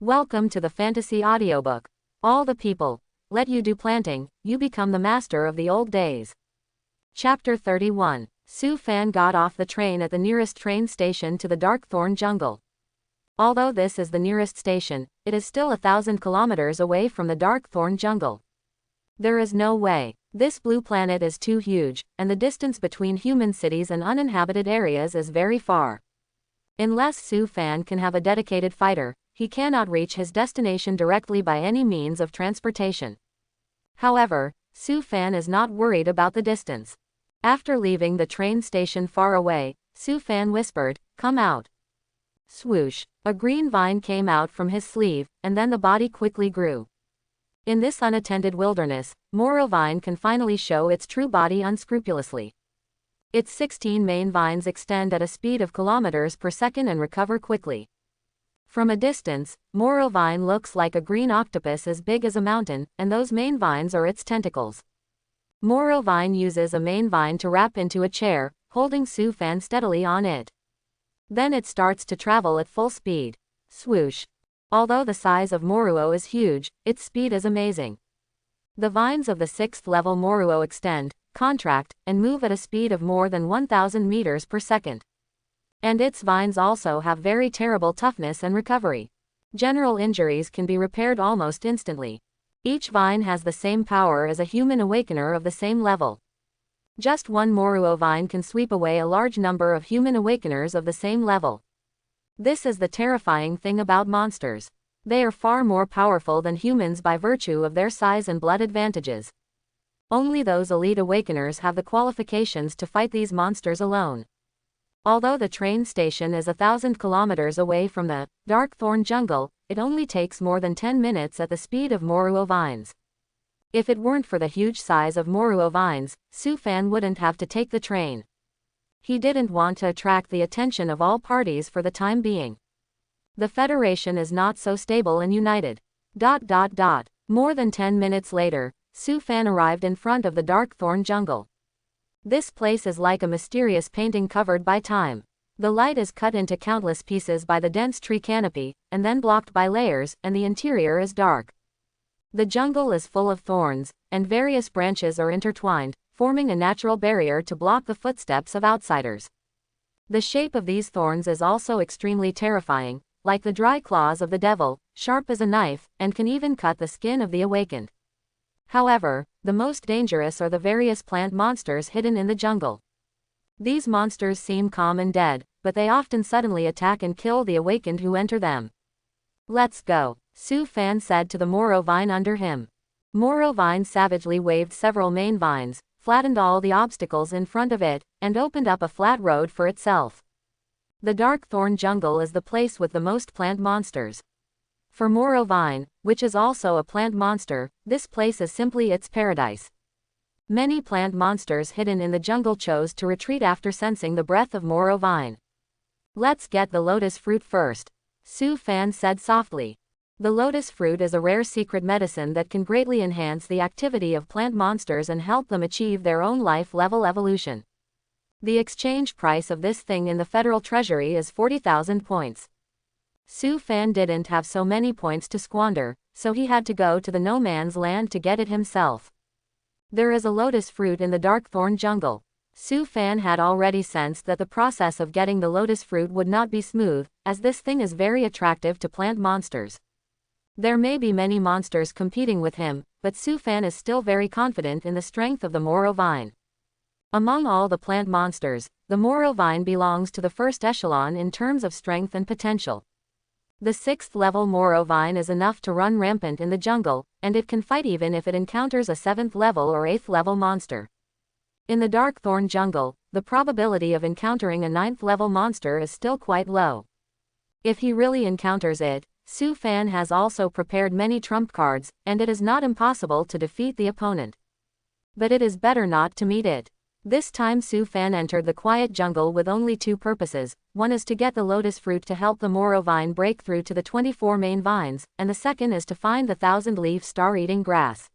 Welcome to the fantasy audiobook. All the people, let you do planting, you become the master of the old days. Chapter 31. Su Fan got off the train at the nearest train station to the Darkthorn jungle. Although this is the nearest station, it is still 1,000 kilometers away from the Darkthorn jungle. There is no way. This blue planet is too huge, and the distance between human cities and uninhabited areas is very far. Unless Su Fan can have a dedicated fighter, he cannot reach his destination directly by any means of transportation. However, Su Fan is not worried about the distance. After leaving the train station far away, Su Fan whispered, "Come out." Swoosh! A green vine came out from his sleeve, and then the body quickly grew. In this unattended wilderness, Moro vine can finally show its true body unscrupulously. Its 16 main vines extend at a speed of kilometers per second and recover quickly. From a distance, Moro vine looks like a green octopus as big as a mountain, and those main vines are its tentacles. Moro vine uses a main vine to wrap into a chair, holding Su Fan steadily on it. Then it starts to travel at full speed. Swoosh! Although the size of Moruo is huge, its speed is amazing. The vines of the 6th level Moruo extend, contract, and move at a speed of more than 1,000 meters per second. And its vines also have very terrible toughness and recovery. General injuries can be repaired almost instantly. Each vine has the same power as a human awakener of the same level. Just one Moruo vine can sweep away a large number of human awakeners of the same level. This is the terrifying thing about monsters. They are far more powerful than humans by virtue of their size and blood advantages. Only those elite awakeners have the qualifications to fight these monsters alone. Although the train station is 1,000 kilometers away from the Darkthorn jungle, it only takes more than 10 minutes at the speed of Moruo vines. If it weren't for the huge size of Moruo vines, Su Fan wouldn't have to take the train. He didn't want to attract the attention of all parties for the time being. The Federation is not so stable and united. More than 10 minutes later, Su Fan arrived in front of the Darkthorn jungle. This place is like a mysterious painting covered by time. The light is cut into countless pieces by the dense tree canopy, and then blocked by layers, and the interior is dark. The jungle is full of thorns, and various branches are intertwined, forming a natural barrier to block the footsteps of outsiders. The shape of these thorns is also extremely terrifying, like the dry claws of the devil, sharp as a knife, and can even cut the skin of the awakened. However, the most dangerous are the various plant monsters hidden in the jungle. These monsters seem calm and dead, but they often suddenly attack and kill the awakened who enter them. "Let's go," Su Fan said to the Moro vine under him. Moro vine savagely waved several main vines, flattened all the obstacles in front of it, and opened up a flat road for itself. The Darkthorn jungle is the place with the most plant monsters. For Moro vine, which is also a plant monster, this place is simply its paradise. Many plant monsters hidden in the jungle chose to retreat after sensing the breath of Moro vine. "Let's get the lotus fruit first," Su Fan said softly. The lotus fruit is a rare secret medicine that can greatly enhance the activity of plant monsters and help them achieve their own life level evolution. The exchange price of this thing in the Federal Treasury is 40,000 points. Su Fan didn't have so many points to squander, so he had to go to the no man's land to get it himself. There is a lotus fruit in the Darkthorn jungle. Su Fan had already sensed that the process of getting the lotus fruit would not be smooth, as this thing is very attractive to plant monsters. There may be many monsters competing with him, but Su Fan is still very confident in the strength of the Moro vine. Among all the plant monsters, the Moro vine belongs to the first echelon in terms of strength and potential. The 6th level Moro vine is enough to run rampant in the jungle, and it can fight even if it encounters a 7th level or 8th level monster. In the Darkthorn jungle, the probability of encountering a 9th level monster is still quite low. If he really encounters it, Su Fan has also prepared many trump cards, and it is not impossible to defeat the opponent. But it is better not to meet it. This time Su Fan entered the quiet jungle with only two purposes. One is to get the lotus fruit to help the Moro vine break through to the 24 main vines, and the second is to find the 1,000-leaf star-eating grass.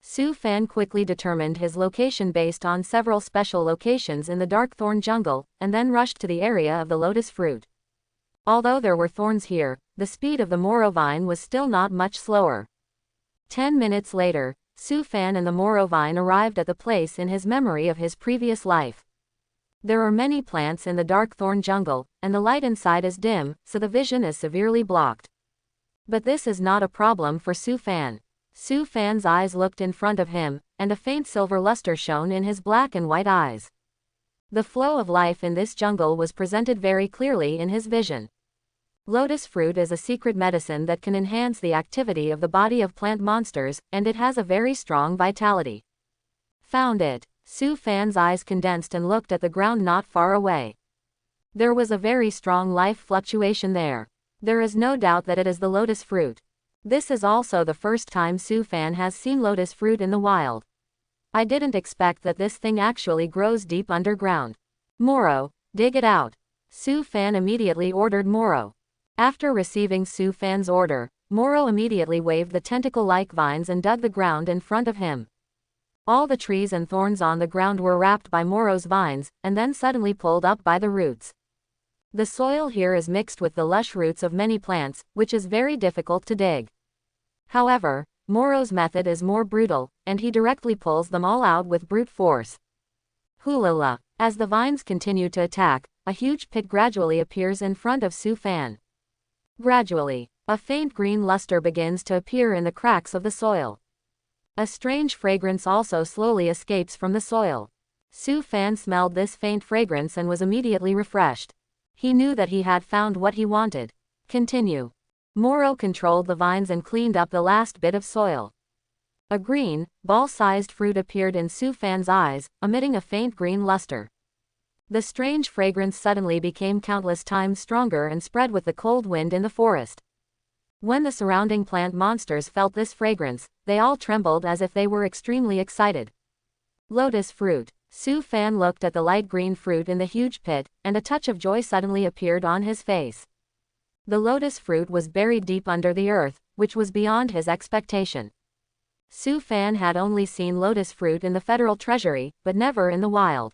Su Fan quickly determined his location based on several special locations in the Darkthorn jungle, and then rushed to the area of the lotus fruit. Although there were thorns here, the speed of the Moro vine was still not much slower. 10 minutes later, Su Fan and the Moro vine arrived at the place in his memory of his previous life. There are many plants in the dark thorn jungle, and the light inside is dim, so the vision is severely blocked. But this is not a problem for Su Fan. Su Fan's eyes looked in front of him, and a faint silver luster shone in his black and white eyes. The flow of life in this jungle was presented very clearly in his vision. Lotus fruit is a secret medicine that can enhance the activity of the body of plant monsters, and it has a very strong vitality. Found it. Su Fan's eyes condensed and looked at the ground not far away. There was a very strong life fluctuation there. There is no doubt that it is the lotus fruit. This is also the first time Su Fan has seen lotus fruit in the wild. I didn't expect that this thing actually grows deep underground. Moro, dig it out. Su Fan immediately ordered Moro. After receiving Su Fan's order, Moro immediately waved the tentacle-like vines and dug the ground in front of him. All the trees and thorns on the ground were wrapped by Moro's vines, and then suddenly pulled up by the roots. The soil here is mixed with the lush roots of many plants, which is very difficult to dig. However, Moro's method is more brutal, and he directly pulls them all out with brute force. Hulala! As the vines continue to attack, a huge pit gradually appears in front of Su Fan. Gradually, a faint green luster begins to appear in the cracks of the soil. A strange fragrance also slowly escapes from the soil. Su Fan smelled this faint fragrance and was immediately refreshed. He knew that he had found what he wanted. Continue. Moro controlled the vines and cleaned up the last bit of soil. A green, ball-sized fruit appeared in Su Fan's eyes, emitting a faint green luster. The strange fragrance suddenly became countless times stronger and spread with the cold wind in the forest. When the surrounding plant monsters felt this fragrance, they all trembled as if they were extremely excited. Lotus fruit. Su Fan looked at the light green fruit in the huge pit, and a touch of joy suddenly appeared on his face. The lotus fruit was buried deep under the earth, which was beyond his expectation. Su Fan had only seen lotus fruit in the federal treasury, but never in the wild.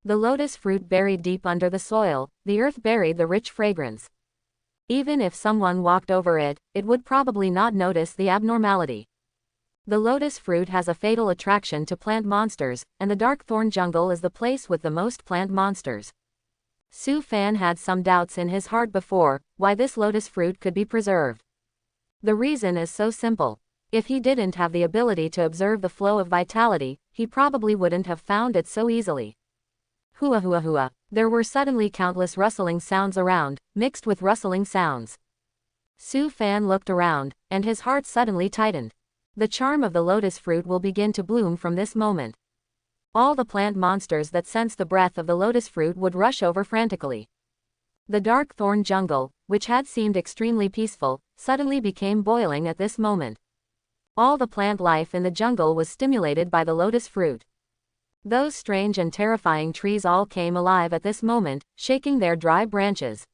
The lotus fruit buried deep under the soil, the earth buried the rich fragrance. Even if someone walked over it, it would probably not notice the abnormality. The lotus fruit has a fatal attraction to plant monsters, and the dark thorn jungle is the place with the most plant monsters. Su Fan had some doubts in his heart before why this lotus fruit could be preserved. The reason is so simple. If he didn't have the ability to observe the flow of vitality, he probably wouldn't have found it so easily. Hua hua hua. There were suddenly countless rustling sounds around, mixed with rustling sounds. Su Fan looked around, and his heart suddenly tightened. The charm of the lotus fruit will begin to bloom from this moment. All the plant monsters that sense the breath of the lotus fruit would rush over frantically. The dark thorn jungle, which had seemed extremely peaceful, suddenly became boiling at this moment. All the plant life in the jungle was stimulated by the lotus fruit. Those strange and terrifying trees all came alive at this moment, shaking their dry branches.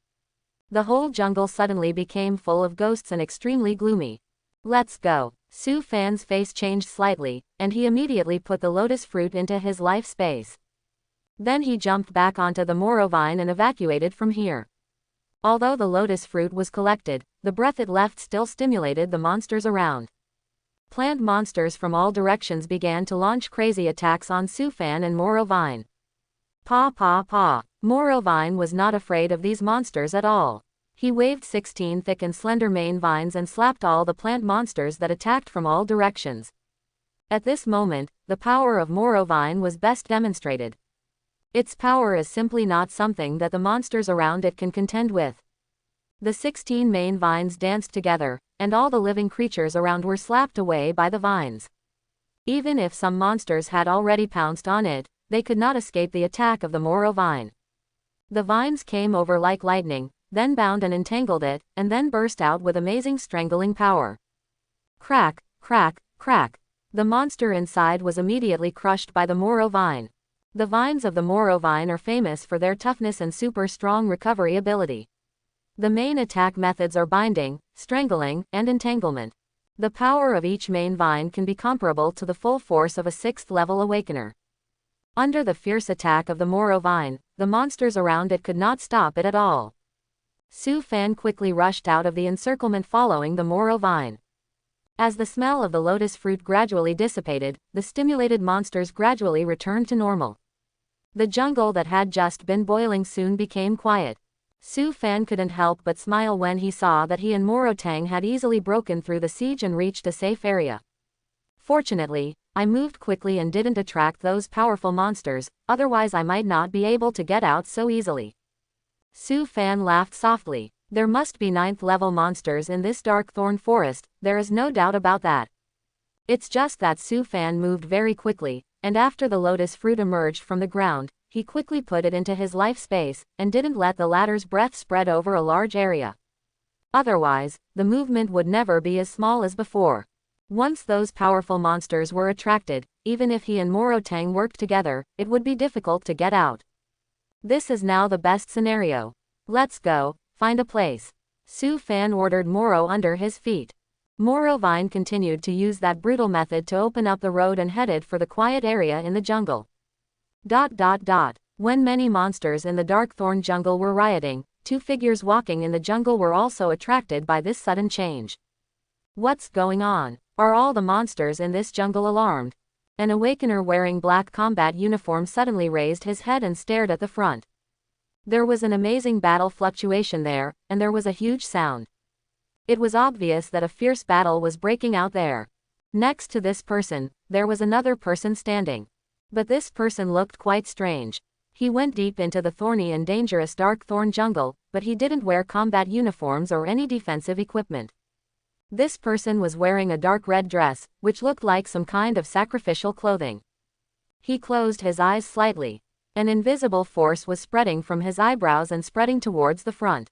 The whole jungle suddenly became full of ghosts and extremely gloomy. Let's go. Su Fan's face changed slightly, and he immediately put the lotus fruit into his life space. Then he jumped back onto the Moro vine and evacuated from here. Although the lotus fruit was collected, the breath it left still stimulated the monsters around. Plant monsters from all directions began to launch crazy attacks on Su Fan and Moro vine. Paw paw paw. Moro vine was not afraid of these monsters at all. He waved 16 thick and slender main vines and slapped all the plant monsters that attacked from all directions. At this moment, the power of Moro vine was best demonstrated. Its power is simply not something that the monsters around it can contend with. The 16 main vines danced together, and all the living creatures around were slapped away by the vines. Even if some monsters had already pounced on it, they could not escape the attack of the Moro vine. The vines came over like lightning, then bound and entangled it, and then burst out with amazing strangling power. Crack, crack, crack. The monster inside was immediately crushed by the Moro vine. The vines of the Moro vine are famous for their toughness and super strong recovery ability. The main attack methods are binding, strangling, and entanglement. The power of each main vine can be comparable to the full force of a 6th level awakener. Under the fierce attack of the Moro vine, the monsters around it could not stop it at all. Su Fan quickly rushed out of the encirclement following the Moro vine. As the smell of the lotus fruit gradually dissipated, the stimulated monsters gradually returned to normal. The jungle that had just been boiling soon became quiet. Su Fan couldn't help but smile when he saw that he and Moro Tang had easily broken through the siege and reached a safe area. Fortunately, I moved quickly and didn't attract those powerful monsters, otherwise I might not be able to get out so easily. Su Fan laughed softly. There must be 9th level monsters in this dark thorn forest, there is no doubt about that. It's just that Su Fan moved very quickly, and after the lotus fruit emerged from the ground, he quickly put it into his life space, and didn't let the latter's breath spread over a large area. Otherwise, the movement would never be as small as before. Once those powerful monsters were attracted, even if he and Moro Tang worked together, it would be difficult to get out. This is now the best scenario. Let's go, find a place. Su Fan ordered Moro under his feet. Moro Vine continued to use that brutal method to open up the road and headed for the quiet area in the jungle. When many monsters in the dark thorn jungle were rioting, 2 figures walking in the jungle were also attracted by this sudden change. What's going on? Are all the monsters in this jungle alarmed? An awakener wearing black combat uniform suddenly raised his head and stared at the front. There was an amazing battle fluctuation there, and there was a huge sound. It was obvious that a fierce battle was breaking out there. Next to this person, there was another person standing. But this person looked quite strange. He went deep into the thorny and dangerous dark thorn jungle, but he didn't wear combat uniforms or any defensive equipment. This person was wearing a dark red dress, which looked like some kind of sacrificial clothing. He closed his eyes slightly. An invisible force was spreading from his eyebrows and spreading towards the front.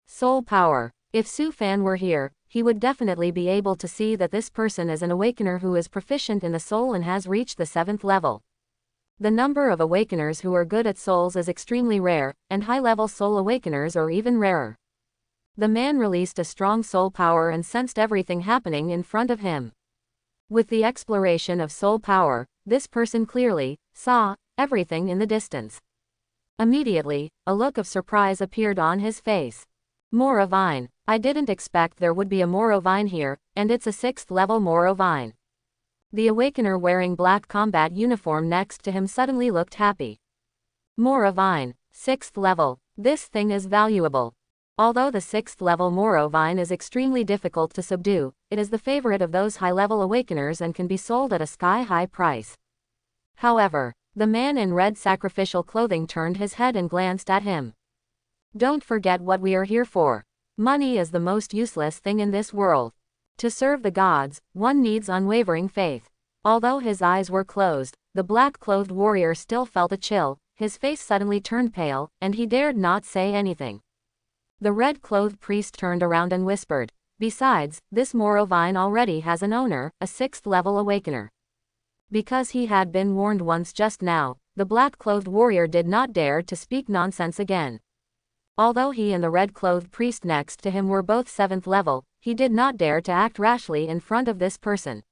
Soul power. If Su Fan were here, he would definitely be able to see that this person is an awakener who is proficient in the soul and has reached the 7th level. The number of awakeners who are good at souls is extremely rare, and high-level soul awakeners are even rarer. The man released a strong soul power and sensed everything happening in front of him. With the exploration of soul power, this person clearly saw everything in the distance. Immediately, a look of surprise appeared on his face. Moro Vine. I didn't expect there would be a Moro Vine here, and it's a 6th level Moro Vine. The awakener wearing black combat uniform next to him suddenly looked happy. Moro Vine. 6th level. This thing is valuable. Although the 6th level Moro Vine is extremely difficult to subdue, it is the favorite of those high-level awakeners and can be sold at a sky-high price. However, the man in red sacrificial clothing turned his head and glanced at him. Don't forget what we are here for. Money is the most useless thing in this world. To serve the gods, one needs unwavering faith. Although his eyes were closed, the black-clothed warrior still felt a chill, his face suddenly turned pale, and he dared not say anything. The red-clothed priest turned around and whispered, "Besides, this Moro Vine already has an owner, a 6th level awakener." Because he had been warned once just now, the black-clothed warrior did not dare to speak nonsense again. Although he and the red-clothed priest next to him were both 7th level, he did not dare to act rashly in front of this person.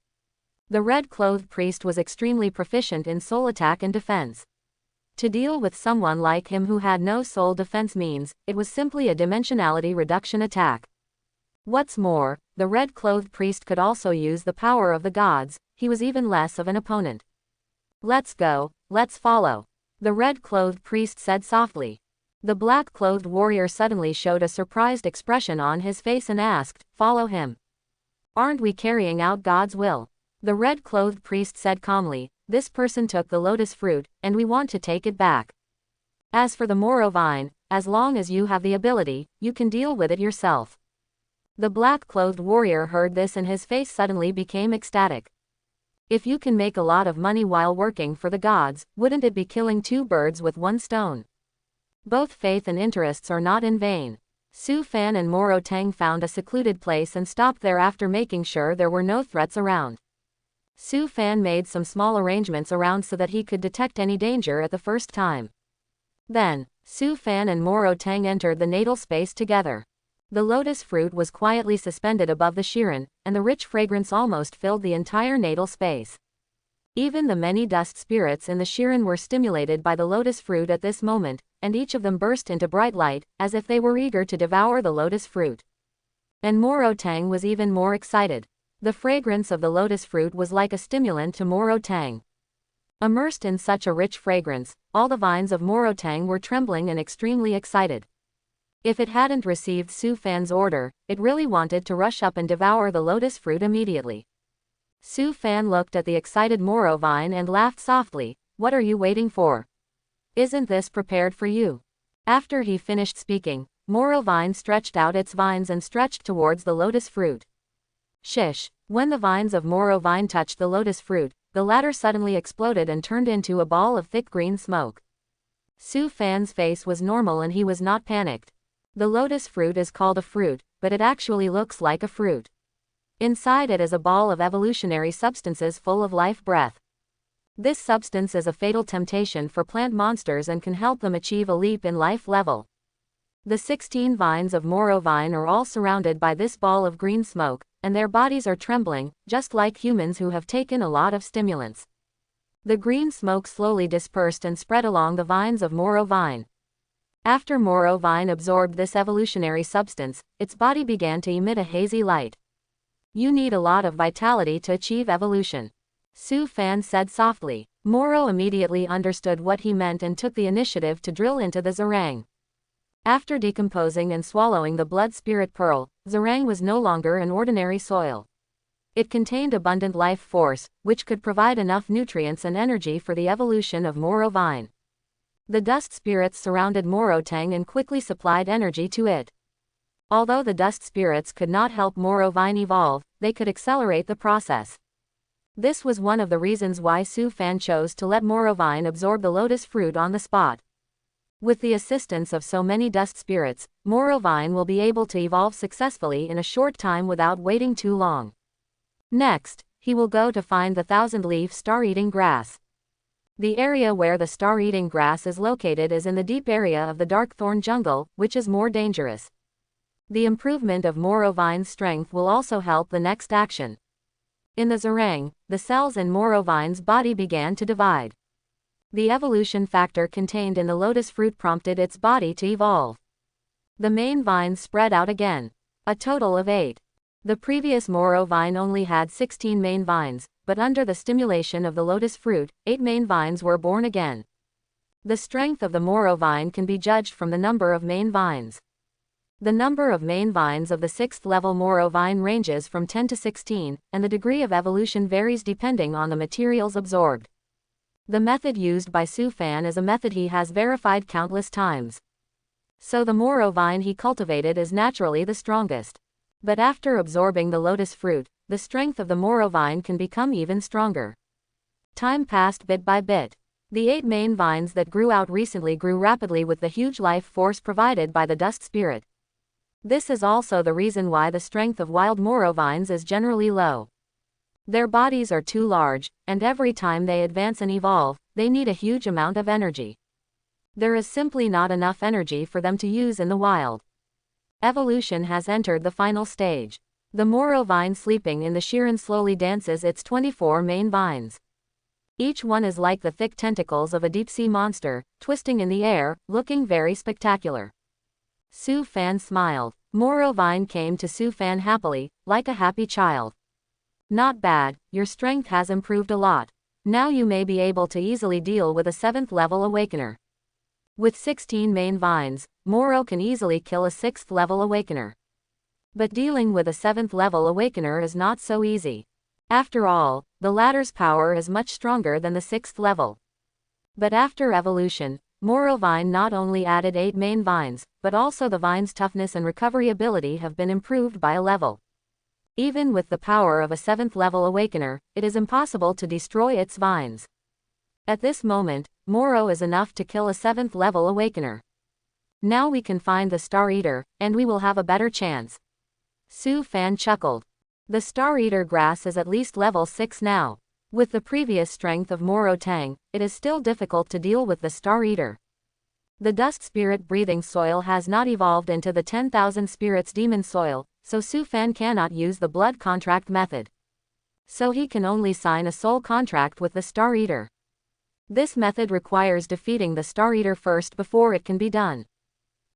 The red-clothed priest was extremely proficient in soul attack and defense. To deal with someone like him who had no soul defense means, it was simply a dimensionality reduction attack. What's more, the red-clothed priest could also use the power of the gods, he was even less of an opponent. "Let's go, let's follow," the red-clothed priest said softly. The black-clothed warrior suddenly showed a surprised expression on his face and asked, "Follow him. Aren't we carrying out God's will?" The red-clothed priest said calmly, "This person took the lotus fruit, and we want to take it back. As for the Moro Vine, as long as you have the ability, you can deal with it yourself." The black-clothed warrior heard this and his face suddenly became ecstatic. If you can make a lot of money while working for the gods, wouldn't it be killing 2 birds with 1 stone? Both faith and interests are not in vain. Su Fan and Moro Tang found a secluded place and stopped there after making sure there were no threats around. Su Fan made some small arrangements around so that he could detect any danger at the first time. Then, Su Fan and Moro Tang entered the natal space together. The lotus fruit was quietly suspended above the Shirin, and the rich fragrance almost filled the entire natal space. Even the many dust spirits in the Shirin were stimulated by the lotus fruit at this moment, and each of them burst into bright light, as if they were eager to devour the lotus fruit. And Morotang was even more excited. The fragrance of the lotus fruit was like a stimulant to Morotang. Immersed in such a rich fragrance, all the vines of Morotang were trembling and extremely excited. If it hadn't received Su Fan's order, it really wanted to rush up and devour the lotus fruit immediately. Su Fan looked at the excited Moro vine and laughed softly. What are you waiting for? Isn't this prepared for you? After he finished speaking, Moro vine stretched out its vines and stretched towards the lotus fruit. Shish! When the vines of Moro vine touched the lotus fruit, the latter suddenly exploded and turned into a ball of thick green smoke. Su Fan's face was normal and he was not panicked. The lotus fruit is called a fruit, but it actually looks like a fruit. Inside it is a ball of evolutionary substances full of life breath. This substance is a fatal temptation for plant monsters and can help them achieve a leap in life level. The 16 vines of Moro vine are all surrounded by this ball of green smoke, and their bodies are trembling, just like humans who have taken a lot of stimulants. The green smoke slowly dispersed and spread along the vines of Moro vine. After Moro vine absorbed this evolutionary substance, its body began to emit a hazy light. You need a lot of vitality to achieve evolution, Su Fan said softly. Moro immediately understood what he meant and took the initiative to drill into the Zerang. After decomposing and swallowing the blood spirit pearl, Zerang was no longer an ordinary soil. It contained abundant life force, which could provide enough nutrients and energy for the evolution of Moro vine. The dust spirits surrounded Morotang and quickly supplied energy to it. Although the dust spirits could not help Moro vine evolve, they could accelerate the process. This was one of the reasons why Su Fan chose to let Moro vine absorb the lotus fruit on the spot. With the assistance of so many dust spirits, Moro vine will be able to evolve successfully in a short time without waiting too long. Next, he will go to find the thousand-leaf star-eating grass. The area where the star-eating grass is located is in the deep area of the dark thorn jungle, which is more dangerous. The improvement of Moro vine's strength will also help the next action. In the Zerang, the cells in Moro vine's body began to divide. The evolution factor contained in the lotus fruit prompted its body to evolve. The main vines spread out again. A total of 8. The previous Moro vine only had 16 main vines, but under the stimulation of the lotus fruit, 8 main vines were born again. The strength of the Moro vine can be judged from the number of main vines. The number of main vines of the 6th level Moro vine ranges from 10 to 16, and the degree of evolution varies depending on the materials absorbed. The method used by Su Fan is a method he has verified countless times. So the Moro vine he cultivated is naturally the strongest. But after absorbing the lotus fruit, the strength of the Moro vine can become even stronger. Time passed bit by bit. The 8 main vines that grew out recently grew rapidly with the huge life force provided by the dust spirit. This is also the reason why the strength of wild Moro vines is generally low. Their bodies are too large, and every time they advance and evolve, they need a huge amount of energy. There is simply not enough energy for them to use in the wild. Evolution has entered the final stage. The Moro vine sleeping in the Shirin slowly dances its 24 main vines. Each one is like the thick tentacles of a deep-sea monster, twisting in the air, looking very spectacular. Su Fan smiled. Moro vine came to Su Fan happily, like a happy child. Not bad, your strength has improved a lot. Now you may be able to easily deal with a 7th level awakener. With 16 main vines, Moro can easily kill a 6th level awakener. But dealing with a 7th level awakener is not so easy. After all, the latter's power is much stronger than the 6th level. But after evolution, Moro vine not only added 8 main vines, but also the vine's toughness and recovery ability have been improved by a level. Even with the power of a 7th level awakener, it is impossible to destroy its vines. At this moment, Moro is enough to kill a 7th level awakener. Now we can find the Star Eater, and we will have a better chance. Su Fan chuckled. The Star Eater grass is at least level 6 now. With the previous strength of Morotang, it is still difficult to deal with the Star Eater. The dust spirit breathing soil has not evolved into the 10,000 spirits demon soil, so Su Fan cannot use the blood contract method. So he can only sign a soul contract with the Star Eater. This method requires defeating the Star Eater first before it can be done.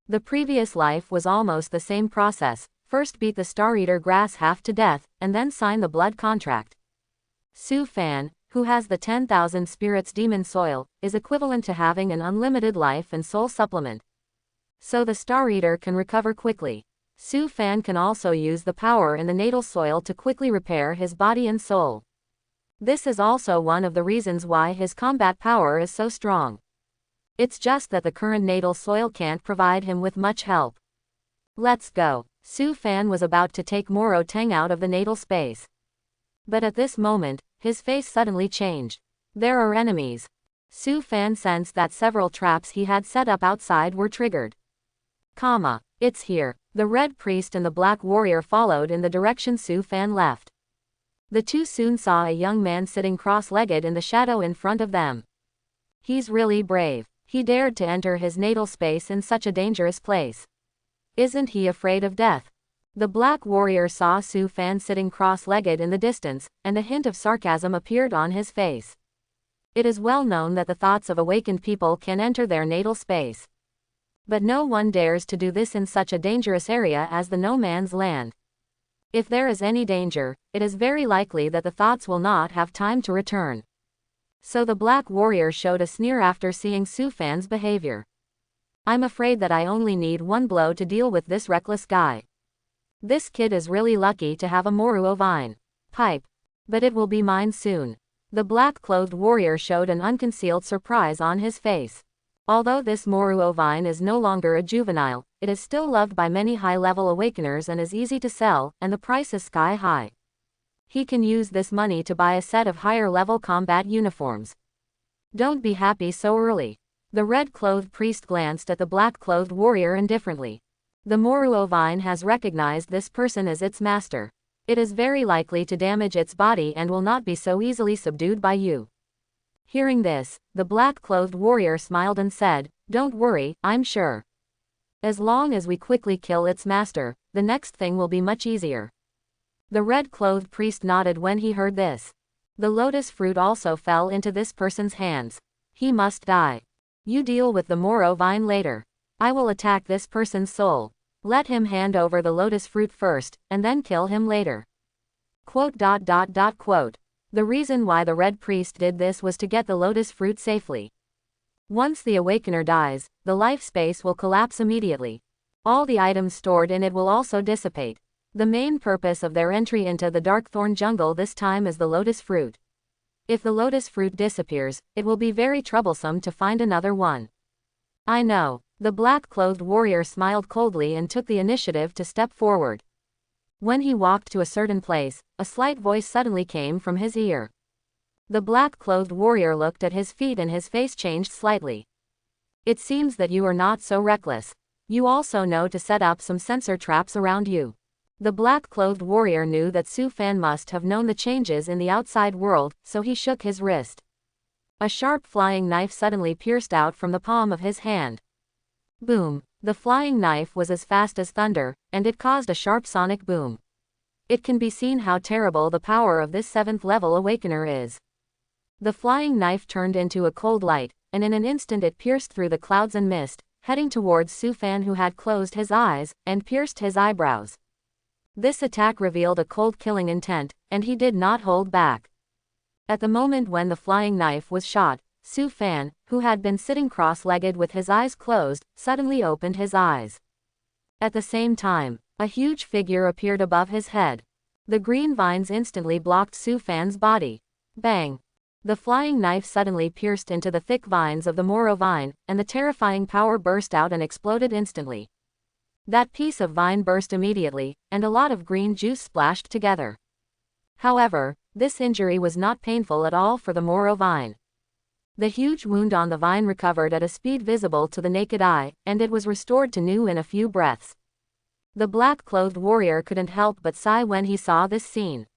The previous life was almost the same process: first beat the Star Eater grass half to death, and then sign the blood contract. Su Fan, who has the 10,000 spirits demon soil, is equivalent to having an unlimited life and soul supplement. So the Star Eater can recover quickly. Su Fan can also use the power in the natal soil to quickly repair his body and soul. This is also one of the reasons why his combat power is so strong. It's just that the current natal soil can't provide him with much help. Let's go. Su Fan was about to take Moro Teng out of the natal space. But at this moment, his face suddenly changed. There are enemies. Su Fan sensed that several traps he had set up outside were triggered. It's here. The red priest and the black warrior followed in the direction Su Fan left. The two soon saw a young man sitting cross-legged in the shadow in front of them. He's really brave. He dared to enter his natal space in such a dangerous place. Isn't he afraid of death? The black warrior saw Su Fan sitting cross-legged in the distance, and a hint of sarcasm appeared on his face. It is well known that the thoughts of awakened people can enter their natal space. But no one dares to do this in such a dangerous area as the no man's land. If there is any danger, it is very likely that the thoughts will not have time to return. So the black warrior showed a sneer after seeing Su Fan's behavior. I'm afraid that I only need one blow to deal with this reckless guy. This kid is really lucky to have a Moruo vine. Pipe. But it will be mine soon. The black-clothed warrior showed an unconcealed surprise on his face. Although this Moruo vine is no longer a juvenile, it is still loved by many high-level awakeners and is easy to sell, and the price is sky-high. He can use this money to buy a set of higher-level combat uniforms. Don't be happy so early. The red-clothed priest glanced at the black-clothed warrior indifferently. The Moruo vine has recognized this person as its master. It is very likely to damage its body and will not be so easily subdued by you. Hearing this, the black-clothed warrior smiled and said, "Don't worry, I'm sure. As long as we quickly kill its master, the next thing will be much easier." The red-clothed priest nodded when he heard this. The lotus fruit also fell into this person's hands. He must die. You deal with the Moro vine later. I will attack this person's soul. Let him hand over the lotus fruit first, and then kill him later. Quote. The reason why the red priest did this was to get the lotus fruit safely. Once the awakener dies, the life space will collapse immediately. All the items stored in it will also dissipate. The main purpose of their entry into the Darkthorn jungle this time is the lotus fruit. If the lotus fruit disappears, it will be very troublesome to find another one. I know. The black-clothed warrior smiled coldly and took the initiative to step forward. When he walked to a certain place, a slight voice suddenly came from his ear. The black-clothed warrior looked at his feet and his face changed slightly. It seems that you are not so reckless. You also know to set up some sensor traps around you. The black-clothed warrior knew that Su Fan must have known the changes in the outside world, so he shook his wrist. A sharp flying knife suddenly pierced out from the palm of his hand. Boom! The flying knife was as fast as thunder, and it caused a sharp sonic boom. It can be seen how terrible the power of this 7th level awakener is. The flying knife turned into a cold light, and in an instant it pierced through the clouds and mist, heading towards Su Fan, who had closed his eyes, and pierced his eyebrows. This attack revealed a cold killing intent, and he did not hold back. At the moment when the flying knife was shot, Su Fan, who had been sitting cross-legged with his eyes closed, suddenly opened his eyes. At the same time, a huge figure appeared above his head. The green vines instantly blocked Su Fan's body. Bang! The flying knife suddenly pierced into the thick vines of the Moro vine, and the terrifying power burst out and exploded instantly. That piece of vine burst immediately, and a lot of green juice splashed together. However, this injury was not painful at all for the Moro vine. The huge wound on the vine recovered at a speed visible to the naked eye, and it was restored to new in a few breaths. The black-clothed warrior couldn't help but sigh when he saw this scene.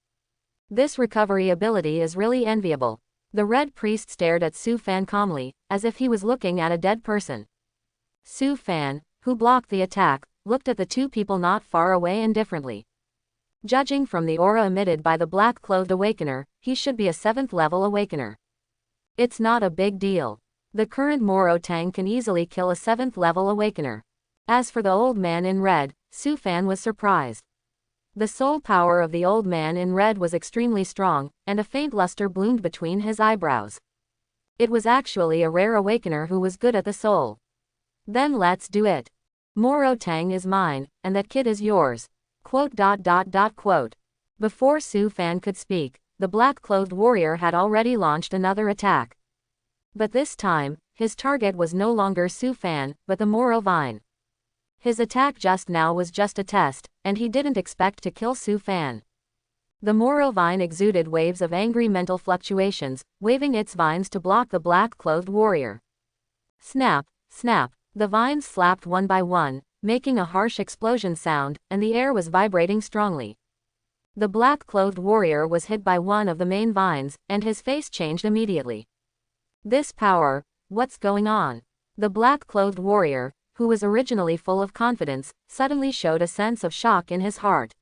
This recovery ability is really enviable. The red priest stared at Su Fan calmly, as if he was looking at a dead person. Su Fan, who blocked the attack, looked at the two people not far away indifferently. Judging from the aura emitted by the black-clothed awakener, he should be a 7th level awakener. It's not a big deal. The current Moro Tang can easily kill a 7th level awakener. As for the old man in red, Su Fan was surprised. The soul power of the old man in red was extremely strong, and a faint luster bloomed between his eyebrows. It was actually a rare awakener who was good at the soul. Then let's do it. Moro Tang is mine, and that kid is yours. Quote. Before Su Fan could speak, the black-clothed warrior had already launched another attack. But this time, his target was no longer Su Fan, but the Moro Vine. His attack just now was just a test, and he didn't expect to kill Su Fan. The Moro Vine exuded waves of angry mental fluctuations, waving its vines to block the black-clothed warrior. Snap, snap, the vines slapped one by one, making a harsh explosion sound, and the air was vibrating strongly. The black-clothed warrior was hit by one of the main vines, and his face changed immediately. This power, what's going on? The black-clothed warrior, who was originally full of confidence, suddenly showed a sense of shock in his heart.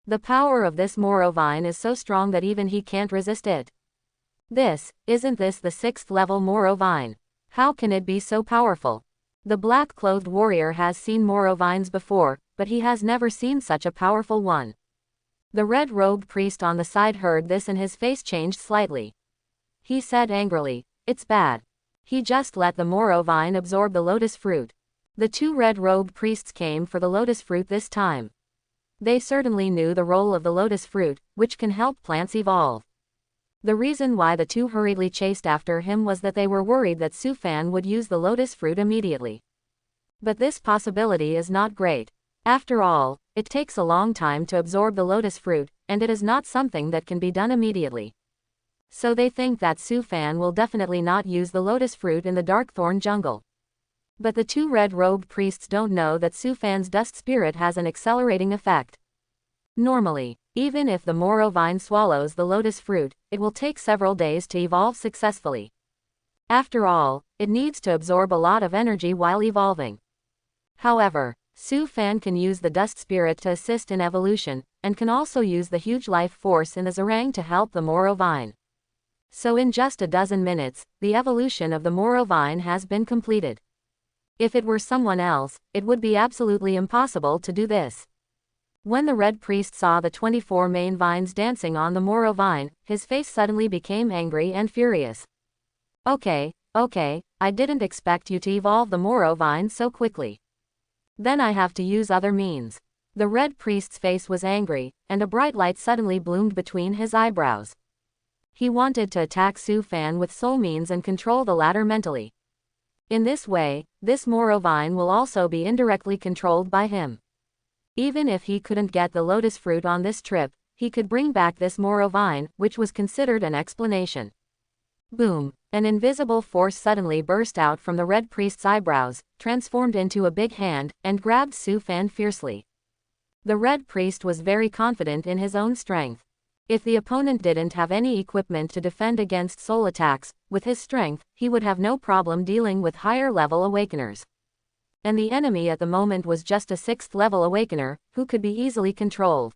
The power of this Moro Vine is so strong that even he can't resist it. Isn't this the 6th level Moro Vine? How can it be so powerful? The black-clothed warrior has seen Moro Vines before, but he has never seen such a powerful one. The red-robed priest on the side heard this and his face changed slightly. He said angrily, "It's bad. He just let the Moro Vine absorb the lotus fruit." The two red-robed priests came for the lotus fruit this time. They certainly knew the role of the lotus fruit, which can help plants evolve. The reason why the two hurriedly chased after him was that they were worried that Su Fan would use the lotus fruit immediately. But this possibility is not great. After all, it takes a long time to absorb the lotus fruit, and it is not something that can be done immediately. So they think that Su Fan will definitely not use the lotus fruit in the dark thorn jungle. But the two red-robed priests don't know that Su Fan's dust spirit has an accelerating effect. Normally, even if the Moro Vine swallows the lotus fruit, it will take several days to evolve successfully. After all, it needs to absorb a lot of energy while evolving. However, Su Fan can use the dust spirit to assist in evolution, and can also use the huge life force in the Zerang to help the Moro Vine. So in just a dozen minutes, the evolution of the Moro Vine has been completed. If it were someone else, it would be absolutely impossible to do this. When the red priest saw the 24 main vines dancing on the Moro Vine, his face suddenly became angry and furious. Okay, I didn't expect you to evolve the Moro Vine so quickly. Then I have to use other means. The red priest's face was angry, and a bright light suddenly bloomed between his eyebrows. He wanted to attack Su Fan with soul means and control the latter mentally. In this way, this Moro Vine will also be indirectly controlled by him. Even if he couldn't get the lotus fruit on this trip, he could bring back this Moro Vine, which was considered an explanation. Boom! An invisible force suddenly burst out from the red priest's eyebrows, transformed into a big hand, and grabbed Su Fan fiercely. The red priest was very confident in his own strength. If the opponent didn't have any equipment to defend against soul attacks, with his strength, he would have no problem dealing with higher-level awakeners. And the enemy at the moment was just a 6th-level awakener, who could be easily controlled.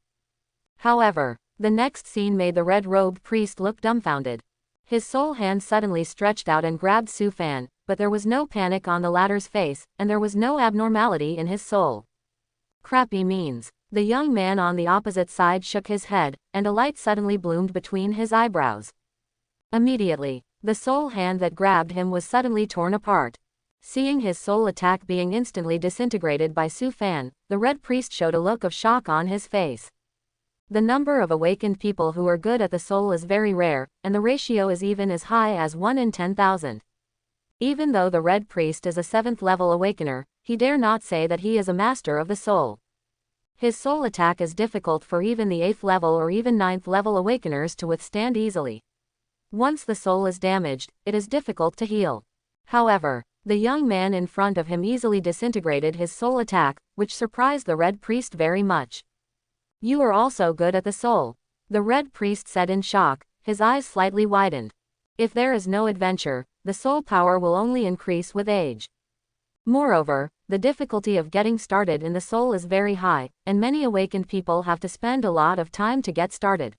However, the next scene made the red-robed priest look dumbfounded. His soul hand suddenly stretched out and grabbed Su Fan, but there was no panic on the latter's face, and there was no abnormality in his soul. Crappy means. The young man on the opposite side shook his head, and a light suddenly bloomed between his eyebrows. Immediately, the soul hand that grabbed him was suddenly torn apart. Seeing his soul attack being instantly disintegrated by Su Fan, the red priest showed a look of shock on his face. The number of awakened people who are good at the soul is very rare, and the ratio is even as high as 1 in 10,000. Even though the red priest is a 7th-level awakener, he dare not say that he is a master of the soul. His soul attack is difficult for even the 8th-level or even 9th-level awakeners to withstand easily. Once the soul is damaged, it is difficult to heal. However, the young man in front of him easily disintegrated his soul attack, which surprised the red priest very much. "You are also good at the soul," the red priest said in shock, his eyes slightly widened. "If there is no adventure, the soul power will only increase with age. Moreover, the difficulty of getting started in the soul is very high, and many awakened people have to spend a lot of time to get started.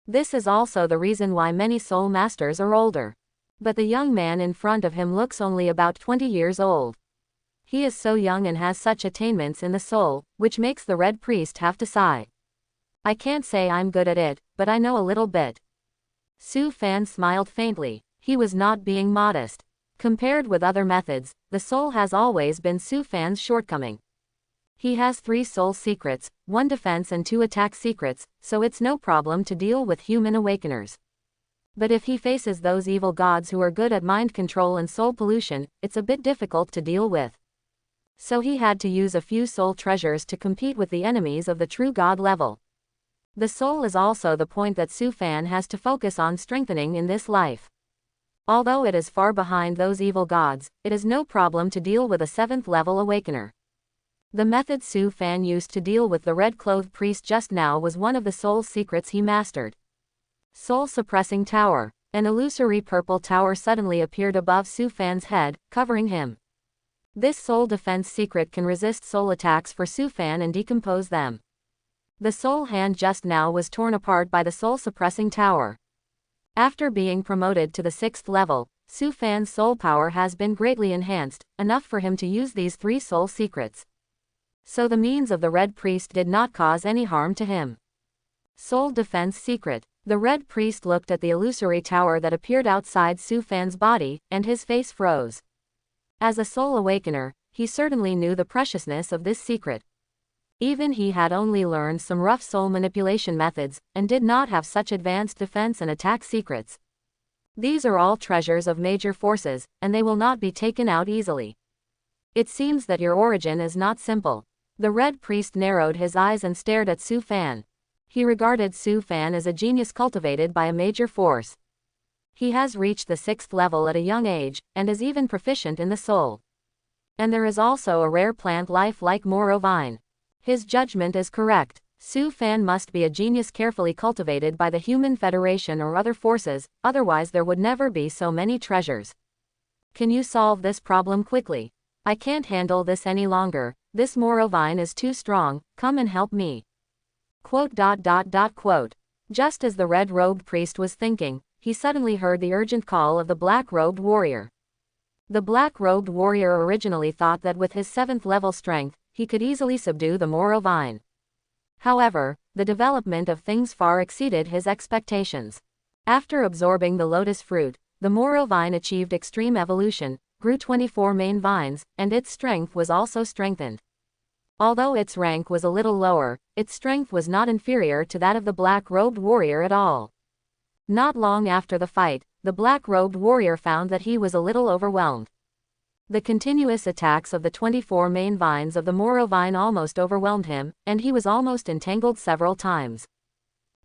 This is also the reason why many soul masters are older. But the young man in front of him looks only about 20 years old. He is so young and has such attainments in the soul, which makes the Red Priest have to sigh. I can't say I'm good at it, but I know a little bit. Su Fan smiled faintly. He was not being modest. Compared with other methods, the soul has always been Su Fan's shortcoming. He has 3 soul secrets, 1 defense and 2 attack secrets, so it's no problem to deal with human awakeners. But if he faces those evil gods who are good at mind control and soul pollution, it's a bit difficult to deal with. So he had to use a few soul treasures to compete with the enemies of the true god level. The soul is also the point that Su Fan has to focus on strengthening in this life. Although it is far behind those evil gods, it is no problem to deal with a 7th level awakener. The method Su Fan used to deal with the red-clothed priest just now was one of the soul secrets he mastered. Soul Suppressing Tower. An illusory purple tower suddenly appeared above Su Fan's head, covering him. This soul defense secret can resist soul attacks for Su Fan and decompose them. The soul hand just now was torn apart by the soul suppressing tower. After being promoted to the 6th level, Su Fan's soul power has been greatly enhanced, enough for him to use these 3 soul secrets. So the means of the Red Priest did not cause any harm to him. Soul Defense Secret. The Red Priest looked at the illusory tower that appeared outside Su Fan's body, and his face froze. As a soul awakener, he certainly knew the preciousness of this secret. Even he had only learned some rough soul manipulation methods, and did not have such advanced defense and attack secrets. These are all treasures of major forces, and they will not be taken out easily. It seems that your origin is not simple. The Red Priest narrowed his eyes and stared at Su Fan. He regarded Su Fan as a genius cultivated by a major force. He has reached the 6th level at a young age, and is even proficient in the soul. And there is also a rare plant life like Moro Vine. His judgment is correct. Su Fan must be a genius carefully cultivated by the Human Federation or other forces, otherwise there would never be so many treasures. Can you solve this problem quickly? I can't handle this any longer. This Moro Vine is too strong, come and help me. Quote. Just as the red-robed priest was thinking, he suddenly heard the urgent call of the black-robed warrior. The black-robed warrior originally thought that with his 7th level strength, he could easily subdue the Moro Vine. However, the development of things far exceeded his expectations. After absorbing the lotus fruit, the Moro Vine achieved extreme evolution, grew 24 main vines, and its strength was also strengthened. Although its rank was a little lower, its strength was not inferior to that of the black-robed warrior at all. Not long after the fight, the black-robed warrior found that he was a little overwhelmed. The continuous attacks of the 24 main vines of the Moro Vine almost overwhelmed him, and he was almost entangled several times.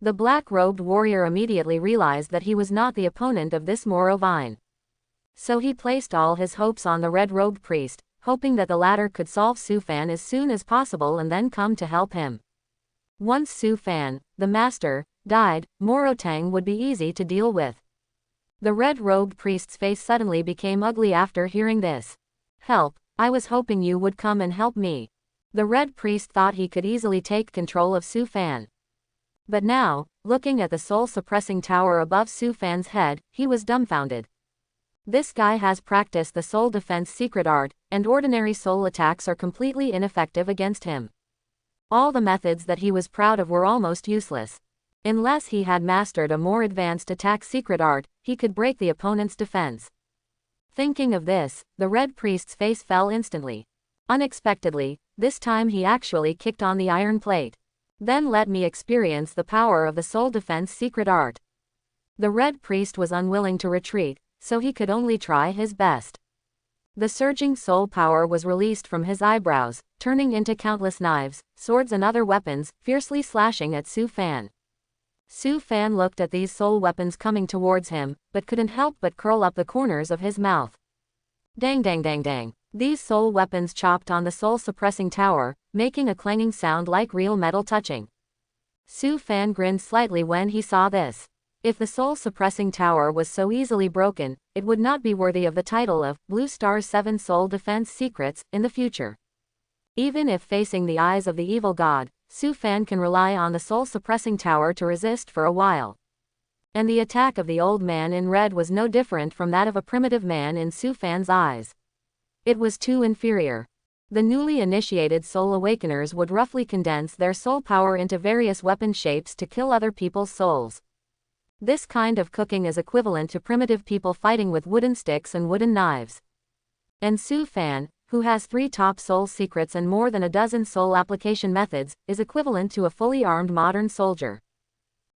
The black-robed warrior immediately realized that he was not the opponent of this Moro Vine. So he placed all his hopes on the red-robed priest, hoping that the latter could solve Su Fan as soon as possible and then come to help him. Once Su Fan, the master, died, Moro Tang would be easy to deal with. The red-robed priest's face suddenly became ugly after hearing this. Help, I was hoping you would come and help me. The red priest thought he could easily take control of Su Fan. But now, looking at the soul-suppressing tower above Su Fan's head, he was dumbfounded. This guy has practiced the soul defense secret art, and ordinary soul attacks are completely ineffective against him. All the methods that he was proud of were almost useless. Unless he had mastered a more advanced attack secret art, he could break the opponent's defense. Thinking of this, the red priest's face fell instantly. Unexpectedly, this time he actually kicked on the iron plate. Then let me experience the power of the soul defense secret art. The red priest was unwilling to retreat, so he could only try his best. The surging soul power was released from his eyebrows, turning into countless knives, swords and other weapons, fiercely slashing at Su Fan. Su Fan looked at these soul weapons coming towards him, but couldn't help but curl up the corners of his mouth. Dang dang dang dang. These soul weapons chopped on the soul-suppressing tower, making a clanging sound like real metal touching. Su Fan grinned slightly when he saw this. If the soul-suppressing tower was so easily broken, it would not be worthy of the title of Blue Star's 7 Soul Defense Secrets in the future. Even if facing the eyes of the evil god, Su Fan can rely on the soul-suppressing tower to resist for a while. And the attack of the old man in red was no different from that of a primitive man in Su Fan's eyes. It was too inferior. The newly initiated soul awakeners would roughly condense their soul power into various weapon shapes to kill other people's souls. This kind of cooking is equivalent to primitive people fighting with wooden sticks and wooden knives. And Su Fan, who has 3 top soul secrets and more than a dozen soul application methods, is equivalent to a fully armed modern soldier.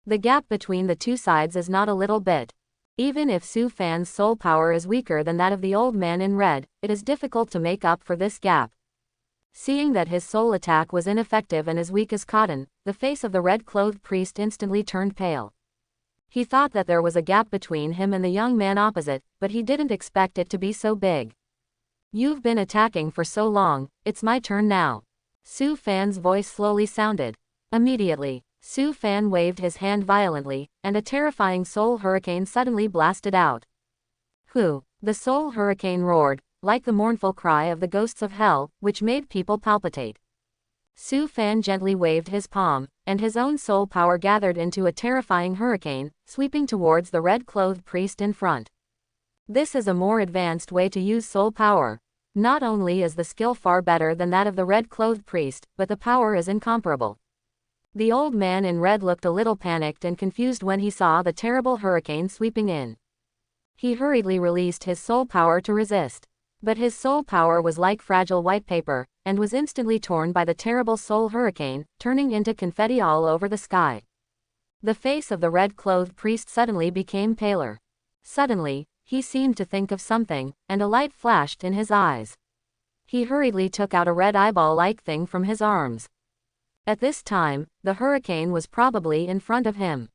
The gap between the two sides is not a little bit. Even if Su Fan's soul power is weaker than that of the old man in red, it is difficult to make up for this gap. Seeing that his soul attack was ineffective and as weak as cotton, the face of the red-clothed priest instantly turned pale. He thought that there was a gap between him and the young man opposite, but he didn't expect it to be so big. "You've been attacking for so long, it's my turn now." Su Fan's voice slowly sounded. Immediately, Su Fan waved his hand violently, and a terrifying soul hurricane suddenly blasted out. "Who?" The soul hurricane roared, like the mournful cry of the ghosts of hell, which made people palpitate. Su Fan gently waved his palm, and his own soul power gathered into a terrifying hurricane, sweeping towards the red-clothed priest in front. This is a more advanced way to use soul power. Not only is the skill far better than that of the red-clothed priest, but the power is incomparable. The old man in red looked a little panicked and confused when he saw the terrible hurricane sweeping in. He hurriedly released his soul power to resist. But his soul power was like fragile white paper, and was instantly torn by the terrible soul hurricane, turning into confetti all over the sky. The face of the red-clothed priest suddenly became paler. Suddenly, he seemed to think of something, and a light flashed in his eyes. He hurriedly took out a red eyeball-like thing from his arms. At this time, the hurricane was probably in front of him.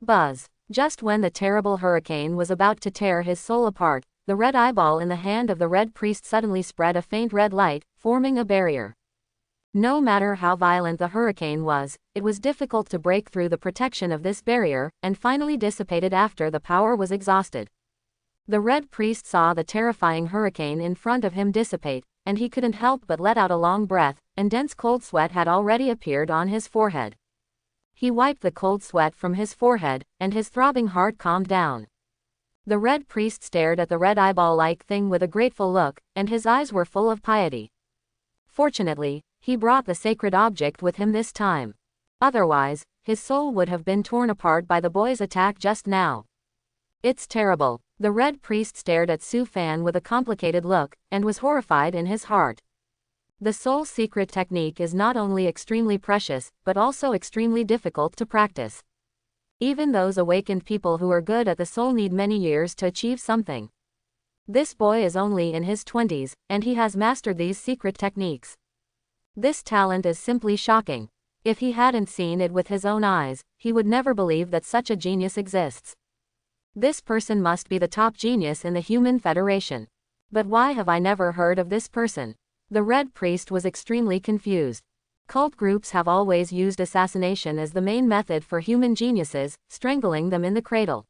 Buzz! Just when the terrible hurricane was about to tear his soul apart, the red eyeball in the hand of the red priest suddenly spread a faint red light, forming a barrier. No matter how violent the hurricane was, it was difficult to break through the protection of this barrier, and finally dissipated after the power was exhausted. The red priest saw the terrifying hurricane in front of him dissipate, and he couldn't help but let out a long breath, and dense cold sweat had already appeared on his forehead. He wiped the cold sweat from his forehead, and his throbbing heart calmed down. The red priest stared at the red eyeball-like thing with a grateful look, and his eyes were full of piety. Fortunately, he brought the sacred object with him this time. Otherwise, his soul would have been torn apart by the boy's attack just now. "It's terrible." The red priest stared at Su Fan with a complicated look, and was horrified in his heart. The soul secret technique is not only extremely precious, but also extremely difficult to practice. Even those awakened people who are good at the soul need many years to achieve something. This boy is only in his 20s, and he has mastered these secret techniques. This talent is simply shocking. If he hadn't seen it with his own eyes, he would never believe that such a genius exists. This person must be the top genius in the Human Federation. But why have I never heard of this person? The red priest was extremely confused. Cult groups have always used assassination as the main method for human geniuses, strangling them in the cradle.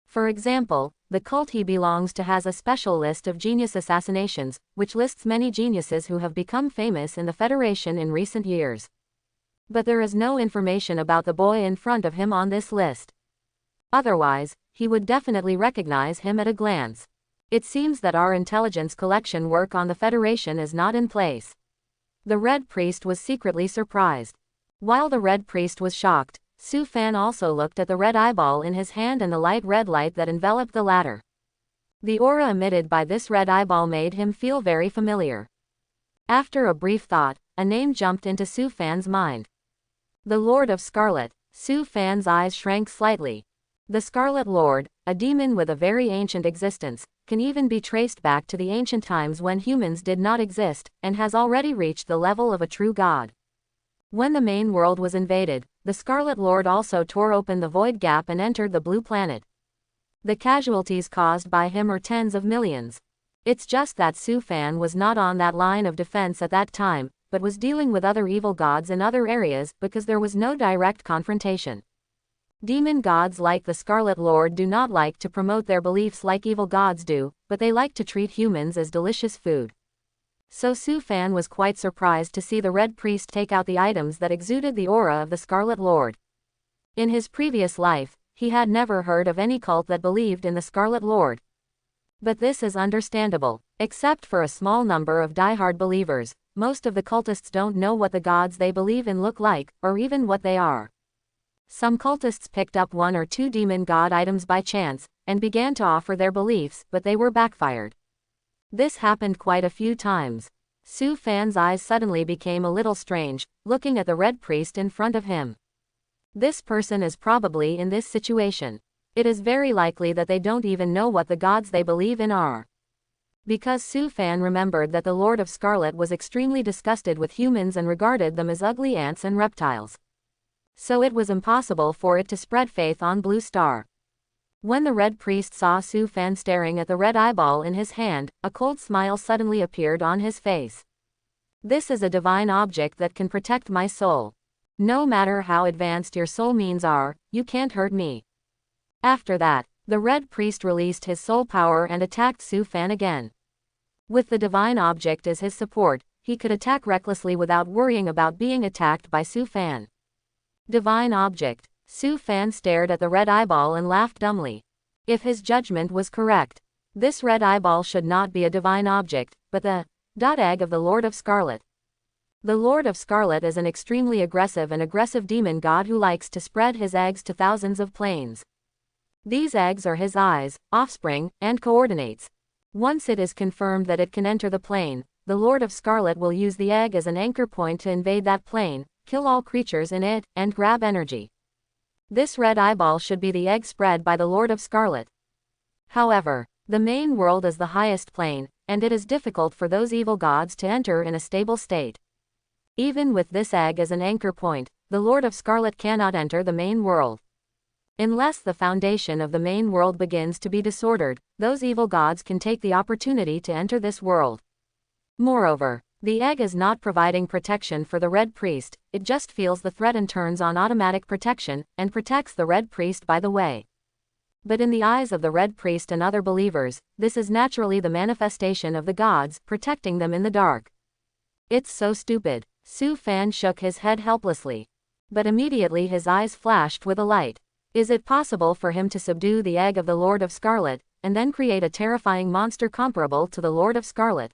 For example, the cult he belongs to has a special list of genius assassinations, which lists many geniuses who have become famous in the Federation in recent years. But there is no information about the boy in front of him on this list. Otherwise, he would definitely recognize him at a glance. It seems that our intelligence collection work on the Federation is not in place. The red priest was secretly surprised. While the red priest was shocked, Su Fan also looked at the red eyeball in his hand and the light red light that enveloped the latter. The aura emitted by this red eyeball made him feel very familiar. After a brief thought, a name jumped into Su Fan's mind. The Lord of Scarlet. Su Fan's eyes shrank slightly. The Scarlet Lord, a demon with a very ancient existence, can even be traced back to the ancient times when humans did not exist, and has already reached the level of a true god. When the main world was invaded, the Scarlet Lord also tore open the void gap and entered the blue planet. The casualties caused by him are tens of millions. It's just that Su Fan was not on that line of defense at that time, but was dealing with other evil gods in other areas because there was no direct confrontation. Demon gods like the Scarlet Lord do not like to promote their beliefs like evil gods do, but they like to treat humans as delicious food. So Su Fan was quite surprised to see the Red Priest take out the items that exuded the aura of the Scarlet Lord. In his previous life, he had never heard of any cult that believed in the Scarlet Lord. But this is understandable. Except for a small number of diehard believers, most of the cultists don't know what the gods they believe in look like, or even what they are. Some cultists picked up one or two demon god items by chance, and began to offer their beliefs, but they were backfired. This happened quite a few times. Su Fan's eyes suddenly became a little strange, looking at the Red Priest in front of him. This person is probably in this situation. It is very likely that they don't even know what the gods they believe in are. Because Su Fan remembered that the Lord of Scarlet was extremely disgusted with humans and regarded them as ugly ants and reptiles. So it was impossible for it to spread faith on Blue Star. When the Red Priest saw Su Fan staring at the red eyeball in his hand, a cold smile suddenly appeared on his face. This is a divine object that can protect my soul. No matter how advanced your soul means are, you can't hurt me. After that, the Red Priest released his soul power and attacked Su Fan again. With the divine object as his support, he could attack recklessly without worrying about being attacked by Su Fan. Divine object. Su Fan stared at the red eyeball and laughed dumbly. If his judgment was correct, this red eyeball should not be a divine object, but the egg of the Lord of Scarlet. The Lord of Scarlet is an extremely aggressive demon god who likes to spread his eggs to thousands of planes. These eggs are his eyes, offspring, and coordinates. Once it is confirmed that it can enter the plane, the Lord of Scarlet will use the egg as an anchor point to invade that plane, kill all creatures in it, and grab energy. This red eyeball should be the egg spread by the Lord of Scarlet. However, the main world is the highest plane, and it is difficult for those evil gods to enter in a stable state. Even with this egg as an anchor point, the Lord of Scarlet cannot enter the main world. Unless the foundation of the main world begins to be disordered, those evil gods can take the opportunity to enter this world. Moreover, the egg is not providing protection for the Red Priest, it just feels the threat and turns on automatic protection, and protects the Red Priest by the way. But in the eyes of the Red Priest and other believers, this is naturally the manifestation of the gods, protecting them in the dark. It's so stupid. Su Fan shook his head helplessly. But immediately his eyes flashed with a light. Is it possible for him to subdue the egg of the Lord of Scarlet, and then create a terrifying monster comparable to the Lord of Scarlet?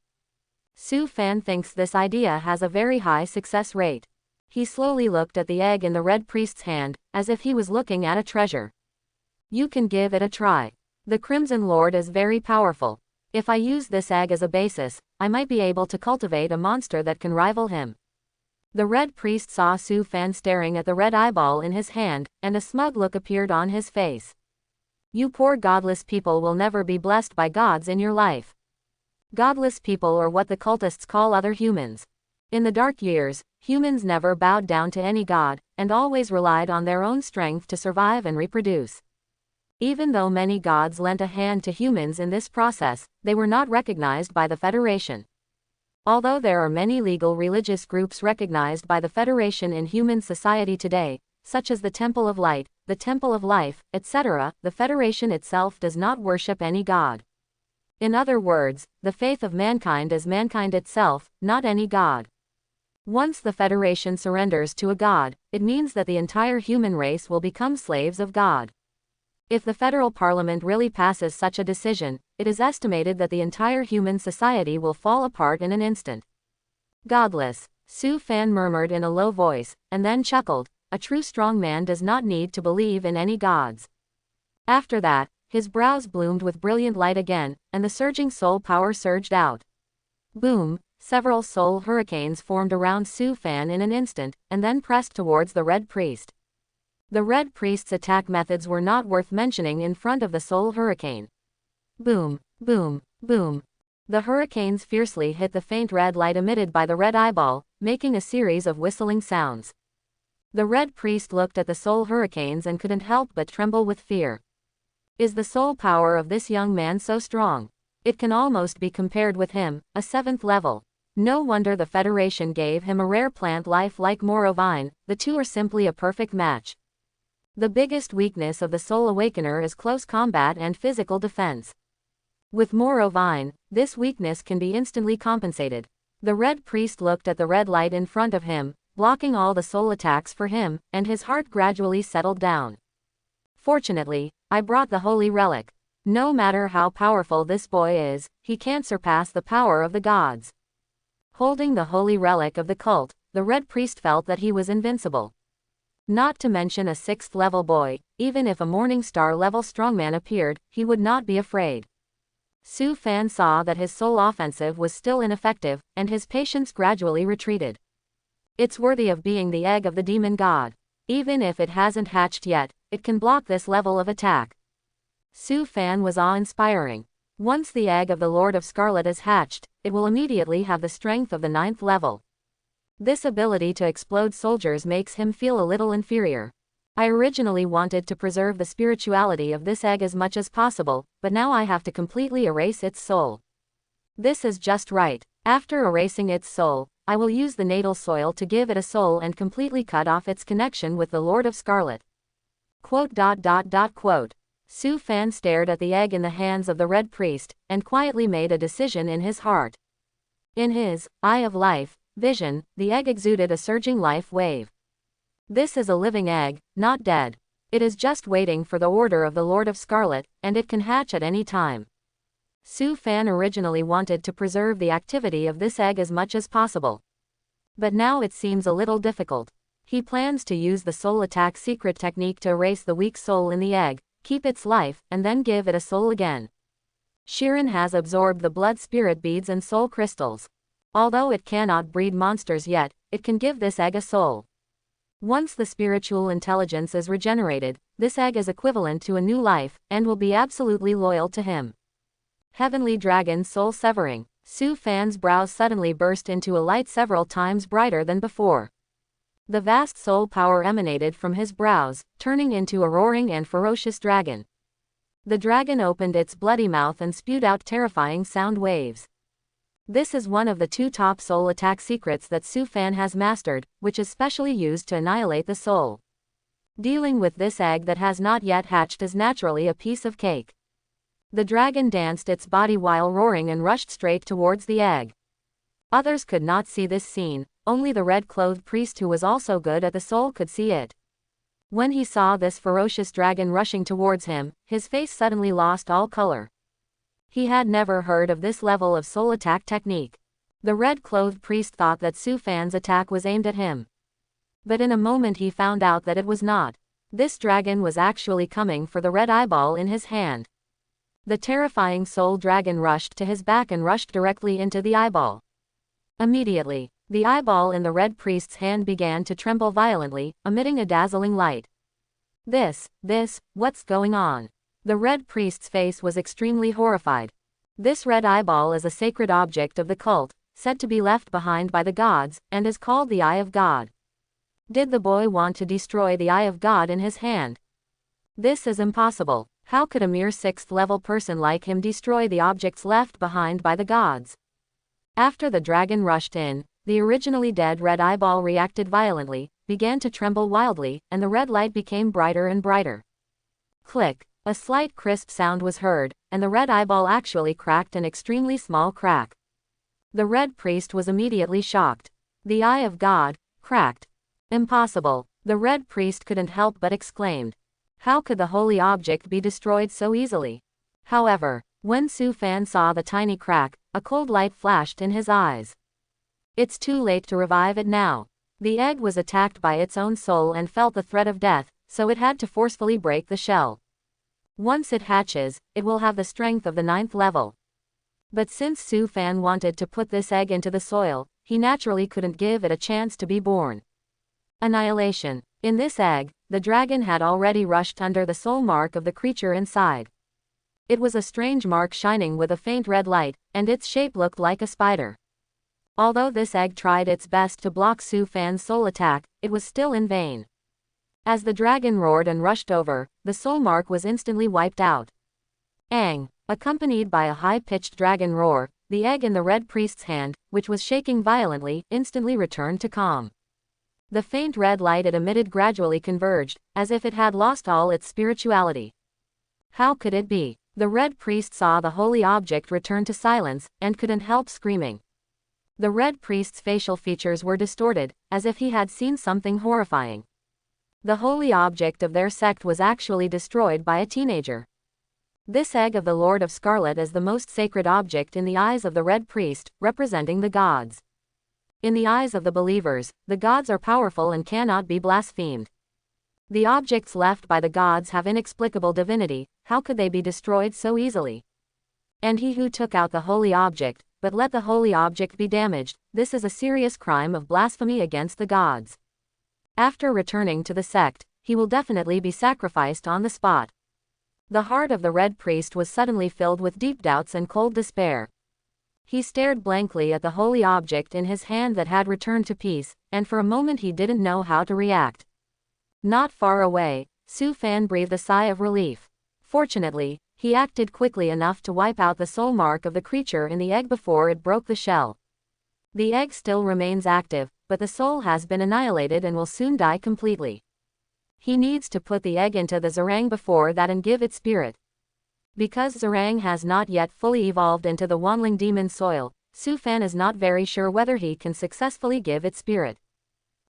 Su Fan thinks this idea has a very high success rate. He slowly looked at the egg in the Red Priest's hand, as if he was looking at a treasure. You can give it a try. The Crimson Lord is very powerful. If I use this egg as a basis, I might be able to cultivate a monster that can rival him. The Red Priest saw Su Fan staring at the red eyeball in his hand, and a smug look appeared on his face. You poor godless people will never be blessed by gods in your life. Godless people are what the cultists call other humans. In the dark years, humans never bowed down to any god, and always relied on their own strength to survive and reproduce. Even though many gods lent a hand to humans in this process, they were not recognized by the Federation. Although there are many legal religious groups recognized by the Federation in human society today, such as the Temple of Light, the Temple of Life, etc., the Federation itself does not worship any god. In other words, the faith of mankind is mankind itself, not any god. Once the Federation surrenders to a god, it means that the entire human race will become slaves of God. If the federal parliament really passes such a decision, it is estimated that the entire human society will fall apart in an instant. Godless, Su Fan murmured in a low voice, and then chuckled. A true strong man does not need to believe in any gods. After that, his brows bloomed with brilliant light again, and the surging soul power surged out. Boom! Several soul hurricanes formed around Su Fan in an instant, and then pressed towards the Red Priest. The Red Priest's attack methods were not worth mentioning in front of the soul hurricane. Boom! Boom! Boom! The hurricanes fiercely hit the faint red light emitted by the red eyeball, making a series of whistling sounds. The Red Priest looked at the soul hurricanes and couldn't help but tremble with fear. Is the soul power of this young man so strong? It can almost be compared with him, a 7th level. No wonder the Federation gave him a rare plant life like Morovine, the two are simply a perfect match. The biggest weakness of the Soul Awakener is close combat and physical defense. With Morovine, this weakness can be instantly compensated. The Red Priest looked at the red light in front of him, blocking all the soul attacks for him, and his heart gradually settled down. Fortunately, I brought the holy relic. No matter how powerful this boy is, he can't surpass the power of the gods. Holding the holy relic of the cult, the Red Priest felt that he was invincible. Not to mention a 6th level boy, even if a Morning Star level strongman appeared, he would not be afraid. Su Fan saw that his soul offensive was still ineffective, and his patience gradually retreated. It's worthy of being the egg of the demon god. Even if it hasn't hatched yet, it can block this level of attack. Su Fan was awe-inspiring. Once the egg of the Lord of Scarlet is hatched, it will immediately have the strength of the 9th level. This ability to explode soldiers makes him feel a little inferior. I originally wanted to preserve the spirituality of this egg as much as possible, but now I have to completely erase its soul. This is just right. After erasing its soul, I will use the natal soil to give it a soul and completely cut off its connection with the Lord of Scarlet. Su Fan stared at the egg in the hands of the Red Priest, and quietly made a decision in his heart. In his eye of life vision, the egg exuded a surging life wave. This is a living egg, not dead. It is just waiting for the order of the Lord of Scarlet, and it can hatch at any time. Su Fan originally wanted to preserve the activity of this egg as much as possible. But now it seems a little difficult. He plans to use the soul attack secret technique to erase the weak soul in the egg, keep its life, and then give it a soul again. Shirin has absorbed the blood spirit beads and soul crystals. Although it cannot breed monsters yet, it can give this egg a soul. Once the spiritual intelligence is regenerated, this egg is equivalent to a new life, and will be absolutely loyal to him. Heavenly Dragon Soul Severing. Su Fan's brows suddenly burst into a light several times brighter than before. The vast soul power emanated from his brows, turning into a roaring and ferocious dragon. The dragon opened its bloody mouth and spewed out terrifying sound waves. This is one of the 2 top soul attack secrets that Su Fan has mastered, which is specially used to annihilate the soul. Dealing with this egg that has not yet hatched is naturally a piece of cake. The dragon danced its body while roaring and rushed straight towards the egg. Others could not see this scene, only the red-clothed priest who was also good at the soul could see it. When he saw this ferocious dragon rushing towards him, his face suddenly lost all color. He had never heard of this level of soul attack technique. The red-clothed priest thought that Su Fan's attack was aimed at him. But in a moment he found out that it was not. This dragon was actually coming for the red eyeball in his hand. The terrifying soul dragon rushed to his back and rushed directly into the eyeball. Immediately, the eyeball in the red priest's hand began to tremble violently, emitting a dazzling light. What's going on? The red priest's face was extremely horrified. This red eyeball is a sacred object of the cult, said to be left behind by the gods, and is called the Eye of God. Did the boy want to destroy the Eye of God in his hand? This is impossible. How could a mere 6th level person like him destroy the objects left behind by the gods? After the dragon rushed in, the originally dead red eyeball reacted violently, began to tremble wildly, and the red light became brighter and brighter. Click. A slight crisp sound was heard, and the red eyeball actually cracked an extremely small crack. The red priest was immediately shocked. The Eye of God, cracked. Impossible. The red priest couldn't help but exclaimed. How could the holy object be destroyed so easily? However, when Su Fan saw the tiny crack, a cold light flashed in his eyes. It's too late to revive it now. The egg was attacked by its own soul and felt the threat of death, so it had to forcefully break the shell. Once it hatches, it will have the strength of the 9th level. But since Su Fan wanted to put this egg into the soil, he naturally couldn't give it a chance to be born. Annihilation. In this egg, the dragon had already rushed under the soul mark of the creature inside. It was a strange mark shining with a faint red light, and its shape looked like a spider. Although this egg tried its best to block Su Fan's soul attack, it was still in vain. As the dragon roared and rushed over, the soul mark was instantly wiped out. Ang! Accompanied by a high-pitched dragon roar, the egg in the red priest's hand, which was shaking violently, instantly returned to calm. The faint red light it emitted gradually converged, as if it had lost all its spirituality. How could it be? The red priest saw the holy object return to silence, and couldn't help screaming. The red priest's facial features were distorted, as if he had seen something horrifying. The holy object of their sect was actually destroyed by a teenager. This egg of the Lord of Scarlet is the most sacred object in the eyes of the red priest, representing the gods. In the eyes of the believers, the gods are powerful and cannot be blasphemed. The objects left by the gods have inexplicable divinity, how could they be destroyed so easily? And he who took out the holy object, but let the holy object be damaged, this is a serious crime of blasphemy against the gods. After returning to the sect, he will definitely be sacrificed on the spot. The heart of the red priest was suddenly filled with deep doubts and cold despair. He stared blankly at the holy object in his hand that had returned to peace, and for a moment he didn't know how to react. Not far away, Su Fan breathed a sigh of relief. Fortunately, he acted quickly enough to wipe out the soul mark of the creature in the egg before it broke the shell. The egg still remains active, but the soul has been annihilated and will soon die completely. He needs to put the egg into the Zerang before that and give it spirit. Because Zerang has not yet fully evolved into the Wanling demon soil, Su Fan is not very sure whether he can successfully give it spirit.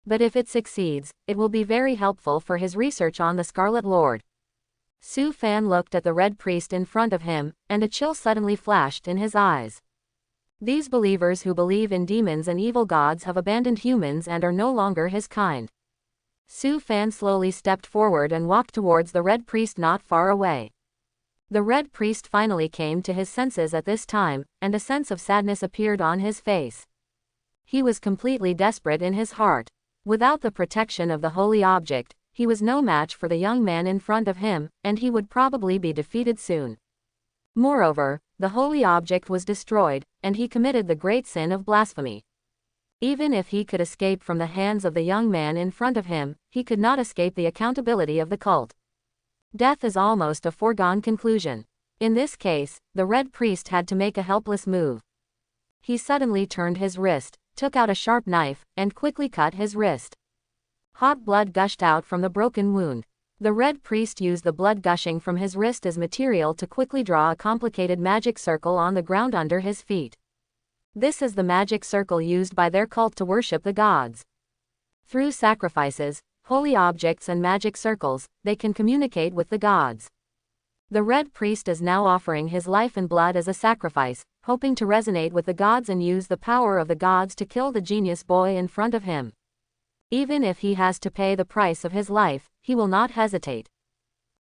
But if it succeeds, it will be very helpful for his research on the Scarlet Lord. Su Fan looked at the red priest in front of him, and a chill suddenly flashed in his eyes. These believers who believe in demons and evil gods have abandoned humans and are no longer his kind. Su Fan slowly stepped forward and walked towards the red priest not far away. The red priest finally came to his senses at this time, and a sense of sadness appeared on his face. He was completely desperate in his heart. Without the protection of the holy object, he was no match for the young man in front of him, and he would probably be defeated soon. Moreover, the holy object was destroyed, and he committed the great sin of blasphemy. Even if he could escape from the hands of the young man in front of him, he could not escape the accountability of the cult. Death is almost a foregone conclusion. In this case, the red priest had to make a helpless move. He suddenly turned his wrist, took out a sharp knife, and quickly cut his wrist. Hot blood gushed out from the broken wound. The red priest used the blood gushing from his wrist as material to quickly draw a complicated magic circle on the ground under his feet. This is the magic circle used by their cult to worship the gods. Through sacrifices, holy objects and magic circles, they can communicate with the gods. The red priest is now offering his life and blood as a sacrifice, hoping to resonate with the gods and use the power of the gods to kill the genius boy in front of him. Even if he has to pay the price of his life, he will not hesitate.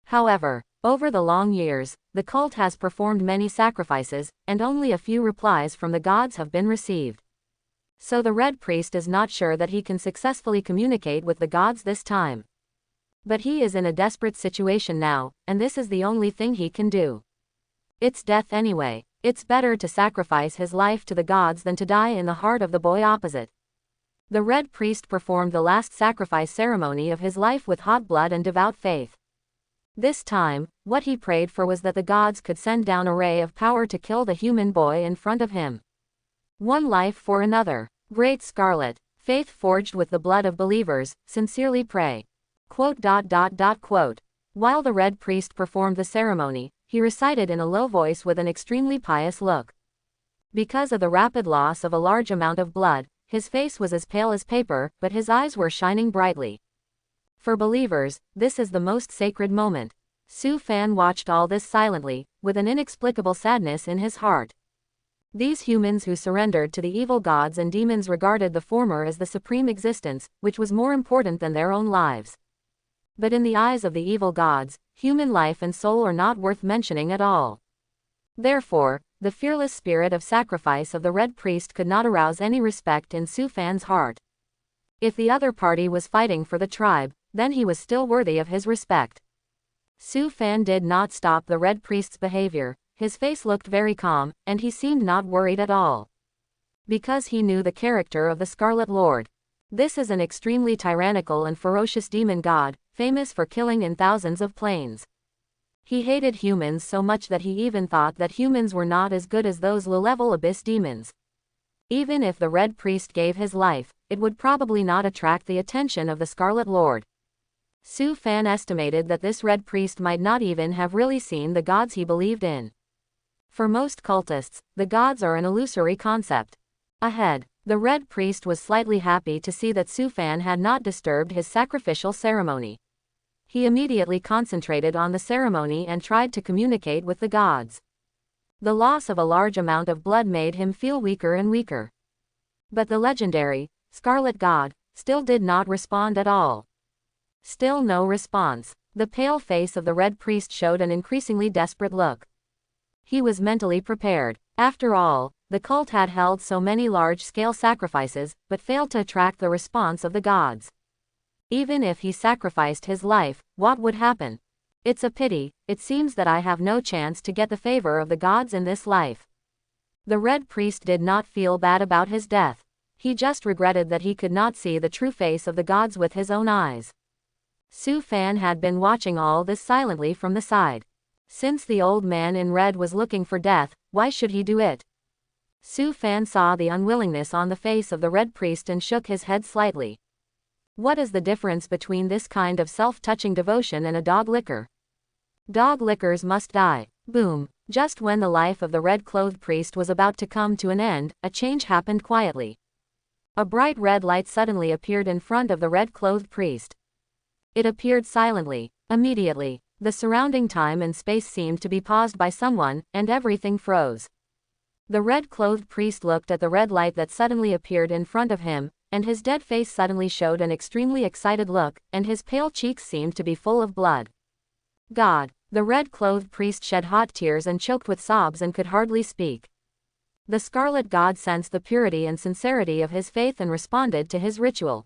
However, over the long years, the cult has performed many sacrifices, and only a few replies from the gods have been received. So the red priest is not sure that he can successfully communicate with the gods this time. But he is in a desperate situation now, and this is the only thing he can do. It's death anyway. It's better to sacrifice his life to the gods than to die in the heart of the boy opposite. The red priest performed the last sacrifice ceremony of his life with hot blood and devout faith. This time, what he prayed for was that the gods could send down a ray of power to kill the human boy in front of him. One life for another. Great Scarlet, faith forged with the blood of believers, sincerely pray. Quote. While the red priest performed the ceremony, he recited in a low voice with an extremely pious look. Because of the rapid loss of a large amount of blood, his face was as pale as paper, but his eyes were shining brightly. For believers, this is the most sacred moment. Su Fan watched all this silently, with an inexplicable sadness in his heart. These humans who surrendered to the evil gods and demons regarded the former as the supreme existence, which was more important than their own lives. But in the eyes of the evil gods, human life and soul are not worth mentioning at all. Therefore, the fearless spirit of sacrifice of the red priest could not arouse any respect in Su Fan's heart. If the other party was fighting for the tribe, then he was still worthy of his respect. Su Fan did not stop the red priest's behavior. His face looked very calm, and he seemed not worried at all. Because he knew the character of the Scarlet Lord. This is an extremely tyrannical and ferocious demon god, famous for killing in thousands of planes. He hated humans so much that he even thought that humans were not as good as those low-level abyss demons. Even if the Red Priest gave his life, it would probably not attract the attention of the Scarlet Lord. Su Fan estimated that this Red Priest might not even have really seen the gods he believed in. For most cultists, the gods are an illusory concept. Ahead, the Red Priest was slightly happy to see that Su Fan had not disturbed his sacrificial ceremony. He immediately concentrated on the ceremony and tried to communicate with the gods. The loss of a large amount of blood made him feel weaker and weaker. But the legendary, Scarlet God, still did not respond at all. Still no response. The pale face of the Red Priest showed an increasingly desperate look. He was mentally prepared. After all, the cult had held so many large-scale sacrifices, but failed to attract the response of the gods. Even if he sacrificed his life, what would happen? It's a pity, it seems that I have no chance to get the favor of the gods in this life. The Red Priest did not feel bad about his death. He just regretted that he could not see the true face of the gods with his own eyes. Su Fan had been watching all this silently from the side. Since the old man in red was looking for death, why should he do it? Su Fan saw the unwillingness on the face of the Red Priest and shook his head slightly. What is the difference between this kind of self-touching devotion and a dog licker? Dog lickers must die. Boom. Just when the life of the red-clothed priest was about to come to an end, a change happened quietly. A bright red light suddenly appeared in front of the red-clothed priest. It appeared silently. Immediately, the surrounding time and space seemed to be paused by someone, and everything froze. The red-clothed priest looked at the red light that suddenly appeared in front of him, and his dead face suddenly showed an extremely excited look, and his pale cheeks seemed to be full of blood. God! The red-clothed priest shed hot tears and choked with sobs and could hardly speak. The Scarlet God sensed the purity and sincerity of his faith and responded to his ritual.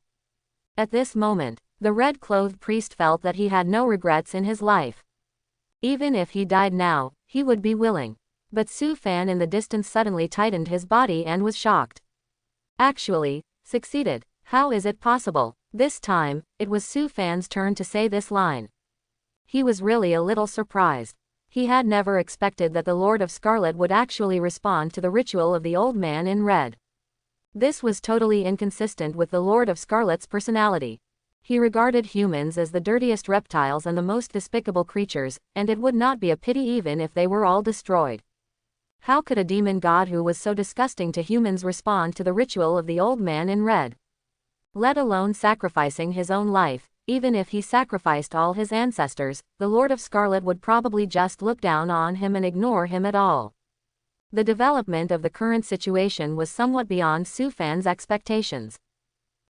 At this moment, the red-clothed priest felt that he had no regrets in his life. Even if he died now, he would be willing. But Su Fan in the distance suddenly tightened his body and was shocked. Actually, succeeded. How is it possible? This time, it was Su Fan's turn to say this line. He was really a little surprised. He had never expected that the Lord of Scarlet would actually respond to the ritual of the old man in red. This was totally inconsistent with the Lord of Scarlet's personality. He regarded humans as the dirtiest reptiles and the most despicable creatures, and it would not be a pity even if they were all destroyed. How could a demon god who was so disgusting to humans respond to the ritual of the old man in red? Let alone sacrificing his own life, even if he sacrificed all his ancestors, the Lord of Scarlet would probably just look down on him and ignore him at all. The development of the current situation was somewhat beyond Su Fan's expectations.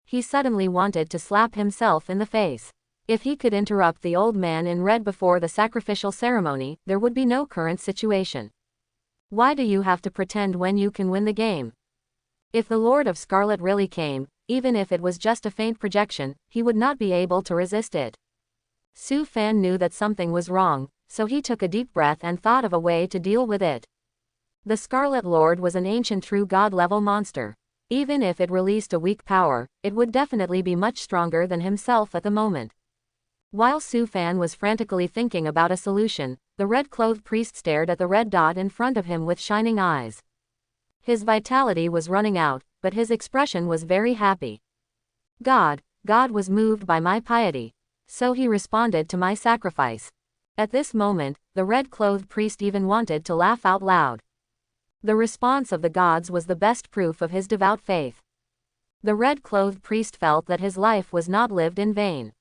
He suddenly wanted to slap himself in the face. If he could interrupt the old man in red before the sacrificial ceremony, there would be no current situation. Why do you have to pretend when you can win the game? If the Lord of Scarlet really came, even if it was just a faint projection, he would not be able to resist it. Su Fan knew that something was wrong, so he took a deep breath and thought of a way to deal with it. The Scarlet Lord was an ancient true god-level monster. Even if it released a weak power, it would definitely be much stronger than himself at the moment. While Su Fan was frantically thinking about a solution, the red-clothed priest stared at the red dot in front of him with shining eyes. His vitality was running out, but his expression was very happy. God was moved by my piety. So he responded to my sacrifice. At this moment, the red-clothed priest even wanted to laugh out loud. The response of the gods was the best proof of his devout faith. The red-clothed priest felt that his life was not lived in vain.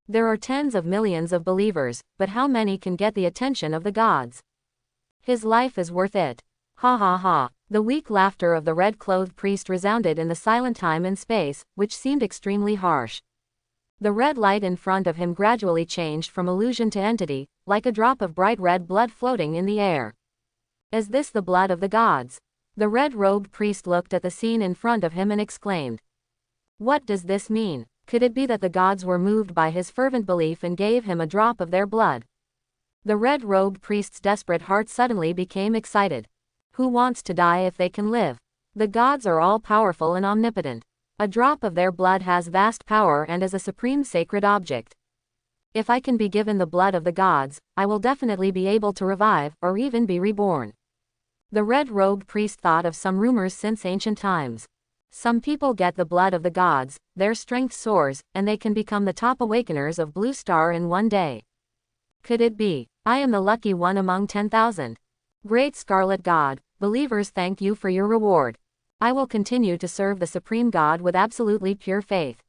There are tens of millions of believers, but how many can get the attention of the gods? His life is worth it. Ha ha ha. The weak laughter of the red-clothed priest resounded in the silent time and space, which seemed extremely harsh. The red light in front of him gradually changed from illusion to entity, like a drop of bright red blood floating in the air. Is this the blood of the gods? The red-robed priest looked at the scene in front of him and exclaimed. What does this mean? Could it be that the gods were moved by his fervent belief and gave him a drop of their blood? The red-robed priest's desperate heart suddenly became excited. Who wants to die if they can live? The gods are all-powerful and omnipotent. A drop of their blood has vast power and is a supreme sacred object. If I can be given the blood of the gods, I will definitely be able to revive, or even be reborn. The red-robed priest thought of some rumors since ancient times. Some people get the blood of the gods, their strength soars, and they can become the top awakeners of Blue Star in one day. Could it be? I am the lucky one among 10,000. Great Scarlet God, believers thank you for your reward. I will continue to serve the Supreme God with absolutely pure faith.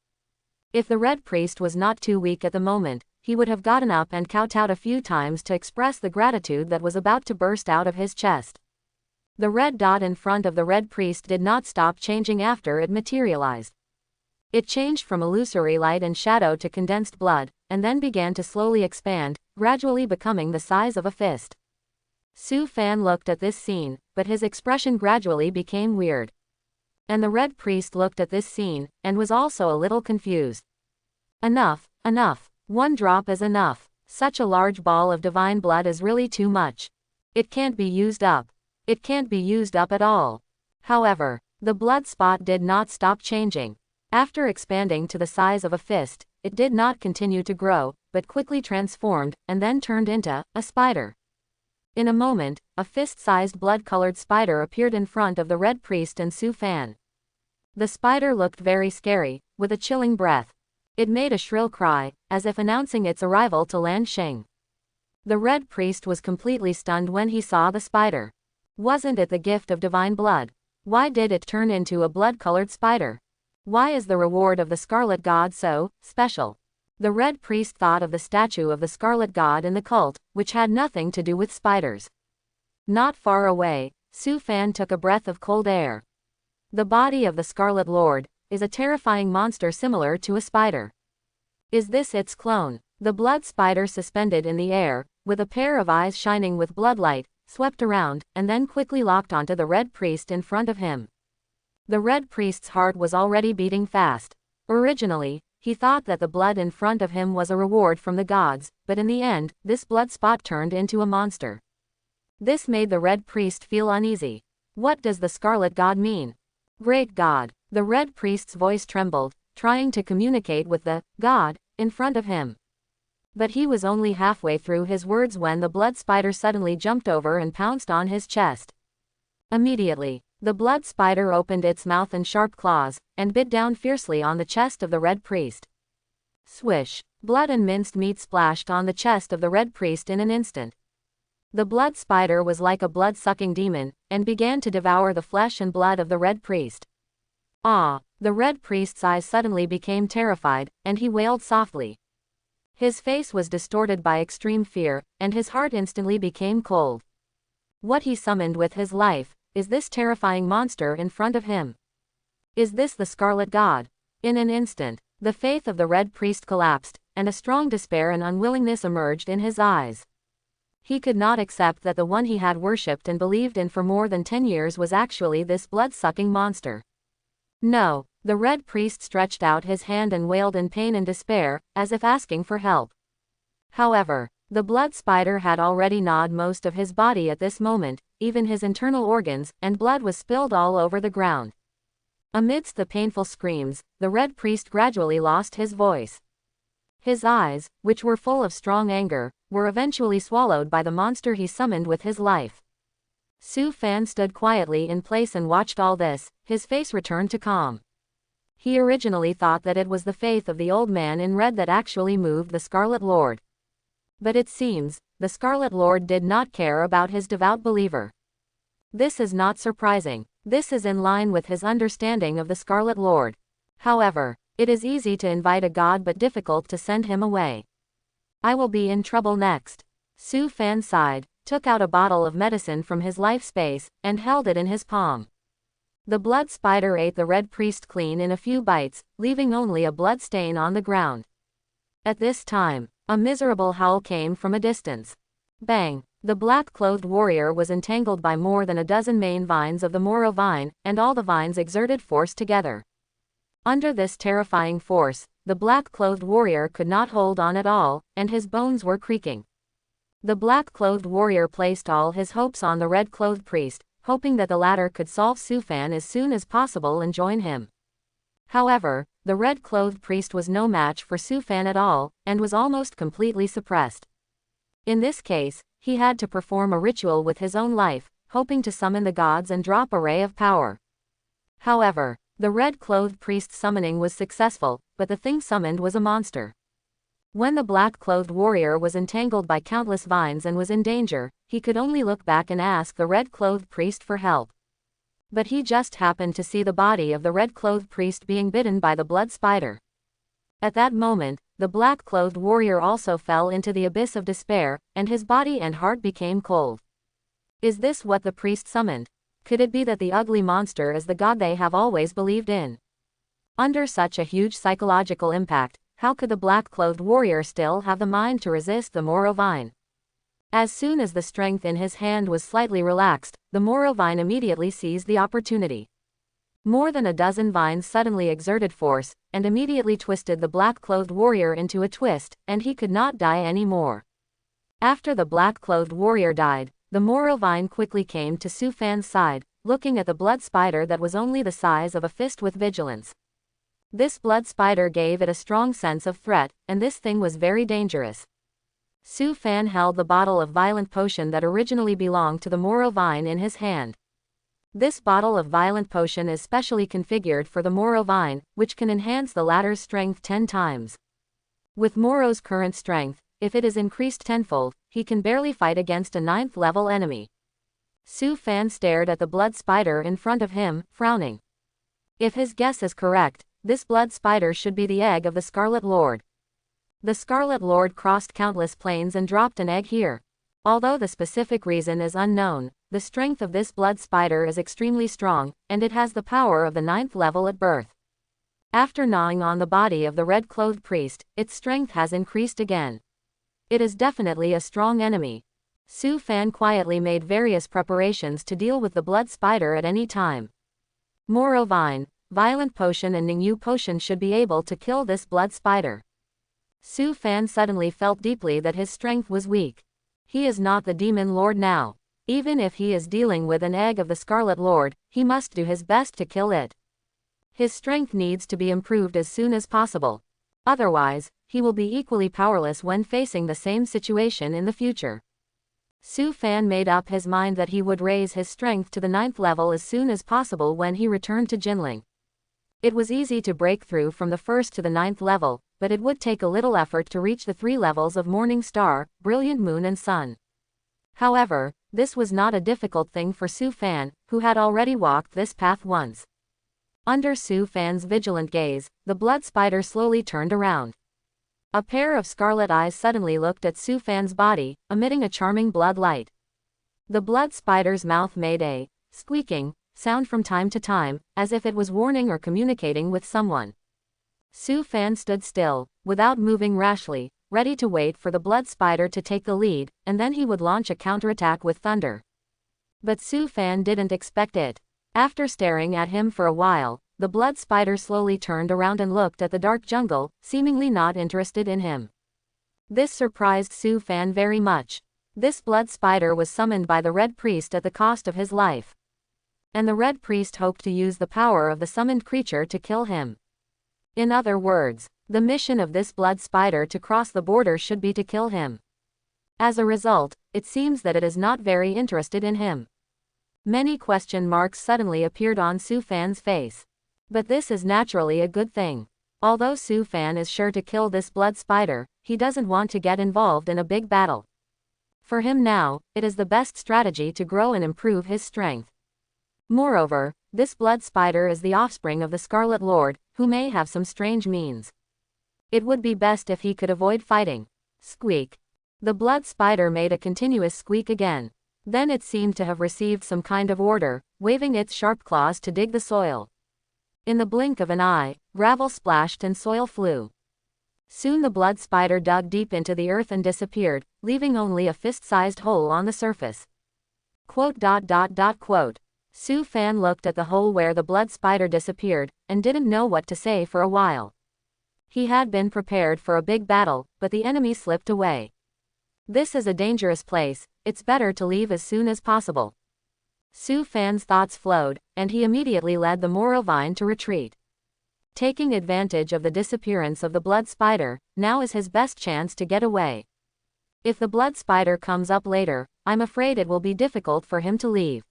If the red priest was not too weak at the moment, he would have gotten up and kowtowed a few times to express the gratitude that was about to burst out of his chest. The red dot in front of the red priest did not stop changing after it materialized. It changed from illusory light and shadow to condensed blood, and then began to slowly expand, gradually becoming the size of a fist. Su Fan looked at this scene, but his expression gradually became weird. And the red priest looked at this scene, and was also a little confused. Enough, enough. One drop is enough. Such a large ball of divine blood is really too much. It can't be used up. It can't be used up at all. However, the blood spot did not stop changing. After expanding to the size of a fist, it did not continue to grow, but quickly transformed, and then turned into a spider. In a moment, a fist-sized blood-colored spider appeared in front of the red priest and Su Fan. The spider looked very scary, with a chilling breath. It made a shrill cry, as if announcing its arrival to Lan Sheng. The red priest was completely stunned when he saw the spider. Wasn't it the gift of divine blood? Why did it turn into a blood-colored spider? Why is the reward of the Scarlet God so special? The red priest thought of the statue of the Scarlet God in the cult, which had nothing to do with spiders. Not far away, Su Fan took a breath of cold air. The body of the Scarlet Lord is a terrifying monster similar to a spider. Is this its clone? The blood spider suspended in the air, with a pair of eyes shining with bloodlight, swept around, and then quickly locked onto the red priest in front of him. The red priest's heart was already beating fast. Originally, he thought that the blood in front of him was a reward from the gods, but in the end, this blood spot turned into a monster. This made the red priest feel uneasy. What does the Scarlet God mean? Great God! The red priest's voice trembled, trying to communicate with the God in front of him. But he was only halfway through his words when the blood spider suddenly jumped over and pounced on his chest. Immediately, the blood spider opened its mouth and sharp claws, and bit down fiercely on the chest of the red priest. Swish! Blood and minced meat splashed on the chest of the red priest in an instant. The blood spider was like a blood-sucking demon, and began to devour the flesh and blood of the red priest. Ah! The red priest's eyes suddenly became terrified, and he wailed softly. His face was distorted by extreme fear, and his heart instantly became cold. What he summoned with his life is this terrifying monster in front of him. Is this the Scarlet God? In an instant, the faith of the red priest collapsed, and a strong despair and unwillingness emerged in his eyes. He could not accept that the one he had worshipped and believed in for more than 10 years was actually this blood-sucking monster. No, the red priest stretched out his hand and wailed in pain and despair, as if asking for help. However, the blood spider had already gnawed most of his body at this moment, even his internal organs, and blood was spilled all over the ground. Amidst the painful screams, the red priest gradually lost his voice. His eyes, which were full of strong anger, were eventually swallowed by the monster he summoned with his life. Su Fan stood quietly in place and watched all this, his face returned to calm. He originally thought that it was the faith of the old man in red that actually moved the Scarlet Lord. But it seems, the Scarlet Lord did not care about his devout believer. This is not surprising. This is in line with his understanding of the Scarlet Lord. However, it is easy to invite a god but difficult to send him away. I will be in trouble next. Su Fan sighed, took out a bottle of medicine from his life space, and held it in his palm. The blood spider ate the red priest clean in a few bites, leaving only a blood stain on the ground. At this time, a miserable howl came from a distance. Bang! The black-clothed warrior was entangled by more than a dozen main vines of the Moro vine, and all the vines exerted force together. Under this terrifying force, the black-clothed warrior could not hold on at all, and his bones were creaking. The black-clothed warrior placed all his hopes on the red-clothed priest, hoping that the latter could solve Su Fan as soon as possible and join him. However, the red-clothed priest was no match for Su Fan at all, and was almost completely suppressed. In this case, he had to perform a ritual with his own life, hoping to summon the gods and drop a ray of power. However, the red-clothed priest's summoning was successful, but the thing summoned was a monster. When the black-clothed warrior was entangled by countless vines and was in danger, he could only look back and ask the red-clothed priest for help. But he just happened to see the body of the red-clothed priest being bitten by the blood spider. At that moment, the black-clothed warrior also fell into the abyss of despair, and his body and heart became cold. Is this what the priest summoned? Could it be that the ugly monster is the god they have always believed in? Under such a huge psychological impact, how could the black-clothed warrior still have the mind to resist the Morovine? As soon as the strength in his hand was slightly relaxed, the Morovine immediately seized the opportunity. More than a dozen vines suddenly exerted force, and immediately twisted the black-clothed warrior into a twist, and he could not die anymore. After the black-clothed warrior died, the Morovine quickly came to Su Fan's side, looking at the blood spider that was only the size of a fist with vigilance. This blood spider gave it a strong sense of threat, and this thing was very dangerous. Su Fan held the bottle of violent potion that originally belonged to the Morovine in his hand. This bottle of violent potion is specially configured for the Morovine, which can enhance the latter's strength 10 times. With Moro's current strength, if it is increased tenfold, he can barely fight against a 9th-level enemy. Su Fan stared at the blood spider in front of him, frowning. If his guess is correct, this blood spider should be the egg of the Scarlet Lord. The Scarlet Lord crossed countless planes and dropped an egg here. Although the specific reason is unknown, the strength of this blood spider is extremely strong, and it has the power of the 9th level at birth. After gnawing on the body of the red-clothed priest, its strength has increased again. It is definitely a strong enemy. Su Fan quietly made various preparations to deal with the blood spider at any time. Morovine, violent potion and Ningyu potion should be able to kill this blood spider. Su Fan suddenly felt deeply that his strength was weak. He is not the demon lord now. Even if he is dealing with an egg of the Scarlet Lord, he must do his best to kill it. His strength needs to be improved as soon as possible. Otherwise, he will be equally powerless when facing the same situation in the future. Su Fan made up his mind that he would raise his strength to the 9th level as soon as possible when he returned to Jinling. It was easy to break through from the 1st to the 9th level, but it would take a little effort to reach the 3 levels of Morning Star, Brilliant Moon and Sun. However, this was not a difficult thing for Su Fan, who had already walked this path once. Under Su Fan's vigilant gaze, the blood spider slowly turned around. A pair of scarlet eyes suddenly looked at Su Fan's body, emitting a charming blood light. The blood spider's mouth made a squeaking sound from time to time, as if it was warning or communicating with someone. Su Fan stood still, without moving rashly, ready to wait for the blood spider to take the lead, and then he would launch a counterattack with thunder. But Su Fan didn't expect it. After staring at him for a while, the blood spider slowly turned around and looked at the dark jungle, seemingly not interested in him. This surprised Su Fan very much. This blood spider was summoned by the Red Priest at the cost of his life. And the Red Priest hoped to use the power of the summoned creature to kill him. In other words, the mission of this blood spider to cross the border should be to kill him. As a result, it seems that it is not very interested in him. Many question marks suddenly appeared on Su Fan's face. But this is naturally a good thing. Although Su Fan is sure to kill this blood spider, he doesn't want to get involved in a big battle. For him now, it is the best strategy to grow and improve his strength. Moreover, this blood spider is the offspring of the Scarlet Lord, who may have some strange means. It would be best if he could avoid fighting. Squeak. The blood spider made a continuous squeak again. Then it seemed to have received some kind of order, waving its sharp claws to dig the soil. In the blink of an eye, gravel splashed and soil flew. Soon the blood spider dug deep into the earth and disappeared, leaving only a fist-sized hole on the surface. Quote. Su Fan looked at the hole where the blood spider disappeared, and didn't know what to say for a while. He had been prepared for a big battle, but the enemy slipped away. This is a dangerous place, it's better to leave as soon as possible. Su Fan's thoughts flowed, and he immediately led the Morovine to retreat. Taking advantage of the disappearance of the blood spider, now is his best chance to get away. If the blood spider comes up later, I'm afraid it will be difficult for him to leave.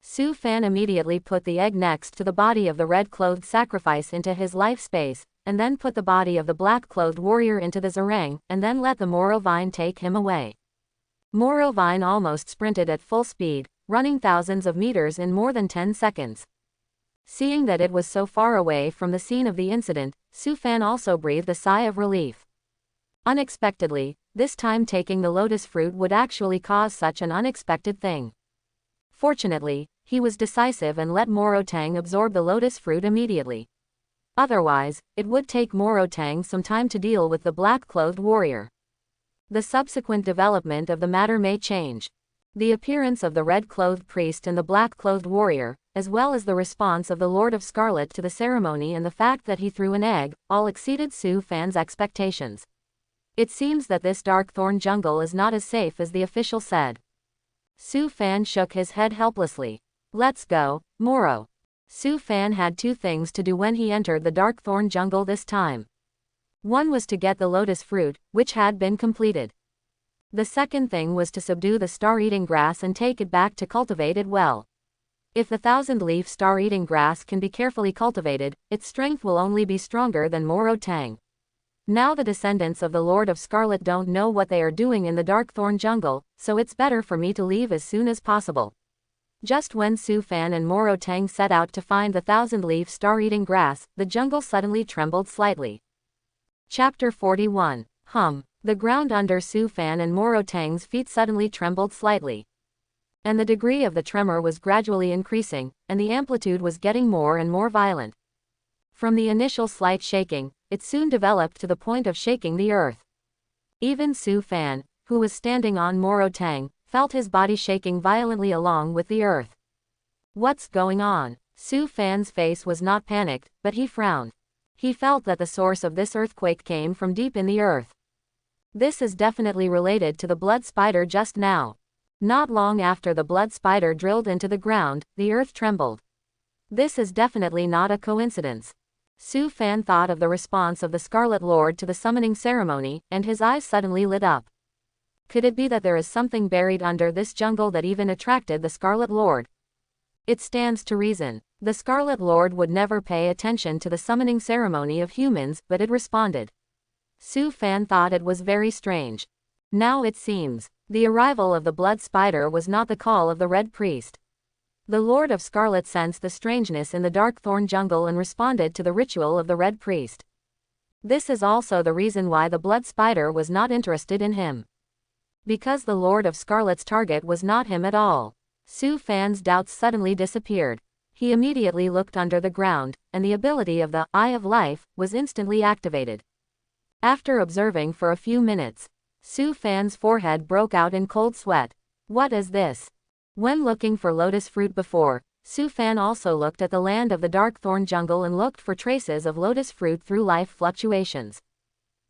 Su Fan immediately put the egg next to the body of the red-clothed sacrifice into his life space, and then put the body of the black-clothed warrior into the zarang, and then let the Moro Vine take him away. Moro Vine almost sprinted at full speed, running thousands of meters in more than 10 seconds. Seeing that it was so far away from the scene of the incident, Su Fan also breathed a sigh of relief. Unexpectedly, this time taking the lotus fruit would actually cause such an unexpected thing. Fortunately, he was decisive and let Morotang absorb the lotus fruit immediately. Otherwise, it would take Morotang some time to deal with the black-clothed warrior. The subsequent development of the matter may change. The appearance of the red-clothed priest and the black-clothed warrior, as well as the response of the Lord of Scarlet to the ceremony and the fact that he threw an egg, all exceeded Su Fan's expectations. It seems that this dark-thorn jungle is not as safe as the official said. Su Fan shook his head helplessly. Let's go, Moro. Su Fan had two things to do when he entered the dark-thorn jungle this time. One was to get the lotus fruit, which had been completed. The second thing was to subdue the star-eating grass and take it back to cultivate it well. If the thousand-leaf star-eating grass can be carefully cultivated, its strength will only be stronger than Morotang. Now the descendants of the Lord of Scarlet don't know what they are doing in the Darkthorn jungle, so it's better for me to leave as soon as possible. Just when Su Fan and Morotang set out to find the thousand-leaf star-eating grass, the jungle suddenly trembled slightly. Chapter 41. The ground under Su Fan and Morotang's feet suddenly trembled slightly. And the degree of the tremor was gradually increasing, and the amplitude was getting more and more violent. From the initial slight shaking, it soon developed to the point of shaking the earth. Even Su Fan, who was standing on Morotang, felt his body shaking violently along with the earth. What's going on? Su Fan's face was not panicked, but he frowned. He felt that the source of this earthquake came from deep in the earth. This is definitely related to the blood spider just now. Not long after the blood spider drilled into the ground, the earth trembled. This is definitely not a coincidence. Su Fan thought of the response of the Scarlet Lord to the summoning ceremony, and his eyes suddenly lit up. Could it be that there is something buried under this jungle that even attracted the Scarlet Lord? It stands to reason. The Scarlet Lord would never pay attention to the summoning ceremony of humans, but it responded. Su Fan thought it was very strange. Now it seems, the arrival of the blood spider was not the call of the Red Priest. The Lord of Scarlet sensed the strangeness in the Darkthorn jungle and responded to the ritual of the Red Priest. This is also the reason why the blood spider was not interested in him. Because the Lord of Scarlet's target was not him at all. Su Fan's doubts suddenly disappeared. He immediately looked under the ground, and the ability of the Eye of Life was instantly activated. After observing for a few minutes, Su Fan's forehead broke out in cold sweat. What is this? When looking for lotus fruit before, Su Fan also looked at the land of the Darkthorn jungle and looked for traces of lotus fruit through life fluctuations.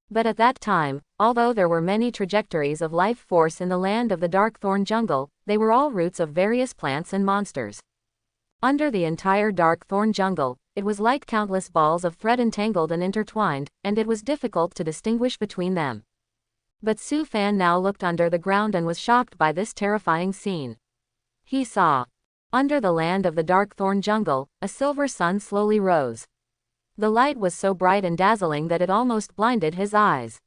But at that time, although there were many trajectories of life force in the land of the Darkthorn jungle, they were all roots of various plants and monsters. Under the entire Darkthorn jungle, it was like countless balls of thread entangled and intertwined, and it was difficult to distinguish between them. But Su Fan now looked under the ground and was shocked by this terrifying scene. He saw, under the land of the Darkthorn jungle, a silver sun slowly rose. The light was so bright and dazzling that it almost blinded his eyes.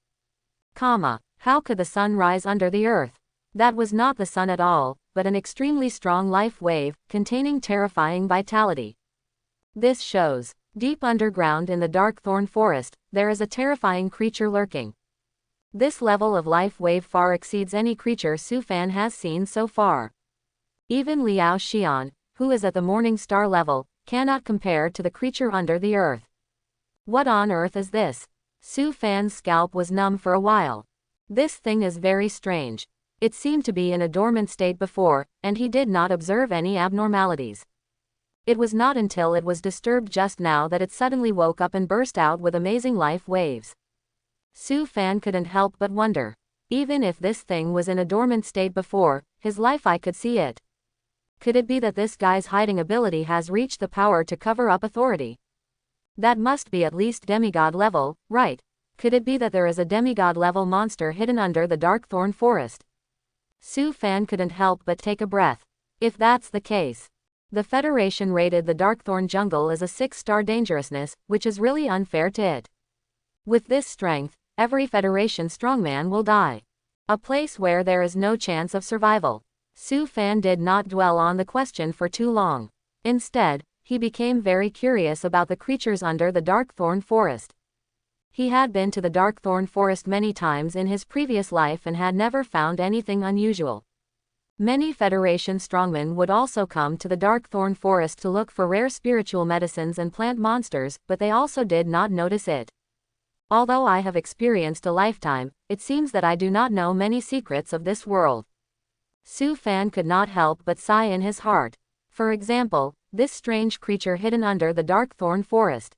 How could the sun rise under the earth? That was not the sun at all, but an extremely strong life wave, containing terrifying vitality. This shows, deep underground in the Darkthorn forest, there is a terrifying creature lurking. This level of life wave far exceeds any creature Su Fan has seen so far. Even Liao Xian, who is at the Morning Star level, cannot compare to the creature under the earth. What on earth is this? Su Fan's scalp was numb for a while. This thing is very strange. It seemed to be in a dormant state before, and he did not observe any abnormalities. It was not until it was disturbed just now that it suddenly woke up and burst out with amazing life waves. Su Fan couldn't help but wonder. Even if this thing was in a dormant state before, his life I could see it. Could it be that this guy's hiding ability has reached the power to cover up authority? That must be at least demigod level, right? Could it be that there is a demigod level monster hidden under the Darkthorn forest? Su Fan couldn't help but take a breath. If that's the case. The Federation rated the Darkthorn jungle as a 6-star dangerousness, which is really unfair to it. With this strength, every Federation strongman will die. A place where there is no chance of survival. Su Fan did not dwell on the question for too long. Instead, he became very curious about the creatures under the Darkthorn forest. He had been to the Darkthorn forest many times in his previous life and had never found anything unusual. Many Federation strongmen would also come to the Darkthorn forest to look for rare spiritual medicines and plant monsters, but they also did not notice it. Although I have experienced a lifetime, it seems that I do not know many secrets of this world. Su Fan could not help but sigh in his heart. For example, this strange creature hidden under the Darkthorn forest.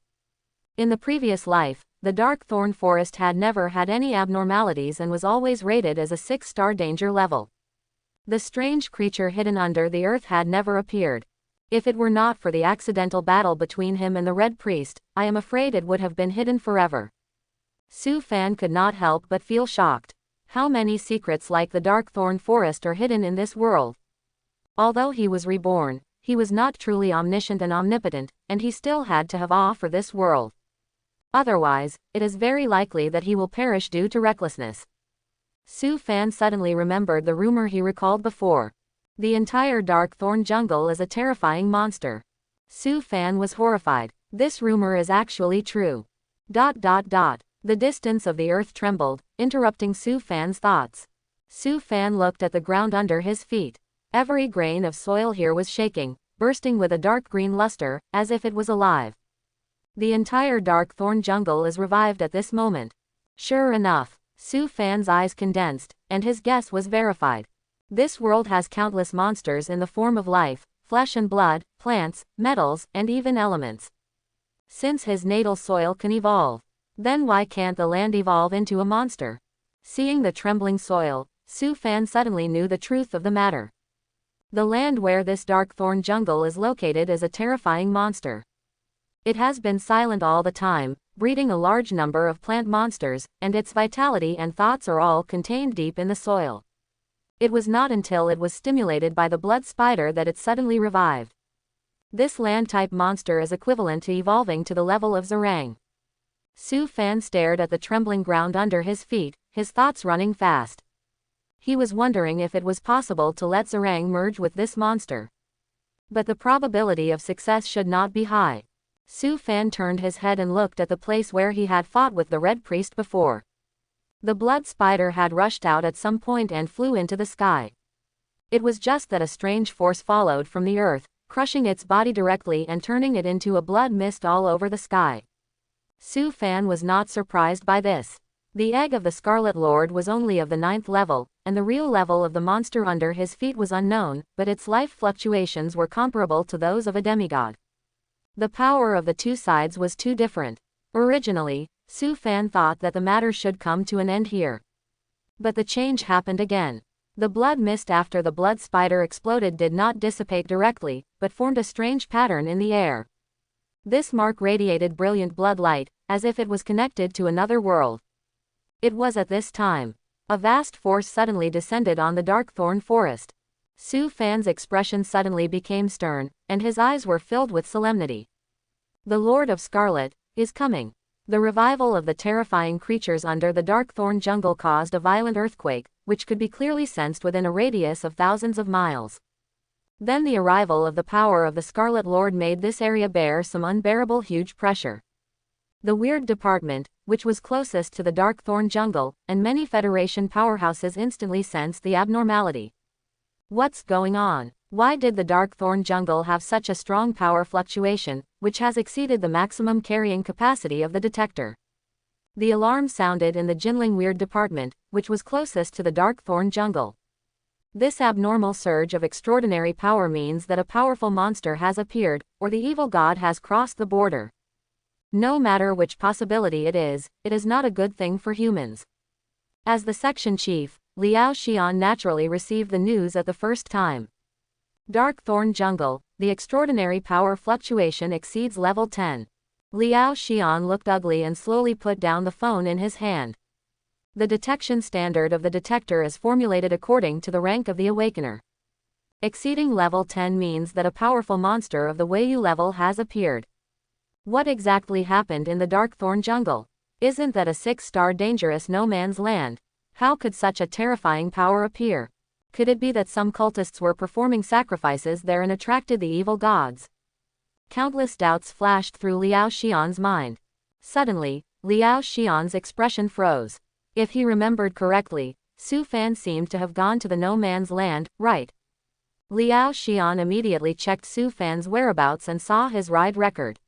In the previous life, the Darkthorn forest had never had any abnormalities and was always rated as a 6-star danger level. The strange creature hidden under the earth had never appeared. If it were not for the accidental battle between him and the Red Priest, I am afraid it would have been hidden forever. Su Fan could not help but feel shocked. How many secrets like the Darkthorn forest are hidden in this world? Although he was reborn, he was not truly omniscient and omnipotent, and he still had to have awe for this world. Otherwise, it is very likely that he will perish due to recklessness. Su Fan suddenly remembered the rumor he recalled before. The entire Darkthorn jungle is a terrifying monster. Su Fan was horrified. This rumor is actually true. The distance of the earth trembled, interrupting Su Fan's thoughts. Su Fan looked at the ground under his feet. Every grain of soil here was shaking, bursting with a dark green luster, as if it was alive. The entire Darkthorn jungle is revived at this moment. Sure enough, Su Fan's eyes condensed, and his guess was verified. This world has countless monsters in the form of life, flesh and blood, plants, metals, and even elements. Since his natal soil can evolve, then why can't the land evolve into a monster? Seeing the trembling soil, Su Fan suddenly knew the truth of the matter. The land where this Darkthorn jungle is located is a terrifying monster. It has been silent all the time, breeding a large number of plant monsters, and its vitality and thoughts are all contained deep in the soil. It was not until it was stimulated by the blood spider that it suddenly revived. This land-type monster is equivalent to evolving to the level of Zerang. Su Fan stared at the trembling ground under his feet, his thoughts running fast. He was wondering if it was possible to let Zerang merge with this monster. But the probability of success should not be high. Su Fan turned his head and looked at the place where he had fought with the Red Priest before. The blood spider had rushed out at some point and flew into the sky. It was just that a strange force followed from the earth, crushing its body directly and turning it into a blood mist all over the sky. Su Fan was not surprised by this. The egg of the Scarlet Lord was only of the 9th level, and the real level of the monster under his feet was unknown, but its life fluctuations were comparable to those of a demigod. The power of the two sides was too different. Originally, Su Fan thought that the matter should come to an end here. But the change happened again. The blood mist after the blood spider exploded did not dissipate directly, but formed a strange pattern in the air. This mark radiated brilliant blood light, as if it was connected to another world. It was at this time. A vast force suddenly descended on the Darkthorn forest. Su Fan's expression suddenly became stern, and his eyes were filled with solemnity. The Lord of Scarlet is coming. The revival of the terrifying creatures under the Darkthorn jungle caused a violent earthquake, which could be clearly sensed within a radius of thousands of miles. Then the arrival of the power of the Scarlet Lord made this area bear some unbearable huge pressure. The Weird Department, which was closest to the Darkthorn jungle, and many Federation powerhouses instantly sensed the abnormality. What's going on? Why did the Darkthorn jungle have such a strong power fluctuation, which has exceeded the maximum carrying capacity of the detector? The alarm sounded in the Jinling Weird Department, which was closest to the Darkthorn jungle. This abnormal surge of extraordinary power means that a powerful monster has appeared, or the evil god has crossed the border. No matter which possibility it is not a good thing for humans. As the section chief, Liao Xian naturally received the news at the first time. Darkthorn jungle, the extraordinary power fluctuation exceeds level 10. Liao Xian looked ugly and slowly put down the phone in his hand. The detection standard of the detector is formulated according to the rank of the awakener. Exceeding level 10 means that a powerful monster of the Wei level has appeared. What exactly happened in the Darkthorn jungle? Isn't that a 6-star dangerous no man's land? How could such a terrifying power appear? Could it be that some cultists were performing sacrifices there and attracted the evil gods? Countless doubts flashed through Liao Xian's mind. Suddenly, Liao Xian's expression froze. If he remembered correctly, Su Fan seemed to have gone to the no man's land, right? Liao Xian immediately checked Su Fan's whereabouts and saw his ride record.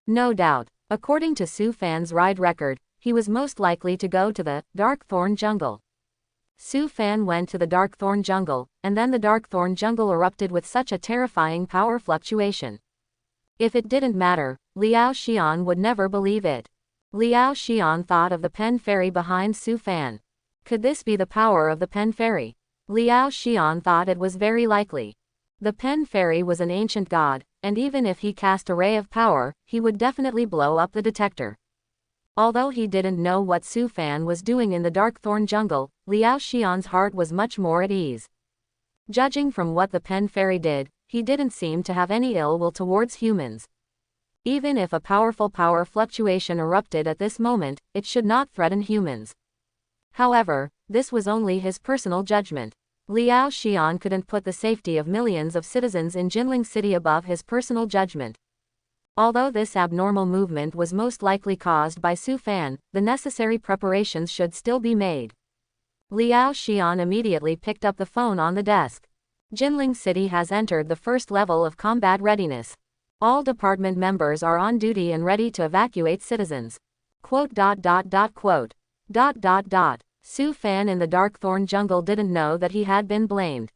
No doubt, according to Su Fan's ride record, he was most likely to go to the Darkthorn jungle. Su Fan went to the Darkthorn jungle, and then the Darkthorn jungle erupted with such a terrifying power fluctuation. If it didn't matter, Liao Xian would never believe it. Liao Xian thought of the pen fairy behind Su Fan. Could this be the power of the pen fairy? Liao Xian thought it was very likely. The pen fairy was an ancient god, and even if he cast a ray of power, he would definitely blow up the detector. Although he didn't know what Su Fan was doing in the Darkthorn jungle, Liao Xian's heart was much more at ease. Judging from what the pen fairy did, he didn't seem to have any ill will towards humans. Even if a powerful power fluctuation erupted at this moment, it should not threaten humans. However, this was only his personal judgment. Liao Xian couldn't put the safety of millions of citizens in Jinling City above his personal judgment. Although this abnormal movement was most likely caused by Su Fan, the necessary preparations should still be made. Liao Xian immediately picked up the phone on the desk. Jinling City has entered the first level of combat readiness. All department members are on duty and ready to evacuate citizens. Quote. Su Fan in the Darkthorn jungle didn't know that he had been blamed.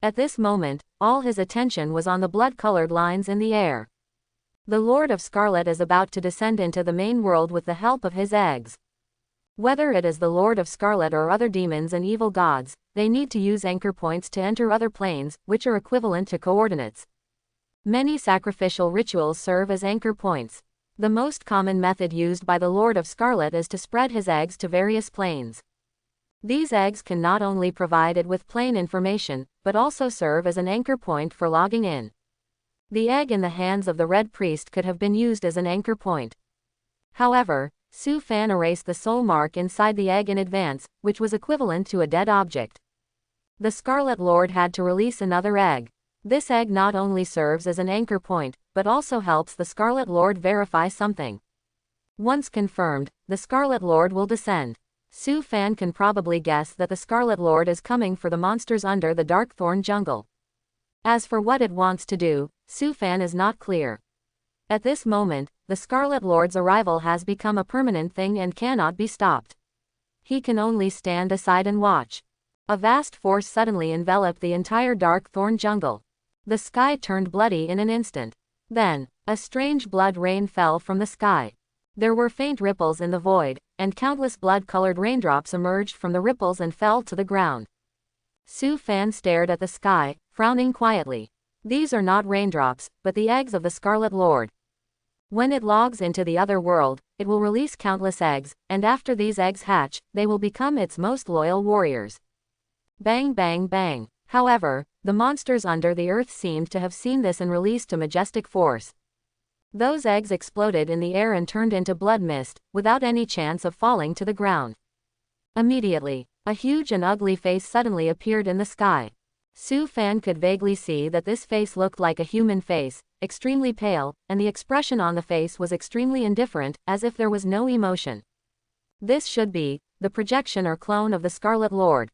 At this moment, all his attention was on the blood-colored lines in the air. The Lord of Scarlet is about to descend into the main world with the help of his eggs. Whether it is the Lord of Scarlet or other demons and evil gods, they need to use anchor points to enter other planes, which are equivalent to coordinates. Many sacrificial rituals serve as anchor points. The most common method used by the Lord of Scarlet is to spread his eggs to various planes. These eggs can not only provide it with plane information, but also serve as an anchor point for logging in. The egg in the hands of the Red Priest could have been used as an anchor point. However, Su Fan erased the soul mark inside the egg in advance, which was equivalent to a dead object. The Scarlet Lord had to release another egg. This egg not only serves as an anchor point, but also helps the Scarlet Lord verify something. Once confirmed, the Scarlet Lord will descend. Su Fan can probably guess that the Scarlet Lord is coming for the monsters under the Darkthorn jungle. As for what it wants to do, Su Fan is not clear. At this moment, the Scarlet Lord's arrival has become a permanent thing and cannot be stopped. He can only stand aside and watch. A vast force suddenly enveloped the entire Darkthorn jungle. The sky turned bloody in an instant. Then, a strange blood rain fell from the sky. There were faint ripples in the void, and countless blood-colored raindrops emerged from the ripples and fell to the ground. Su Fan stared at the sky, frowning quietly. These are not raindrops, but the eggs of the Scarlet Lord. When it logs into the other world, it will release countless eggs, and after these eggs hatch, they will become its most loyal warriors. Bang bang bang. However, the monsters under the earth seemed to have seen this and released a majestic force. Those eggs exploded in the air and turned into blood mist, without any chance of falling to the ground. Immediately, a huge and ugly face suddenly appeared in the sky. Su Fan could vaguely see that this face looked like a human face, extremely pale, and the expression on the face was extremely indifferent, as if there was no emotion. This should be the projection or clone of the Scarlet Lord.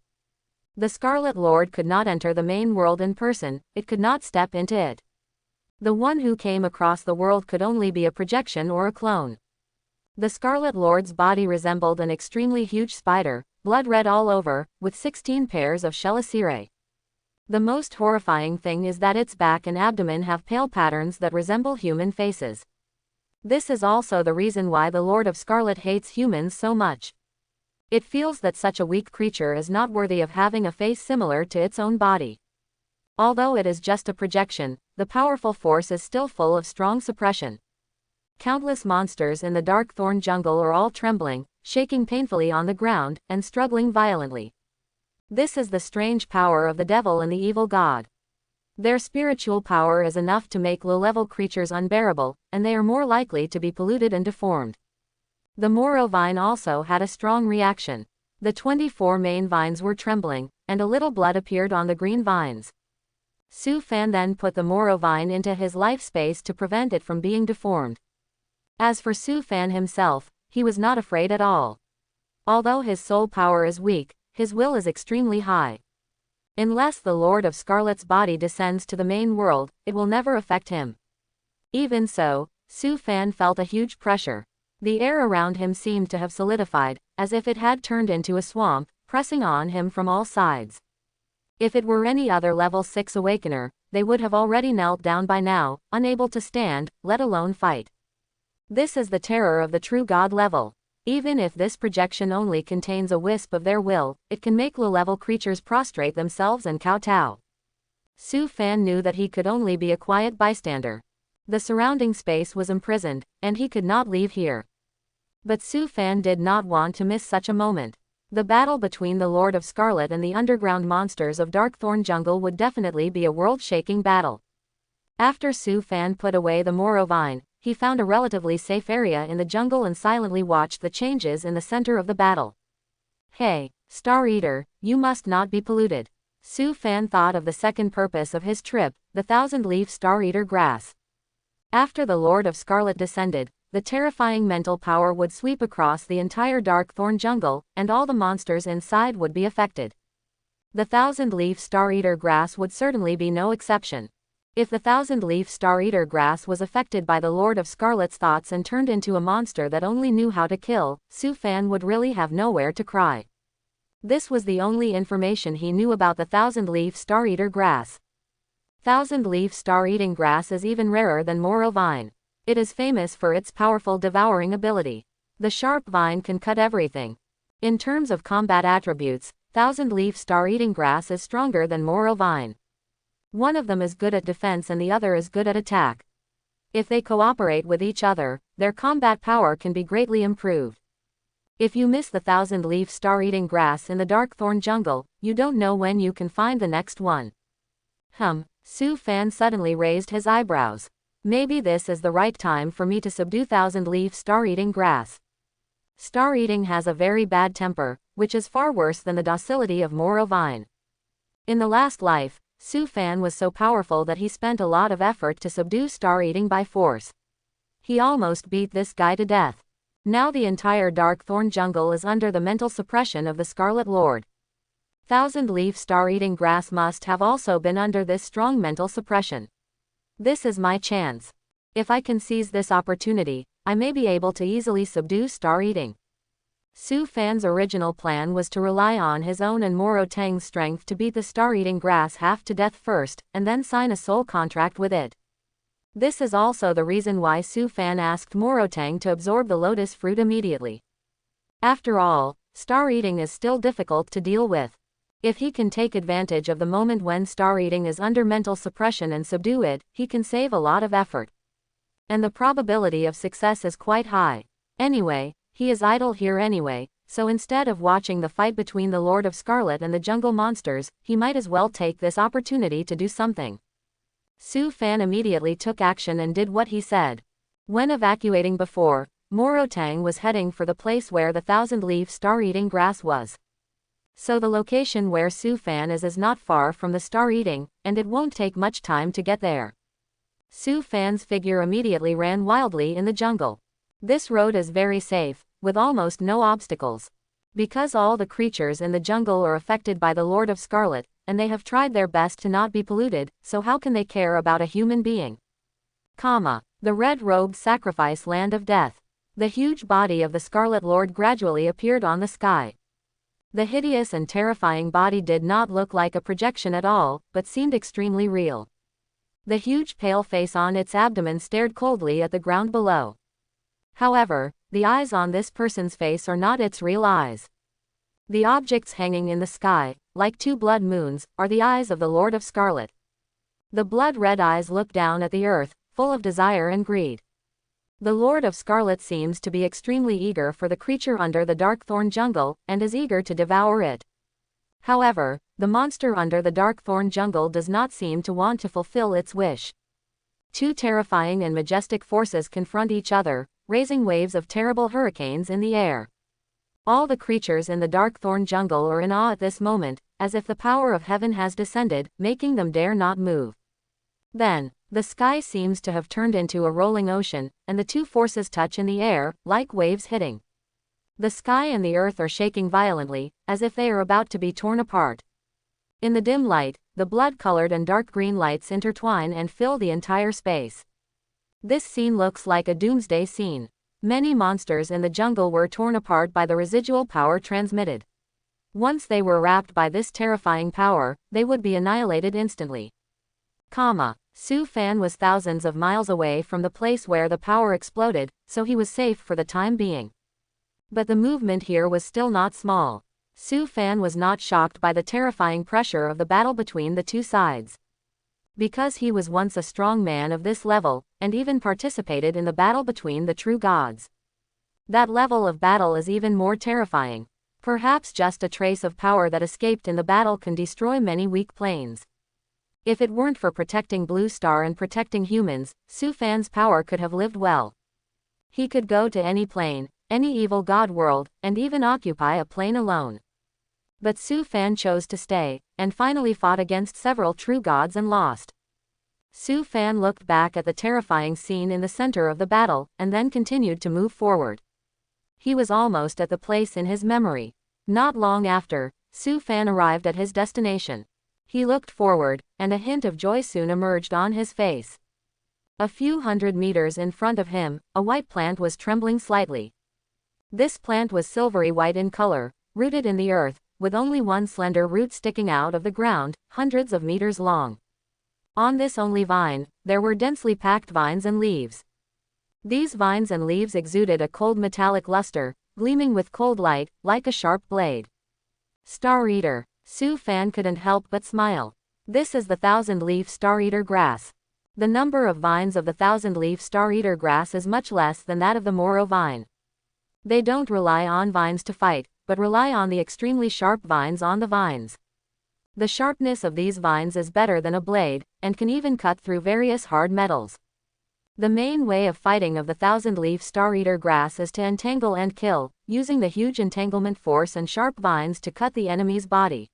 The Scarlet Lord could not enter the main world in person, it could not step into it. The one who came across the world could only be a projection or a clone. The Scarlet Lord's body resembled an extremely huge spider, blood red all over, with 16 pairs of chelicerae. The most horrifying thing is that its back and abdomen have pale patterns that resemble human faces. This is also the reason why the Lord of Scarlet hates humans so much. It feels that such a weak creature is not worthy of having a face similar to its own body. Although it is just a projection, the powerful force is still full of strong suppression. Countless monsters in the dark thorn jungle are all trembling, shaking painfully on the ground, and struggling violently. This is the strange power of the devil and the evil god. Their spiritual power is enough to make low-level creatures unbearable, and they are more likely to be polluted and deformed. The Moro vine also had a strong reaction. The 24 main vines were trembling, and a little blood appeared on the green vines. Su Fan then put the Moro vine into his life space to prevent it from being deformed. As for Su Fan himself, he was not afraid at all. Although his soul power is weak, his will is extremely high. Unless the Lord of Scarlet's body descends to the main world, it will never affect him. Even so, Su Fan felt a huge pressure. The air around him seemed to have solidified, as if it had turned into a swamp, pressing on him from all sides. If it were any other level 6 awakener, they would have already knelt down by now, unable to stand, let alone fight. This is the terror of the true god level. Even if this projection only contains a wisp of their will, it can make low-level creatures prostrate themselves and kowtow. Su Fan knew that he could only be a quiet bystander. The surrounding space was imprisoned, and he could not leave here. But Su Fan did not want to miss such a moment. The battle between the Lord of Scarlet and the underground monsters of Darkthorn Jungle would definitely be a world-shaking battle. After Su Fan put away the Moro vine, he found a relatively safe area in the jungle and silently watched the changes in the center of the battle. Hey, Star Eater, you must not be polluted. Su Fan thought of the second purpose of his trip, the 1,000-leaf Star Eater grass. After the Lord of Scarlet descended, the terrifying mental power would sweep across the entire Darkthorn Jungle, and all the monsters inside would be affected. The 1,000-leaf Star Eater grass would certainly be no exception. If the 1,000-leaf Star Eater grass was affected by the Lord of Scarlet's thoughts and turned into a monster that only knew how to kill, Su Fan would really have nowhere to cry. This was the only information he knew about the 1,000-leaf Star Eater grass. 1,000-leaf star-eating grass is even rarer than Moro vine. It is famous for its powerful devouring ability. The sharp vine can cut everything. In terms of combat attributes, 1,000-leaf star-eating grass is stronger than Moro vine. One of them is good at defense and the other is good at attack. If they cooperate with each other, their combat power can be greatly improved. If you miss the 1,000-leaf star-eating grass in the Darkthorn Jungle, you don't know when you can find the next one. Su Fan suddenly raised his eyebrows. Maybe this is the right time for me to subdue 1,000-leaf star-eating grass. Star-eating has a very bad temper, which is far worse than the docility of Moro vine. In the last life, Su Fan was so powerful that he spent a lot of effort to subdue star-eating by force. He almost beat this guy to death. Now the entire Darkthorn Jungle is under the mental suppression of the Scarlet Lord. 1,000-leaf star-eating grass must have also been under this strong mental suppression. This is my chance. If I can seize this opportunity, I may be able to easily subdue star-eating. Su Fan's original plan was to rely on his own and Moro Tang's strength to beat the star-eating grass half to death first, and then sign a soul contract with it. This is also the reason why Su Fan asked Moro Tang to absorb the lotus fruit immediately. After all, star-eating is still difficult to deal with. If he can take advantage of the moment when star-eating is under mental suppression and subdue it, he can save a lot of effort. And the probability of success is quite high. Anyway, he is idle here anyway, so instead of watching the fight between the Lord of Scarlet and the jungle monsters, he might as well take this opportunity to do something. Su Fan immediately took action and did what he said. When evacuating before, Moro Tang was heading for the place where the 1,000-leaf star-eating grass was. So the location where Su Fan is not far from the star-eating, and it won't take much time to get there. Su Fan's figure immediately ran wildly in the jungle. This road is very safe, with almost no obstacles. Because all the creatures in the jungle are affected by the Lord of Scarlet, and they have tried their best to not be polluted, so how can they care about a human being? The red-robed sacrifice land of death. The huge body of the Scarlet Lord gradually appeared on the sky. The hideous and terrifying body did not look like a projection at all, but seemed extremely real. The huge pale face on its abdomen stared coldly at the ground below. However, the eyes on this person's face are not its real eyes. The objects hanging in the sky, like two blood moons, are the eyes of the Lord of Scarlet. The blood-red eyes look down at the earth, full of desire and greed. The Lord of Scarlet seems to be extremely eager for the creature under the dark thorn jungle, and is eager to devour it. However, the monster under the dark thorn jungle does not seem to want to fulfill its wish. Two terrifying and majestic forces confront each other, raising waves of terrible hurricanes in the air. All the creatures in the dark thorn jungle are in awe at this moment, as if the power of heaven has descended, making them dare not move. Then, the sky seems to have turned into a rolling ocean, and the two forces touch in the air, like waves hitting. The sky and the earth are shaking violently, as if they are about to be torn apart. In the dim light, the blood-colored and dark green lights intertwine and fill the entire space. This scene looks like a doomsday scene. Many monsters in the jungle were torn apart by the residual power transmitted. Once they were wrapped by this terrifying power, they would be annihilated instantly. Su Fan was thousands of miles away from the place where the power exploded, so he was safe for the time being. But the movement here was still not small. Su Fan was not shocked by the terrifying pressure of the battle between the two sides. Because he was once a strong man of this level, and even participated in the battle between the true gods. That level of battle is even more terrifying. Perhaps just a trace of power that escaped in the battle can destroy many weak planes. If it weren't for protecting Blue Star and protecting humans, Su Fan's power could have lived well. He could go to any plane, any evil god world, and even occupy a plane alone. But Su Fan chose to stay, and finally fought against several true gods and lost. Su Fan looked back at the terrifying scene in the center of the battle, and then continued to move forward. He was almost at the place in his memory. Not long after, Su Fan arrived at his destination. He looked forward, and a hint of joy soon emerged on his face. A few hundred meters in front of him, a white plant was trembling slightly. This plant was silvery white in color, rooted in the earth, with only one slender root sticking out of the ground, hundreds of meters long. On this only vine, there were densely packed vines and leaves. These vines and leaves exuded a cold metallic luster, gleaming with cold light, like a sharp blade. Star Eater. Su Fan couldn't help but smile. This is the thousand-leaf Star Eater grass. The number of vines of the thousand-leaf Star Eater grass is much less than that of the Moro vine. They don't rely on vines to fight, but rely on the extremely sharp vines on the vines. The sharpness of these vines is better than a blade, and can even cut through various hard metals. The main way of fighting of the thousand-leaf Star Eater grass is to entangle and kill, using the huge entanglement force and sharp vines to cut the enemy's body.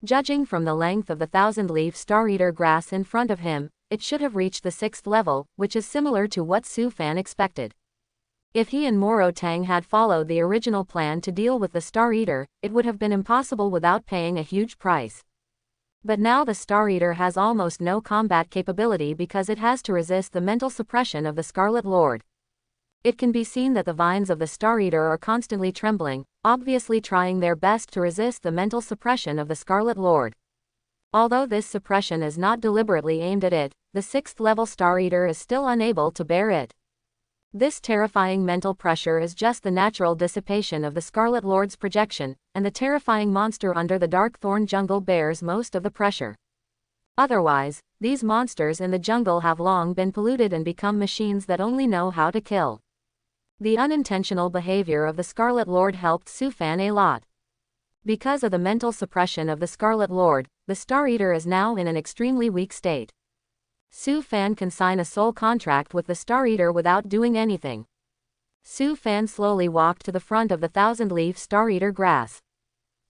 Judging from the length of the thousand-leaf Star Eater grass in front of him, it should have reached the 6th level, which is similar to what Su Fan expected. If he and Moro Tang had followed the original plan to deal with the Star Eater, it would have been impossible without paying a huge price. But now the Star Eater has almost no combat capability because it has to resist the mental suppression of the Scarlet Lord. It can be seen that the vines of the Star Eater are constantly trembling, obviously trying their best to resist the mental suppression of the Scarlet Lord. Although this suppression is not deliberately aimed at it, the 6th level Star Eater is still unable to bear it. This terrifying mental pressure is just the natural dissipation of the Scarlet Lord's projection, and the terrifying monster under the dark thorn jungle bears most of the pressure. Otherwise, these monsters in the jungle have long been polluted and become machines that only know how to kill. The unintentional behavior of the Scarlet Lord helped Su Fan a lot. Because of the mental suppression of the Scarlet Lord, the Star Eater is now in an extremely weak state. Su Fan can sign a soul contract with the Star Eater without doing anything. Su Fan slowly walked to the front of the thousand-leaf Star Eater grass.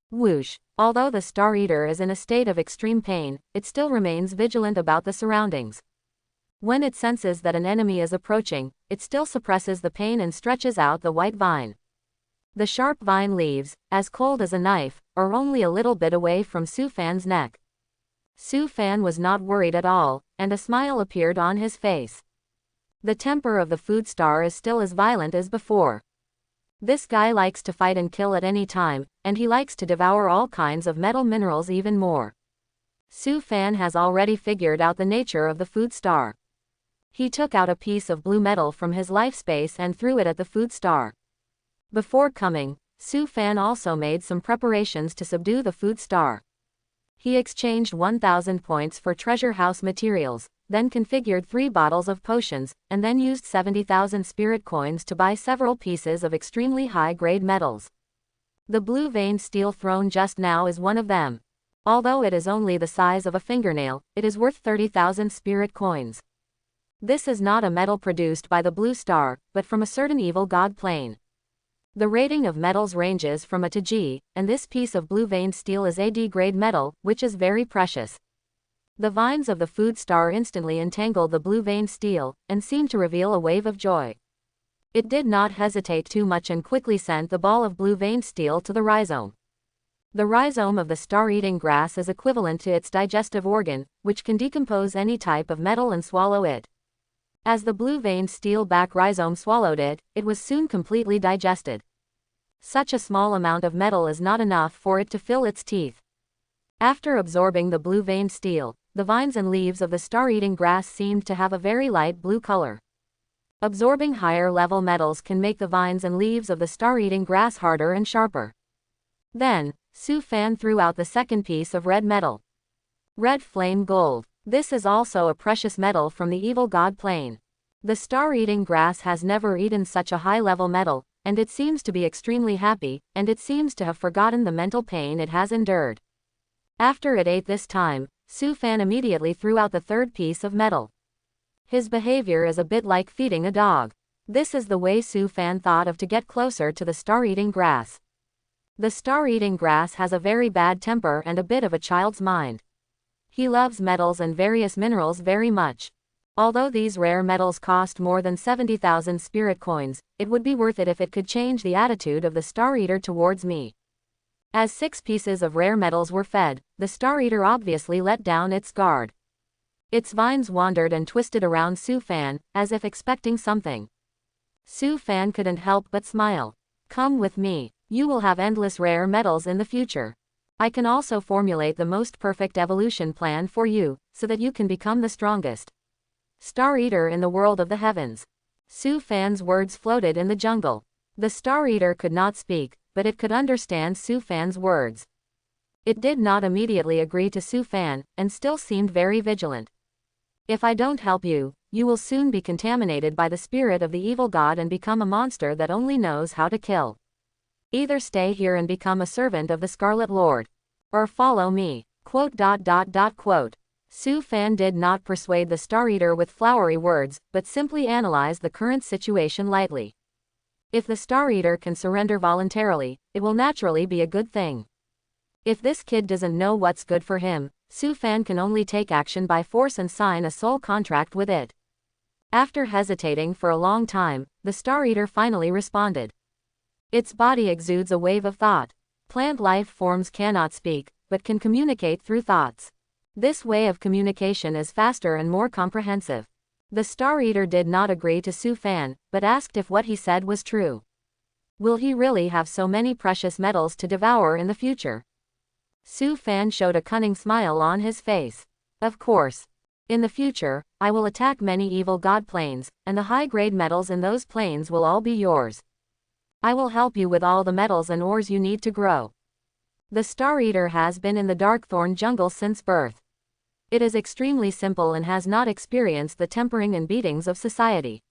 Whoosh! Although the Star Eater is in a state of extreme pain, it still remains vigilant about the surroundings. When it senses that an enemy is approaching, it still suppresses the pain and stretches out the white vine. The sharp vine leaves, as cold as a knife, are only a little bit away from Su Fan's neck. Su Fan was not worried at all, and a smile appeared on his face. The temper of the food star is still as violent as before. This guy likes to fight and kill at any time, and he likes to devour all kinds of metal minerals even more. Su Fan has already figured out the nature of the food star. He took out a piece of blue metal from his life space and threw it at the food star. Before coming, Su Fan also made some preparations to subdue the food star. He exchanged 1,000 points for treasure house materials, then configured 3 bottles of potions, and then used 70,000 spirit coins to buy several pieces of extremely high-grade metals. The blue-veined steel thrown just now is one of them. Although it is only the size of a fingernail, it is worth 30,000 spirit coins. This is not a metal produced by the Blue Star, but from a certain evil god plane. The rating of metals ranges from A to G, and this piece of blue-veined steel is a D-grade metal, which is very precious. The vines of the food star instantly entangled the blue-veined steel, and seemed to reveal a wave of joy. It did not hesitate too much and quickly sent the ball of blue-veined steel to the rhizome. The rhizome of the star-eating grass is equivalent to its digestive organ, which can decompose any type of metal and swallow it. As the blue-veined steel-back rhizome swallowed it, it was soon completely digested. Such a small amount of metal is not enough for it to fill its teeth. After absorbing the blue-veined steel, the vines and leaves of the star-eating grass seemed to have a very light blue color. Absorbing higher-level metals can make the vines and leaves of the star-eating grass harder and sharper. Then, Su Fan threw out the second piece of red metal. Red flame gold. This is also a precious metal from the evil god plane. The star-eating grass has never eaten such a high-level metal, and it seems to be extremely happy, and it seems to have forgotten the mental pain it has endured. After it ate this time, Su Fan immediately threw out the third piece of metal. His behavior is a bit like feeding a dog. This is the way Su Fan thought of to get closer to the star-eating grass. The star-eating grass has a very bad temper and a bit of a child's mind. He loves metals and various minerals very much. Although these rare metals cost more than 70,000 spirit coins, it would be worth it if it could change the attitude of the star-eater towards me. As 6 pieces of rare metals were fed, the star-eater obviously let down its guard. Its vines wandered and twisted around Su Fan, as if expecting something. Su Fan couldn't help but smile. Come with me. You will have endless rare metals in the future. I can also formulate the most perfect evolution plan for you, so that you can become the strongest star-eater in the world of the heavens. Su Fan's words floated in the jungle. The star-eater could not speak, but it could understand Su Fan's words. It did not immediately agree to Su Fan, and still seemed very vigilant. If I don't help you, you will soon be contaminated by the spirit of the evil god and become a monster that only knows how to kill. Either stay here and become a servant of the Scarlet Lord, or follow me. Su Fan did not persuade the star-eater with flowery words, but simply analyzed the current situation lightly. If the star-eater can surrender voluntarily, it will naturally be a good thing. If this kid doesn't know what's good for him, Su Fan can only take action by force and sign a soul contract with it. After hesitating for a long time, the star-eater finally responded. Its body exudes a wave of thought. Plant life forms cannot speak, but can communicate through thoughts. This way of communication is faster and more comprehensive. The star-eater did not agree to Su Fan, but asked if what he said was true. Will he really have so many precious metals to devour in the future? Su Fan showed a cunning smile on his face. Of course. In the future, I will attack many evil god planes, and the high-grade metals in those planes will all be yours. I will help you with all the metals and ores you need to grow. The star-eater has been in the Darkthorn jungle since birth. It is extremely simple and has not experienced the tempering and beatings of society.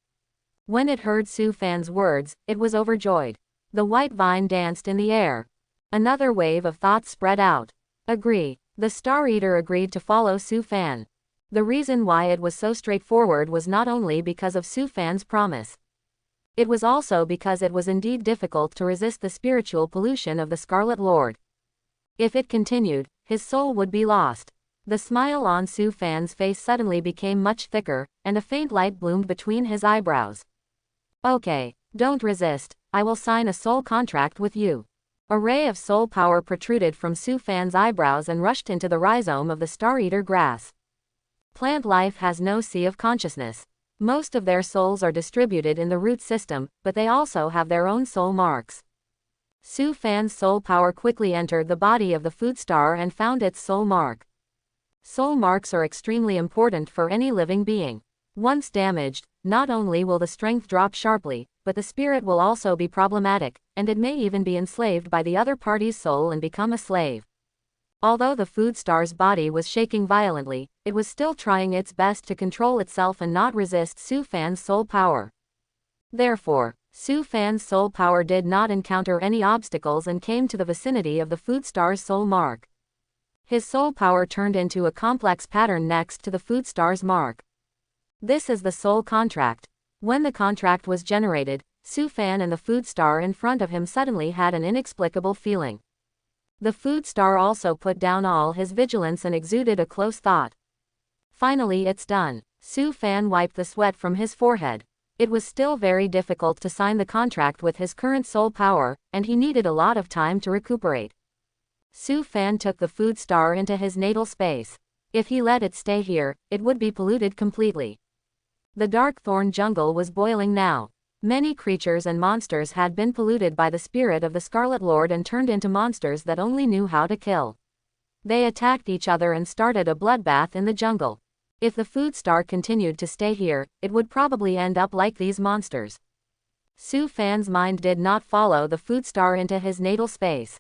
When it heard Su Fan's words, it was overjoyed. The white vine danced in the air. Another wave of thoughts spread out. Agree. The star-eater agreed to follow Su Fan. The reason why it was so straightforward was not only because of Su Fan's promise. It was also because it was indeed difficult to resist the spiritual pollution of the Scarlet Lord. If it continued, his soul would be lost. The smile on Su Fan's face suddenly became much thicker, and a faint light bloomed between his eyebrows. Okay, don't resist, I will sign a soul contract with you. A ray of soul power protruded from Su Fan's eyebrows and rushed into the rhizome of the star-eater grass. Plant life has no sea of consciousness. Most of their souls are distributed in the root system, but they also have their own soul marks. Su Fan's soul power quickly entered the body of the food star and found its soul mark. Soul marks are extremely important for any living being. Once damaged, not only will the strength drop sharply, but the spirit will also be problematic, and it may even be enslaved by the other party's soul and become a slave. Although the food star's body was shaking violently, it was still trying its best to control itself and not resist Su Fan's soul power. Therefore, Su Fan's soul power did not encounter any obstacles and came to the vicinity of the food star's soul mark. His soul power turned into a complex pattern next to the food star's mark. This is the soul contract. When the contract was generated, Su Fan and the food star in front of him suddenly had an inexplicable feeling. The food star also put down all his vigilance and exuded a close thought. Finally, it's done. Su Fan wiped the sweat from his forehead. It was still very difficult to sign the contract with his current soul power, and he needed a lot of time to recuperate. Su Fan took the food star into his natal space. If he let it stay here, it would be polluted completely. The dark thorn jungle was boiling now. Many creatures and monsters had been polluted by the spirit of the Scarlet Lord and turned into monsters that only knew how to kill. They attacked each other and started a bloodbath in the jungle. If the food star continued to stay here, it would probably end up like these monsters. Su Fan's mind did not follow the food star into his natal space.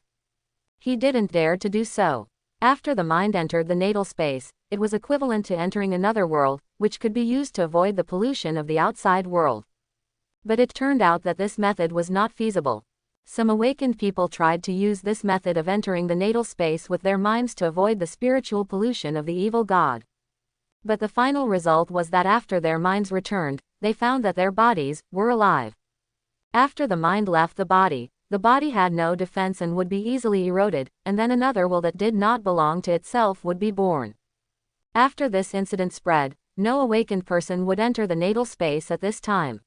He didn't dare to do so. After the mind entered the natal space, it was equivalent to entering another world, which could be used to avoid the pollution of the outside world. But it turned out that this method was not feasible. Some awakened people tried to use this method of entering the natal space with their minds to avoid the spiritual pollution of the evil god. But the final result was that after their minds returned, they found that their bodies were alive. After the mind left the body had no defense and would be easily eroded, and then another will that did not belong to itself would be born. After this incident spread, no awakened person would enter the natal space at this time.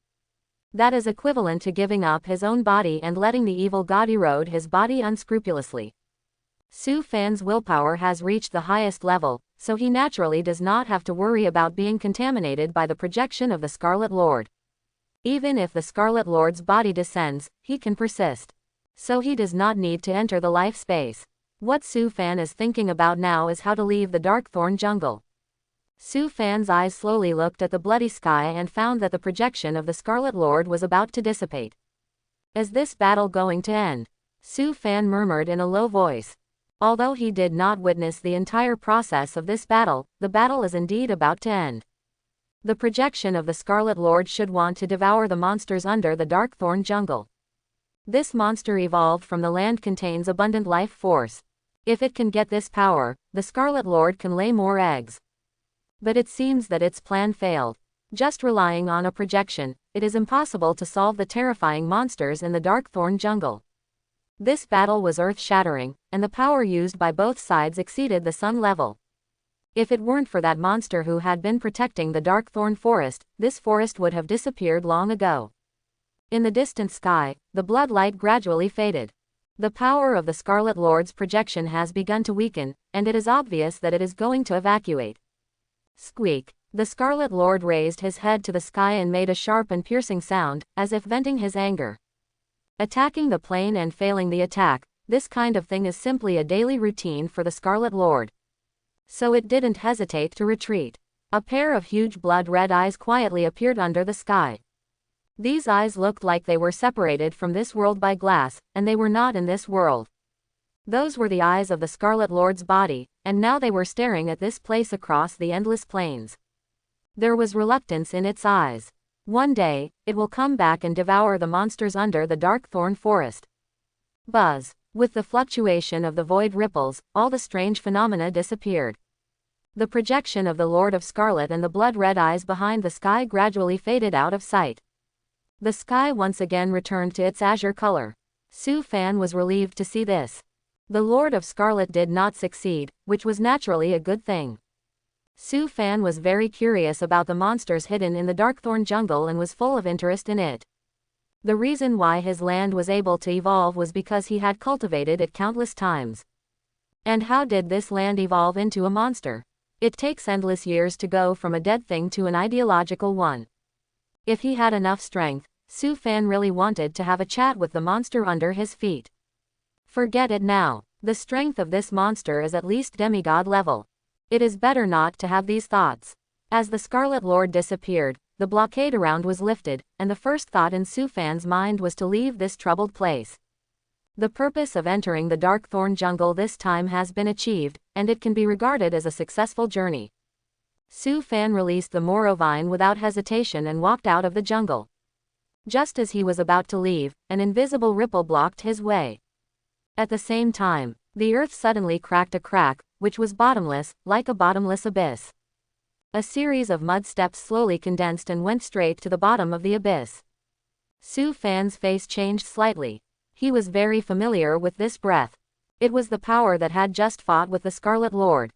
That is equivalent to giving up his own body and letting the evil god erode his body unscrupulously. Su Fan's willpower has reached the highest level, so he naturally does not have to worry about being contaminated by the projection of the Scarlet Lord. Even if the Scarlet Lord's body descends, he can persist. So he does not need to enter the life space. What Su Fan is thinking about now is how to leave the Darkthorn jungle. Su Fan's eyes slowly looked at the bloody sky and found that the projection of the Scarlet Lord was about to dissipate. Is this battle going to end? Su Fan murmured in a low voice. Although he did not witness the entire process of this battle, the battle is indeed about to end. The projection of the Scarlet Lord should want to devour the monsters under the Darkthorn jungle. This monster evolved from the land contains abundant life force. If it can get this power, the Scarlet Lord can lay more eggs. But it seems that its plan failed. Just relying on a projection, it is impossible to solve the terrifying monsters in the Darkthorn jungle. This battle was earth-shattering, and the power used by both sides exceeded the sun level. If it weren't for that monster who had been protecting the Darkthorn forest, this forest would have disappeared long ago. In the distant sky, the blood light gradually faded. The power of the Scarlet Lord's projection has begun to weaken, and it is obvious that it is going to evacuate. Squeak. The Scarlet Lord raised his head to the sky and made a sharp and piercing sound, as if venting his anger. Attacking the plane and failing the attack, this kind of thing is simply a daily routine for the Scarlet Lord. So it didn't hesitate to retreat. A pair of huge blood-red eyes quietly appeared under the sky. These eyes looked like they were separated from this world by glass, and they were not in this world. Those were the eyes of the Scarlet Lord's body, and now they were staring at this place across the endless plains. There was reluctance in its eyes. One day, it will come back and devour the monsters under the Darkthorn forest. Buzz. With the fluctuation of the void ripples, all the strange phenomena disappeared. The projection of the Lord of Scarlet and the blood-red eyes behind the sky gradually faded out of sight. The sky once again returned to its azure color. Su Fan was relieved to see this. The Lord of Scarlet did not succeed, which was naturally a good thing. Su Fan was very curious about the monsters hidden in the Darkthorn jungle and was full of interest in it. The reason why his land was able to evolve was because he had cultivated it countless times. And how did this land evolve into a monster? It takes endless years to go from a dead thing to an ideological one. If he had enough strength, Su Fan really wanted to have a chat with the monster under his feet. Forget it now. The strength of this monster is at least demigod level. It is better not to have these thoughts. As the Scarlet Lord disappeared, the blockade around was lifted, and the first thought in Su Fan's mind was to leave this troubled place. The purpose of entering the Darkthorn jungle this time has been achieved, and it can be regarded as a successful journey. Su Fan released the Moro vine without hesitation and walked out of the jungle. Just as he was about to leave, an invisible ripple blocked his way. At the same time, the earth suddenly cracked a crack, which was bottomless, like a bottomless abyss. A series of mud steps slowly condensed and went straight to the bottom of the abyss. Su Fan's face changed slightly. He was very familiar with this breath. It was the power that had just fought with the Scarlet Lord.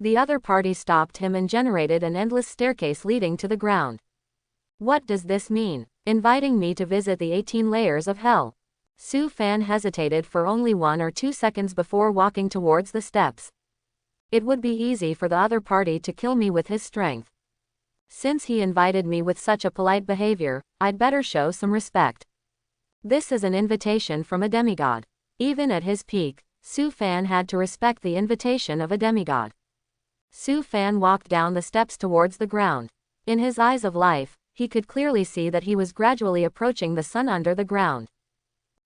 The other party stopped him and generated an endless staircase leading to the ground. What does this mean? Inviting me to visit the 18 layers of hell. Su Fan hesitated for only 1 or 2 seconds before walking towards the steps. It would be easy for the other party to kill me with his strength. Since he invited me with such a polite behavior, I'd better show some respect. This is an invitation from a demigod. Even at his peak, Su Fan had to respect the invitation of a demigod. Su Fan walked down the steps towards the ground. In his eyes of life, he could clearly see that he was gradually approaching the sun under the ground.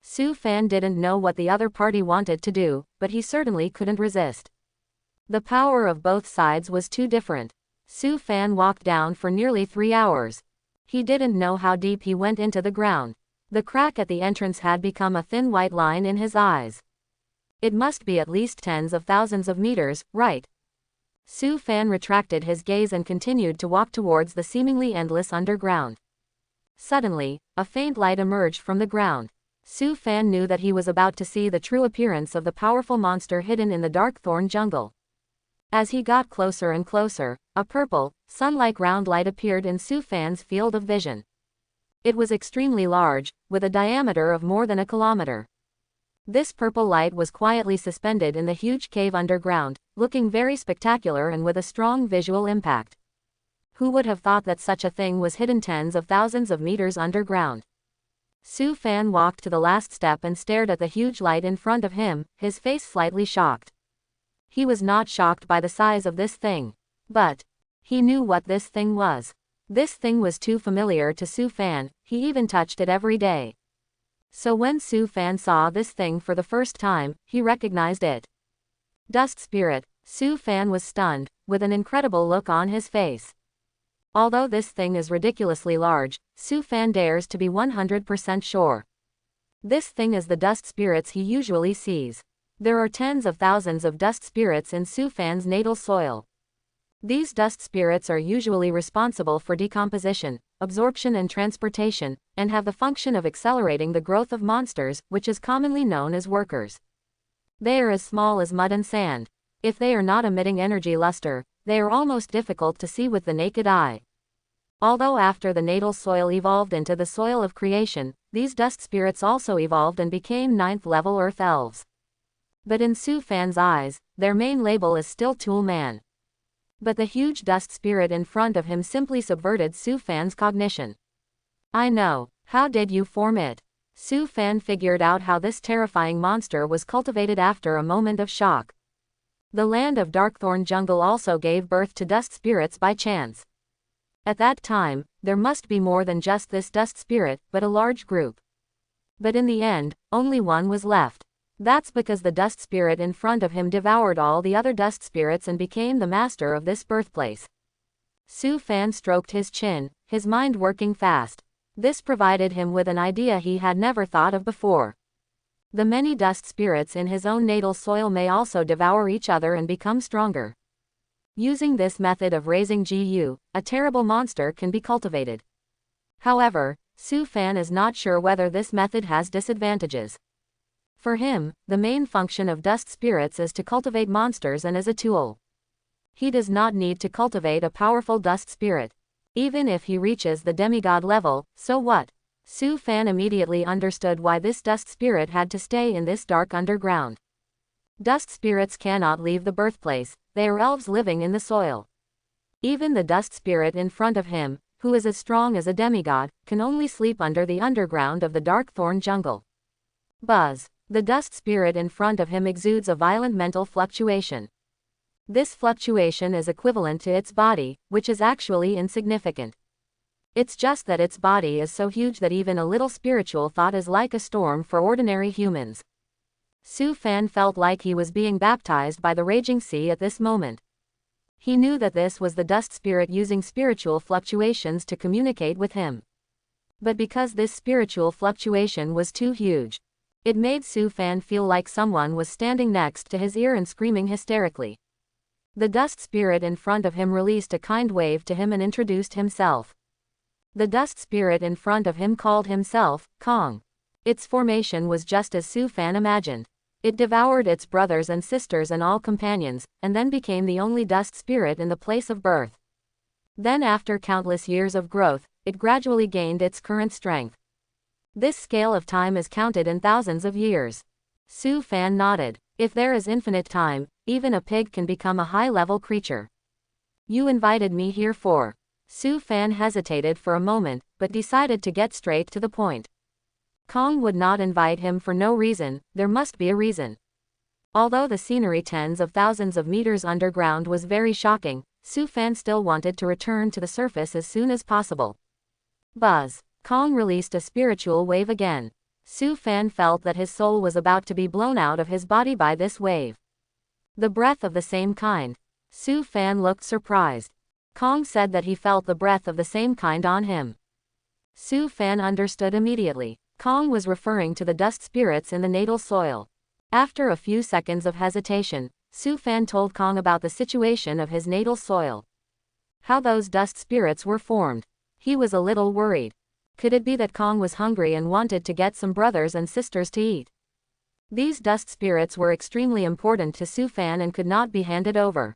Su Fan didn't know what the other party wanted to do, but he certainly couldn't resist. The power of both sides was too different. Su Fan walked down for nearly 3 hours. He didn't know how deep he went into the ground. The crack at the entrance had become a thin white line in his eyes. It must be at least tens of thousands of meters, right? Su Fan retracted his gaze and continued to walk towards the seemingly endless underground. Suddenly, a faint light emerged from the ground. Su Fan knew that he was about to see the true appearance of the powerful monster hidden in the dark thorn jungle. As he got closer and closer, a purple, sun-like round light appeared in Su Fan's field of vision. It was extremely large, with a diameter of more than a kilometer. This purple light was quietly suspended in the huge cave underground, looking very spectacular and with a strong visual impact. Who would have thought that such a thing was hidden tens of thousands of meters underground? Su Fan walked to the last step and stared at the huge light in front of him, his face slightly shocked. He was not shocked by the size of this thing. But he knew what this thing was. This thing was too familiar to Su Fan, he even touched it every day. So when Su Fan saw this thing for the first time, he recognized it. Dust Spirit. Su Fan was stunned, with an incredible look on his face. Although this thing is ridiculously large, Su Fan dares to be 100% sure. This thing is the dust spirits he usually sees. There are tens of thousands of dust spirits in Su Fan's natal soil. These dust spirits are usually responsible for decomposition, absorption and transportation, and have the function of accelerating the growth of monsters, which is commonly known as workers. They are as small as mud and sand. If they are not emitting energy luster, they are almost difficult to see with the naked eye. Although after the natal soil evolved into the soil of creation, these dust spirits also evolved and became 9th level earth elves. But in Su Fan's eyes, their main label is still Tool Man. But the huge dust spirit in front of him simply subverted Su Fan's cognition. I know. How did you form it? Su Fan figured out how this terrifying monster was cultivated after a moment of shock. The land of Darkthorn Jungle also gave birth to dust spirits by chance. At that time, there must be more than just this dust spirit, but a large group. But in the end, only one was left. That's because the dust spirit in front of him devoured all the other dust spirits and became the master of this birthplace. Su Fan stroked his chin, his mind working fast. This provided him with an idea he had never thought of before. The many dust spirits in his own natal soil may also devour each other and become stronger. Using this method of raising GU, a terrible monster can be cultivated. However, Su Fan is not sure whether this method has disadvantages. For him, the main function of dust spirits is to cultivate monsters and as a tool. He does not need to cultivate a powerful dust spirit. Even if he reaches the demigod level, so what? Su Fan immediately understood why this dust spirit had to stay in this dark underground. Dust spirits cannot leave the birthplace, they are elves living in the soil. Even the dust spirit in front of him, who is as strong as a demigod, can only sleep under the underground of the Darkthorn Jungle. Buzz. The dust spirit in front of him exudes a violent mental fluctuation. This fluctuation is equivalent to its body, which is actually insignificant. It's just that its body is so huge that even a little spiritual thought is like a storm for ordinary humans. Su Fan felt like he was being baptized by the raging sea at this moment. He knew that this was the dust spirit using spiritual fluctuations to communicate with him. But because this spiritual fluctuation was too huge, it made Su Fan feel like someone was standing next to his ear and screaming hysterically. The dust spirit in front of him released a kind wave to him and introduced himself. The dust spirit in front of him called himself Kong. Its formation was just as Su Fan imagined. It devoured its brothers and sisters and all companions, and then became the only dust spirit in the place of birth. Then after countless years of growth, it gradually gained its current strength. This scale of time is counted in thousands of years. Su Fan nodded. If there is infinite time, even a pig can become a high-level creature. You invited me here for. Su Fan hesitated for a moment, but decided to get straight to the point. Kong would not invite him for no reason, there must be a reason. Although the scenery tens of thousands of meters underground was very shocking, Su Fan still wanted to return to the surface as soon as possible. Buzz. Kong released a spiritual wave again. Su Fan felt that his soul was about to be blown out of his body by this wave. The breath of the same kind. Su Fan looked surprised. Kong said that he felt the breath of the same kind on him. Su Fan understood immediately. Kong was referring to the dust spirits in the natal soil. After a few seconds of hesitation, Su Fan told Kong about the situation of his natal soil. How those dust spirits were formed. He was a little worried. Could it be that Kong was hungry and wanted to get some brothers and sisters to eat? These dust spirits were extremely important to Su Fan and could not be handed over.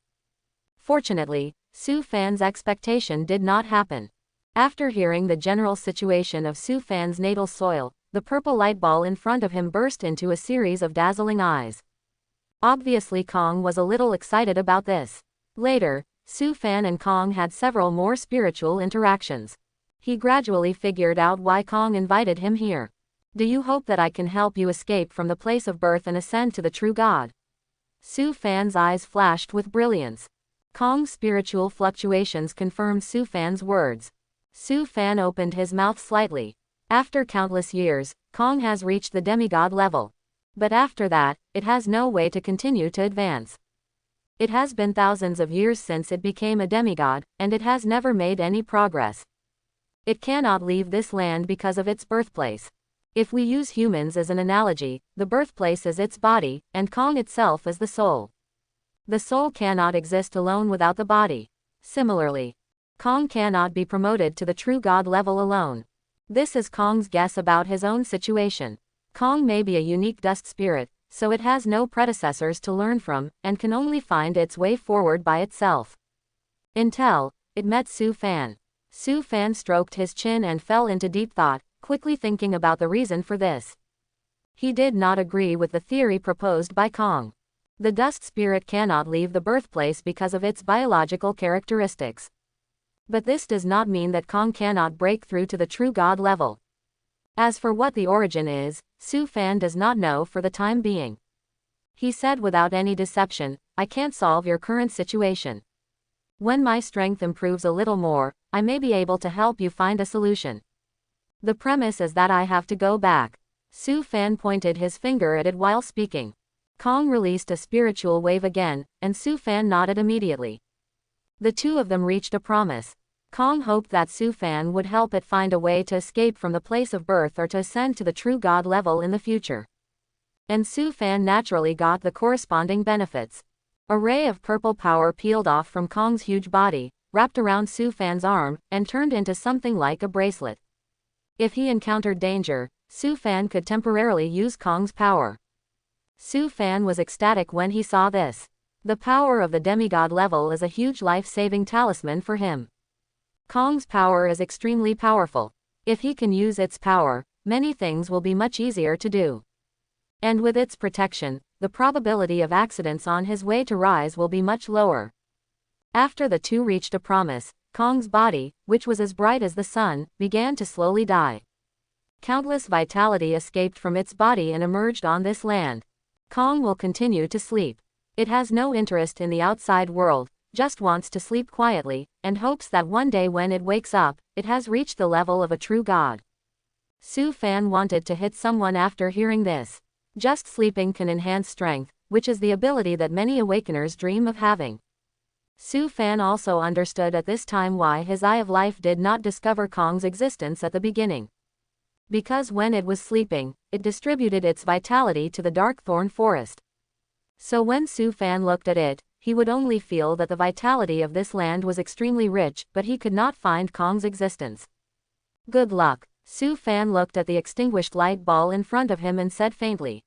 Fortunately, Su Fan's expectation did not happen. After hearing the general situation of Su Fan's natal soil, the purple light ball in front of him burst into a series of dazzling eyes. Obviously Kong was a little excited about this. Later, Su Fan and Kong had several more spiritual interactions. He gradually figured out why Kong invited him here. Do you hope that I can help you escape from the place of birth and ascend to the true God? Su Fan's eyes flashed with brilliance. Kong's spiritual fluctuations confirmed Su Fan's words. Su Fan opened his mouth slightly. After countless years, Kong has reached the demigod level. But after that, it has no way to continue to advance. It has been thousands of years since it became a demigod, and it has never made any progress. It cannot leave this land because of its birthplace. If we use humans as an analogy, the birthplace is its body, and Kong itself is the soul. The soul cannot exist alone without the body. Similarly, Kong cannot be promoted to the true God level alone. This is Kong's guess about his own situation. Kong may be a unique dust spirit, so it has no predecessors to learn from, and can only find its way forward by itself. Until it met Su Fan. Su Fan stroked his chin and fell into deep thought, quickly thinking about the reason for this. He did not agree with the theory proposed by Kong. The dust spirit cannot leave the birthplace because of its biological characteristics. But this does not mean that Kong cannot break through to the true God level. As for what the origin is, Su Fan does not know for the time being. He said without any deception, I can't solve your current situation. When my strength improves a little more, I may be able to help you find a solution. The premise is that I have to go back. Su Fan pointed his finger at it while speaking. Kong released a spiritual wave again, and Su Fan nodded immediately. The two of them reached a promise. Kong hoped that Su Fan would help it find a way to escape from the place of birth or to ascend to the true God level in the future. And Su Fan naturally got the corresponding benefits. A ray of purple power peeled off from Kong's huge body, wrapped around Su Fan's arm, and turned into something like a bracelet. If he encountered danger, Su Fan could temporarily use Kong's power. Su Fan was ecstatic when he saw this. The power of the demigod level is a huge life-saving talisman for him. Kong's power is extremely powerful. If he can use its power, many things will be much easier to do. And with its protection, the probability of accidents on his way to rise will be much lower. After the two reached a promise, Kong's body, which was as bright as the sun, began to slowly die. Countless vitality escaped from its body and emerged on this land. Kong will continue to sleep. It has no interest in the outside world, just wants to sleep quietly, and hopes that one day when it wakes up, it has reached the level of a true god. Su Fan wanted to hit someone after hearing this. Just sleeping can enhance strength, which is the ability that many awakeners dream of having. Su Fan also understood at this time why his Eye of Life did not discover Kong's existence at the beginning. Because when it was sleeping, it distributed its vitality to the dark thorn forest. So when Su Fan looked at it, he would only feel that the vitality of this land was extremely rich, but he could not find Kong's existence. Good luck. Su Fan looked at the extinguished light ball in front of him and said faintly.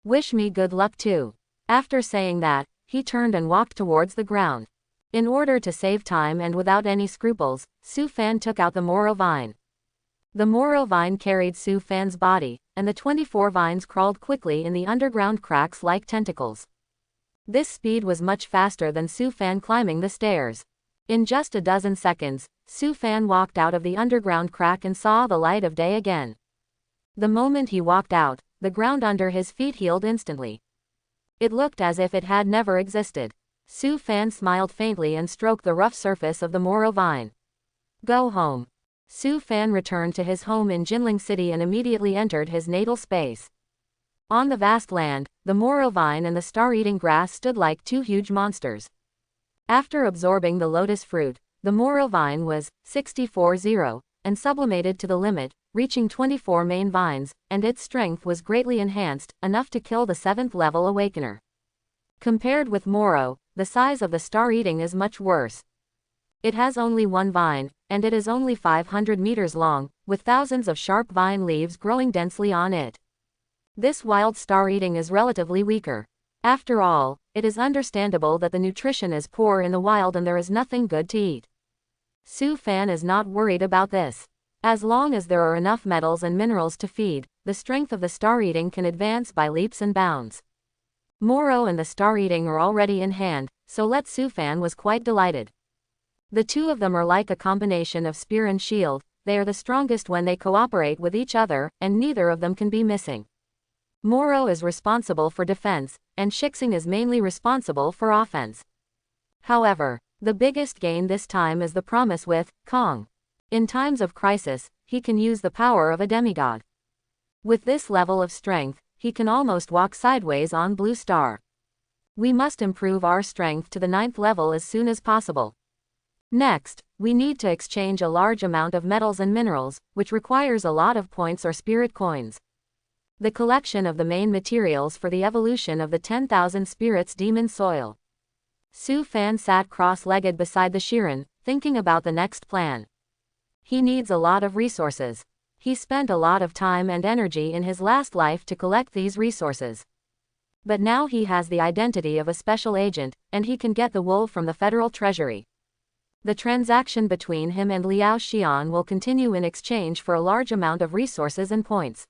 Wish me good luck too. After saying that, he turned and walked towards the ground. In order to save time and without any scruples, Su Fan took out the Moro vine. The Moro vine carried Su Fan's body, and the 24 vines crawled quickly in the underground cracks like tentacles. This speed was much faster than Su Fan climbing the stairs. In just a dozen seconds, Su Fan walked out of the underground crack and saw the light of day again. The moment he walked out, the ground under his feet healed instantly. It looked as if it had never existed. Su Fan smiled faintly and stroked the rough surface of the Moro vine. Go home. Su Fan returned to his home in Jinling City and immediately entered his natal space. On the vast land, the Moro vine and the star-eating grass stood like two huge monsters. After absorbing the lotus fruit, the Moro vine was 64-0, and sublimated to the limit, reaching 24 main vines, and its strength was greatly enhanced, enough to kill the 7th level awakener. Compared with Moro, the size of the star-eating is much worse. It has only one vine, and it is only 500 meters long, with thousands of sharp vine leaves growing densely on it. This wild star-eating is relatively weaker. After all, it is understandable that the nutrition is poor in the wild and there is nothing good to eat. Su Fan is not worried about this. As long as there are enough metals and minerals to feed, the strength of the star-eating can advance by leaps and bounds. Moro and the star-eating are already in hand, so Su Fan was quite delighted. The two of them are like a combination of spear and shield. They are the strongest when they cooperate with each other, and neither of them can be missing. Moro is responsible for defense, and Shixing is mainly responsible for offense. However, the biggest gain this time is the promise with Kong. In times of crisis, he can use the power of a demigod. With this level of strength, he can almost walk sideways on Blue Star. We must improve our strength to the 9th level as soon as possible. Next, we need to exchange a large amount of metals and minerals, which requires a lot of points or spirit coins. The collection of the main materials for the evolution of the 10,000 spirits demon soil. Su Fan sat cross-legged beside the Shirin, thinking about the next plan. He needs a lot of resources. He spent a lot of time and energy in his last life to collect these resources. But now he has the identity of a special agent, and he can get the wool from the Federal Treasury. The transaction between him and Liao Xian will continue in exchange for a large amount of resources and points.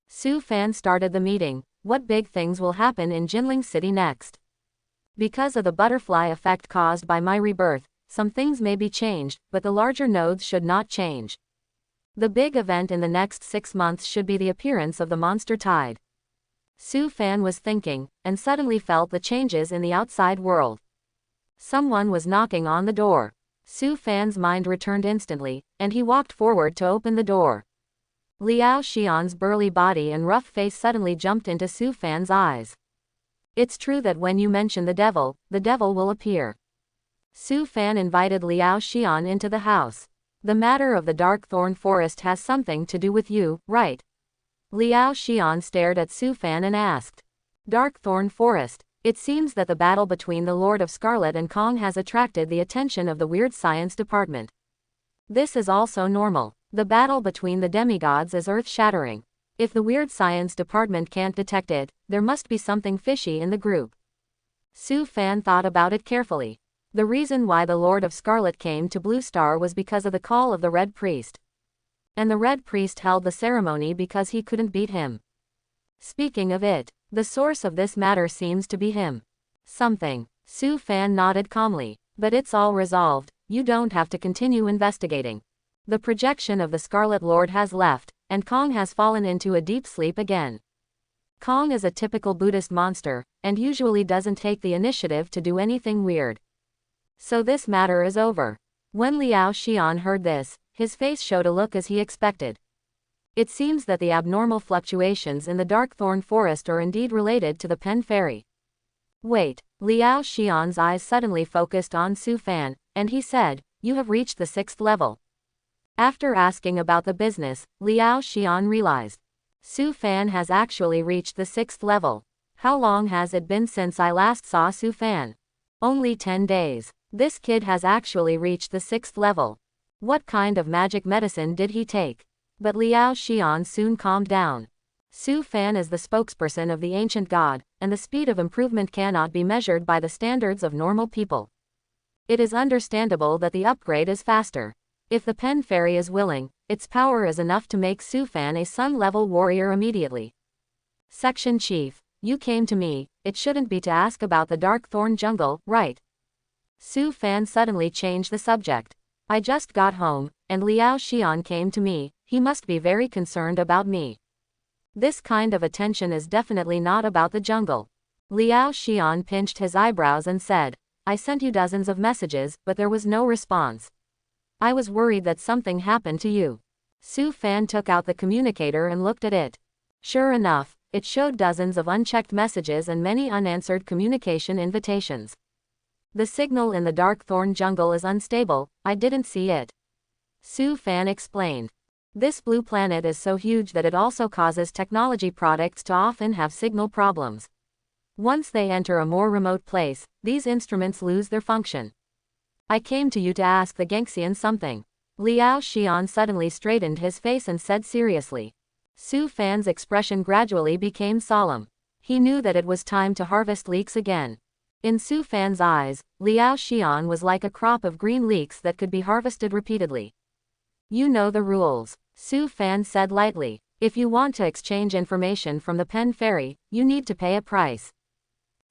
Su Fan started the meeting. What big things will happen in Jinling City next? Because of the butterfly effect caused by my rebirth, some things may be changed, but the larger nodes should not change. The big event in the next 6 months should be the appearance of the monster tide. Su Fan was thinking, and suddenly felt the changes in the outside world. Someone was knocking on the door. Su Fan's mind returned instantly, and he walked forward to open the door. Liao Xian's burly body and rough face suddenly jumped into Su Fan's eyes. It's true that when you mention the devil will appear. Su Fan invited Liao Xian into the house. The matter of the dark thorn forest has something to do with you, right? Liao Xian stared at Su Fan and asked. Dark thorn forest. It seems that the battle between the Lord of Scarlet and Kong has attracted the attention of the Weird Science Department. This is also normal. The battle between the demigods is earth-shattering. If the Weird Science Department can't detect it, there must be something fishy in the group. Su Fan thought about it carefully. The reason why the Lord of Scarlet came to Blue Star was because of the call of the Red Priest. And the Red Priest held the ceremony because he couldn't beat him. Speaking of it, the source of this matter seems to be him. Something. Su Fan nodded calmly. But it's all resolved. You don't have to continue investigating. The projection of the Scarlet Lord has left, and Kong has fallen into a deep sleep again. Kong is a typical Buddhist monster, and usually doesn't take the initiative to do anything weird. So this matter is over. When Liao Xian heard this, his face showed a look as he expected. It seems that the abnormal fluctuations in the dark thorn forest are indeed related to the Pen Fairy. Wait, Liao Xian's eyes suddenly focused on Su Fan, and he said, "You have reached the 6th level." After asking about the business, Liao Xian realized. Su Fan has actually reached the 6th level. How long has it been since I last saw Su Fan? Only 10 days. This kid has actually reached the 6th level. What kind of magic medicine did he take? But Liao Xian soon calmed down. Su Fan is the spokesperson of the ancient god, and the speed of improvement cannot be measured by the standards of normal people. It is understandable that the upgrade is faster. If the pen fairy is willing, its power is enough to make Su Fan a sun-level warrior immediately. Section Chief, you came to me, it shouldn't be to ask about the dark thorn jungle, right? Su Fan suddenly changed the subject. I just got home, and Liao Xian came to me, he must be very concerned about me. This kind of attention is definitely not about the jungle. Liao Xian pinched his eyebrows and said, I sent you dozens of messages, but there was no response. I was worried that something happened to you. Su Fan took out the communicator and looked at it. Sure enough, it showed dozens of unchecked messages and many unanswered communication invitations. The signal in the dark thorn jungle is unstable, I didn't see it. Su Fan explained. This blue planet is so huge that it also causes technology products to often have signal problems. Once they enter a more remote place, these instruments lose their function. I came to you to ask the Gengxian something. Liao Xian suddenly straightened his face and said seriously. Su Fan's expression gradually became solemn. He knew that it was time to harvest leeks again. In Su Fan's eyes, Liao Xian was like a crop of green leeks that could be harvested repeatedly. You know the rules, Su Fan said lightly. If you want to exchange information from the pen fairy, you need to pay a price.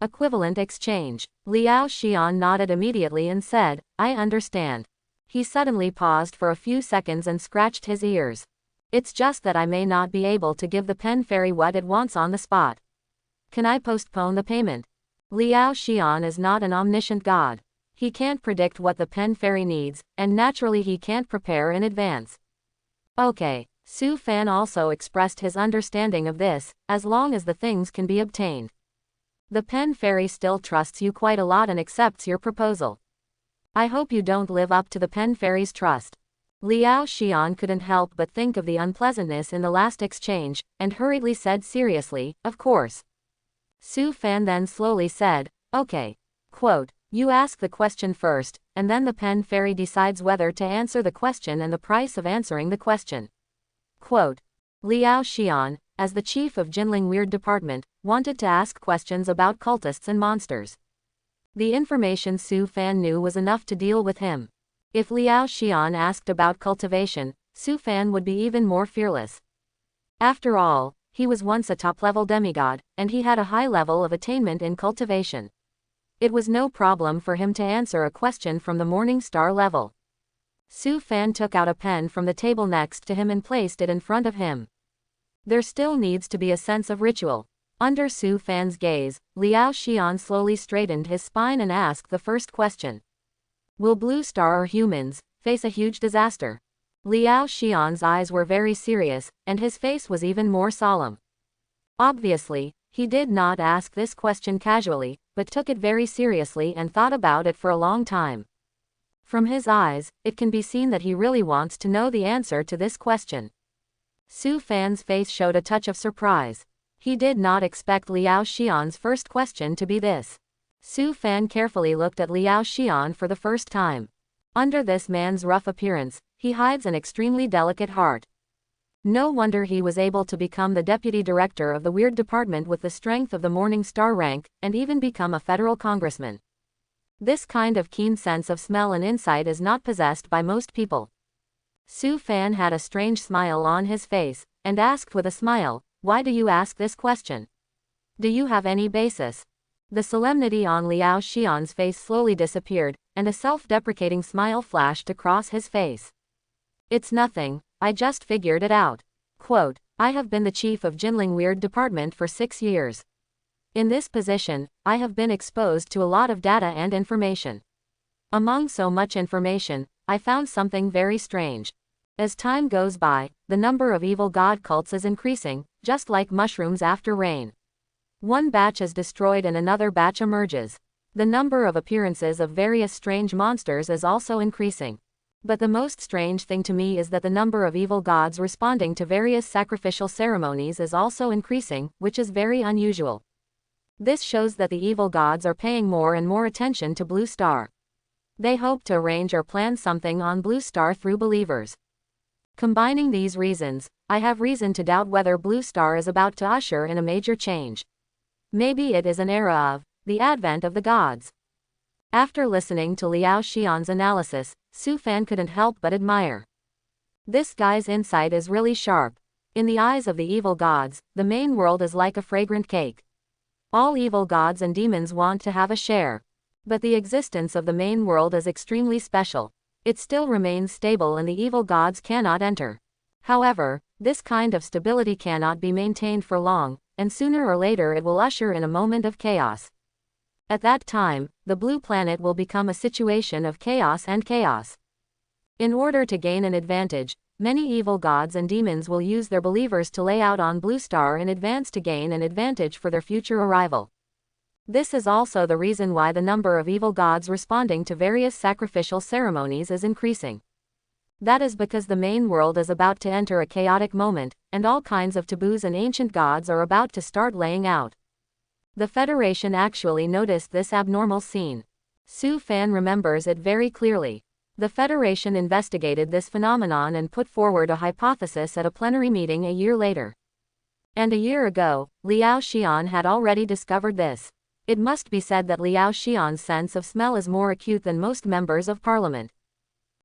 Equivalent exchange. Liao Xian nodded immediately and said, I understand. He suddenly paused for a few seconds and scratched his ears. It's just that I may not be able to give the pen fairy what it wants on the spot. Can I postpone the payment? Liao Xian is not an omniscient god. He can't predict what the pen fairy needs, and naturally he can't prepare in advance. Okay, Su Fan also expressed his understanding of this, as long as the things can be obtained. The pen fairy still trusts you quite a lot and accepts your proposal. I hope you don't live up to the pen fairy's trust. Liao Xian couldn't help but think of the unpleasantness in the last exchange, and hurriedly said seriously, of course. Su Fan then slowly said, okay. Quote, you ask the question first, and then the pen fairy decides whether to answer the question and the price of answering the question. Quote, Liao Xian, as the chief of Jinling Weird Department, wanted to ask questions about cultists and monsters. The information Su Fan knew was enough to deal with him. If Liao Xian asked about cultivation, Su Fan would be even more fearless. After all, he was once a top-level demigod, and he had a high level of attainment in cultivation. It was no problem for him to answer a question from the Morning Star level. Su Fan took out a pen from the table next to him and placed it in front of him. There still needs to be a sense of ritual. Under Su Fan's gaze, Liao Xian slowly straightened his spine and asked the first question. Will Blue Star or humans face a huge disaster? Liao Xian's eyes were very serious, and his face was even more solemn. Obviously, he did not ask this question casually, but took it very seriously and thought about it for a long time. From his eyes, it can be seen that he really wants to know the answer to this question. Su Fan's face showed a touch of surprise. He did not expect Liao Xian's first question to be this. Su Fan carefully looked at Liao Xian for the first time. Under this man's rough appearance, he hides an extremely delicate heart. No wonder he was able to become the deputy director of the Weird Department with the strength of the Morning Star rank, and even become a federal congressman. This kind of keen sense of smell and insight is not possessed by most people. Su Fan had a strange smile on his face, and asked with a smile, why do you ask this question? Do you have any basis? The solemnity on Liao Xian's face slowly disappeared, and a self-deprecating smile flashed across his face. It's nothing, I just figured it out. Quote, I have been the chief of Jinling Weird Department for 6 years. In this position, I have been exposed to a lot of data and information. Among so much information, I found something very strange. As time goes by, the number of evil god cults is increasing, just like mushrooms after rain. One batch is destroyed and another batch emerges. The number of appearances of various strange monsters is also increasing. But the most strange thing to me is that the number of evil gods responding to various sacrificial ceremonies is also increasing, which is very unusual. This shows that the evil gods are paying more and more attention to Blue Star. They hope to arrange or plan something on Blue Star through believers. Combining these reasons, I have reason to doubt whether Blue Star is about to usher in a major change. Maybe it is an era of the advent of the gods. After listening to Liao Xian's analysis, Su Fan couldn't help but admire. This guy's insight is really sharp. In the eyes of the evil gods, the main world is like a fragrant cake. All evil gods and demons want to have a share. But the existence of the main world is extremely special. It still remains stable and the evil gods cannot enter. However, this kind of stability cannot be maintained for long, and sooner or later it will usher in a moment of chaos. At that time, the blue planet will become a situation of chaos and chaos. In order to gain an advantage, many evil gods and demons will use their believers to lay out on Blue Star in advance to gain an advantage for their future arrival. This is also the reason why the number of evil gods responding to various sacrificial ceremonies is increasing. That is because the main world is about to enter a chaotic moment, and all kinds of taboos and ancient gods are about to start laying out. The Federation actually noticed this abnormal scene. Su Fan remembers it very clearly. The Federation investigated this phenomenon and put forward a hypothesis at a plenary meeting a year later. And a year ago, Liao Xian had already discovered this. It must be said that Liao Xian's sense of smell is more acute than most members of parliament.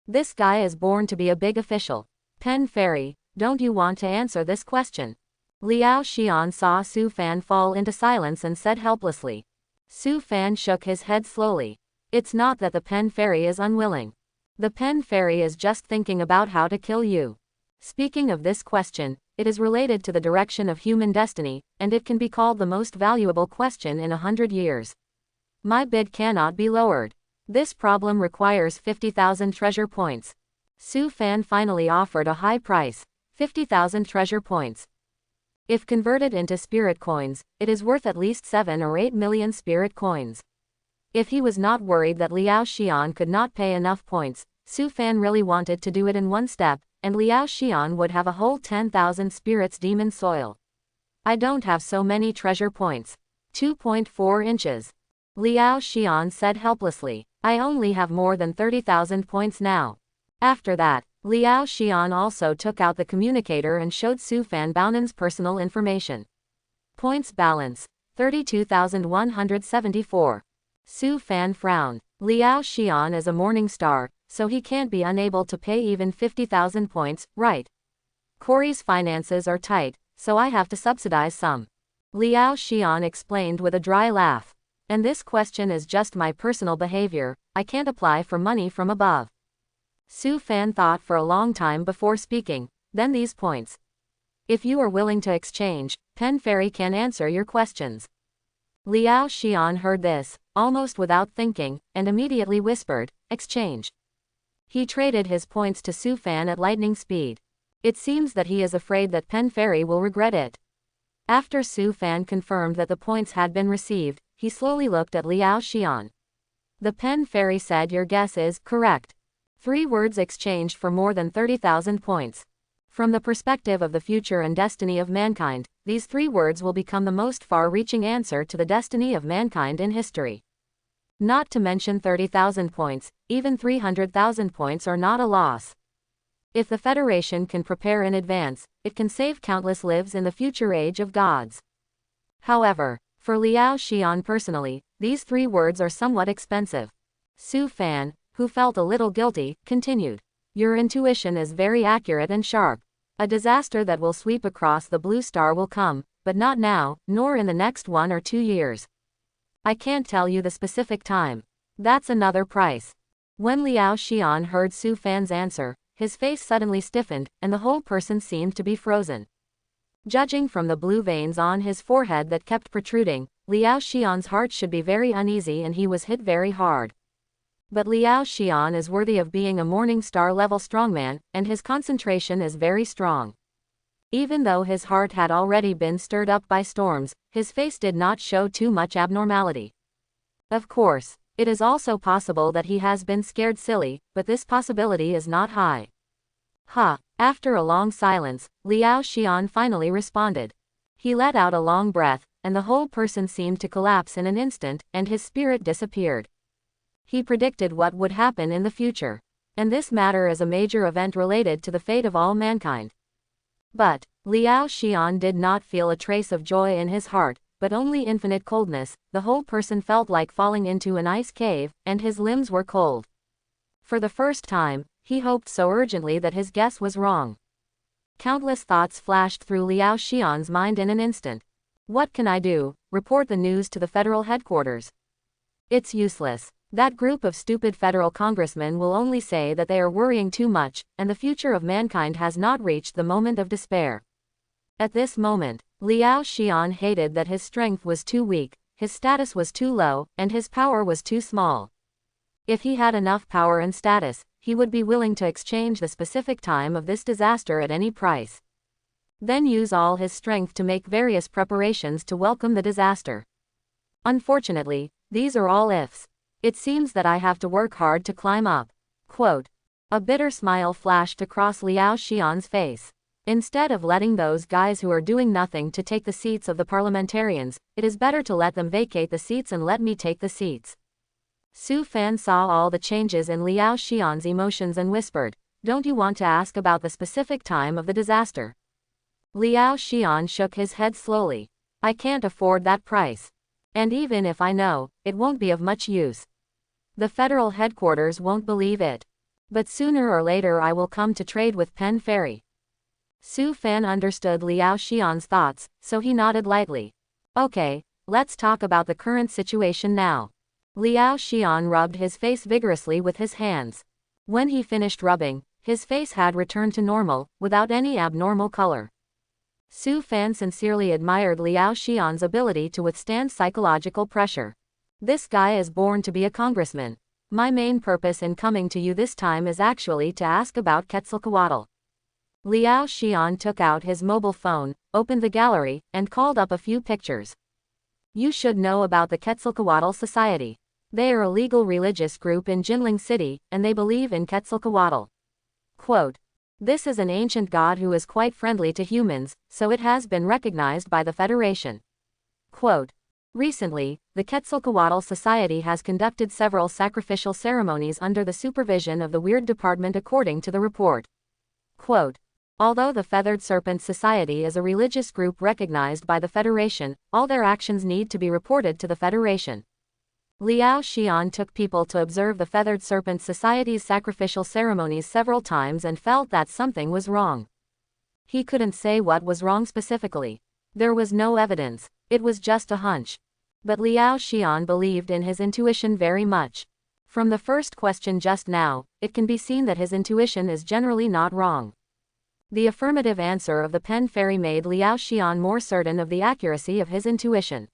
This guy is born to be a big official. Pen Fairy, don't you want to answer this question? Liao Xian saw Su Fan fall into silence and said helplessly. Su Fan shook his head slowly. It's not that the Pen Fairy is unwilling. The Pen Fairy is just thinking about how to kill you. Speaking of this question, it is related to the direction of human destiny, and it can be called the most valuable question in 100 years. My bid cannot be lowered. This problem requires 50,000 treasure points. Su Fan finally offered a high price, 50,000 treasure points. If converted into spirit coins, it is worth at least 7 or 8 million spirit coins. If he was not worried that Liao Xian could not pay enough points, Su Fan really wanted to do it in one step, and Liao Xian would have a whole 10,000 spirits demon soil. I don't have so many treasure points. 2.4 inches. Liao Xian said helplessly. I only have more than 30,000 points now. After that, Liao Xian also took out the communicator and showed Su Fan Baonan's personal information. Points balance, 32,174. Su Fan frowned. Liao Xian is a morning star, so he can't be unable to pay even 50,000 points, right? Corey's finances are tight, so I have to subsidize some. Liao Xian explained with a dry laugh. And this question is just my personal behavior, I can't apply for money from above. Su Fan thought for a long time before speaking, then these points. If you are willing to exchange, Pen Fairy can answer your questions. Liao Xian heard this, almost without thinking, and immediately whispered, exchange. He traded his points to Su Fan at lightning speed. It seems that he is afraid that Pen Fairy will regret it. After Su Fan confirmed that the points had been received, he slowly looked at Liao Xian. The Pen Fairy said your guess is correct. 3 words exchanged for more than 30,000 points. From the perspective of the future and destiny of mankind, these 3 words will become the most far-reaching answer to the destiny of mankind in history. Not to mention 30,000 points, even 300,000 points are not a loss. If the Federation can prepare in advance, it can save countless lives in the future age of gods. However, for Liao Xian personally, these 3 words are somewhat expensive. Su Fan, who felt a little guilty, continued. Your intuition is very accurate and sharp. A disaster that will sweep across the Blue Star will come, but not now, nor in the next 1 or 2 years. I can't tell you the specific time. That's another price. When Liao Xian heard Su Fan's answer, his face suddenly stiffened, and the whole person seemed to be frozen. Judging from the blue veins on his forehead that kept protruding, Liao Xian's heart should be very uneasy and he was hit very hard. But Liao Xian is worthy of being a morning star level strongman, and his concentration is very strong. Even though his heart had already been stirred up by storms, his face did not show too much abnormality. Of course, it is also possible that he has been scared silly, but this possibility is not high. Ha! After a long silence, Liao Xian finally responded. He let out a long breath, and the whole person seemed to collapse in an instant, and his spirit disappeared. He predicted what would happen in the future. And this matter is a major event related to the fate of all mankind. But Liao Xian did not feel a trace of joy in his heart, but only infinite coldness. The whole person felt like falling into an ice cave, and his limbs were cold. For the first time, he hoped so urgently that his guess was wrong. Countless thoughts flashed through Liao Xian's mind in an instant. What can I do? Report the news to the federal headquarters. It's useless. That group of stupid federal congressmen will only say that they are worrying too much, and the future of mankind has not reached the moment of despair. At this moment, Liao Xian hated that his strength was too weak, his status was too low, and his power was too small. If he had enough power and status, he would be willing to exchange the specific time of this disaster at any price. Then use all his strength to make various preparations to welcome the disaster. Unfortunately, these are all ifs. It seems that I have to work hard to climb up. Quote. A bitter smile flashed across Liao Xian's face. Instead of letting those guys who are doing nothing to take the seats of the parliamentarians, it is better to let them vacate the seats and let me take the seats. Su Fan saw all the changes in Liao Xian's emotions and whispered, "Don't you want to ask about the specific time of the disaster?" Liao Xian shook his head slowly. I can't afford that price. And even if I know, it won't be of much use. The federal headquarters won't believe it. But sooner or later I will come to trade with Pen Fairy. Su Fan understood Liao Xian's thoughts, so he nodded lightly. Okay, let's talk about the current situation now. Liao Xian rubbed his face vigorously with his hands. When he finished rubbing, his face had returned to normal, without any abnormal color. Su Fan sincerely admired Liao Xian's ability to withstand psychological pressure. This guy is born to be a congressman. My main purpose in coming to you this time is actually to ask about Quetzalcoatl. Liao Xian took out his mobile phone, opened the gallery, and called up a few pictures. You should know about the Quetzalcoatl Society. They are a legal religious group in Jinling City, and they believe in Quetzalcoatl. Quote. This is an ancient god who is quite friendly to humans, so it has been recognized by the Federation. Quote. Recently, the Quetzalcoatl Society has conducted several sacrificial ceremonies under the supervision of the Weird Department according to the report. Quote. Although the Feathered Serpent Society is a religious group recognized by the Federation, all their actions need to be reported to the Federation. Liao Xian took people to observe the Feathered Serpent Society's sacrificial ceremonies several times and felt that something was wrong. He couldn't say what was wrong specifically. There was no evidence. It was just a hunch. But Liao Xian believed in his intuition very much. From the first question just now, it can be seen that his intuition is generally not wrong. The affirmative answer of the Pen Fairy made Liao Xian more certain of the accuracy of his intuition.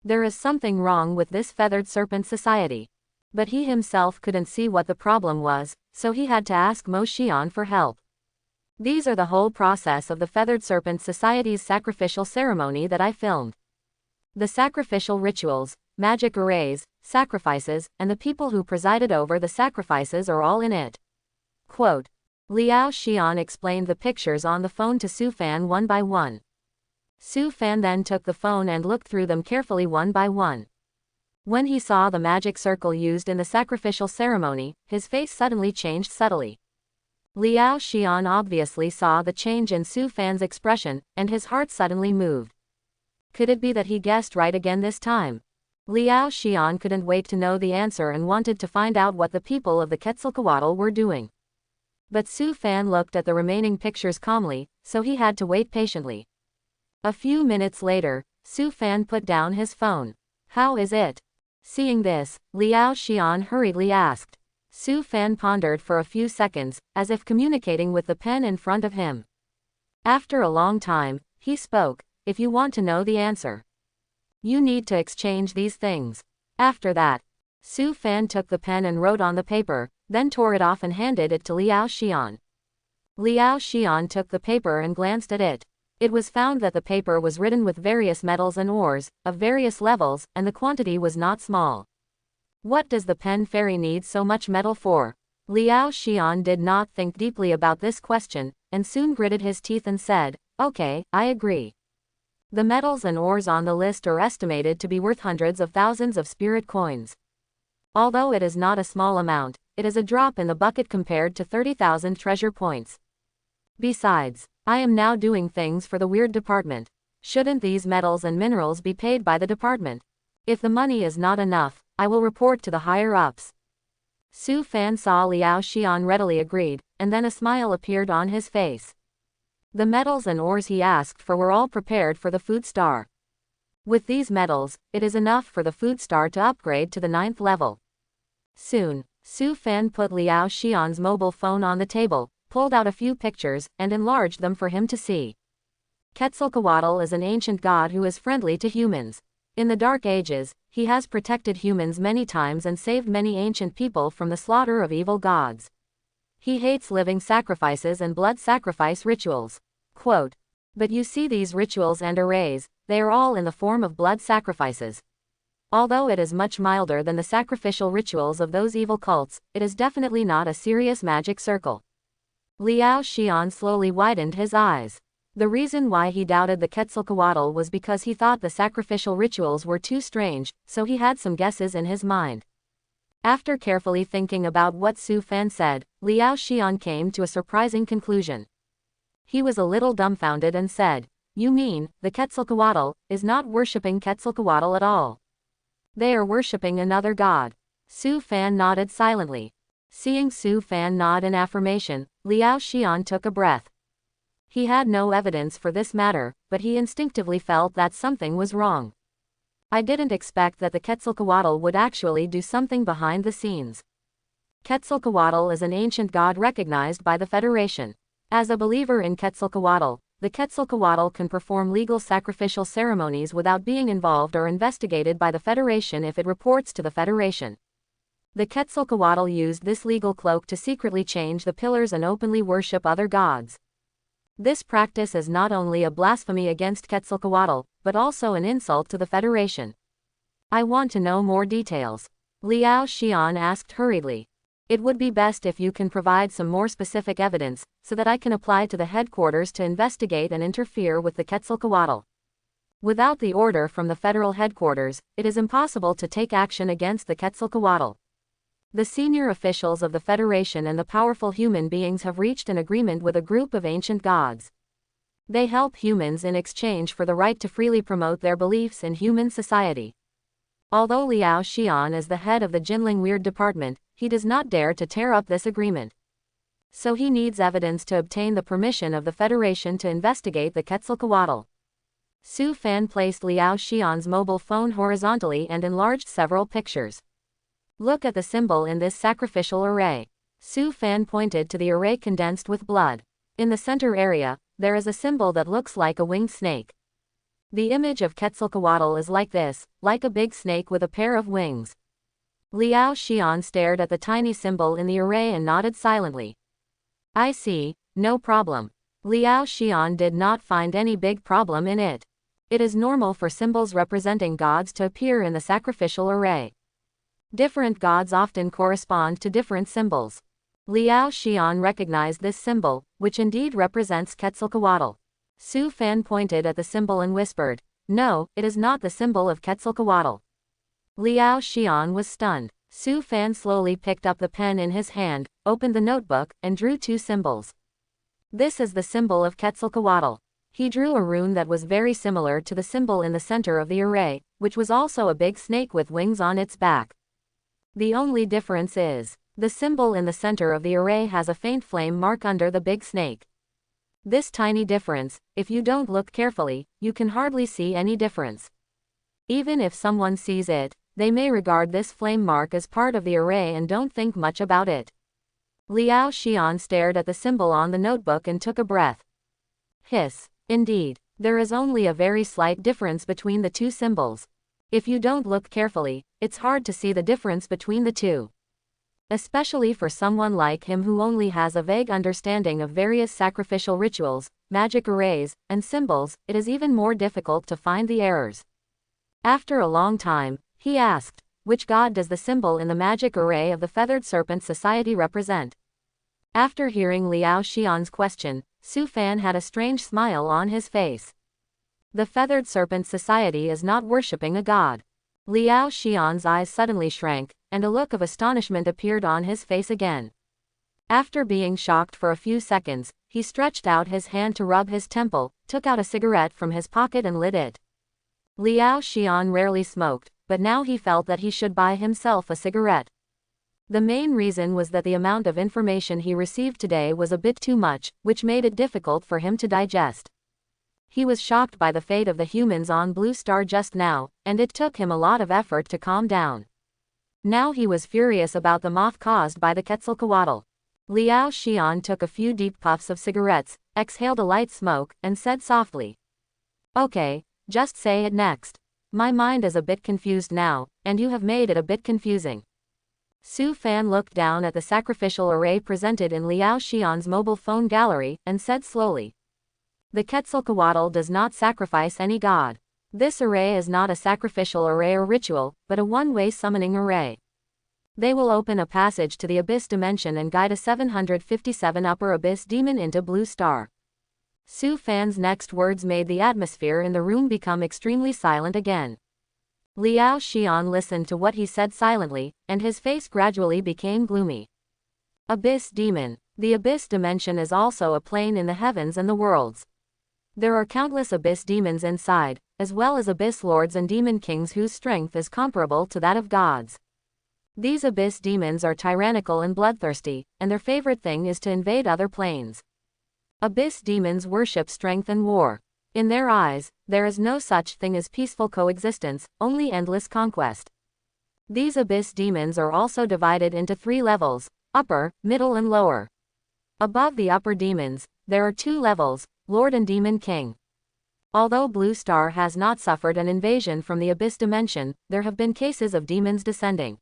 There is something wrong with this Feathered Serpent Society. But he himself couldn't see what the problem was, so he had to ask Mo Xian for help. These are the whole process of the Feathered Serpent Society's sacrificial ceremony that I filmed. The sacrificial rituals, magic arrays, sacrifices, and the people who presided over the sacrifices are all in it. Quote. Liao Xian explained the pictures on the phone to Su Fan one by one. Su Fan then took the phone and looked through them carefully one by one. When he saw the magic circle used in the sacrificial ceremony, his face suddenly changed subtly. Liao Xian obviously saw the change in Su Fan's expression, and his heart suddenly moved. Could it be that he guessed right again this time? Liao Xian couldn't wait to know the answer and wanted to find out what the people of the Quetzalcoatl were doing. But Su Fan looked at the remaining pictures calmly, so he had to wait patiently. A few minutes later, Su Fan put down his phone. How is it? Seeing this, Liao Xian hurriedly asked. Su Fan pondered for a few seconds, as if communicating with the pen in front of him. After a long time, he spoke. If you want to know the answer, you need to exchange these things. After that, Su Fan took the pen and wrote on the paper, then tore it off and handed it to Liao Xian. Liao Xian took the paper and glanced at it. It was found that the paper was written with various metals and ores, of various levels, and the quantity was not small. What does the pen fairy need so much metal for? Liao Xian did not think deeply about this question, and soon gritted his teeth and said, okay, I agree. The metals and ores on the list are estimated to be worth hundreds of thousands of spirit coins. Although it is not a small amount, it is a drop in the bucket compared to 30,000 treasure points. Besides, I am now doing things for the weird department. Shouldn't these metals and minerals be paid by the department? If the money is not enough, I will report to the higher-ups. Su Fan saw Liao Xian readily agreed, and then a smile appeared on his face. The metals and ores he asked for were all prepared for the food star. With these metals, it is enough for the food star to upgrade to the 9th level. Soon, Su Fan put Liao Xian's mobile phone on the table, pulled out a few pictures, and enlarged them for him to see. Quetzalcoatl is an ancient god who is friendly to humans. In the Dark Ages, he has protected humans many times and saved many ancient people from the slaughter of evil gods. He hates living sacrifices and blood sacrifice rituals. Quote, but you see these rituals and arrays, they are all in the form of blood sacrifices. Although it is much milder than the sacrificial rituals of those evil cults, it is definitely not a serious magic circle. Liao Xian slowly widened his eyes. The reason why he doubted the Quetzalcoatl was because he thought the sacrificial rituals were too strange, so he had some guesses in his mind. After carefully thinking about what Su Fan said, Liao Xian came to a surprising conclusion. He was a little dumbfounded and said, you mean, the Quetzalcoatl is not worshipping Quetzalcoatl at all? They are worshipping another god. Su Fan nodded silently. Seeing Su Fan nod in affirmation, Liao Xian took a breath. He had no evidence for this matter, but he instinctively felt that something was wrong. I didn't expect that the Quetzalcoatl would actually do something behind the scenes. Quetzalcoatl is an ancient god recognized by the Federation. As a believer in Quetzalcoatl, the Quetzalcoatl can perform legal sacrificial ceremonies without being involved or investigated by the Federation if it reports to the Federation. The Quetzalcoatl used this legal cloak to secretly change the pillars and openly worship other gods. This practice is not only a blasphemy against Quetzalcoatl, but also an insult to the Federation. I want to know more details. Liao Xian asked hurriedly. It would be best if you can provide some more specific evidence, so that I can apply to the headquarters to investigate and interfere with the Quetzalcoatl. Without the order from the federal headquarters, it is impossible to take action against the Quetzalcoatl. The senior officials of the Federation and the powerful human beings have reached an agreement with a group of ancient gods. They help humans in exchange for the right to freely promote their beliefs in human society. Although Liao Xian is the head of the Jinling Weird Department, he does not dare to tear up this agreement. So he needs evidence to obtain the permission of the Federation to investigate the Quetzalcoatl. Su Fan placed Liao Xian's mobile phone horizontally and enlarged several pictures. Look at the symbol in this sacrificial array. Su Fan pointed to the array condensed with blood. In the center area, there is a symbol that looks like a winged snake. The image of Quetzalcoatl is like this, like a big snake with a pair of wings. Liao Xian stared at the tiny symbol in the array and nodded silently. I see, no problem. Liao Xian did not find any big problem in it. It is normal for symbols representing gods to appear in the sacrificial array. Different gods often correspond to different symbols. Liao Xian recognized this symbol, which indeed represents Quetzalcoatl. Su Fan pointed at the symbol and whispered, no, it is not the symbol of Quetzalcoatl. Liao Xian was stunned. Su Fan slowly picked up the pen in his hand, opened the notebook, and drew two symbols. This is the symbol of Quetzalcoatl. He drew a rune that was very similar to the symbol in the center of the array, which was also a big snake with wings on its back. The only difference is, the symbol in the center of the array has a faint flame mark under the big snake. This tiny difference, if you don't look carefully, you can hardly see any difference. Even if someone sees it, they may regard this flame mark as part of the array and don't think much about it. Liao Xian stared at the symbol on the notebook and took a breath. Hiss. Indeed, there is only a very slight difference between the two symbols. If you don't look carefully, it's hard to see the difference between the two. Especially for someone like him who only has a vague understanding of various sacrificial rituals, magic arrays, and symbols, it is even more difficult to find the errors. After a long time, he asked, which god does the symbol in the magic array of the Feathered Serpent Society represent? After hearing Liao Xian's question, Su Fan had a strange smile on his face. The Feathered Serpent Society is not worshipping a god. Liao Xian's eyes suddenly shrank, and a look of astonishment appeared on his face again. After being shocked for a few seconds, he stretched out his hand to rub his temple, took out a cigarette from his pocket and lit it. Liao Xian rarely smoked, but now he felt that he should buy himself a cigarette. The main reason was that the amount of information he received today was a bit too much, which made it difficult for him to digest. He was shocked by the fate of the humans on Blue Star just now, and it took him a lot of effort to calm down. Now he was furious about the moth caused by the Quetzalcoatl. Liao Xian took a few deep puffs of cigarettes, exhaled a light smoke, and said softly, "Okay, just say it next. My mind is a bit confused now, and you have made it a bit confusing." Su Fan looked down at the sacrificial array presented in Liao Xian's mobile phone gallery, and said slowly, "The Quetzalcoatl does not sacrifice any god. This array is not a sacrificial array or ritual, but a one-way summoning array. They will open a passage to the Abyss dimension and guide a 757 upper Abyss demon into Blue Star." Su Fan's next words made the atmosphere in the room become extremely silent again. Liao Xian listened to what he said silently, and his face gradually became gloomy. Abyss demon. The Abyss dimension is also a plane in the heavens and the worlds. There are countless Abyss demons inside, as well as Abyss lords and demon kings whose strength is comparable to that of gods. These Abyss demons are tyrannical and bloodthirsty, and their favorite thing is to invade other planes. Abyss demons worship strength and war. In their eyes, there is no such thing as peaceful coexistence, only endless conquest. These Abyss demons are also divided into 3 levels, upper, middle and lower. Above the upper demons, there are 2 levels, Lord and Demon King. Although Blue Star has not suffered an invasion from the Abyss dimension, there have been cases of demons descending.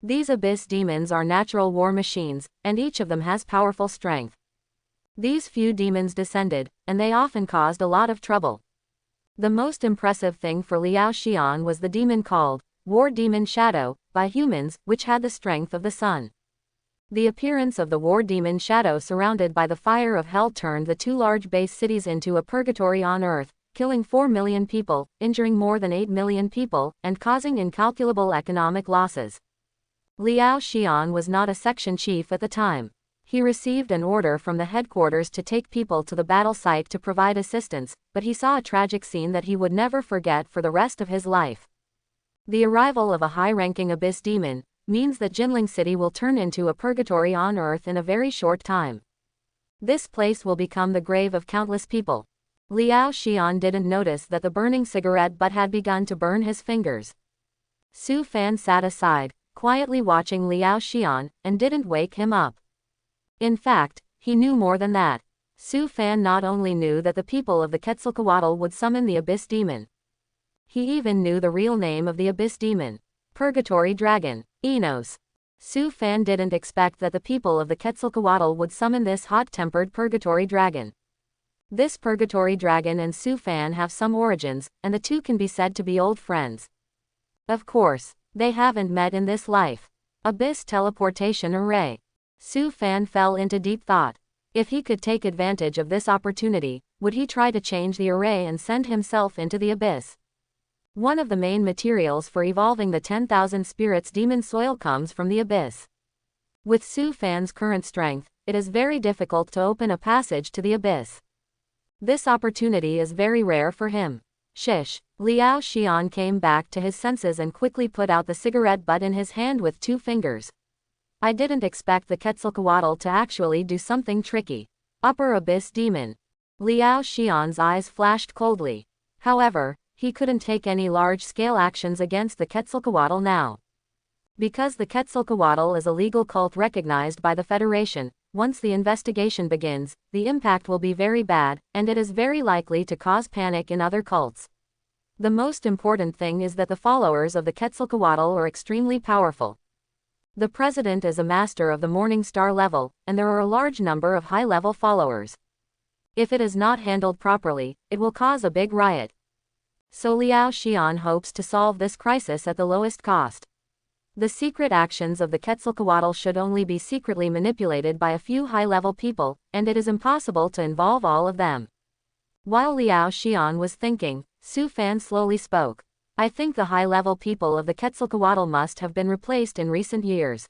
These Abyss demons are natural war machines, and each of them has powerful strength. These few demons descended, and they often caused a lot of trouble. The most impressive thing for Liao Xian was the demon called War Demon Shadow, by humans, which had the strength of the sun. The appearance of the War Demon Shadow surrounded by the fire of hell turned the 2 large base cities into a purgatory on Earth, killing 4 million people, injuring more than 8 million people, and causing incalculable economic losses. Liao Xian was not a section chief at the time. He received an order from the headquarters to take people to the battle site to provide assistance, but he saw a tragic scene that he would never forget for the rest of his life. The arrival of a high-ranking Abyss demon means that Jinling City will turn into a purgatory on Earth in a very short time. This place will become the grave of countless people. Liao Xian didn't notice that the burning cigarette butt had begun to burn his fingers. Su Fan sat aside, quietly watching Liao Xian, and didn't wake him up. In fact, he knew more than that. Su Fan not only knew that the people of the Quetzalcoatl would summon the Abyss Demon. He even knew the real name of the Abyss Demon. Purgatory Dragon, Enos. Su Fan didn't expect that the people of the Quetzalcoatl would summon this hot-tempered Purgatory Dragon. This Purgatory Dragon and Su Fan have some origins, and the two can be said to be old friends. Of course, they haven't met in this life. Abyss Teleportation Array. Su Fan fell into deep thought. If he could take advantage of this opportunity, would he try to change the array and send himself into the abyss? One of the main materials for evolving the 10,000 spirits demon soil comes from the abyss. With Su Fan's current strength, it is very difficult to open a passage to the abyss. This opportunity is very rare for him. Shish. Liao Xian came back to his senses and quickly put out the cigarette butt in his hand with 2 fingers. I didn't expect the Quetzalcoatl to actually do something tricky. Upper Abyss Demon. Liao Xian's eyes flashed coldly. However, he couldn't take any large-scale actions against the Quetzalcoatl now. Because the Quetzalcoatl is a legal cult recognized by the Federation, once the investigation begins, the impact will be very bad, and it is very likely to cause panic in other cults. The most important thing is that the followers of the Quetzalcoatl are extremely powerful. The president is a master of the Morning Star level, and there are a large number of high-level followers. If it is not handled properly, it will cause a big riot. So Liao Xian hopes to solve this crisis at the lowest cost. The secret actions of the Quetzalcoatl should only be secretly manipulated by a few high-level people, and it is impossible to involve all of them. While Liao Xian was thinking, Su Fan slowly spoke. I think the high-level people of the Quetzalcoatl must have been replaced in recent years.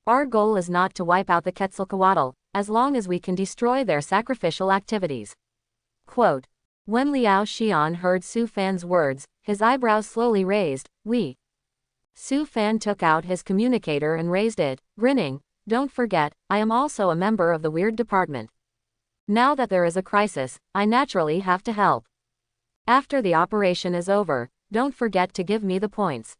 Our goal is not to wipe out the Quetzalcoatl, as long as we can destroy their sacrificial activities. Quote. When Liao Xian heard Su Fan's words, his eyebrows slowly raised. Su Fan took out his communicator and raised it, grinning. Don't forget, I am also a member of the Weird Department. Now that there is a crisis, I naturally have to help. After the operation is over, don't forget to give me the points.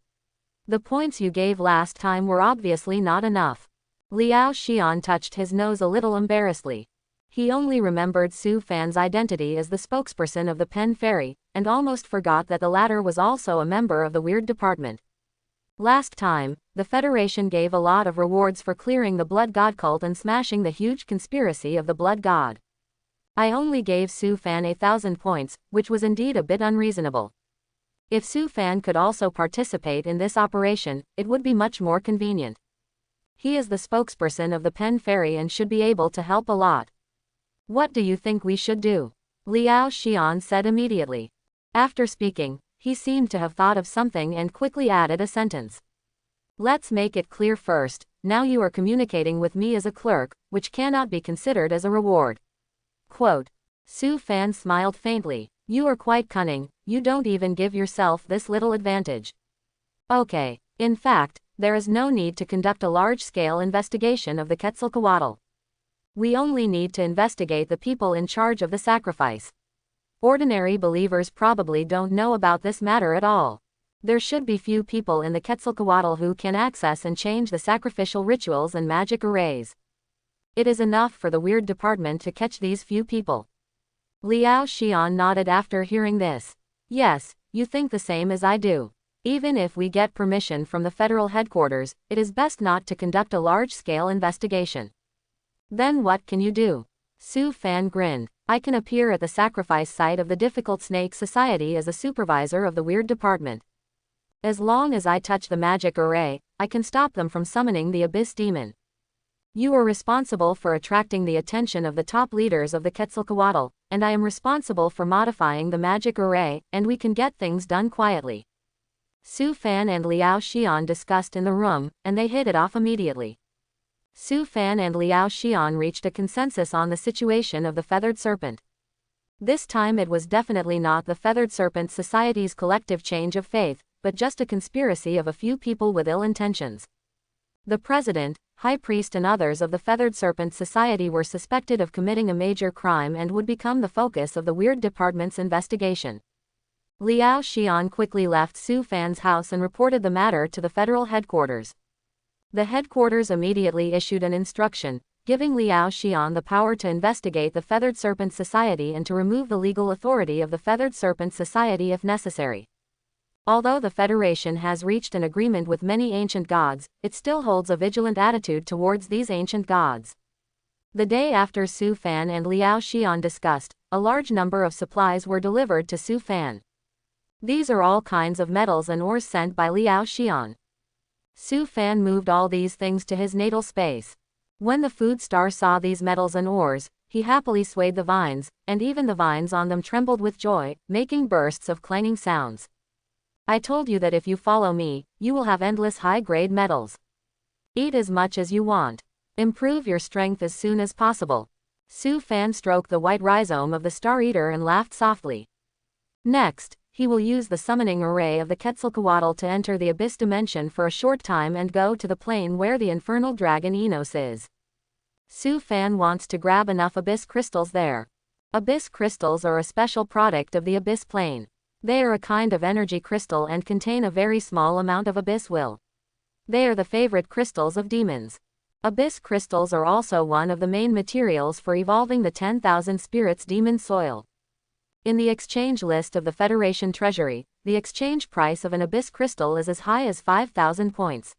The points you gave last time were obviously not enough. Liao Xian touched his nose a little embarrassedly. He only remembered Su Fan's identity as the spokesperson of the Pen Fairy, and almost forgot that the latter was also a member of the Weird Department. Last time, the Federation gave a lot of rewards for clearing the Blood God cult and smashing the huge conspiracy of the Blood God. I only gave Su Fan 1,000 points, which was indeed a bit unreasonable. If Su Fan could also participate in this operation, it would be much more convenient. He is the spokesperson of the Pen Fairy and should be able to help a lot. What do you think we should do? Liao Xian said immediately. After speaking, he seemed to have thought of something and quickly added a sentence. Let's make it clear first, now you are communicating with me as a clerk, which cannot be considered as a reward. Quote. Su Fan smiled faintly. You are quite cunning, you don't even give yourself this little advantage. Okay, in fact, there is no need to conduct a large-scale investigation of the Quetzalcoatl. We only need to investigate the people in charge of the sacrifice. Ordinary believers probably don't know about this matter at all. There should be few people in the Quetzalcoatl who can access and change the sacrificial rituals and magic arrays. It is enough for the Weird Department to catch these few people. Liao Xian nodded after hearing this. Yes, you think the same as I do. Even if we get permission from the federal headquarters, it is best not to conduct a large-scale investigation. Then what can you do? Su Fan grinned. I can appear at the sacrifice site of the Difficult Snake Society as a supervisor of the Weird Department. As long as I touch the magic array, I can stop them from summoning the Abyss Demon. You are responsible for attracting the attention of the top leaders of the Quetzalcoatl, and I am responsible for modifying the magic array, and we can get things done quietly. Su Fan and Liao Xian discussed in the room, and they hit it off immediately. Su Fan and Liao Xian reached a consensus on the situation of the Feathered Serpent. This time it was definitely not the Feathered Serpent Society's collective change of faith, but just a conspiracy of a few people with ill intentions. The president, high priest and others of the Feathered Serpent Society were suspected of committing a major crime and would become the focus of the Weird Department's investigation. Liao Xian quickly left Su Fan's house and reported the matter to the federal headquarters. The headquarters immediately issued an instruction, giving Liao Xian the power to investigate the Feathered Serpent Society and to remove the legal authority of the Feathered Serpent Society if necessary. Although the Federation has reached an agreement with many ancient gods, it still holds a vigilant attitude towards these ancient gods. The day after Su Fan and Liao Xian discussed, a large number of supplies were delivered to Su Fan. These are all kinds of metals and ores sent by Liao Xian. Su Fan moved all these things to his natal space. When the food star saw these metals and ores, he happily swayed the vines, and even the vines on them trembled with joy, making bursts of clanging sounds. I told you that if you follow me, you will have endless high-grade metals. Eat as much as you want. Improve your strength as soon as possible. Su Fan stroked the white rhizome of the Star Eater and laughed softly. Next, he will use the summoning array of the Quetzalcoatl to enter the Abyss Dimension for a short time and go to the plane where the infernal dragon Enos is. Su Fan wants to grab enough Abyss crystals there. Abyss crystals are a special product of the Abyss plane. They are a kind of energy crystal and contain a very small amount of Abyss will. They are the favorite crystals of demons. Abyss crystals are also one of the main materials for evolving the 10,000 spirits demon soil. In the exchange list of the Federation Treasury, the exchange price of an Abyss crystal is as high as 5,000 points.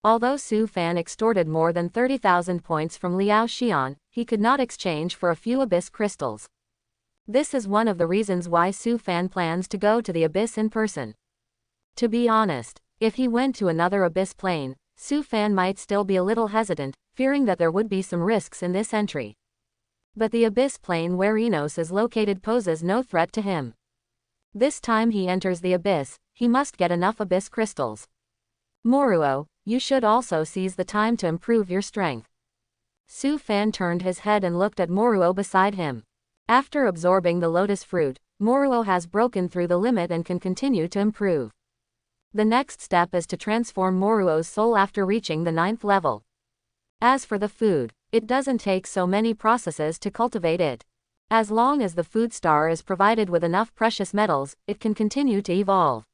Although Su Fan extorted more than 30,000 points from Liao Xian, he could not exchange for a few Abyss crystals. This is one of the reasons why Su Fan plans to go to the Abyss in person. To be honest, If he went to another abyss plane, Su Fan might still be a little hesitant, fearing that there would be some risks in this entry. But the abyss plane where Enos is located poses no threat to him. This time he enters the abyss, he must get enough abyss crystals. Moruo, you should also seize the time to improve your strength. Su Fan turned his head and looked at Moruo beside him. After absorbing the lotus fruit, Moruo has broken through the limit and can continue to improve. The next step is to transform Moruo's soul after reaching the 9th level. As for the food, it doesn't take so many processes to cultivate it. As long as the food star is provided with enough precious metals, it can continue to evolve.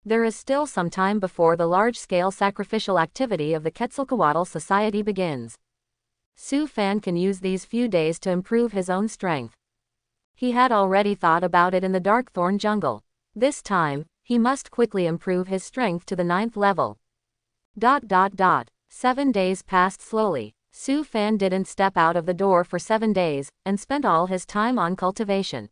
There is still some time before the large-scale sacrificial activity of the Quetzalcoatl Society begins. Su Fan can use these few days to improve his own strength. He had already thought about it in the Darkthorn jungle. This time, he must quickly improve his strength to the 9th level. 7 days passed slowly. Su Fan didn't step out of the door for 7 days, and spent all his time on cultivation.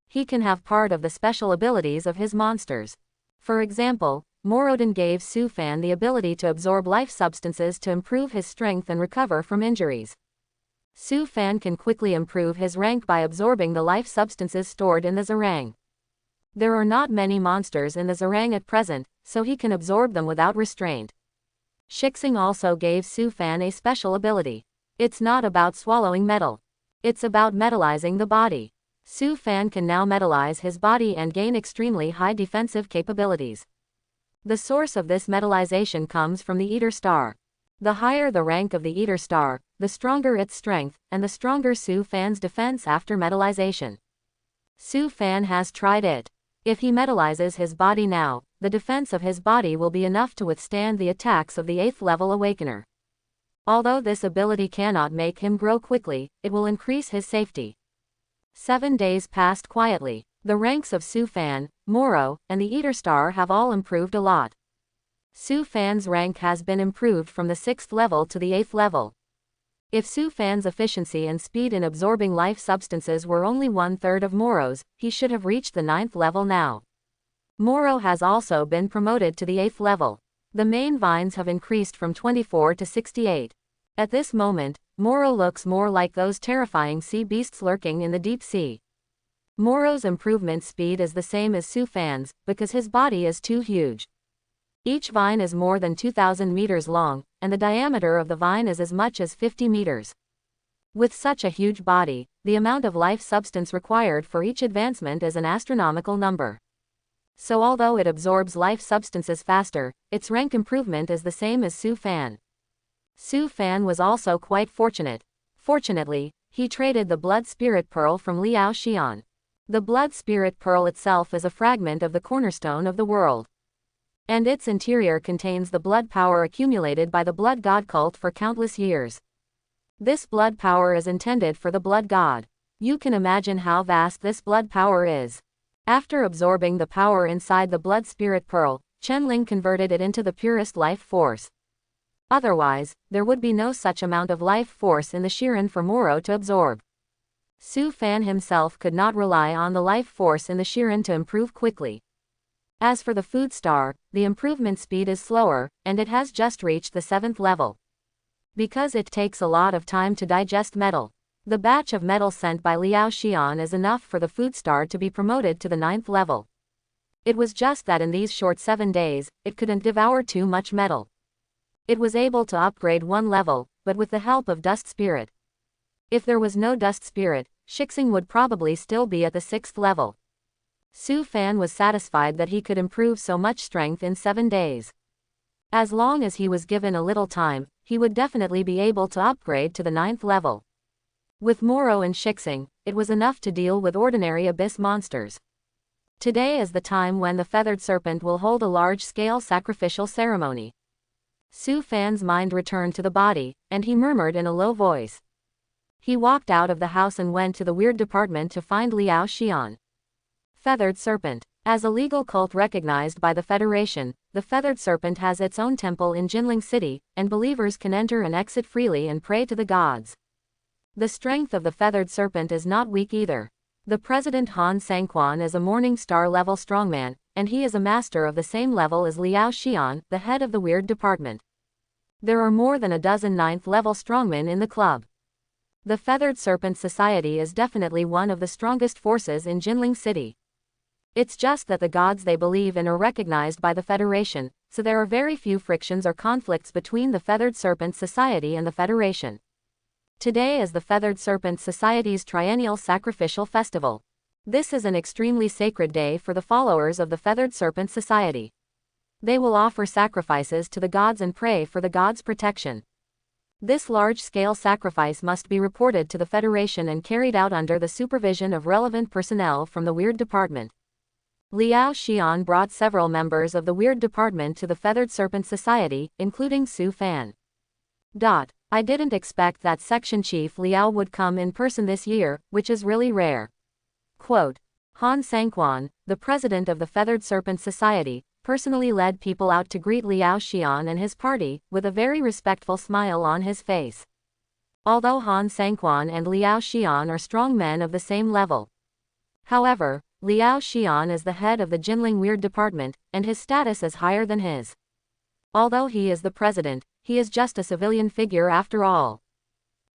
He can have part of the special abilities of his monsters. For example, Morodin gave Su Fan the ability to absorb life substances to improve his strength and recover from injuries. Su Fan can quickly improve his rank by absorbing the life substances stored in the Zerang. There are not many monsters in the Zerang at present, so he can absorb them without restraint. Shixing also gave Su Fan a special ability. It's not about swallowing metal. It's about metallizing the body. Su Fan can now metallize his body and gain extremely high defensive capabilities. The source of this metallization comes from the Eater Star. The higher the rank of the Eater Star, the stronger its strength, and the stronger Su Fan's defense after metallization. Su Fan has tried it. If he metallizes his body now, the defense of his body will be enough to withstand the attacks of the 8th level Awakener. Although this ability cannot make him grow quickly, it will increase his safety. 7 days passed quietly. The ranks of Su Fan, Moro, and the Eater Star have all improved a lot. Su Fan's rank has been improved from the 6th level to the 8th level. If Su Fan's efficiency and speed in absorbing life substances were only 1/3 of Moro's, he should have reached the 9th level now. Moro has also been promoted to the 8th level. The main vines have increased from 24 to 68. At this moment, Moro looks more like those terrifying sea beasts lurking in the deep sea. Moro's improvement speed is the same as Su Fan's, because his body is too huge. Each vine is more than 2,000 meters long, and the diameter of the vine is as much as 50 meters. With such a huge body, the amount of life substance required for each advancement is an astronomical number. So although it absorbs life substances faster, its rank improvement is the same as Su Fan. Su Fan was also quite fortunate. Fortunately, he traded the Blood Spirit Pearl from Liao Xian. The Blood Spirit Pearl itself is a fragment of the cornerstone of the world. And its interior contains the blood power accumulated by the blood god cult for countless years. This blood power is intended for the blood god. You can imagine how vast this blood power is. After absorbing the power inside the Blood Spirit Pearl, Jinling converted it into the purest life force. Otherwise, there would be no such amount of life force in the Shirin for Moro to absorb. Su Fan himself could not rely on the life force in the Shirin to improve quickly. As for the food star, the improvement speed is slower, and it has just reached the 7th level. Because it takes a lot of time to digest metal. The batch of metal sent by Liao Xian is enough for the food star to be promoted to the 9th level. It was just that in these short 7 days, it couldn't devour too much metal. It was able to upgrade 1 level, but with the help of Dust Spirit. If there was no Dust Spirit, Shixing would probably still be at the 6th level. Su Fan was satisfied that he could improve so much strength in 7 days. As long as he was given a little time, he would definitely be able to upgrade to the 9th level. With Moro and Shixing, it was enough to deal with ordinary abyss monsters. Today is the time when the Feathered Serpent will hold a large-scale sacrificial ceremony. Su Fan's mind returned to the body, and he murmured in a low voice. He walked out of the house and went to the weird department to find Liao Xian. Feathered Serpent. As a legal cult recognized by the Federation, the Feathered Serpent has its own temple in Jinling City, and believers can enter and exit freely and pray to the gods. The strength of the Feathered Serpent is not weak either. The president Han Sangquan is a Morning Star level strongman, and he is a master of the same level as Liao Xian, the head of the Weird Department. There are more than a dozen 9th level strongmen in the club. The Feathered Serpent Society is definitely one of the strongest forces in Jinling City. It's just that the gods they believe in are recognized by the Federation, so there are very few frictions or conflicts between the Feathered Serpent Society and the Federation. Today is the Feathered Serpent Society's triennial sacrificial festival. This is an extremely sacred day for the followers of the Feathered Serpent Society. They will offer sacrifices to the gods and pray for the gods' protection. This large-scale sacrifice must be reported to the Federation and carried out under the supervision of relevant personnel from the Weird Department. Liao Xian brought several members of the Weird Department to the Feathered Serpent Society, including Su Fan. I didn't expect that Section Chief Liao would come in person this year, which is really rare. Quote, Han Sangquan, the president of the Feathered Serpent Society, personally led people out to greet Liao Xian and his party, with a very respectful smile on his face. Although Han Sangquan and Liao Xian are strong men of the same level. However, Liao Xian is the head of the Jinling Weird Department, and his status is higher than his. Although he is the president, he is just a civilian figure after all.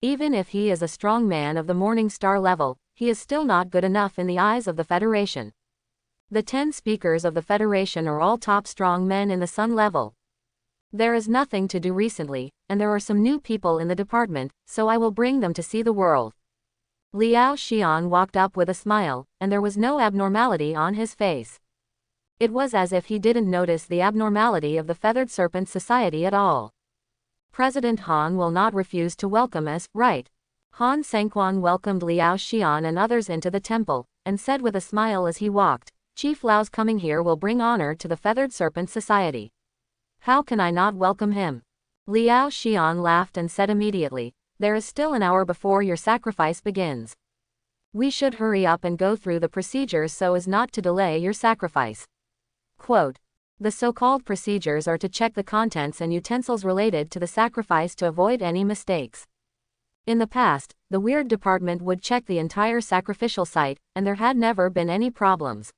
Even if he is a strong man of the Morning Star level, he is still not good enough in the eyes of the Federation. The 10 speakers of the Federation are all top strong men in the Sun level. There is nothing to do recently, and there are some new people in the department, so I will bring them to see the world. Liao Xian walked up with a smile, and there was no abnormality on his face. It was as if he didn't notice the abnormality of the Feathered Serpent Society at all. President Han will not refuse to welcome us, right? Han Sangquan welcomed Liao Xian and others into the temple, and said with a smile as he walked, Chief Lao's coming here will bring honor to the Feathered Serpent Society. How can I not welcome him? Liao Xian laughed and said immediately, there is still an hour before your sacrifice begins. We should hurry up and go through the procedures so as not to delay your sacrifice. Quote, the so-called procedures are to check the contents and utensils related to the sacrifice to avoid any mistakes. In the past, the Weird Department would check the entire sacrificial site, and there had never been any problems.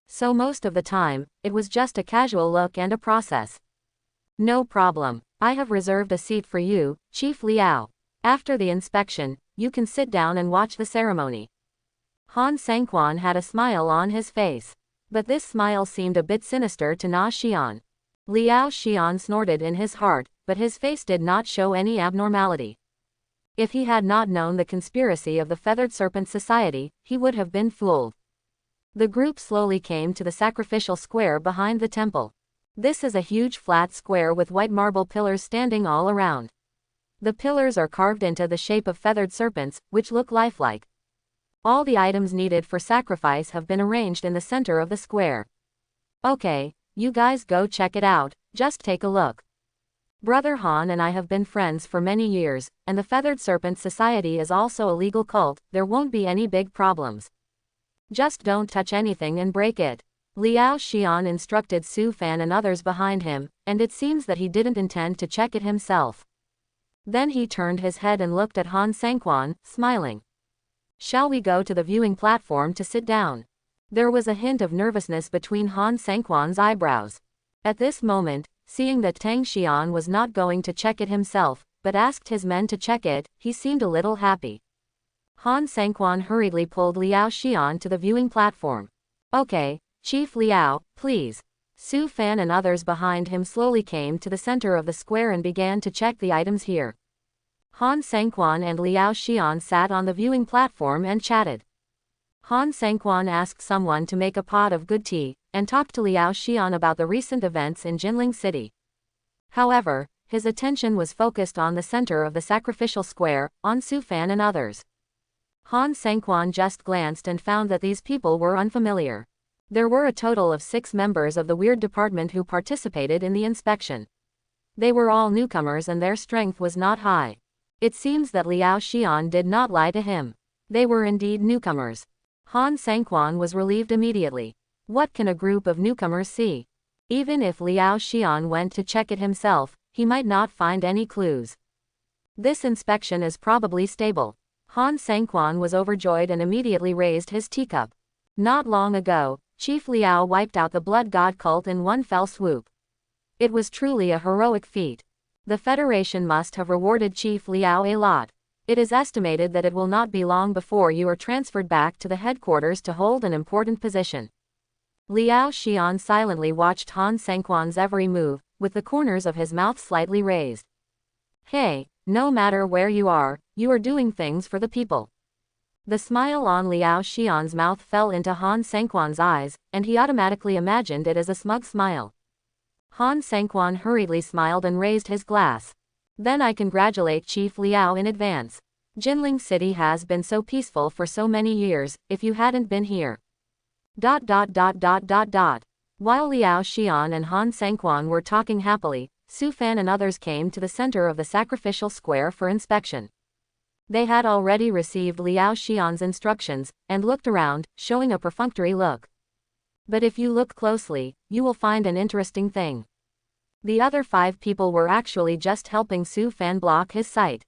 So most of the time, it was just a casual look and a process. No problem. I have reserved a seat for you, Chief Liao. After the inspection, you can sit down and watch the ceremony. Han Sangquan had a smile on his face. But this smile seemed a bit sinister to Na Xian. Liao Xian snorted in his heart, but his face did not show any abnormality. If he had not known the conspiracy of the Feathered Serpent Society, he would have been fooled. The group slowly came to the sacrificial square behind the temple. This is a huge flat square with white marble pillars standing all around. The pillars are carved into the shape of feathered serpents, which look lifelike. All the items needed for sacrifice have been arranged in the center of the square. Okay, you guys go check it out, just take a look. Brother Han and I have been friends for many years, and the Feathered Serpent Society is also a legal cult, there won't be any big problems. Just don't touch anything and break it. Liao Xian instructed Su Fan and others behind him, and it seems that he didn't intend to check it himself. Then he turned his head and looked at Han Sangquan, smiling. Shall we go to the viewing platform to sit down? There was a hint of nervousness between Han Sangquan's eyebrows. At this moment, seeing that Tang Xian was not going to check it himself, but asked his men to check it, he seemed a little happy. Han Sangquan hurriedly pulled Liao Xian to the viewing platform. Okay, Chief Liao, please. Su Fan and others behind him slowly came to the center of the square and began to check the items here. Han Sangquan and Liao Xian sat on the viewing platform and chatted. Han Sangquan asked someone to make a pot of good tea, and talked to Liao Xian about the recent events in Jinling City. However, his attention was focused on the center of the sacrificial square, on Su Fan and others. Han Sangquan just glanced and found that these people were unfamiliar. There were a total of 6 members of the Weird Department who participated in the inspection. They were all newcomers and their strength was not high. It seems that Liao Xian did not lie to him. They were indeed newcomers. Han Sangquan was relieved immediately. What can a group of newcomers see? Even if Liao Xian went to check it himself, he might not find any clues. This inspection is probably stable. Han Sangquan was overjoyed and immediately raised his teacup. Not long ago, Chief Liao wiped out the blood god cult in one fell swoop. It was truly a heroic feat. The Federation must have rewarded Chief Liao a lot. It is estimated that it will not be long before you are transferred back to the headquarters to hold an important position. Liao Xian silently watched Han Sangquan's every move, with the corners of his mouth slightly raised. Hey, no matter where you are doing things for the people. The smile on Liao Xian's mouth fell into Han Sangquan's eyes, and he automatically imagined it as a smug smile. Han Sangquan hurriedly smiled and raised his glass. Then I congratulate Chief Liao in advance. Jinling City has been so peaceful for so many years, if you hadn't been here. While Liao Xian and Han Sangquan were talking happily, Su Fan and others came to the center of the sacrificial square for inspection. They had already received Liao Xian's instructions, and looked around, showing a perfunctory look. But if you look closely, you will find an interesting thing. The other 5 people were actually just helping Su Fan block his sight.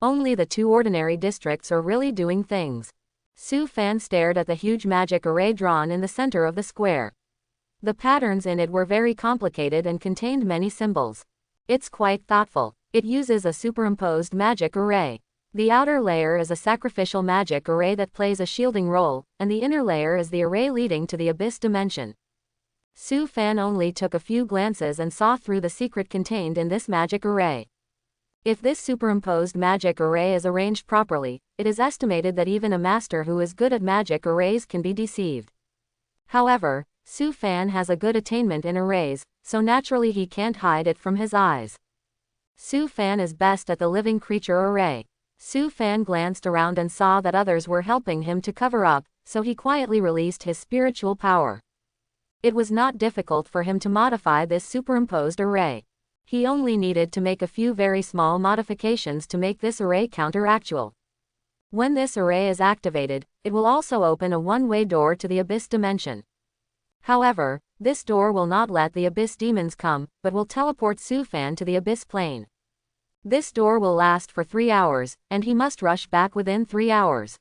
Only the 2 ordinary districts are really doing things. Su Fan stared at the huge magic array drawn in the center of the square. The patterns in it were very complicated and contained many symbols. It's quite thoughtful. It uses a superimposed magic array. The outer layer is a sacrificial magic array that plays a shielding role, and the inner layer is the array leading to the abyss dimension. Su Fan only took a few glances and saw through the secret contained in this magic array. If this superimposed magic array is arranged properly, it is estimated that even a master who is good at magic arrays can be deceived. However, Su Fan has a good attainment in arrays, so naturally he can't hide it from his eyes. Su Fan is best at the living creature array. Su Fan glanced around and saw that others were helping him to cover up, so he quietly released his spiritual power. It was not difficult for him to modify this superimposed array. He only needed to make a few very small modifications to make this array counteractual. When this array is activated, it will also open a one-way door to the abyss dimension. However, this door will not let the abyss demons come, but will teleport Su Fan to the abyss plane. This door will last for 3 hours, and he must rush back within 3 hours.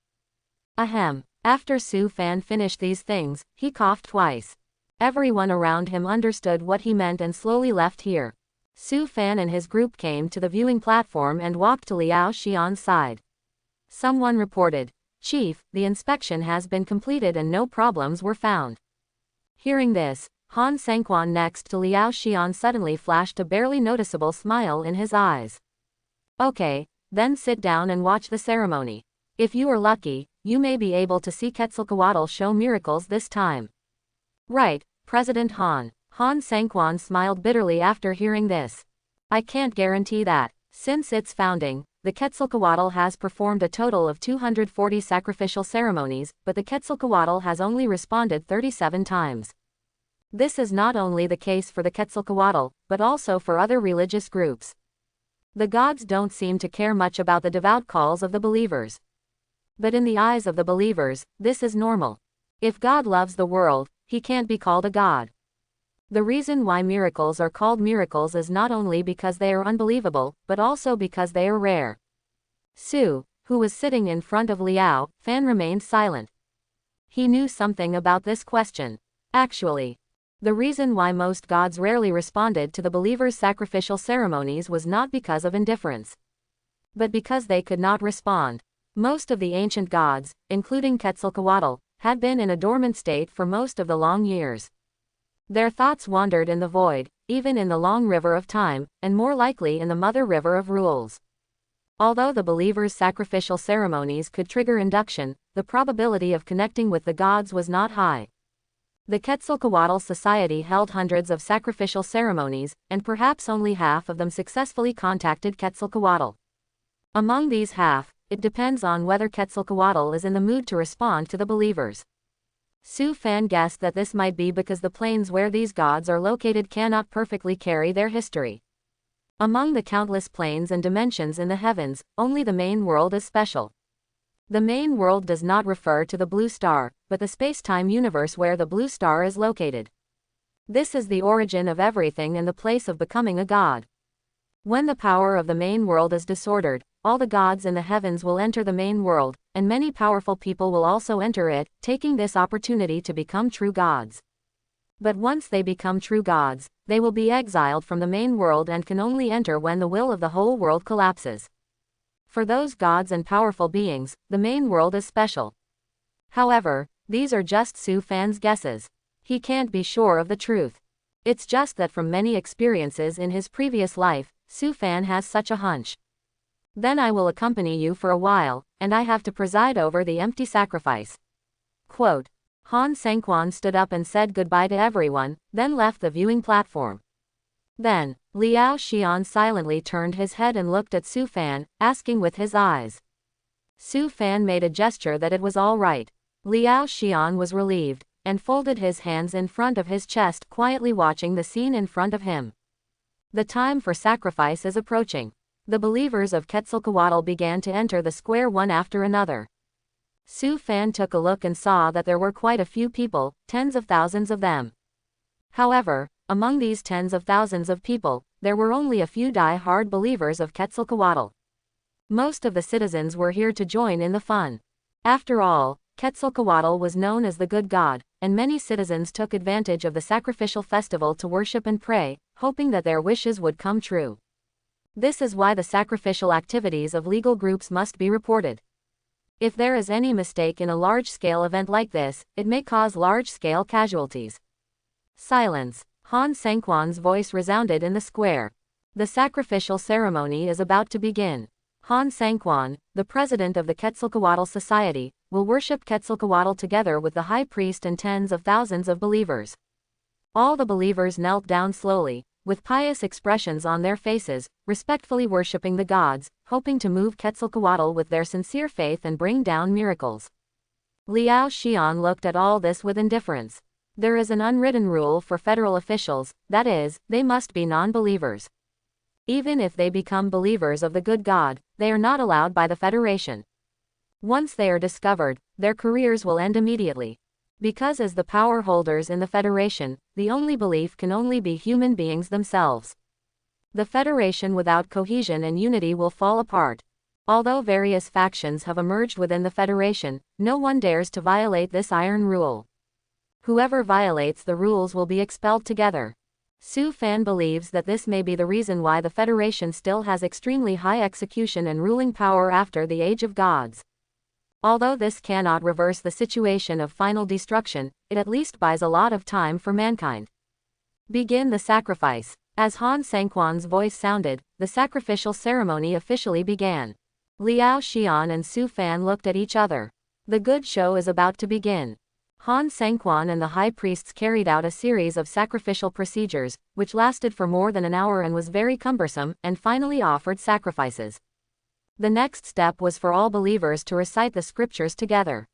Ahem. After Su Fan finished these things, he coughed twice. Everyone around him understood what he meant and slowly left here. Su Fan and his group came to the viewing platform and walked to Liao Xian's side. Someone reported, "Chief, the inspection has been completed and no problems were found." Hearing this, Han Sangquan next to Liao Xian suddenly flashed a barely noticeable smile in his eyes. Okay, then sit down and watch the ceremony. If you are lucky, you may be able to see Quetzalcoatl show miracles this time. Right, President Han. Han Sangquan smiled bitterly after hearing this. I can't guarantee that. Since its founding, the Quetzalcoatl has performed a total of 240 sacrificial ceremonies, but the Quetzalcoatl has only responded 37 times. This is not only the case for the Quetzalcoatl, but also for other religious groups. The gods don't seem to care much about the devout calls of the believers. But in the eyes of the believers, this is normal. If God loves the world, he can't be called a god. The reason why miracles are called miracles is not only because they are unbelievable, but also because they are rare. Su, who was sitting in front of Liao Fan, remained silent. He knew something about this question. Actually, the reason why most gods rarely responded to the believers' sacrificial ceremonies was not because of indifference, but because they could not respond. Most of the ancient gods, including Quetzalcoatl, had been in a dormant state for most of the long years. Their thoughts wandered in the void, even in the long river of time, and more likely in the mother river of rules. Although the believers' sacrificial ceremonies could trigger induction, the probability of connecting with the gods was not high. The Quetzalcoatl Society held hundreds of sacrificial ceremonies, and perhaps only half of them successfully contacted Quetzalcoatl. Among these half, it depends on whether Quetzalcoatl is in the mood to respond to the believers. Su Fan guessed that this might be because the planes where these gods are located cannot perfectly carry their history. Among the countless planes and dimensions in the heavens, only the main world is special. The main world does not refer to the blue star, but the space-time universe where the blue star is located. This is the origin of everything and the place of becoming a god. When the power of the main world is disordered, all the gods in the heavens will enter the main world, and many powerful people will also enter it, taking this opportunity to become true gods. But once they become true gods, they will be exiled from the main world and can only enter when the will of the whole world collapses. For those gods and powerful beings, the main world is special. However, these are just Su Fan's guesses. He can't be sure of the truth. It's just that from many experiences in his previous life, Su Fan has such a hunch. Then I will accompany you for a while, and I have to preside over the empty sacrifice. Quote. Han Sengquan stood up and said goodbye to everyone, then left the viewing platform. Then, Liao Xian silently turned his head and looked at Su Fan, asking with his eyes. Su Fan made a gesture that it was all right. Liao Xian was relieved, and folded his hands in front of his chest, quietly watching the scene in front of him. The time for sacrifice is approaching. The believers of Quetzalcoatl began to enter the square one after another. Su Fan took a look and saw that there were quite a few people, tens of thousands of them. However, among these tens of thousands of people, there were only a few die-hard believers of Quetzalcoatl. Most of the citizens were here to join in the fun. After all, Quetzalcoatl was known as the good god, and many citizens took advantage of the sacrificial festival to worship and pray, hoping that their wishes would come true. This is why the sacrificial activities of legal groups must be reported. If there is any mistake in a large-scale event like this, it may cause large-scale casualties. Silence. Han Sengquan's voice resounded in the square. The sacrificial ceremony is about to begin. Han Sengquan, the president of the Quetzalcoatl Society, will worship Quetzalcoatl together with the high priest and tens of thousands of believers. All the believers knelt down slowly, with pious expressions on their faces, respectfully worshipping the gods, hoping to move Quetzalcoatl with their sincere faith and bring down miracles. Liao Xian looked at all this with indifference. There is an unwritten rule for federal officials, that is, they must be non-believers. Even if they become believers of the good God, they are not allowed by the Federation. Once they are discovered, their careers will end immediately. Because as the power holders in the Federation, the only belief can only be human beings themselves. The Federation without cohesion and unity will fall apart. Although various factions have emerged within the Federation, no one dares to violate this iron rule. Whoever violates the rules will be expelled together. Su Fan believes that this may be the reason why the Federation still has extremely high execution and ruling power after the Age of Gods. Although this cannot reverse the situation of final destruction, it at least buys a lot of time for mankind. Begin the sacrifice. As Han Sengquan's voice sounded, the sacrificial ceremony officially began. Liao Xian and Su Fan looked at each other. The good show is about to begin. Han Sengquan and the high priests carried out a series of sacrificial procedures, which lasted for more than an hour and was very cumbersome, and finally offered sacrifices. The next step was for all believers to recite the scriptures together.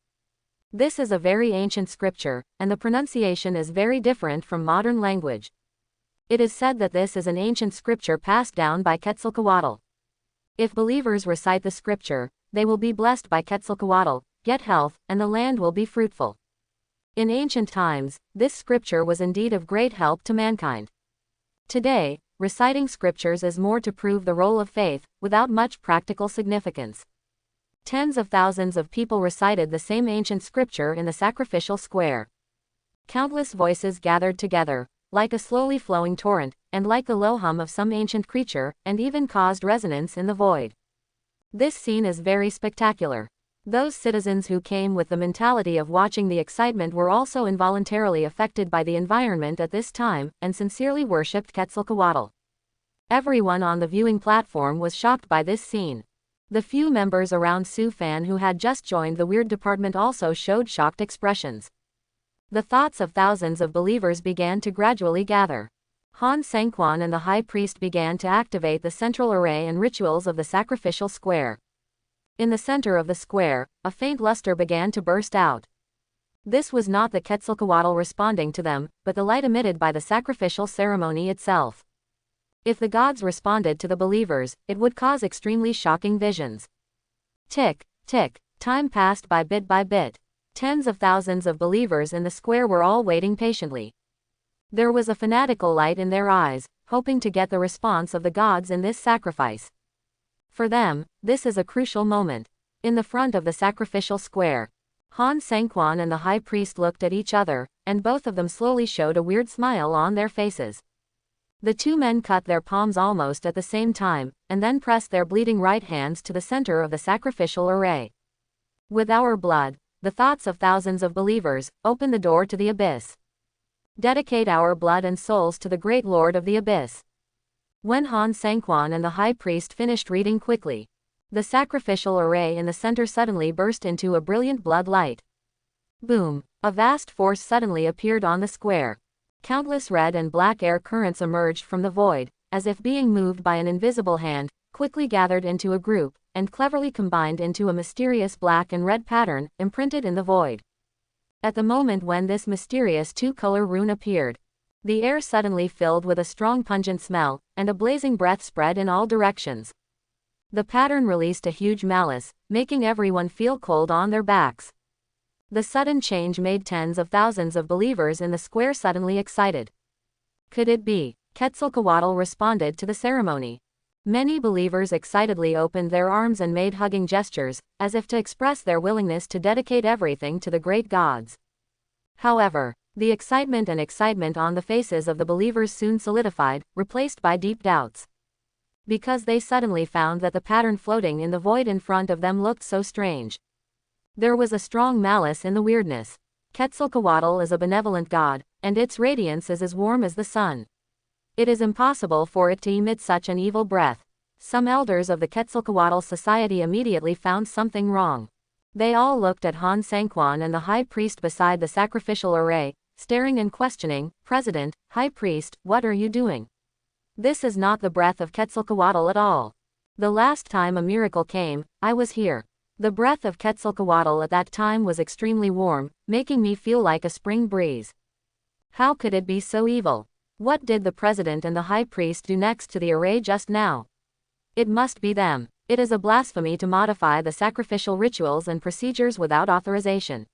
This is a very ancient scripture, and the pronunciation is very different from modern language. It is said that this is an ancient scripture passed down by Quetzalcoatl. If believers recite the scripture, they will be blessed by Quetzalcoatl, get health, and the land will be fruitful. In ancient times, this scripture was indeed of great help to mankind. Today, reciting scriptures is more to prove the role of faith, without much practical significance. Tens of thousands of people recited the same ancient scripture in the sacrificial square. Countless voices gathered together, like a slowly flowing torrent, and like the low hum of some ancient creature, and even caused resonance in the void. This scene is very spectacular. Those citizens who came with the mentality of watching the excitement were also involuntarily affected by the environment at this time, and sincerely worshipped Quetzalcoatl. Everyone on the viewing platform was shocked by this scene. The few members around Su Fan who had just joined the weird department also showed shocked expressions. The thoughts of thousands of believers began to gradually gather. Han Sengquan and the high priest began to activate the central array and rituals of the sacrificial square. In the center of the square, a faint luster began to burst out. This was not the Quetzalcoatl responding to them, but the light emitted by the sacrificial ceremony itself. If the gods responded to the believers, it would cause extremely shocking visions. Tick, tick, time passed by bit. Tens of thousands of believers in the square were all waiting patiently. There was a fanatical light in their eyes, hoping to get the response of the gods in this sacrifice. For them, this is a crucial moment. In the front of the sacrificial square, Han Sangquan and the high priest looked at each other, and both of them slowly showed a weird smile on their faces. The two men cut their palms almost at the same time, and then pressed their bleeding right hands to the center of the sacrificial array. With our blood, the thoughts of thousands of believers, open the door to the abyss. Dedicate our blood and souls to the great Lord of the Abyss. When Han Sangquan and the high priest finished reading quickly, the sacrificial array in the center suddenly burst into a brilliant blood light. Boom! A vast force suddenly appeared on the square. Countless red and black air currents emerged from the void, as if being moved by an invisible hand, quickly gathered into a group, and cleverly combined into a mysterious black and red pattern, imprinted in the void. At the moment when this mysterious two-color rune appeared, the air suddenly filled with a strong pungent smell, and a blazing breath spread in all directions. The pattern released a huge malice, making everyone feel cold on their backs. The sudden change made tens of thousands of believers in the square suddenly excited. Could it be? Quetzalcoatl responded to the ceremony. Many believers excitedly opened their arms and made hugging gestures, as if to express their willingness to dedicate everything to the great gods. However, the excitement on the faces of the believers soon solidified, replaced by deep doubts. Because they suddenly found that the pattern floating in the void in front of them looked so strange. There was a strong malice in the weirdness. Quetzalcoatl is a benevolent god, and its radiance is as warm as the sun. It is impossible for it to emit such an evil breath. Some elders of the Quetzalcoatl society immediately found something wrong. They all looked at Han Sangquan and the high priest beside the sacrificial array, staring and questioning. "President, high priest, what are you doing? This is not the breath of Quetzalcoatl at all. The last time a miracle came, I was here. The breath of Quetzalcoatl at that time was extremely warm, making me feel like a spring breeze. How could it be so evil? What did the president and the high priest do next to the array just now? It must be them. It is a blasphemy to modify the sacrificial rituals and procedures without authorization."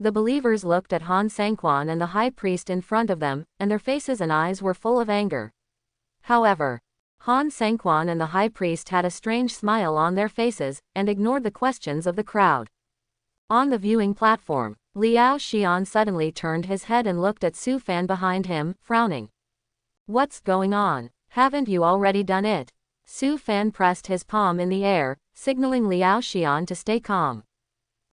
The believers looked at Han Sangquan and the high priest in front of them, and their faces and eyes were full of anger. However, Han Sangquan and the high priest had a strange smile on their faces, and ignored the questions of the crowd. On the viewing platform, Liao Xian suddenly turned his head and looked at Su Fan behind him, frowning. "What's going on? Haven't you already done it?" Su Fan pressed his palm in the air, signaling Liao Xian to stay calm.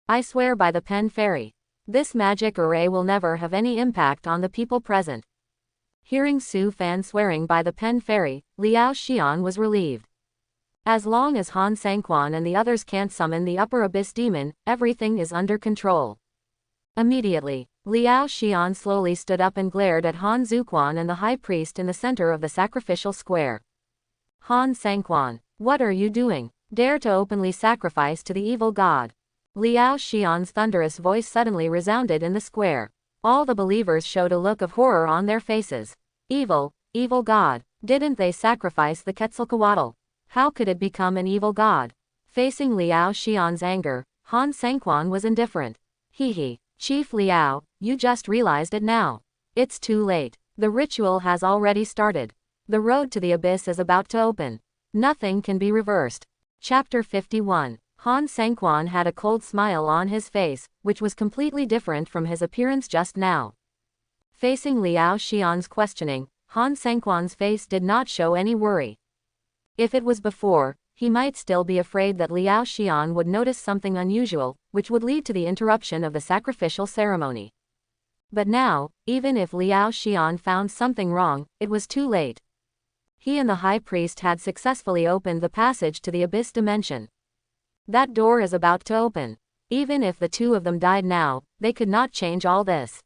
"I swear by the Pen Fairy, this magic array will never have any impact on the people present." Hearing Su Fan swearing by the Pen Fairy, Liao Xian was relieved. As long as Han Sangquan and the others can't summon the upper abyss demon, everything is under control. Immediately, Liao Xian slowly stood up and glared at Han Zuquan and the high priest in the center of the sacrificial square. "Han Sangquan, what are you doing? Dare to openly sacrifice to the evil god?" Liao Xian's thunderous voice suddenly resounded in the square. All the believers showed a look of horror on their faces. Evil god. Didn't they sacrifice the Quetzalcoatl? How could it become an evil god? Facing Liao Xian's anger, Han Sangquan was indifferent. "Hehe, Chief Liao, you just realized it now. It's too late. The ritual has already started. The road to the abyss is about to open. Nothing can be reversed." Chapter 51. Han Sangquan had a cold smile on his face, which was completely different from his appearance just now. Facing Liao Xian's questioning, Han Sangquan's face did not show any worry. If it was before, he might still be afraid that Liao Xian would notice something unusual, which would lead to the interruption of the sacrificial ceremony. But now, even if Liao Xian found something wrong, it was too late. He and the high priest had successfully opened the passage to the abyss dimension. That door is about to open. Even if the two of them died now, they could not change all this.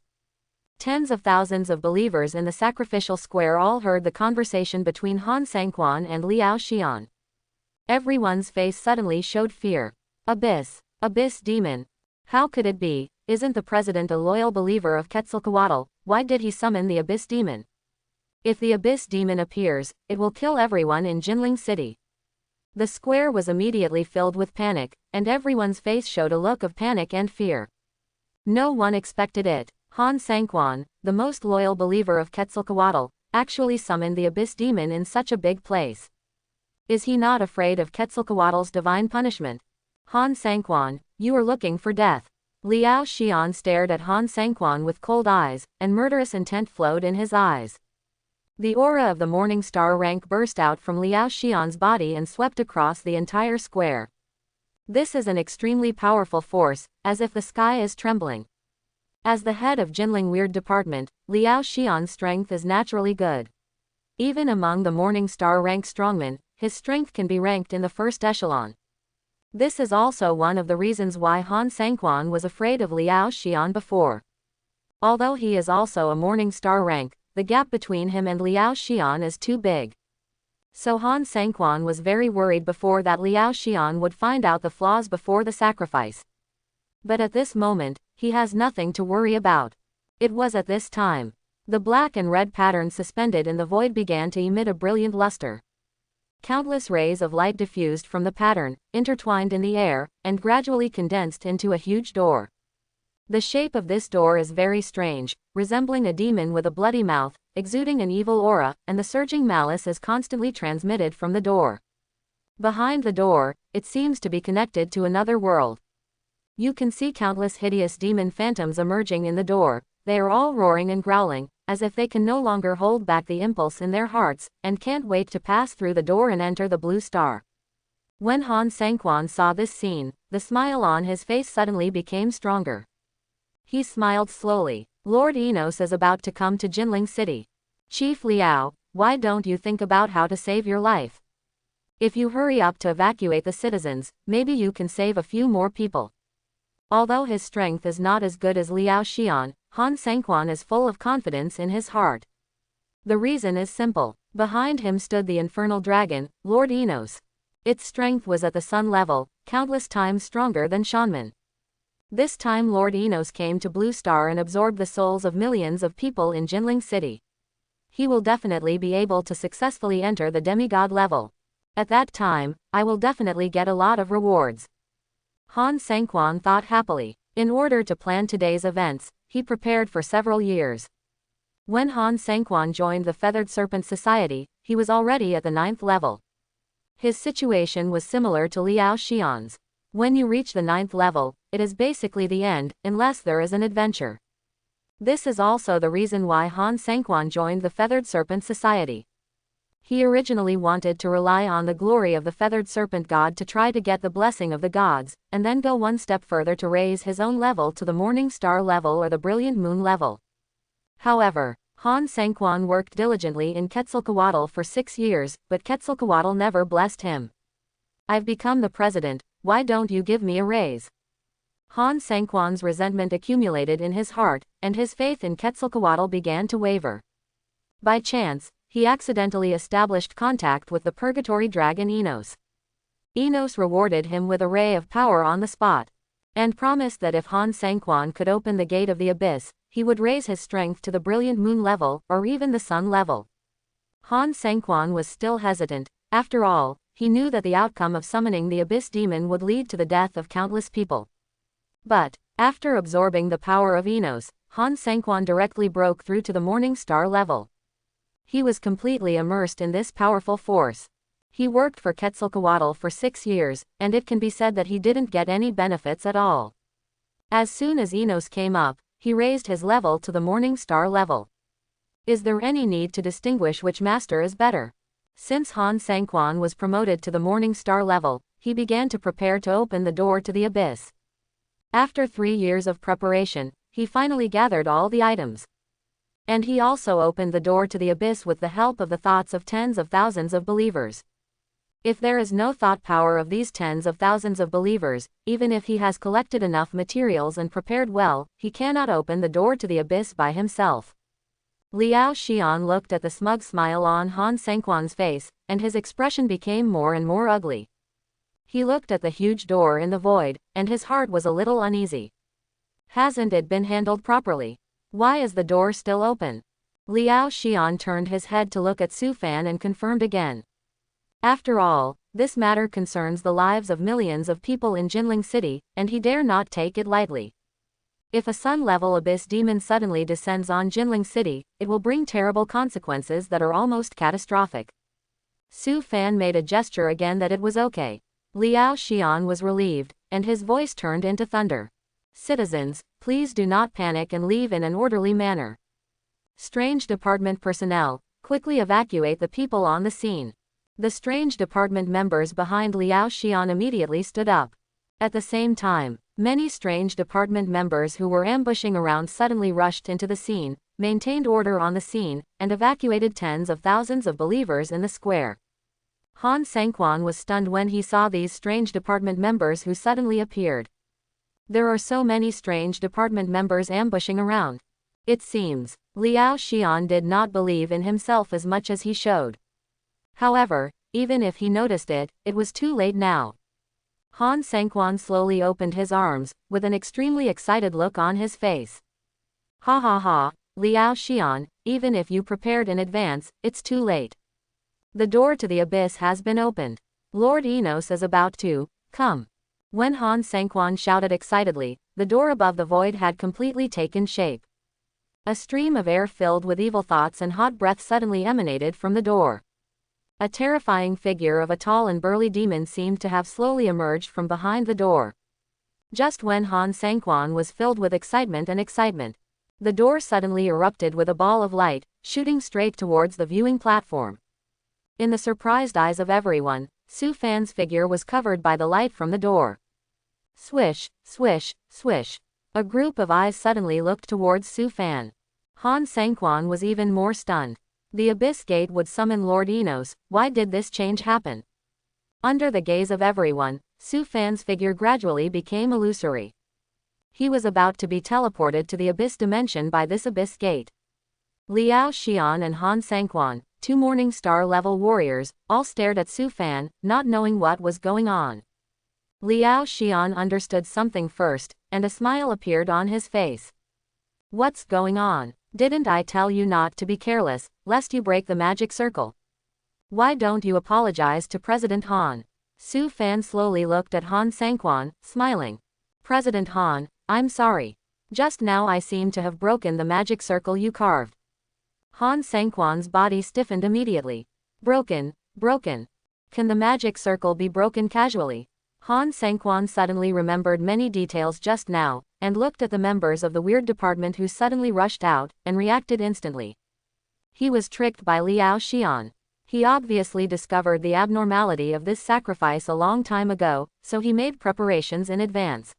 Tens of thousands of believers in the sacrificial square all heard the conversation between Han Sangquan and Liao Xian. Everyone's face suddenly showed fear. Abyss demon. How could it be? Isn't the president a loyal believer of Quetzalcoatl? Why did he summon the abyss demon? If the abyss demon appears, it will kill everyone in Jinling City. The square was immediately filled with panic, and everyone's face showed a look of panic and fear. No one expected it. Han Sangquan, the most loyal believer of Quetzalcoatl, actually summoned the abyss demon in such a big place? Is he not afraid of Quetzalcoatl's divine punishment? Han Sanquan, you are looking for death. Liao Xian stared at Han Sanquan with cold eyes, and murderous intent flowed in his eyes. The aura of the Morning Star rank burst out from Liao Xian's body and swept across the entire square. This is an extremely powerful force, as if the sky is trembling. As the head of Jinling Weird Department, Liao Xian's strength is naturally good. Even among the Morning Star rank strongmen, his strength can be ranked in the first echelon. This is also one of the reasons why Han Sanquan was afraid of Liao Xian before. Although he is also a Morning Star rank, the gap between him and Liao Xian is too big. So Han Sanquan was very worried before that Liao Xian would find out the flaws before the sacrifice. But at this moment, he has nothing to worry about. It was at this time. The black and red patterns suspended in the void began to emit a brilliant luster. Countless rays of light diffused from the pattern, intertwined in the air, and gradually condensed into a huge door. The shape of this door is very strange, resembling a demon with a bloody mouth, exuding an evil aura, and the surging malice is constantly transmitted from the door. Behind the door, it seems to be connected to another world. You can see countless hideous demon phantoms emerging in the door. They are all roaring and growling, as if they can no longer hold back the impulse in their hearts, and can't wait to pass through the door and enter the blue star. When Han Sanquan saw this scene, the smile on his face suddenly became stronger. He smiled slowly. Lord Enos is about to come to Jinling City. Chief Liao, why don't you think about how to save your life? If you hurry up to evacuate the citizens, maybe you can save a few more people. Although his strength is not as good as Liao Xian, Han Sanquan is full of confidence in his heart. The reason is simple. Behind him stood the infernal dragon, Lord Enos. Its strength was at the sun level, countless times stronger than Shanman. This time Lord Enos came to Blue Star and absorbed the souls of millions of people in Jinling City. He will definitely be able to successfully enter the demigod level. At that time, I will definitely get a lot of rewards. Han Sanquan thought happily. In order to plan today's events, he prepared for several years. When Han Sanquan joined the Feathered Serpent Society, he was already at the 9th level. His situation was similar to Liao Xian's. When you reach the 9th level, it is basically the end, unless there is an adventure. This is also the reason why Han Sanquan joined the Feathered Serpent Society. He originally wanted to rely on the glory of the Feathered Serpent God to try to get the blessing of the gods, and then go one step further to raise his own level to the Morning Star level or the Brilliant Moon level. However, Han Sanquan worked diligently in Quetzalcoatl for 6 years, but Quetzalcoatl never blessed him. I've become the president, why don't you give me a raise? Han Sanquan's resentment accumulated in his heart, and his faith in Quetzalcoatl began to waver. By chance, he accidentally established contact with the Purgatory Dragon Enos. Enos rewarded him with a ray of power on the spot, and promised that if Han Sanquan could open the gate of the abyss, he would raise his strength to the Brilliant Moon level, or even the Sun level. Han Sanquan was still hesitant. After all, he knew that the outcome of summoning the abyss demon would lead to the death of countless people. But, after absorbing the power of Enos, Han Sanquan directly broke through to the Morning Star level. He was completely immersed in this powerful force. He worked for Quetzalcoatl for 6 years, and it can be said that he didn't get any benefits at all. As soon as Enos came up, he raised his level to the Morning Star level. Is there any need to distinguish which master is better? Since Han Sanquan was promoted to the Morning Star level, he began to prepare to open the door to the abyss. After 3 years of preparation, he finally gathered all the items. And he also opened the door to the abyss with the help of the thoughts of tens of thousands of believers. If there is no thought power of these tens of thousands of believers, even if he has collected enough materials and prepared well, he cannot open the door to the abyss by himself. Liao Xian looked at the smug smile on Han Sanquan's face, and his expression became more and more ugly. He looked at the huge door in the void, and his heart was a little uneasy. Hasn't it been handled properly? Why is the door still open? Liao Xian turned his head to look at Su Fan and confirmed again. After all, this matter concerns the lives of millions of people in Jinling City, and he dare not take it lightly. If a sun-level abyss demon suddenly descends on Jinling City, it will bring terrible consequences that are almost catastrophic. Su Fan made a gesture again that it was okay. Liao Xian was relieved, and his voice turned into thunder. Citizens, please do not panic and leave in an orderly manner. Strange Department personnel, quickly evacuate the people on the scene. The Strange Department members behind Liao Xian immediately stood up. At the same time, many Strange Department members who were ambushing around suddenly rushed into the scene, maintained order on the scene, and evacuated tens of thousands of believers in the square. Han Sangquan was stunned when he saw these Strange Department members who suddenly appeared. There are so many Strange Department members ambushing around. It seems, Liao Xian did not believe in himself as much as he showed. However, even if he noticed it, it was too late now. Han Sangquan slowly opened his arms, with an extremely excited look on his face. Ha ha ha, Liao Xian, even if you prepared in advance, it's too late. The door to the abyss has been opened. Lord Enos is about to come. When Han Sangquan shouted excitedly, the door above the void had completely taken shape. A stream of air filled with evil thoughts and hot breath suddenly emanated from the door. A terrifying figure of a tall and burly demon seemed to have slowly emerged from behind the door. Just when Han Sangquan was filled with excitement, the door suddenly erupted with a ball of light, shooting straight towards the viewing platform. In the surprised eyes of everyone, Su Fan's figure was covered by the light from the door. Swish, swish, swish. A group of eyes suddenly looked towards Su Fan. Han Sangquan was even more stunned. The Abyss Gate would summon Lord Enos. Why did this change happen? Under the gaze of everyone, Su Fan's figure gradually became illusory. He was about to be teleported to the Abyss Dimension by this Abyss Gate. Liao Xian and Han Sangquan, two Morning Star level warriors, all stared at Su Fan, not knowing what was going on. Liao Xian understood something first, and a smile appeared on his face. What's going on? Didn't I tell you not to be careless, lest you break the magic circle? Why don't you apologize to President Han? Su Fan slowly looked at Han Sangquan, smiling. President Han, I'm sorry. Just now I seem to have broken the magic circle you carved. Han Sangquan's body stiffened immediately. Broken. Can the magic circle be broken casually? Han Sangquan suddenly remembered many details just now, and looked at the members of the weird department who suddenly rushed out, and reacted instantly. He was tricked by Liao Xian. He obviously discovered the abnormality of this sacrifice a long time ago, so he made preparations in advance.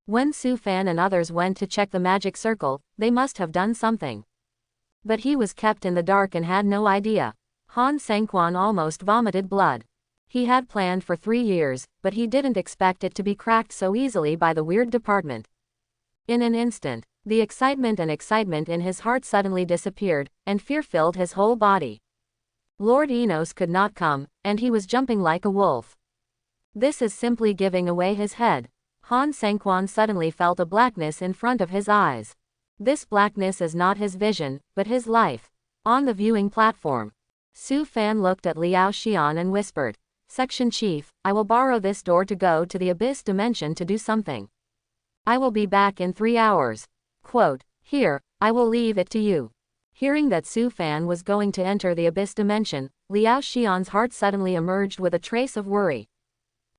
When Su Fan and others went to check the magic circle, they must have done something. But he was kept in the dark and had no idea. Han Sangquan almost vomited blood. He had planned for 3 years, but he didn't expect it to be cracked so easily by the weird department. In an instant, the excitement in his heart suddenly disappeared, and fear filled his whole body. Lord Enos could not come, and he was jumping like a wolf. This is simply giving away his head. Han Sangquan suddenly felt a blackness in front of his eyes. This blackness is not his vision, but his life. On the viewing platform, Su Fan looked at Liao Xian and whispered, Section Chief, I will borrow this door to go to the Abyss Dimension to do something. I will be back in 3 hours. Quote, here, I will leave it to you. Hearing that Su Fan was going to enter the Abyss Dimension, Liao Xian's heart suddenly emerged with a trace of worry.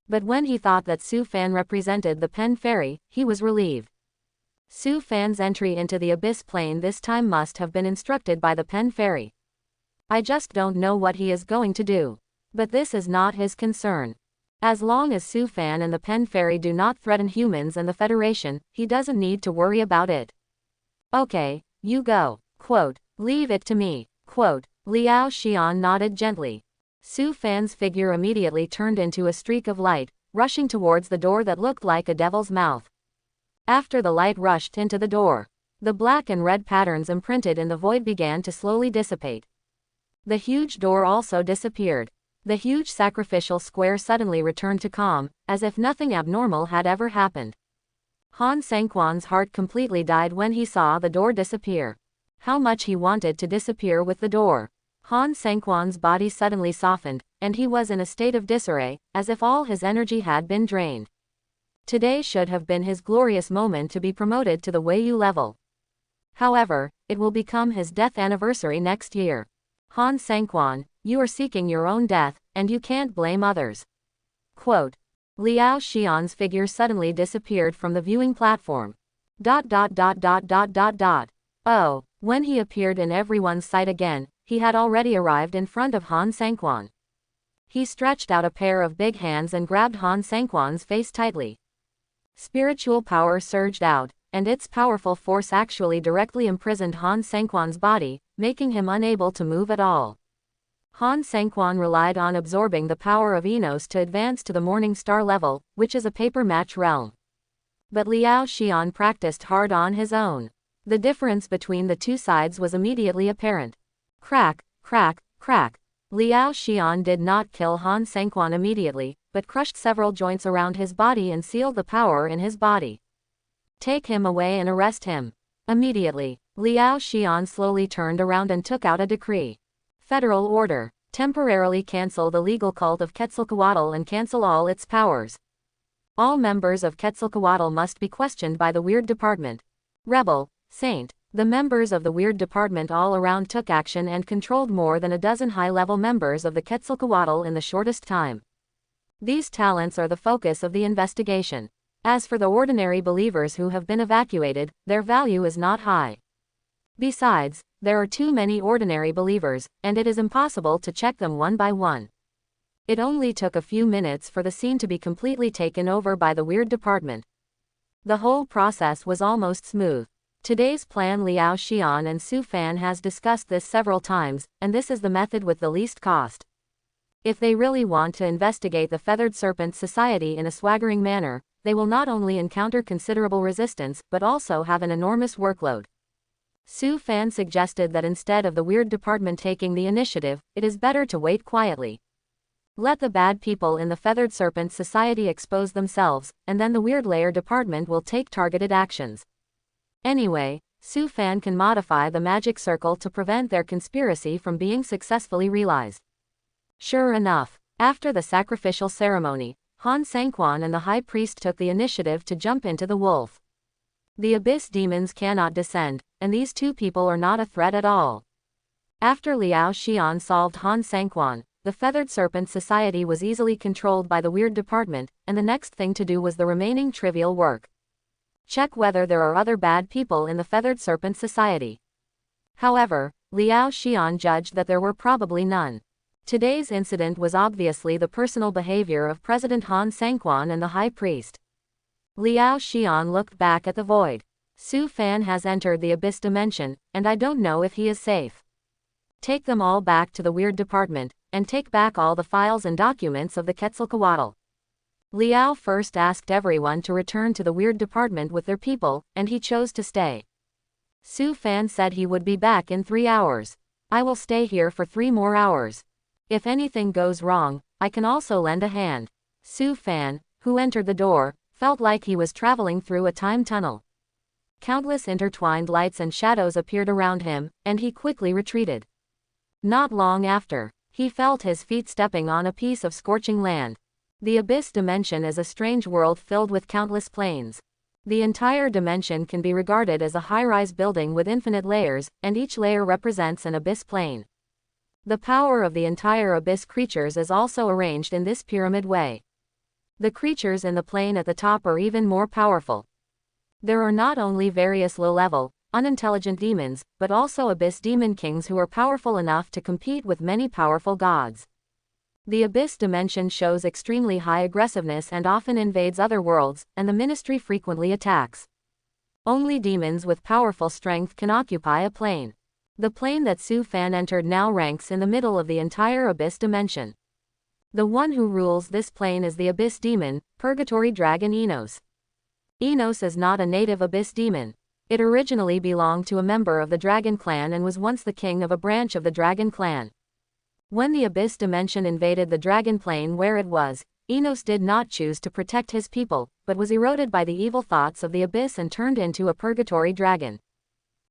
But when he thought that Su Fan represented the Pen Fairy, he was relieved. Su Fan's entry into the Abyss Plane this time must have been instructed by the Pen Fairy. I just don't know what he is going to do. But this is not his concern. As long as Su Fan and the Pen Fairy do not threaten humans and the Federation, he doesn't need to worry about it. Okay, you go. Quote, leave it to me. Quote, Liao Xian nodded gently. Su Fan's figure immediately turned into a streak of light, rushing towards the door that looked like a devil's mouth. After the light rushed into the door, the black and red patterns imprinted in the void began to slowly dissipate. The huge door also disappeared. The huge sacrificial square suddenly returned to calm, as if nothing abnormal had ever happened. Han Sangquan's heart completely died when he saw the door disappear. How much he wanted to disappear with the door. Han Sangquan's body suddenly softened, and he was in a state of disarray, as if all his energy had been drained. Today should have been his glorious moment to be promoted to the Weiyu level. However, it will become his death anniversary next year. Han Sangquan, you are seeking your own death, and you can't blame others. Quote. Liao Xian's figure suddenly disappeared from the viewing platform. Oh, when he appeared in everyone's sight again, he had already arrived in front of Han Sangquan. He stretched out a pair of big hands and grabbed Han Sangquan's face tightly. Spiritual power surged out, and its powerful force actually directly imprisoned Han Sangquan's body, making him unable to move at all. Han Sangquan relied on absorbing the power of Enos to advance to the Morning Star level, which is a paper match realm. But Liao Xian practiced hard on his own. The difference between the two sides was immediately apparent. Crack, crack, crack. Liao Xian did not kill Han Sangquan immediately, but crushed several joints around his body and sealed the power in his body. Take him away and arrest him. Immediately, Liao Xian slowly turned around and took out a decree. Federal order. Temporarily cancel the legal cult of Quetzalcoatl and cancel all its powers. All members of Quetzalcoatl must be questioned by the Weird Department. Rebel, Saint. The members of the Weird Department all around took action and controlled more than a dozen high-level members of the Quetzalcoatl in the shortest time. These talents are the focus of the investigation. As for the ordinary believers who have been evacuated, their value is not high. Besides, there are too many ordinary believers, and it is impossible to check them one by one. It only took a few minutes for the scene to be completely taken over by the Weird Department. The whole process was almost smooth. Today's plan. Liao Xian and Su Fan has discussed this several times, and this is the method with the least cost. If they really want to investigate the Feathered Serpent Society in a swaggering manner, they will not only encounter considerable resistance but also have an enormous workload. Su Fan suggested that instead of the Weird Department taking the initiative, it is better to wait quietly. Let the bad people in the Feathered Serpent Society expose themselves, and then the Weird Layer Department will take targeted actions. Anyway, Su Fan can modify the magic circle to prevent their conspiracy from being successfully realized. Sure enough, after the sacrificial ceremony, Han Sangquan and the High Priest took the initiative to jump into the wolf. The Abyss demons cannot descend, and these two people are not a threat at all. After Liao Xian solved Han Sangquan, the Feathered Serpent Society was easily controlled by the Weird Department, and the next thing to do was the remaining trivial work. Check whether there are other bad people in the Feathered Serpent Society. However, Liao Xian judged that there were probably none. Today's incident was obviously the personal behavior of President Han Sangquan and the High Priest. Liao Xian looked back at the void. Su Fan has entered the Abyss Dimension, and I don't know if he is safe. Take them all back to the Weird Department, and take back all the files and documents of the Quetzalcoatl. Liao first asked everyone to return to the Weird Department with their people, and he chose to stay. Su Fan said he would be back in 3 hours. I will stay here for 3 more hours. If anything goes wrong, I can also lend a hand. Su Fan, who entered the door, felt like he was traveling through a time tunnel. Countless intertwined lights and shadows appeared around him, and he quickly retreated. Not long after, he felt his feet stepping on a piece of scorching land. The Abyss Dimension is a strange world filled with countless planes. The entire dimension can be regarded as a high-rise building with infinite layers, and each layer represents an abyss plane. The power of the entire abyss creatures is also arranged in this pyramid way. The creatures in the plane at the top are even more powerful. There are not only various low-level, unintelligent demons, but also abyss demon kings who are powerful enough to compete with many powerful gods. The Abyss Dimension shows extremely high aggressiveness and often invades other worlds, and the Ministry frequently attacks. Only demons with powerful strength can occupy a plane. The plane that Su Fan entered now ranks in the middle of the entire Abyss Dimension. The one who rules this plane is the Abyss Demon, Purgatory Dragon Enos. Enos is not a native Abyss Demon. It originally belonged to a member of the Dragon Clan and was once the king of a branch of the Dragon Clan. When the Abyss Dimension invaded the Dragon Plane where it was, Enos did not choose to protect his people, but was eroded by the evil thoughts of the Abyss and turned into a Purgatory Dragon.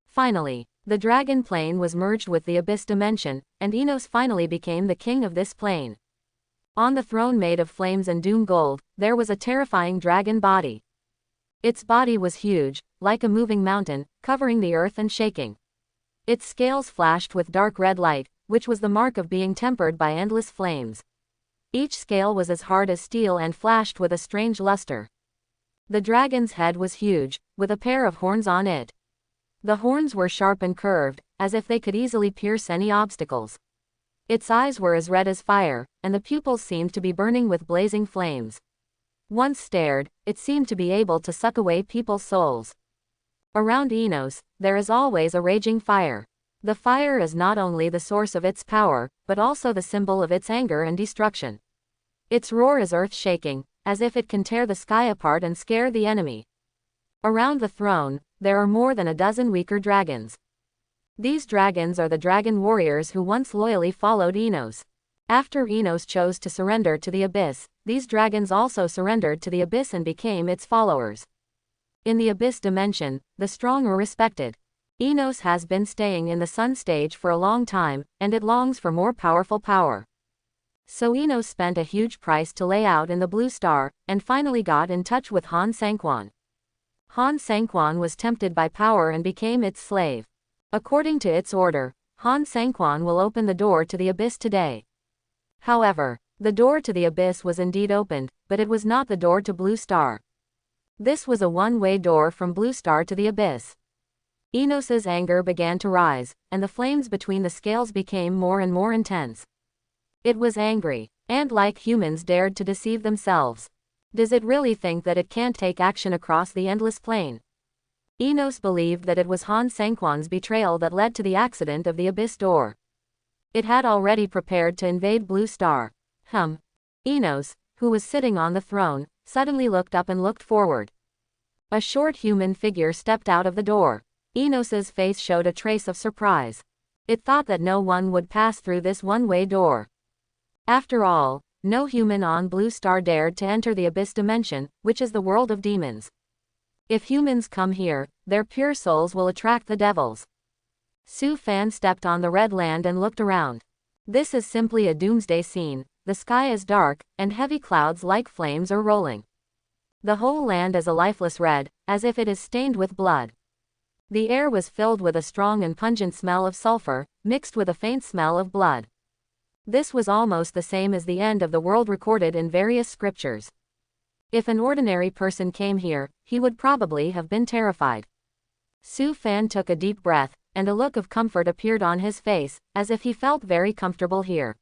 Finally, the Dragon Plane was merged with the Abyss Dimension, and Enos finally became the king of this plane. On the throne made of flames and doom gold, there was a terrifying dragon body. Its body was huge, like a moving mountain, covering the earth and shaking. Its scales flashed with dark red light, which was the mark of being tempered by endless flames. Each scale was as hard as steel and flashed with a strange luster. The dragon's head was huge, with a pair of horns on it. The horns were sharp and curved, as if they could easily pierce any obstacles. Its eyes were as red as fire, and the pupils seemed to be burning with blazing flames. Once stared, it seemed to be able to suck away people's souls. Around Enos, there is always a raging fire. The fire is not only the source of its power, but also the symbol of its anger and destruction. Its roar is earth-shaking, as if it can tear the sky apart and scare the enemy. Around the throne, there are more than a dozen weaker dragons. These dragons are the dragon warriors who once loyally followed Enos. After Enos chose to surrender to the abyss, these dragons also surrendered to the abyss and became its followers. In the abyss dimension, the strong are respected. Enos has been staying in the sun stage for a long time, and it longs for more powerful power. So Enos spent a huge price to lay out in the blue star, and finally got in touch with Han Sanquan. Han Sanquan was tempted by power and became its slave. According to its order, Han Sanquan will open the door to the abyss today. However, the door to the abyss was indeed opened, but it was not the door to Blue Star. This was a one-way door from Blue Star to the abyss. Enos's anger began to rise, and the flames between the scales became more and more intense. It was angry, and like humans dared to deceive themselves. Does it really think that it can't take action across the endless plain? Enos believed that it was Han Sanquan's betrayal that led to the accident of the abyss door. It had already prepared to invade Blue Star. Enos, who was sitting on the throne, suddenly looked up and looked forward. A short human figure stepped out of the door. Enos's face showed a trace of surprise. It thought that no one would pass through this one-way door. After all, no human on Blue Star dared to enter the abyss dimension, which is the world of demons. If humans come here, their pure souls will attract the devils. Su Fan stepped on the red land and looked around. This is simply a doomsday scene. The sky is dark, and heavy clouds like flames are rolling. The whole land is a lifeless red, as if it is stained with blood. The air was filled with a strong and pungent smell of sulfur, mixed with a faint smell of blood. This was almost the same as the end of the world recorded in various scriptures. If an ordinary person came here, he would probably have been terrified. Su Fan took a deep breath, and a look of comfort appeared on his face, as if he felt very comfortable here.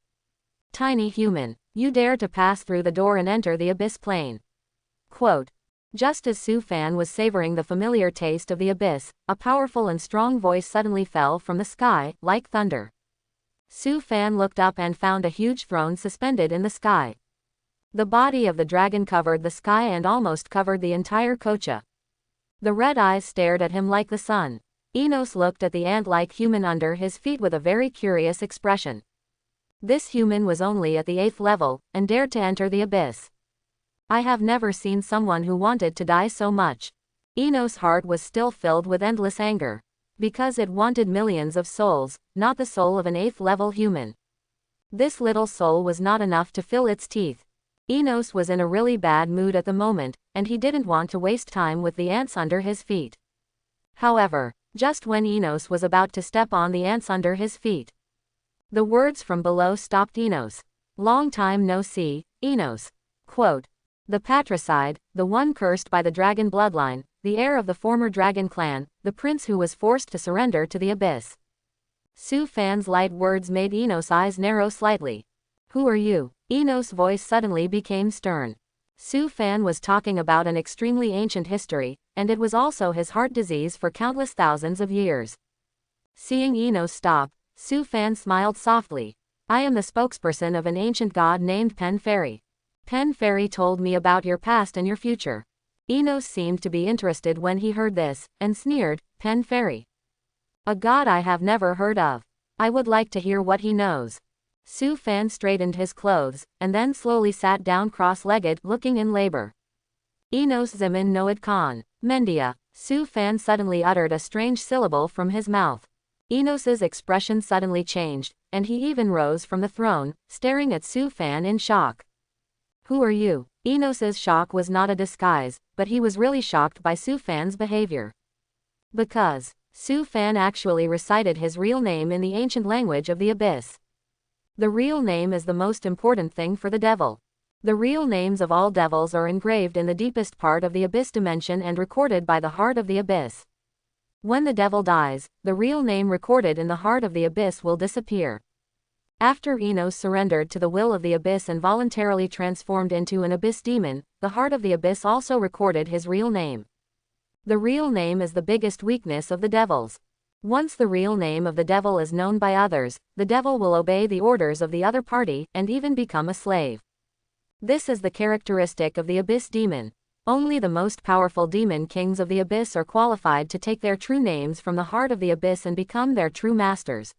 Tiny human, you dare to pass through the door and enter the abyss plane. Quote. Just as Su Fan was savoring the familiar taste of the abyss, a powerful and strong voice suddenly fell from the sky, like thunder. Su Fan looked up and found a huge throne suspended in the sky. The body of the dragon covered the sky and almost covered the entire kocha. The red eyes stared at him like the sun. Enos looked at the ant-like human under his feet with a very curious expression. This human was only at the 8th level, and dared to enter the abyss. I have never seen someone who wanted to die so much. Enos' heart was still filled with endless anger. Because it wanted millions of souls, not the soul of an 8th level human. This little soul was not enough to fill its teeth. Enos was in a really bad mood at the moment, and he didn't want to waste time with the ants under his feet. However, just when Enos was about to step on the ants under his feet, the words from below stopped Enos. Long time no see, Enos. Quote. The patricide, the one cursed by the dragon bloodline, the heir of the former dragon clan, the prince who was forced to surrender to the abyss. Su Fan's light words made Enos' eyes narrow slightly. Who are you? Enos' voice suddenly became stern. Su Fan was talking about an extremely ancient history, and it was also his heart disease for countless thousands of years. Seeing Enos stop, Su Fan smiled softly. I am the spokesperson of an ancient god named Pen Fairy. Pen Fairy told me about your past and your future. Enos seemed to be interested when he heard this, and sneered, Pen Fairy. A god I have never heard of. I would like to hear what he knows. Su Fan straightened his clothes, and then slowly sat down cross-legged, looking in labor. Enos Zimin Noad Khan, Mendia. Su Fan suddenly uttered a strange syllable from his mouth. Enos's expression suddenly changed, and he even rose from the throne, staring at Su Fan in shock. Who are you? Enos's shock was not a disguise, but he was really shocked by Su Fan's behavior. Because Su Fan actually recited his real name in the ancient language of the abyss. The real name is the most important thing for the devil. The real names of all devils are engraved in the deepest part of the abyss dimension and recorded by the heart of the abyss. When the devil dies, the real name recorded in the heart of the abyss will disappear. After Enos surrendered to the will of the abyss and voluntarily transformed into an abyss demon, the heart of the abyss also recorded his real name. The real name is the biggest weakness of the devils. Once the real name of the devil is known by others, the devil will obey the orders of the other party and even become a slave. This is the characteristic of the abyss demon. Only the most powerful demon kings of the abyss are qualified to take their true names from the heart of the abyss and become their true masters.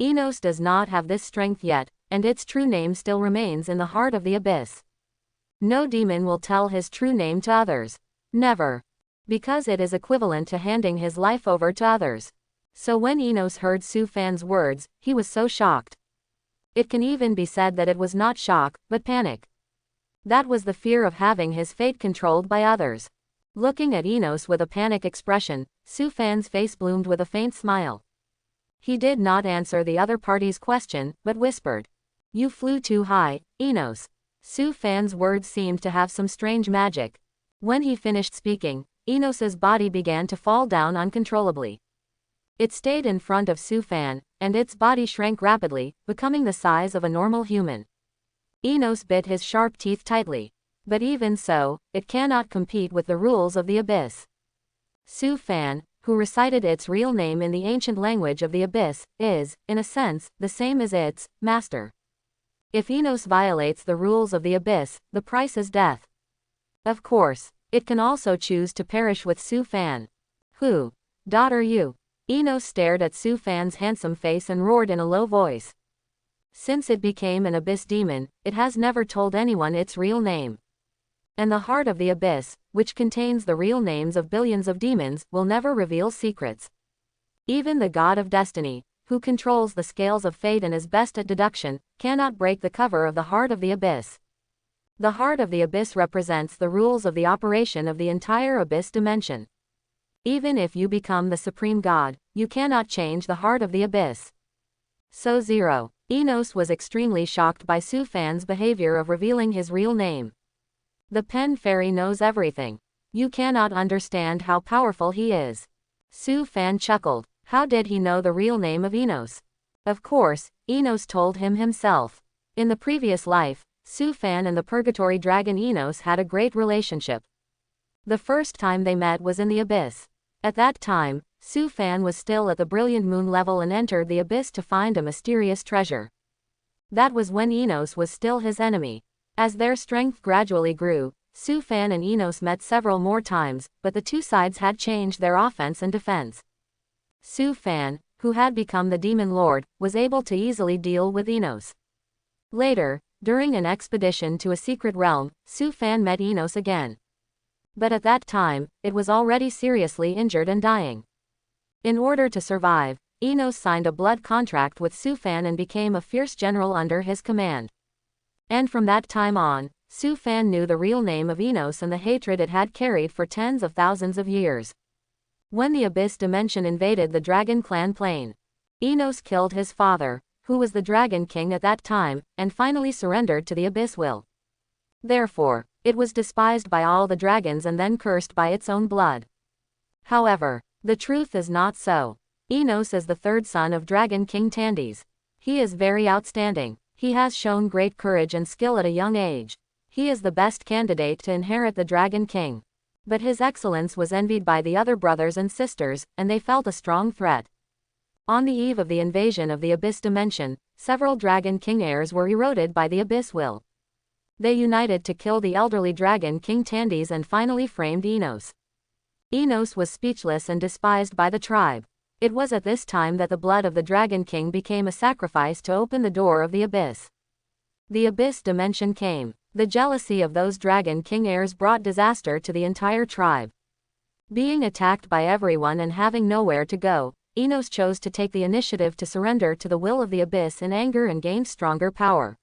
Enos does not have this strength yet, and its true name still remains in the heart of the abyss. No demon will tell his true name to others. Never. Because it is equivalent to handing his life over to others. So when Enos heard Su Fan's words, he was so shocked. It can even be said that it was not shock, but panic. That was the fear of having his fate controlled by others. Looking at Enos with a panic expression, Su Fan's face bloomed with a faint smile. He did not answer the other party's question, but whispered, "You flew too high, Enos." Su Fan's words seemed to have some strange magic. When he finished speaking, Enos's body began to fall down uncontrollably. It stayed in front of Su Fan, and its body shrank rapidly, becoming the size of a normal human. Enos bit his sharp teeth tightly. But even so, it cannot compete with the rules of the abyss. Su Fan, who recited its real name in the ancient language of the abyss, is, in a sense, the same as its master. If Enos violates the rules of the abyss, the price is death. Of course, it can also choose to perish with Su Fan. Who? Daughter you? Enos stared at Su Fan's handsome face and roared in a low voice. Since it became an abyss demon, it has never told anyone its real name. And the heart of the abyss, which contains the real names of billions of demons, will never reveal secrets. Even the god of destiny, who controls the scales of fate and is best at deduction, cannot break the cover of the heart of the abyss. The heart of the abyss represents the rules of the operation of the entire abyss dimension. Even if you become the supreme god, you cannot change the heart of the abyss. So Zero. Enos was extremely shocked by Su Fan's behavior of revealing his real name. The pen fairy knows everything. You cannot understand how powerful he is. Su Fan chuckled. How did he know the real name of Enos? Of course, Enos told him himself. In the previous life, Su Fan and the purgatory dragon Enos had a great relationship. The first time they met was in the abyss. At that time, Su Fan was still at the brilliant moon level and entered the abyss to find a mysterious treasure. That was when Enos was still his enemy. As their strength gradually grew, Su Fan and Enos met several more times, but the two sides had changed their offense and defense. Su Fan, who had become the demon lord, was able to easily deal with Enos. Later, during an expedition to a secret realm, Su Fan met Enos again. But at that time, it was already seriously injured and dying. In order to survive, Enos signed a blood contract with Su Fan and became a fierce general under his command. And from that time on, Su Fan knew the real name of Enos and the hatred it had carried for tens of thousands of years. When the abyss dimension invaded the dragon clan plane, Enos killed his father, who was the dragon king at that time, and finally surrendered to the abyss will. Therefore, it was despised by all the dragons and then cursed by its own blood. However, the truth is not so. Enos is the third son of Dragon King Tandes. He is very outstanding. He has shown great courage and skill at a young age. He is the best candidate to inherit the Dragon King. But his excellence was envied by the other brothers and sisters, and they felt a strong threat. On the eve of the invasion of the Abyss Dimension, several Dragon King heirs were eroded by the Abyss will. They united to kill the elderly Dragon King Tandes and finally framed Enos. Enos was speechless and despised by the tribe. It was at this time that the blood of the Dragon King became a sacrifice to open the door of the Abyss. The Abyss Dimension came. The jealousy of those Dragon King heirs brought disaster to the entire tribe. Being attacked by everyone and having nowhere to go, Enos chose to take the initiative to surrender to the will of the abyss in anger and gained stronger power.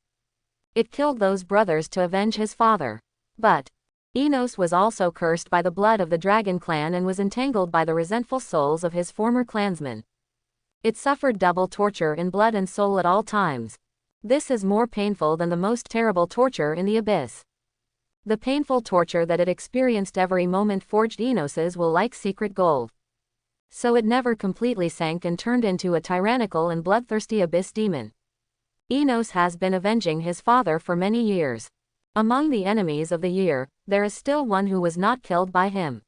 It killed those brothers to avenge his father. But Enos was also cursed by the blood of the dragon clan and was entangled by the resentful souls of his former clansmen. It suffered double torture in blood and soul at all times. This is more painful than the most terrible torture in the abyss. The painful torture that it experienced every moment forged Enos's will like secret gold. So it never completely sank and turned into a tyrannical and bloodthirsty abyss demon. Enos has been avenging his father for many years. Among the enemies of the year, there is still one who was not killed by him.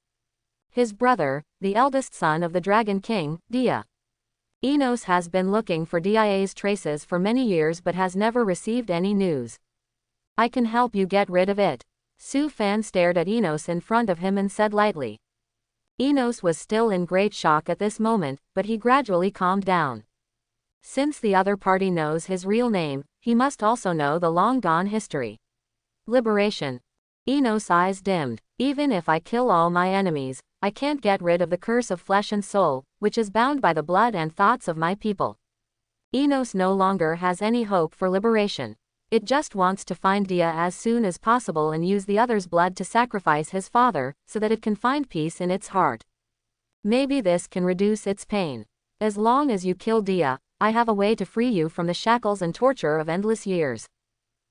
His brother, the eldest son of the Dragon King, Dia. Enos has been looking for Dia's traces for many years but has never received any news. I can help you get rid of it. Su Fan stared at Enos in front of him and said lightly. Enos was still in great shock at this moment, but he gradually calmed down. Since the other party knows his real name, he must also know the long-gone history. Liberation. Enos' eyes dimmed. Even if I kill all my enemies, I can't get rid of the curse of flesh and soul, which is bound by the blood and thoughts of my people. Enos no longer has any hope for liberation. It just wants to find Dia as soon as possible and use the other's blood to sacrifice his father, so that it can find peace in its heart. Maybe this can reduce its pain. As long as you kill Dia, I have a way to free you from the shackles and torture of endless years.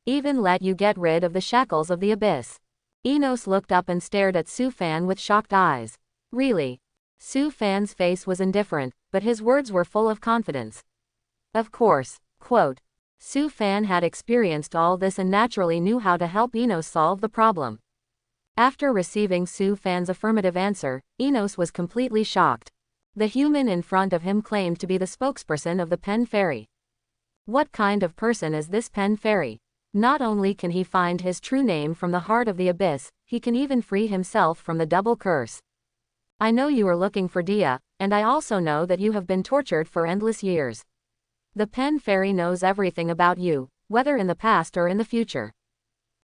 Even let you get rid of the shackles of the abyss. Enos looked up and stared at Su Fan with shocked eyes. Really? Su Fan's face was indifferent, but his words were full of confidence. Of course. Quote. Su Fan had experienced all this and naturally knew how to help Enos solve the problem. After receiving Su Fan's affirmative answer, Enos was completely shocked. The human in front of him claimed to be the spokesperson of the Pen Fairy. What kind of person is this Pen Fairy? Not only can he find his true name from the heart of the abyss, he can even free himself from the double curse. I know you are looking for Dia, and I also know that you have been tortured for endless years. The Pen Fairy knows everything about you, whether in the past or in the future.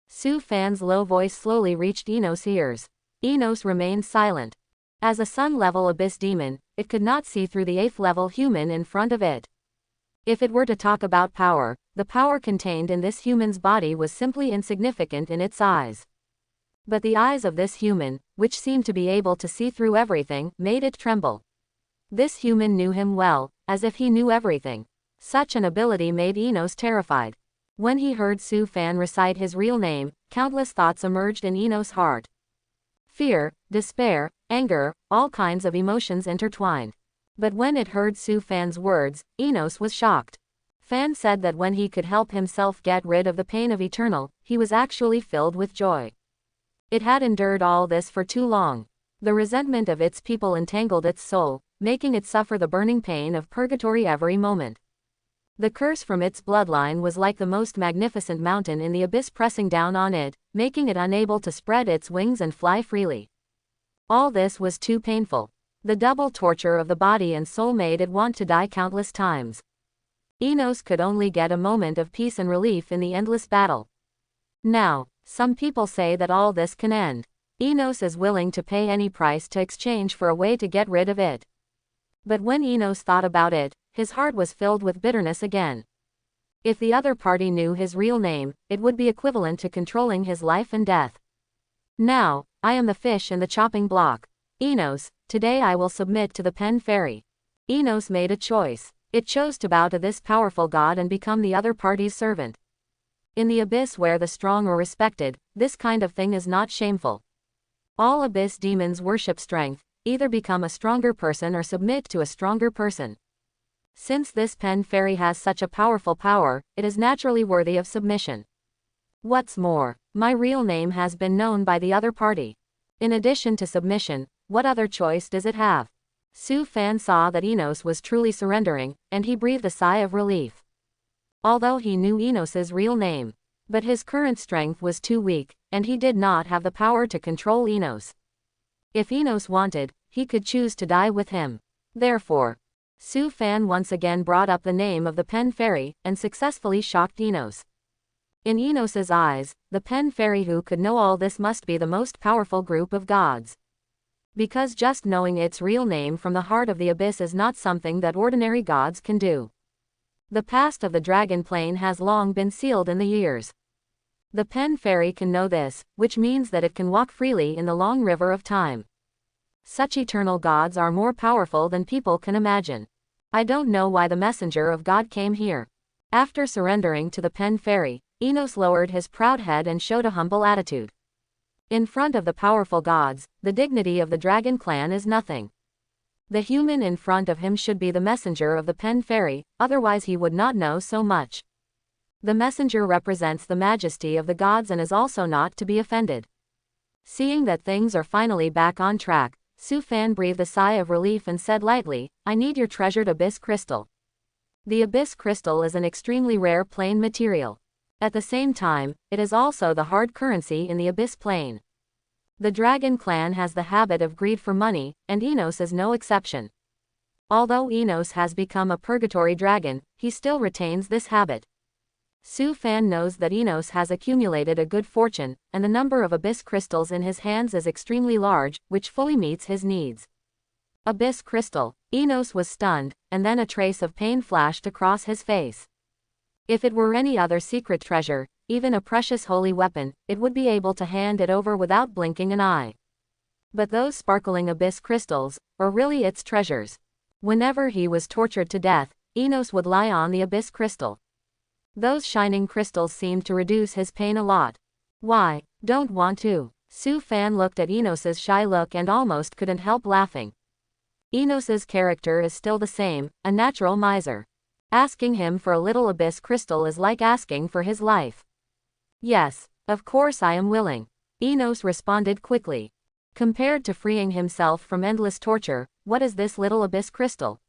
Su Fan's low voice slowly reached Enos' ears. Enos remained silent. As a sun-level abyss demon, it could not see through the 8th-level human in front of it. If it were to talk about power, the power contained in this human's body was simply insignificant in its eyes. But the eyes of this human, which seemed to be able to see through everything, made it tremble. This human knew him well, as if he knew everything. Such an ability made Enos terrified. When he heard Su Fan recite his real name, countless thoughts emerged in Enos' heart. Fear, despair, anger, all kinds of emotions intertwined. But when it heard Su Fan's words, Enos was shocked. Fan said that when he could help himself get rid of the pain of eternal, he was actually filled with joy. It had endured all this for too long. The resentment of its people entangled its soul, making it suffer the burning pain of purgatory every moment. The curse from its bloodline was like the most magnificent mountain in the abyss pressing down on it, making it unable to spread its wings and fly freely. All this was too painful. The double torture of the body and soul made it want to die countless times. Enos could only get a moment of peace and relief in the endless battle. Now, some people say that all this can end. Enos is willing to pay any price to exchange for a way to get rid of it. But when Enos thought about it, his heart was filled with bitterness again. If the other party knew his real name, it would be equivalent to controlling his life and death. Now, I am the fish in the chopping block. Enos, today I will submit to the Pen Fairy. Enos made a choice. It chose to bow to this powerful god and become the other party's servant. In the abyss where the strong are respected, this kind of thing is not shameful. All abyss demons worship strength, either become a stronger person or submit to a stronger person. Since this Pen Fairy has such a powerful power, it is naturally worthy of submission. What's more, my real name has been known by the other party. In addition to submission, what other choice does it have? Su Fan saw that Enos was truly surrendering, and he breathed a sigh of relief. Although he knew Enos's real name, but his current strength was too weak, and he did not have the power to control Enos. If Enos wanted, he could choose to die with him. Therefore, Su Fan once again brought up the name of the Pen Fairy, and successfully shocked Enos. In Enos's eyes, the Pen Fairy who could know all this must be the most powerful group of gods. Because just knowing its real name from the heart of the abyss is not something that ordinary gods can do. The past of the dragon plane has long been sealed in the years. The pen fairy can know this, which means that it can walk freely in the long river of time. Such eternal gods are more powerful than people can imagine. I don't know why the messenger of God came here. After surrendering to the pen fairy, Enos lowered his proud head and showed a humble attitude. In front of the powerful gods, the dignity of the dragon clan is nothing. The human in front of him should be the messenger of the pen fairy, otherwise he would not know so much. The messenger represents the majesty of the gods and is also not to be offended. Seeing that things are finally back on track, Su Fan breathed a sigh of relief and said lightly, "I need your treasured abyss crystal." The abyss crystal is an extremely rare plane material. At the same time, it is also the hard currency in the abyss plane. The dragon clan has the habit of greed for money, and Enos is no exception. Although Enos has become a purgatory dragon, he still retains this habit. Su Fan knows that Enos has accumulated a good fortune, and the number of abyss crystals in his hands is extremely large, which fully meets his needs. Abyss crystal. Enos was stunned, and then a trace of pain flashed across his face. If it were any other secret treasure, even a precious holy weapon, it would be able to hand it over without blinking an eye. But those sparkling abyss crystals, or really its treasures. Whenever he was tortured to death, Enos would lie on the abyss crystal. Those shining crystals seemed to reduce his pain a lot. Why, don't want to? Su Fan looked at Enos's shy look and almost couldn't help laughing. Enos's character is still the same, a natural miser. Asking him for a little abyss crystal is like asking for his life. Yes, of course I am willing. Enos responded quickly. Compared to freeing himself from endless torture, what is this little abyss crystal?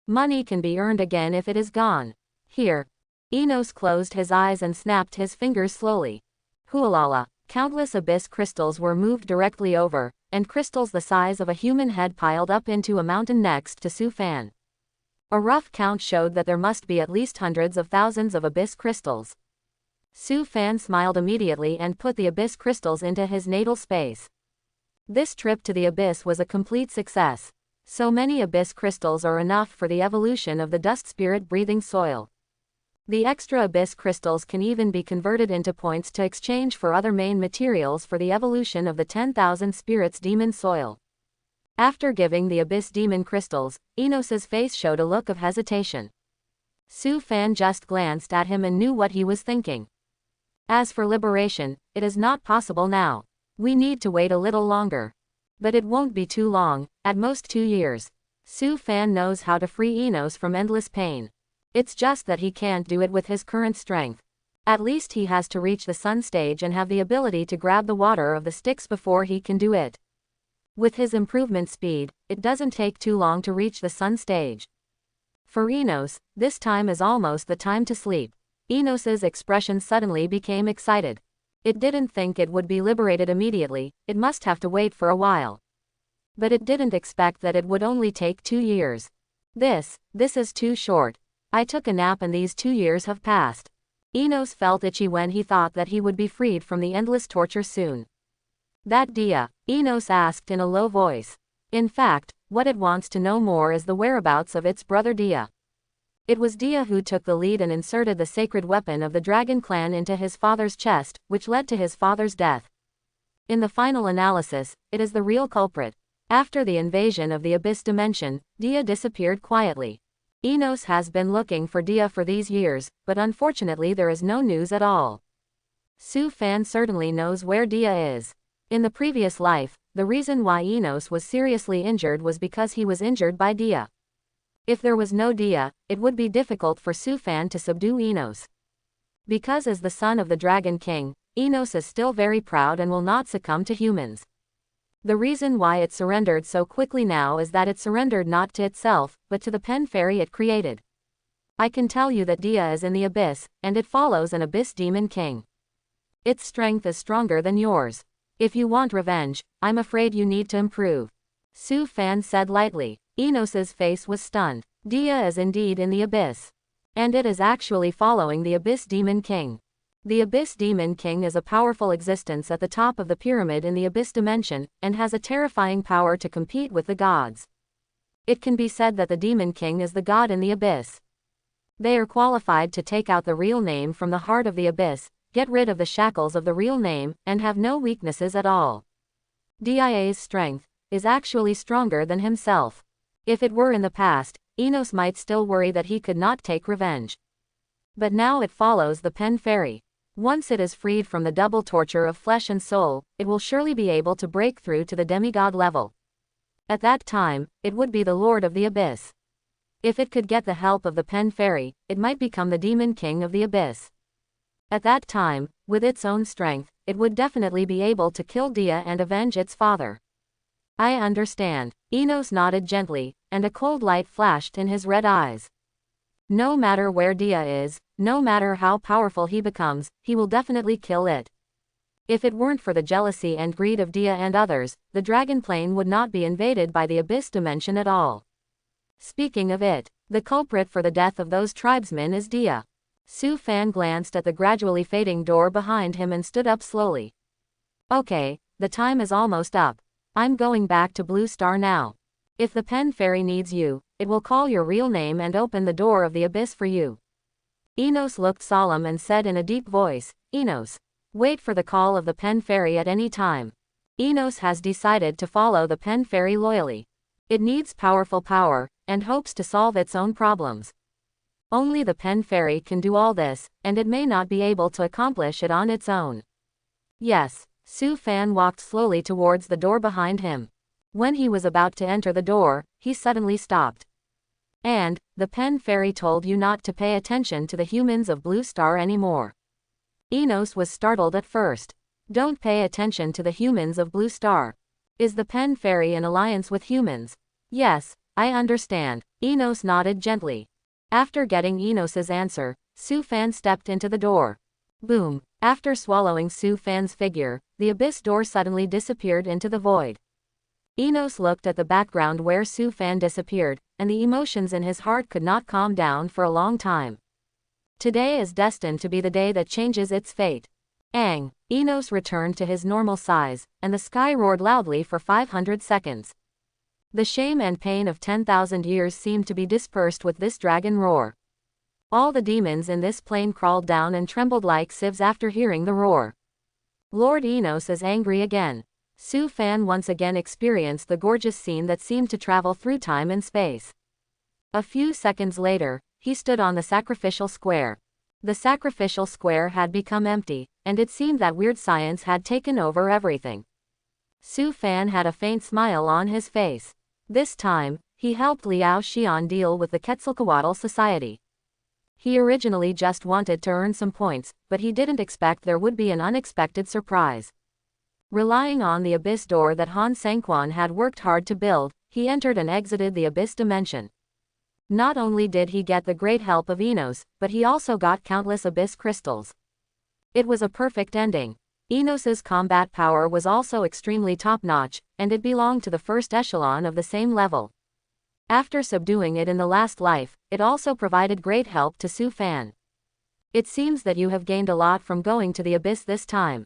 Money can be earned again if it is gone. Here. Enos closed his eyes and snapped his fingers slowly. Hualala. Countless abyss crystals were moved directly over, and crystals the size of a human head piled up into a mountain next to Su Fan. A rough count showed that there must be at least hundreds of thousands of abyss crystals. Su Fan smiled immediately and put the abyss crystals into his natal space. This trip to the abyss was a complete success. So many abyss crystals are enough for the evolution of the dust spirit breathing soil. The extra abyss crystals can even be converted into points to exchange for other main materials for the evolution of the 10,000 spirits demon soil. After giving the abyss demon crystals, Enos's face showed a look of hesitation. Su Fan just glanced at him and knew what he was thinking. As for liberation, it is not possible now. We need to wait a little longer. But it won't be too long, at most 2 years. Su Fan knows how to free Enos from endless pain. It's just that he can't do it with his current strength. At least he has to reach the sun stage and have the ability to grab the water of the sticks before he can do it. With his improvement speed, it doesn't take too long to reach the sun stage. For Enos, this time is almost the time to sleep. Enos's expression suddenly became excited. It didn't think it would be liberated immediately, it must have to wait for a while. But it didn't expect that it would only take 2 years. This is too short. I took a nap and these 2 years have passed. Enos felt itchy when he thought that he would be freed from the endless torture soon. That Dia? Enos asked in a low voice. In fact, what it wants to know more is the whereabouts of its brother Dia. It was Dia who took the lead and inserted the sacred weapon of the dragon clan into his father's chest, which led to his father's death. In the final analysis, it is the real culprit. After the invasion of the abyss dimension, Dia disappeared quietly. Enos has been looking for Dia for these years, but unfortunately there is no news at all. Su Fan certainly knows where Dia is. In the previous life, the reason why Enos was seriously injured was because he was injured by Dia. If there was no Dia, it would be difficult for Su Fan to subdue Enos. Because as the son of the Dragon King, Enos is still very proud and will not succumb to humans. The reason why it surrendered so quickly now is that it surrendered not to itself, but to the pen fairy it created. I can tell you that Dia is in the abyss, and it follows an abyss demon king. Its strength is stronger than yours. If you want revenge, I'm afraid you need to improve. Su Fan said lightly. Enos's face was stunned. Dia is indeed in the abyss. And it is actually following the abyss demon king. The Abyss Demon King is a powerful existence at the top of the pyramid in the Abyss dimension, and has a terrifying power to compete with the gods. It can be said that the Demon King is the god in the Abyss. They are qualified to take out the real name from the heart of the Abyss, get rid of the shackles of the real name, and have no weaknesses at all. Dia's strength is actually stronger than himself. If it were in the past, Enos might still worry that he could not take revenge. But now it follows the Pen Fairy. Once it is freed from the double torture of flesh and soul, it will surely be able to break through to the demigod level. At that time, it would be the Lord of the Abyss. If it could get the help of the Pen Fairy, it might become the Demon King of the Abyss. At that time, with its own strength, it would definitely be able to kill Dia and avenge its father. I understand. Enos nodded gently, and a cold light flashed in his red eyes. No matter where Dia is, no matter how powerful he becomes, he will definitely kill it. If it weren't for the jealousy and greed of Dia and others, the Dragon Plane would not be invaded by the Abyss dimension at all. Speaking of it, the culprit for the death of those tribesmen is Dia. Su Fan glanced at the gradually fading door behind him and stood up slowly. Okay, the time is almost up. I'm going back to Blue Star now. If the Pen Fairy needs you, it will call your real name and open the door of the Abyss for you. Enos looked solemn and said in a deep voice, Enos, wait for the call of the Pen Fairy at any time. Enos has decided to follow the Pen Fairy loyally. It needs powerful power, and hopes to solve its own problems. Only the Pen Fairy can do all this, and it may not be able to accomplish it on its own. Yes, Su Fan walked slowly towards the door behind him. When he was about to enter the door, he suddenly stopped. And, the Pen Fairy told you not to pay attention to the humans of Blue Star anymore. Enos was startled at first. Don't pay attention to the humans of Blue Star. Is the Pen Fairy in alliance with humans? Yes, I understand. Enos nodded gently. After getting Enos's answer, Su Fan stepped into the door. Boom. After swallowing Su Fan's figure, the Abyss door suddenly disappeared into the void. Enos looked at the background where Su Fan disappeared, and the emotions in his heart could not calm down for a long time. Today is destined to be the day that changes its fate. Ang! Enos returned to his normal size, and the sky roared loudly for 500 seconds. The shame and pain of 10,000 years seemed to be dispersed with this dragon roar. All the demons in this plane crawled down and trembled like sieves after hearing the roar. Lord Enos is angry again. Su Fan once again experienced the gorgeous scene that seemed to travel through time and space. A few seconds later, he stood on the sacrificial square. The sacrificial square had become empty, and it seemed that weird science had taken over everything. Su Fan had a faint smile on his face. This time, he helped Liao Xian deal with the Quetzalcoatl Society. He originally just wanted to earn some points, but he didn't expect there would be an unexpected surprise. Relying on the Abyss door that Han Sangquan had worked hard to build, he entered and exited the Abyss dimension. Not only did he get the great help of Enos, but he also got countless Abyss crystals. It was a perfect ending. Enos's combat power was also extremely top-notch, and it belonged to the first echelon of the same level. After subduing it in the last life, it also provided great help to Su Fan. It seems that you have gained a lot from going to the Abyss this time.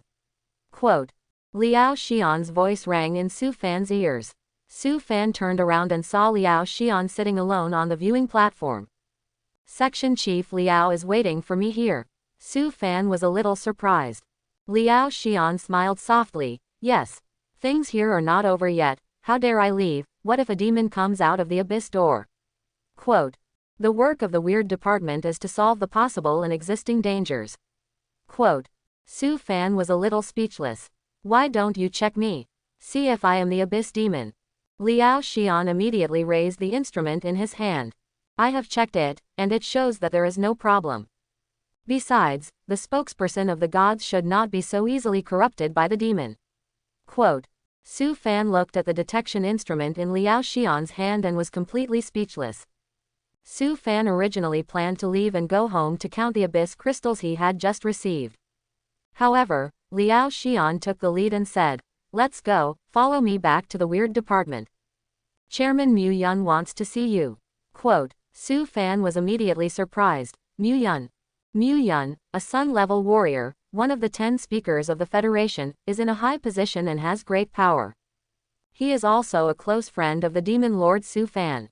Quote. Liao Xian's voice rang in Su Fan's ears. Su Fan turned around and saw Liao Xian sitting alone on the viewing platform. Section Chief Liao is waiting for me here. Su Fan was a little surprised. Liao Xian smiled softly. Yes. Things here are not over yet. How dare I leave? What if a demon comes out of the Abyss door? Quote. The work of the Weird Department is to solve the possible and existing dangers. Quote. Su Fan was a little speechless. Why don't you check me? See if I am the Abyss Demon. Liao Xian immediately raised the instrument in his hand. I have checked it, and it shows that there is no problem. Besides, the spokesperson of the gods should not be so easily corrupted by the demon. Quote. Su Fan looked at the detection instrument in Liao Xian's hand and was completely speechless. Su Fan originally planned to leave and go home to count the Abyss crystals he had just received. However, Liao Xian took the lead and said, let's go, follow me back to the Weird Department. Chairman Muan wants to see you. Quote. Su Fan was immediately surprised. Muan. Muan, a sun-level warrior, one of the 10 speakers of the Federation, is in a high position and has great power. He is also a close friend of the demon lord Su Fan.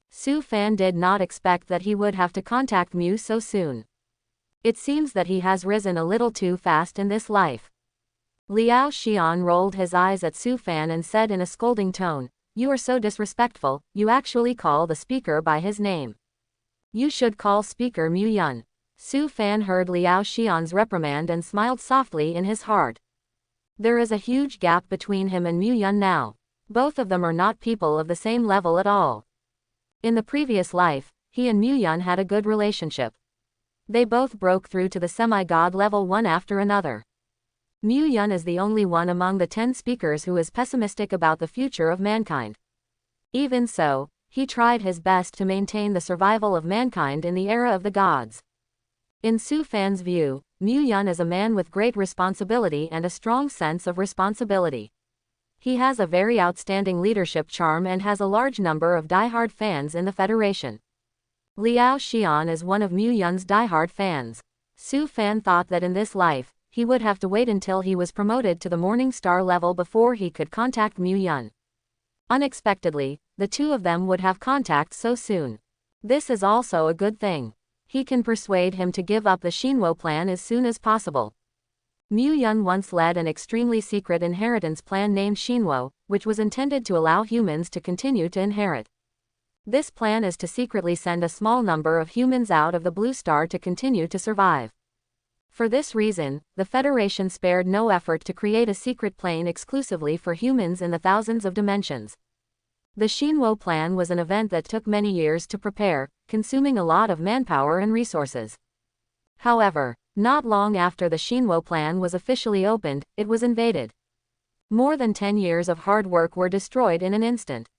Su Fan did not expect that he would have to contact Mu so soon. It seems that he has risen a little too fast in this life. Liao Xian rolled his eyes at Su Fan and said in a scolding tone, "You are so disrespectful, you actually call the speaker by his name. You should call speaker Mu Yun." Su Fan heard Liao Xian's reprimand and smiled softly in his heart. There is a huge gap between him and Mu Yun now. Both of them are not people of the same level at all. In the previous life, he and Mu Yun had a good relationship. They both broke through to the semi-god level one after another. Mu Yun is the only one among the 10 speakers who is pessimistic about the future of mankind. Even so, he tried his best to maintain the survival of mankind in the era of the gods. In Su Fan's view, Mu Yun is a man with great responsibility and a strong sense of responsibility. He has a very outstanding leadership charm and has a large number of diehard fans in the Federation. Liao Xian is one of Mu Yun's diehard fans. Su Fan thought that in this life, he would have to wait until he was promoted to the Morning Star level before he could contact Mu Yun. Unexpectedly, the two of them would have contact so soon. This is also a good thing. He can persuade him to give up the Shinwo plan as soon as possible. Mu Yun once led an extremely secret inheritance plan named Shinwo, which was intended to allow humans to continue to inherit. This plan is to secretly send a small number of humans out of the Blue Star to continue to survive. For this reason, the Federation spared no effort to create a secret plane exclusively for humans in the thousands of dimensions. The Shinwo plan was an event that took many years to prepare, consuming a lot of manpower and resources. However, not long after the Shinwo plan was officially opened, it was invaded. More than 10 years of hard work were destroyed in an instant.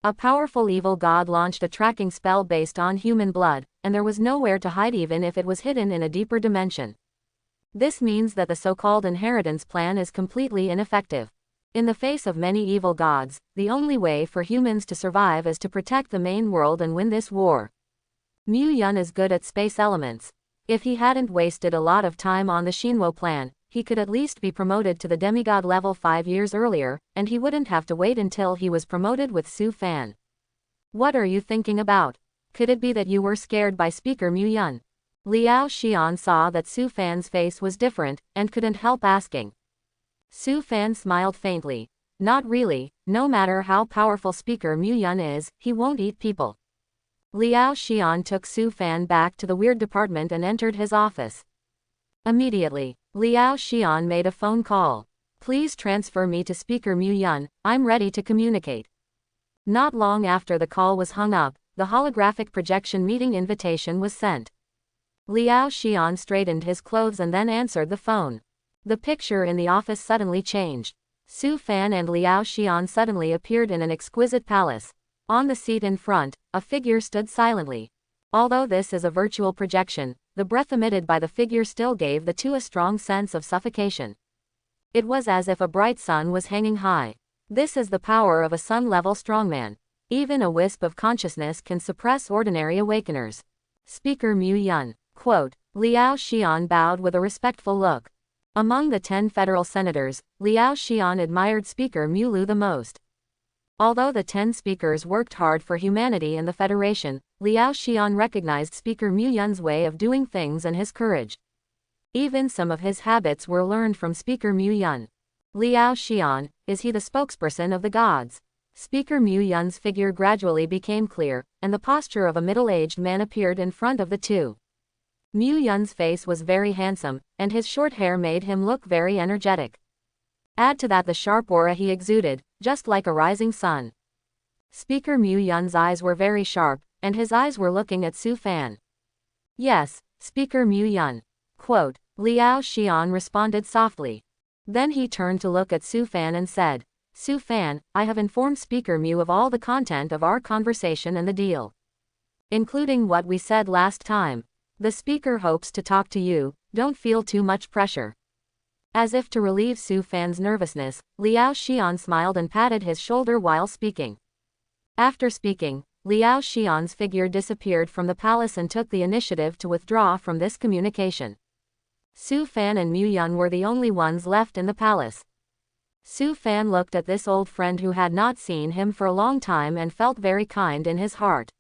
A powerful evil god launched a tracking spell based on human blood, and there was nowhere to hide even if it was hidden in a deeper dimension. This means that the so-called inheritance plan is completely ineffective. In the face of many evil gods, the only way for humans to survive is to protect the main world and win this war. Mu Yun is good at space elements. If he hadn't wasted a lot of time on the Shinwo plan, he could at least be promoted to the demigod level 5 years earlier, and he wouldn't have to wait until he was promoted with Su Fan. What are you thinking about? Could it be that you were scared by speaker Mu Yun? Liao Xian saw that Su Fan's face was different, and couldn't help asking. Su Fan smiled faintly. Not really, no matter how powerful speaker Mu Yun is, he won't eat people. Liao Xian took Su Fan back to the weird department and entered his office. Immediately, Liao Xian made a phone call. "Please transfer me to speaker Mu Yun, I'm ready to communicate." Not long after the call was hung up, the holographic projection meeting invitation was sent. Liao Xian straightened his clothes and then answered the phone. The picture in the office suddenly changed. Su Fan and Liao Xian suddenly appeared in an exquisite palace. On the seat in front, a figure stood silently. Although this is a virtual projection, the breath emitted by the figure still gave the two a strong sense of suffocation. It was as if a bright sun was hanging high. This is the power of a sun-level strongman. Even a wisp of consciousness can suppress ordinary awakeners. Speaker Mu Yun. Quote, Liao Xian bowed with a respectful look. Among the 10 federal senators, Liao Xian admired Speaker Mu Lu the most. Although the 10 speakers worked hard for humanity and the Federation, Liao Xian recognized Speaker Mu Yun's way of doing things and his courage. Even some of his habits were learned from Speaker Mu Yun. Liao Xian, is he the spokesperson of the gods? Speaker Mu Yun's figure gradually became clear, and the posture of a middle-aged man appeared in front of the two. Mu Yun's face was very handsome, and his short hair made him look very energetic. Add to that the sharp aura he exuded, just like a rising sun. Speaker Mu Yun's eyes were very sharp, and his eyes were looking at Su Fan. Yes, Speaker Mu Yun. Quote, Liao Xian responded softly. Then he turned to look at Su Fan and said, Su Fan, I have informed Speaker Mu of all the content of our conversation and the deal. Including what we said last time. The speaker hopes to talk to you, don't feel too much pressure. As if to relieve Su Fan's nervousness, Liao Xian smiled and patted his shoulder while speaking. After speaking, Liao Xian's figure disappeared from the palace and took the initiative to withdraw from this communication. Su Fan and Muan were the only ones left in the palace. Su Fan looked at this old friend who had not seen him for a long time and felt very kind in his heart.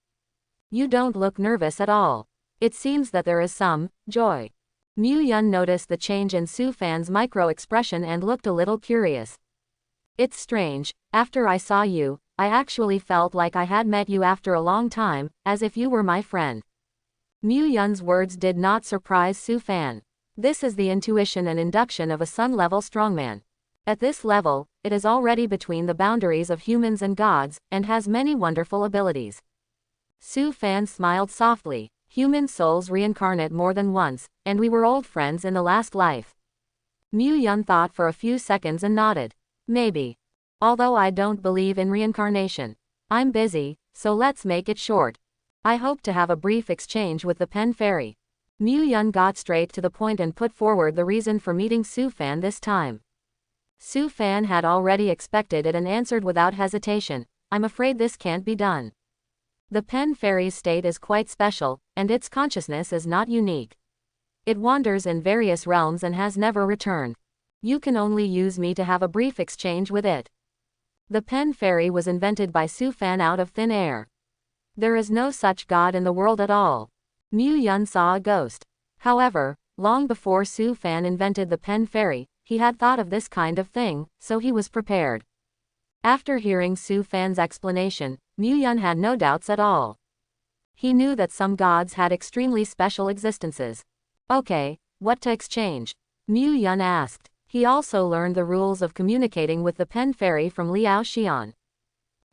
You don't look nervous at all. It seems that there is some joy. Muan noticed the change in Su Fan's micro-expression and looked a little curious. It's strange, after I saw you, I actually felt like I had met you after a long time, as if you were my friend. Muan's words did not surprise Su Fan. This is the intuition and induction of a sun-level strongman. At this level, it is already between the boundaries of humans and gods, and has many wonderful abilities. Su Fan smiled softly. Human souls reincarnate more than once, and we were old friends in the last life. Muan thought for a few seconds and nodded. Maybe. Although I don't believe in reincarnation. I'm busy, so let's make it short. I hope to have a brief exchange with the Pen Fairy. Muan got straight to the point and put forward the reason for meeting Su Fan this time. Su Fan had already expected it and answered without hesitation, I'm afraid this can't be done. The Pen Fairy's state is quite special, and its consciousness is not unique. It wanders in various realms and has never returned. You can only use me to have a brief exchange with it. The Pen Fairy was invented by Su Fan out of thin air. There is no such god in the world at all. Muan saw a ghost. However, long before Su Fan invented the Pen Fairy, he had thought of this kind of thing, so he was prepared. After hearing Su Fan's explanation, Muan had no doubts at all. He knew that some gods had extremely special existences. Okay, what to exchange? Muan asked. He also learned the rules of communicating with the Pen Fairy from Liao Xian.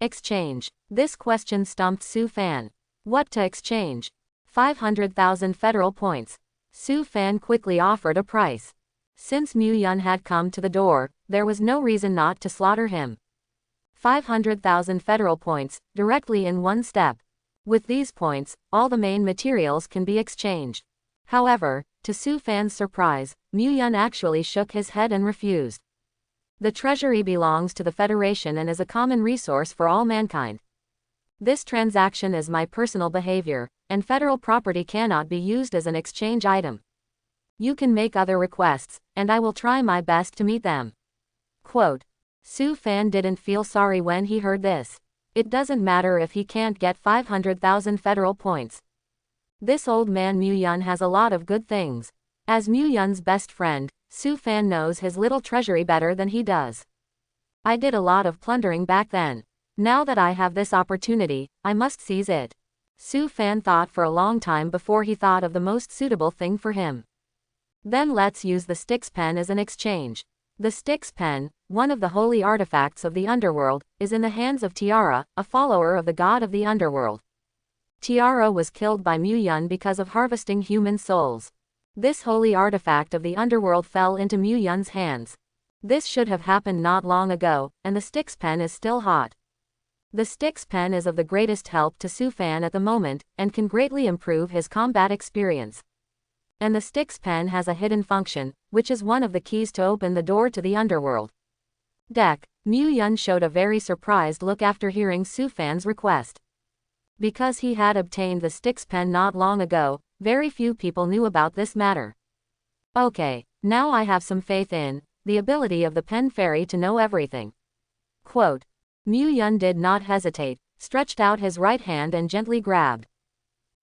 Exchange. This question stumped Su Fan. What to exchange? 500,000 federal points. Su Fan quickly offered a price. Since Muan had come to the door, there was no reason not to slaughter him. 500,000 federal points, directly in one step. With these points, all the main materials can be exchanged. However, to Su Fan's surprise, Muan actually shook his head and refused. The treasury belongs to the Federation and is a common resource for all mankind. This transaction is my personal behavior, and federal property cannot be used as an exchange item. You can make other requests, and I will try my best to meet them. Quote. Su Fan didn't feel sorry when he heard this. It doesn't matter if he can't get 500,000 federal points. This old man Muan has a lot of good things. As Muan's best friend, Su Fan knows his little treasury better than he does. I did a lot of plundering back then. Now that I have this opportunity, I must seize it. Su Fan thought for a long time before he thought of the most suitable thing for him. Then let's use the Styx pen as an exchange. The Styx pen, one of the holy artifacts of the underworld, is in the hands of Tiara, a follower of the god of the underworld. Tiara was killed by Muan because of harvesting human souls. This holy artifact of the underworld fell into Muan's hands. This should have happened not long ago, and the Styx pen is still hot. The Styx pen is of the greatest help to Su Fan at the moment, and can greatly improve his combat experience. And the Styx pen has a hidden function, which is one of the keys to open the door to the underworld. Deck. Muan showed a very surprised look after hearing Su Fan's request. Because he had obtained the Styx pen not long ago, very few people knew about this matter. Okay, now I have some faith in the ability of the Pen Fairy to know everything. Quote. Muan did not hesitate, stretched out his right hand and gently grabbed.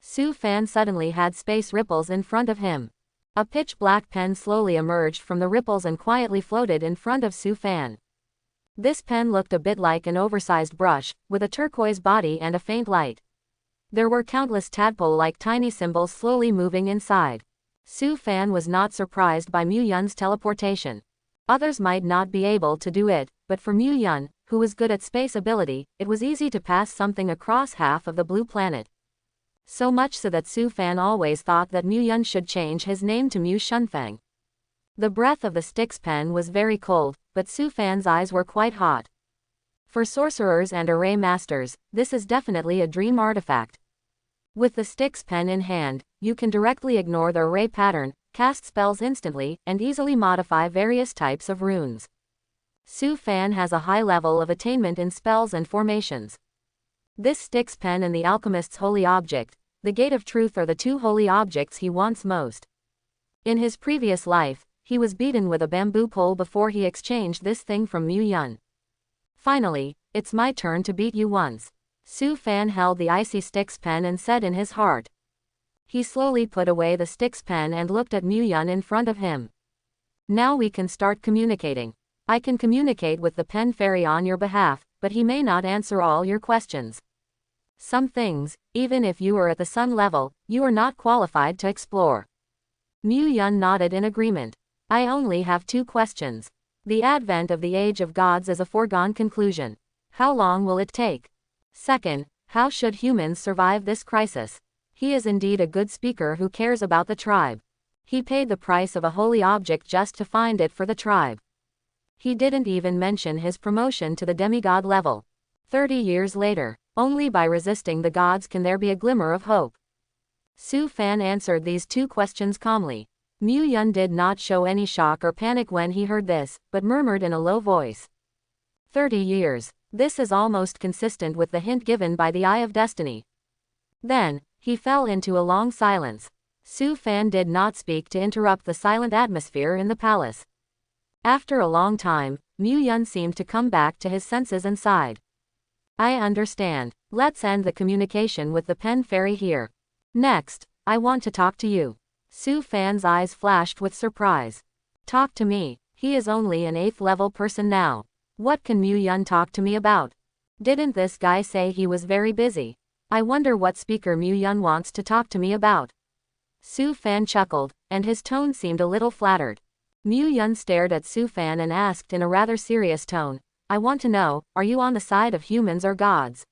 Su Fan suddenly had space ripples in front of him. A pitch-black pen slowly emerged from the ripples and quietly floated in front of Su Fan. This pen looked a bit like an oversized brush, with a turquoise body and a faint light. There were countless tadpole-like tiny symbols slowly moving inside. Su Fan was not surprised by Muan's teleportation. Others might not be able to do it, but for Muan, who was good at space ability, it was easy to pass something across half of the blue planet. So much so that Su Fan always thought that Muan should change his name to Mu Shunfeng. The breath of the Styx pen was very cold, but Su Fan's eyes were quite hot. For sorcerers and array masters, this is definitely a dream artifact. With the Styx pen in hand, you can directly ignore the array pattern, cast spells instantly, and easily modify various types of runes. Su Fan has a high level of attainment in spells and formations. This Styx pen and the alchemist's holy object, the gate of truth, are the two holy objects he wants most. In his previous life, he was beaten with a bamboo pole before he exchanged this thing from Muan. Finally, it's my turn to beat you once. Su Fan held the icy Styx pen and said in his heart. He slowly put away the Styx pen and looked at Muan in front of him. Now we can start communicating. I can communicate with the pen fairy on your behalf, but he may not answer all your questions. Some things, even if you are at the sun level, you are not qualified to explore. Muan nodded in agreement. I only have 2 questions. The advent of the Age of Gods is a foregone conclusion. How long will it take? Second, how should humans survive this crisis? He is indeed a good speaker who cares about the tribe. He paid the price of a holy object just to find it for the tribe. He didn't even mention his promotion to the demigod level. 30 years later, only by resisting the gods can there be a glimmer of hope. Su Fan answered these 2 questions calmly. Muan did not show any shock or panic when he heard this, but murmured in a low voice. 30 years. This is almost consistent with the hint given by the Eye of Destiny. Then, he fell into a long silence. Su Fan did not speak to interrupt the silent atmosphere in the palace. After a long time, Muan seemed to come back to his senses and sighed. I understand. Let's end the communication with the pen fairy here. Next, I want to talk to you. Su Fan's eyes flashed with surprise. Talk to me. He is only an 8th level person now. What can Muan talk to me about? Didn't this guy say he was very busy? I wonder what speaker Muan wants to talk to me about. Su Fan chuckled, and his tone seemed a little flattered. Muan stared at Su Fan and asked in a rather serious tone, I want to know, are you on the side of humans or gods?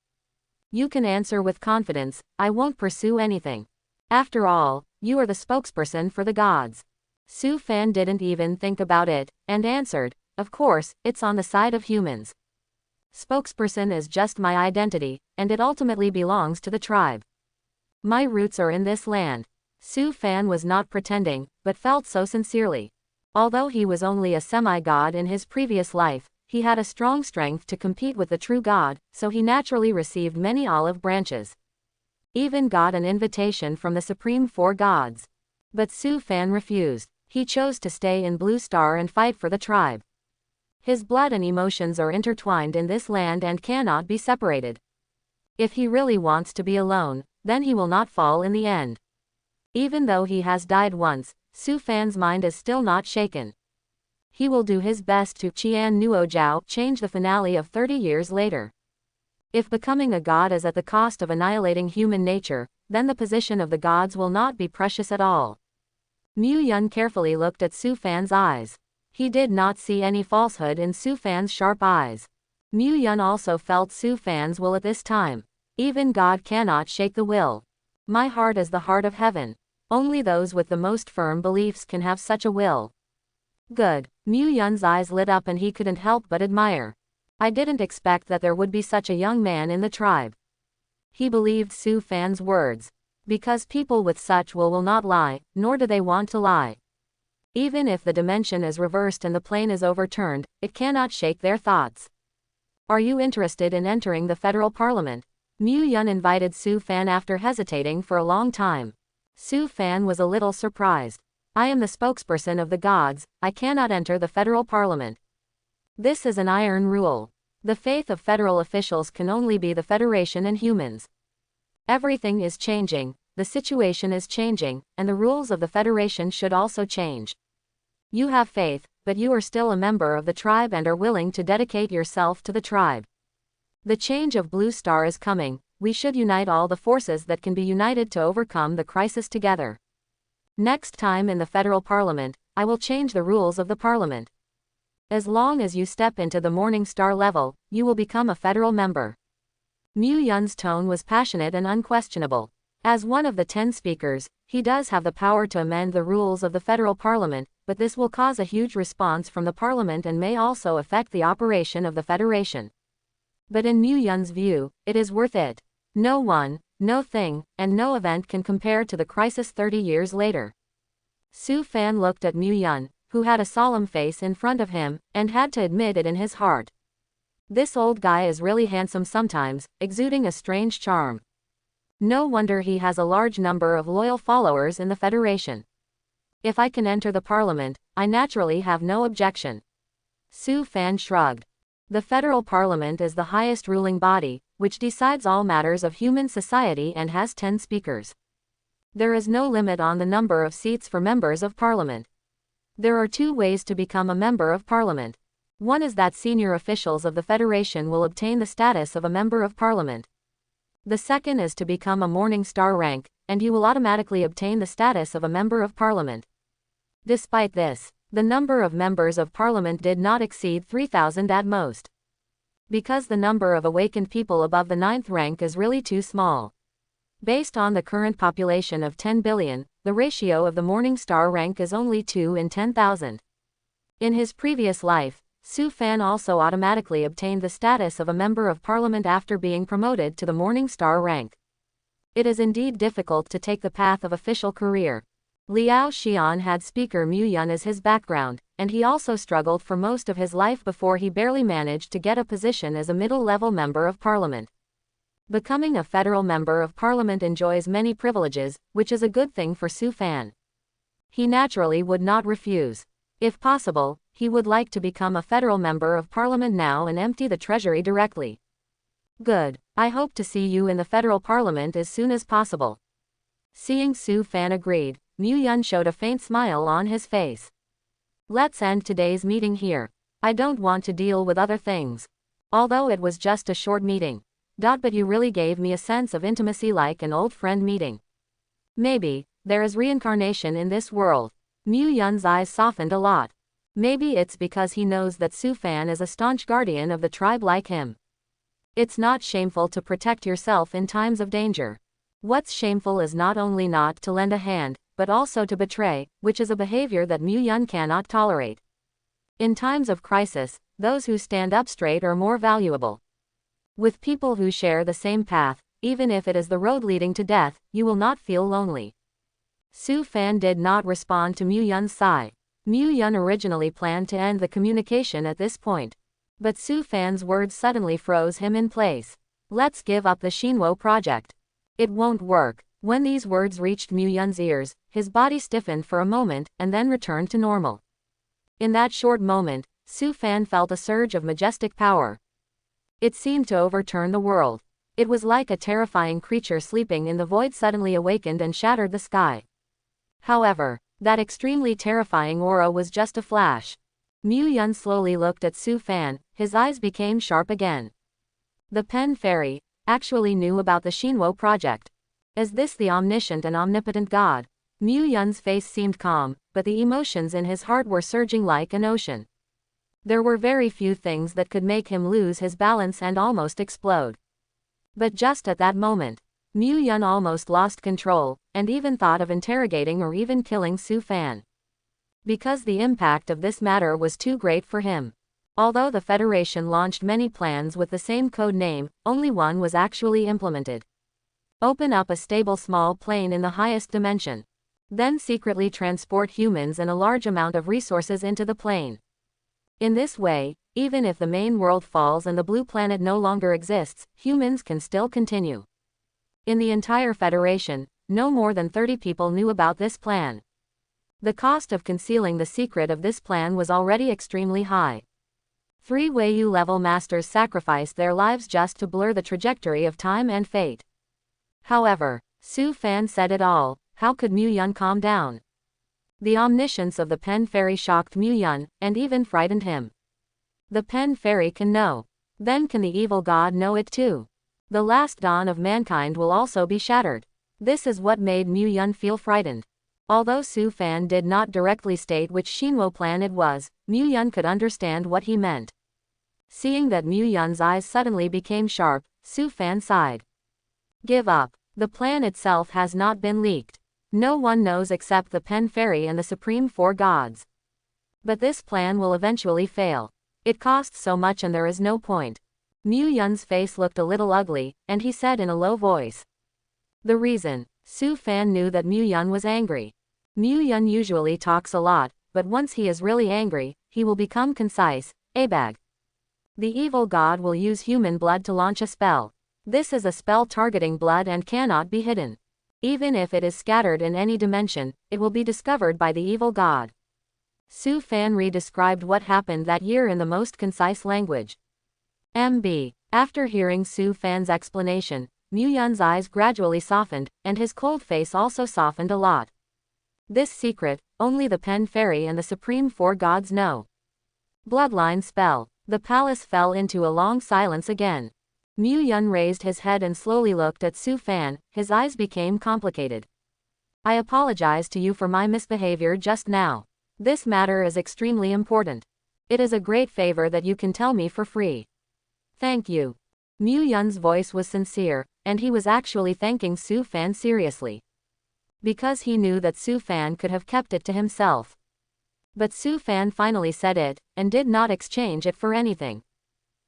You can answer with confidence, I won't pursue anything. After all, you are the spokesperson for the gods. Su Fan didn't even think about it, and answered, of course, it's on the side of humans. Spokesperson is just my identity, and it ultimately belongs to the tribe. My roots are in this land. Su Fan was not pretending, but felt so sincerely. Although he was only a semi-god in his previous life, he had a strong strength to compete with the true god, so he naturally received many olive branches. Even got an invitation from the Supreme 4 gods. But Su Fan refused. He chose to stay in Blue Star and fight for the tribe. His blood and emotions are intertwined in this land and cannot be separated. If he really wants to be alone, then he will not fall in the end. Even though he has died once, Su Fan's mind is still not shaken. He will do his best to Qian Nuo Jiao change the finale of 30 years later. If becoming a god is at the cost of annihilating human nature, then the position of the gods will not be precious at all. Muan carefully looked at Su Fan's eyes. He did not see any falsehood in Su Fan's sharp eyes. Muan also felt Su Fan's will at this time. Even God cannot shake the will. My heart is the heart of heaven. Only those with the most firm beliefs can have such a will. Good. Muan's eyes lit up and he couldn't help but admire. I didn't expect that there would be such a young man in the tribe. He believed Su Fan's words. Because people with such will not lie, nor do they want to lie. Even if the dimension is reversed and the plane is overturned, it cannot shake their thoughts. Are you interested in entering the federal parliament? Muan invited Su Fan after hesitating for a long time. Su Fan was a little surprised. I am the spokesperson of the gods, I cannot enter the federal parliament. This is an iron rule. The faith of federal officials can only be the Federation and humans. Everything is changing, the situation is changing, and the rules of the Federation should also change. You have faith, but you are still a member of the tribe and are willing to dedicate yourself to the tribe. The change of Blue Star is coming, we should unite all the forces that can be united to overcome the crisis together. Next time in the federal parliament, I will change the rules of the parliament. As long as you step into the Morning Star level, you will become a federal member. Muan's tone was passionate and unquestionable. As one of the 10 speakers, he does have the power to amend the rules of the federal parliament, but this will cause a huge response from the parliament and may also affect the operation of the Federation. But in Muan's view, it is worth it. No one, no thing, and no event can compare to the crisis 30 years later. Su Fan looked at Muan, who had a solemn face in front of him, and had to admit it in his heart. This old guy is really handsome sometimes, exuding a strange charm. No wonder he has a large number of loyal followers in the Federation. If I can enter the parliament, I naturally have no objection. Su Fan shrugged. The federal parliament is the highest ruling body, which decides all matters of human society and has 10 speakers. There is no limit on the number of seats for members of parliament. There are 2 ways to become a member of parliament. One is that senior officials of the Federation will obtain the status of a member of parliament. The second is to become a Morning Star rank, and you will automatically obtain the status of a member of parliament. Despite this, the number of members of parliament did not exceed 3,000 at most. Because the number of awakened people above the 9th rank is really too small. Based on the current population of 10 billion, the ratio of the Morning Star rank is only 2 in 10,000. In his previous life, Su Fan also automatically obtained the status of a member of parliament after being promoted to the Morning Star rank. It is indeed difficult to take the path of official career. Liao Xian had Speaker Muan as his background, and he also struggled for most of his life before he barely managed to get a position as a middle-level member of parliament. Becoming a federal member of parliament enjoys many privileges, which is a good thing for Su Fan. He naturally would not refuse. If possible, he would like to become a federal member of parliament now and empty the treasury directly. Good. I hope to see you in the federal parliament as soon as possible. Seeing Su Fan agreed, Muan showed a faint smile on his face. Let's end today's meeting here. I don't want to deal with other things. Although it was just a short meeting. But you really gave me a sense of intimacy like an old friend meeting. Maybe there is reincarnation in this world. Muan's eyes softened a lot. Maybe it's because he knows that Su Fan is a staunch guardian of the tribe like him. It's not shameful to protect yourself in times of danger. What's shameful is not only not to lend a hand, but also to betray, which is a behavior that Muan cannot tolerate. In times of crisis, those who stand up straight are more valuable. With people who share the same path, even if it is the road leading to death, you will not feel lonely. Su Fan did not respond to Muan's sigh. Muan originally planned to end the communication at this point. But Su Fan's words suddenly froze him in place. Let's give up the Shinwo project. It won't work. When these words reached Muan's ears, his body stiffened for a moment, and then returned to normal. In that short moment, Su Fan felt a surge of majestic power. It seemed to overturn the world. It was like a terrifying creature sleeping in the void suddenly awakened and shattered the sky. However, that extremely terrifying aura was just a flash. Muan slowly looked at Su Fan, his eyes became sharp again. The Pen Fairy actually knew about the Shinwo project. Is this the omniscient and omnipotent god? Muan's face seemed calm, but the emotions in his heart were surging like an ocean. There were very few things that could make him lose his balance and almost explode. But just at that moment, Muan almost lost control, and even thought of interrogating or even killing Su Fan. Because the impact of this matter was too great for him. Although the Federation launched many plans with the same code name, only one was actually implemented. Open up a stable small plane in the highest dimension. Then secretly transport humans and a large amount of resources into the plane. In this way, even if the main world falls and the blue planet no longer exists, humans can still continue. In the entire Federation, no more than 30 people knew about this plan. The cost of concealing the secret of this plan was already extremely high. 3 Wei-Yu level masters sacrificed their lives just to blur the trajectory of time and fate. However, Su Fan said it all. How could Muan calm down? The omniscience of the Pen Fairy shocked Muan, and even frightened him. The Pen Fairy can know. Then can the evil god know it too? The last dawn of mankind will also be shattered. This is what made Muan feel frightened. Although Su Fan did not directly state which Shinwo plan it was, Muan could understand what he meant. Seeing that Muan's eyes suddenly became sharp, Su Fan sighed. Give up. The plan itself has not been leaked. No one knows except the Pen Fairy and the Supreme 4 gods. But this plan will eventually fail. It costs so much and there is no point. Muan's face looked a little ugly, and he said in a low voice. The reason. Su Fan knew that Muan was angry. Muan usually talks a lot, but once he is really angry, he will become concise. Abag. The evil god will use human blood to launch a spell. This is a spell targeting blood and cannot be hidden. Even if it is scattered in any dimension, it will be discovered by the evil god. Su Fan re-described what happened that year in the most concise language. MB. After hearing Su Fan's explanation, Muyan's eyes gradually softened, and his cold face also softened a lot. This secret, only the Pen Fairy and the Supreme Four Gods know. Bloodline spell. The palace fell into a long silence again. Muyan raised his head and slowly looked at Su Fan, his eyes became complicated. I apologize to you for my misbehavior just now. This matter is extremely important. It is a great favor that you can tell me for free. Thank you. Muyan's voice was sincere, and he was actually thanking Su Fan seriously. Because he knew that Su Fan could have kept it to himself. But Su Fan finally said it, and did not exchange it for anything.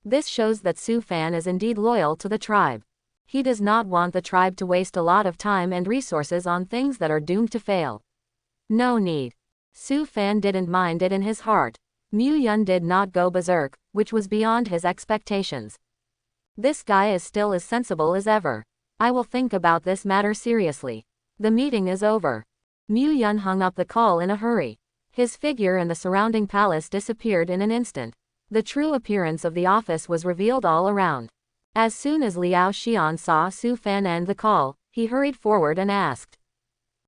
This shows that Su Fan is indeed loyal to the tribe. He does not want the tribe to waste a lot of time and resources on things that are doomed to fail. No need. Su Fan didn't mind it in his heart. Muyan did not go berserk, which was beyond his expectations. This guy is still as sensible as ever. I will think about this matter seriously. The meeting is over. Muyan hung up the call in a hurry. His figure in the surrounding palace disappeared in an instant. The true appearance of the office was revealed all around. As soon as Liao Xian saw Su Fan end the call, he hurried forward and asked.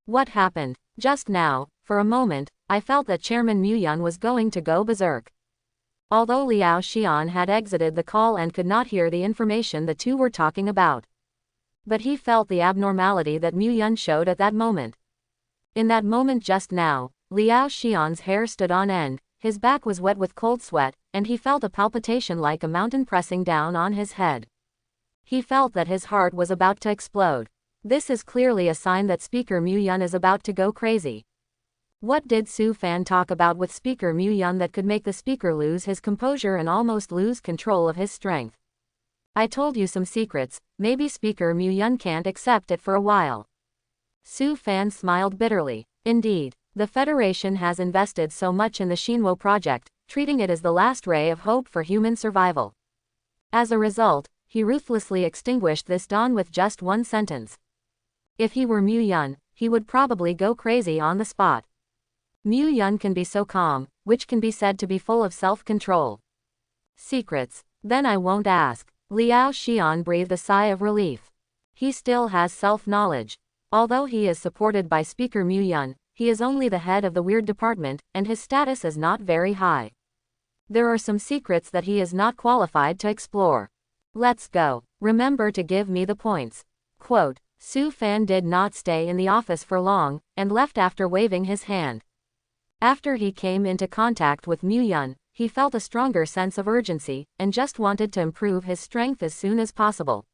What happened? Just now, for a moment, I felt that Chairman Muyan was going to go berserk. Although Liao Xian had exited the call and could not hear the information the two were talking about. But he felt the abnormality that Muyan showed at that moment. In that moment just now, Liao Xian's hair stood on end, his back was wet with cold sweat, and he felt a palpitation like a mountain pressing down on his head. He felt that his heart was about to explode. This is clearly a sign that Speaker Muyan is about to go crazy. What did Su Fan talk about with Speaker Muyan that could make the speaker lose his composure and almost lose control of his strength? I told you some secrets, maybe Speaker Muyan can't accept it for a while. Su Fan smiled bitterly. Indeed, the Federation has invested so much in the Shinwo project, treating it as the last ray of hope for human survival. As a result, he ruthlessly extinguished this dawn with just one sentence. If he were Muyan, he would probably go crazy on the spot. Muyan can be so calm, which can be said to be full of self-control. Secrets. Then I won't ask. Liao Xian breathed a sigh of relief. He still has self-knowledge. Although he is supported by Speaker Muyan, he is only the head of the weird department, and his status is not very high. There are some secrets that he is not qualified to explore. Let's go. Remember to give me the points. Quote. Su Fan did not stay in the office for long, and left after waving his hand. After he came into contact with Muyan, he felt a stronger sense of urgency, and just wanted to improve his strength as soon as possible.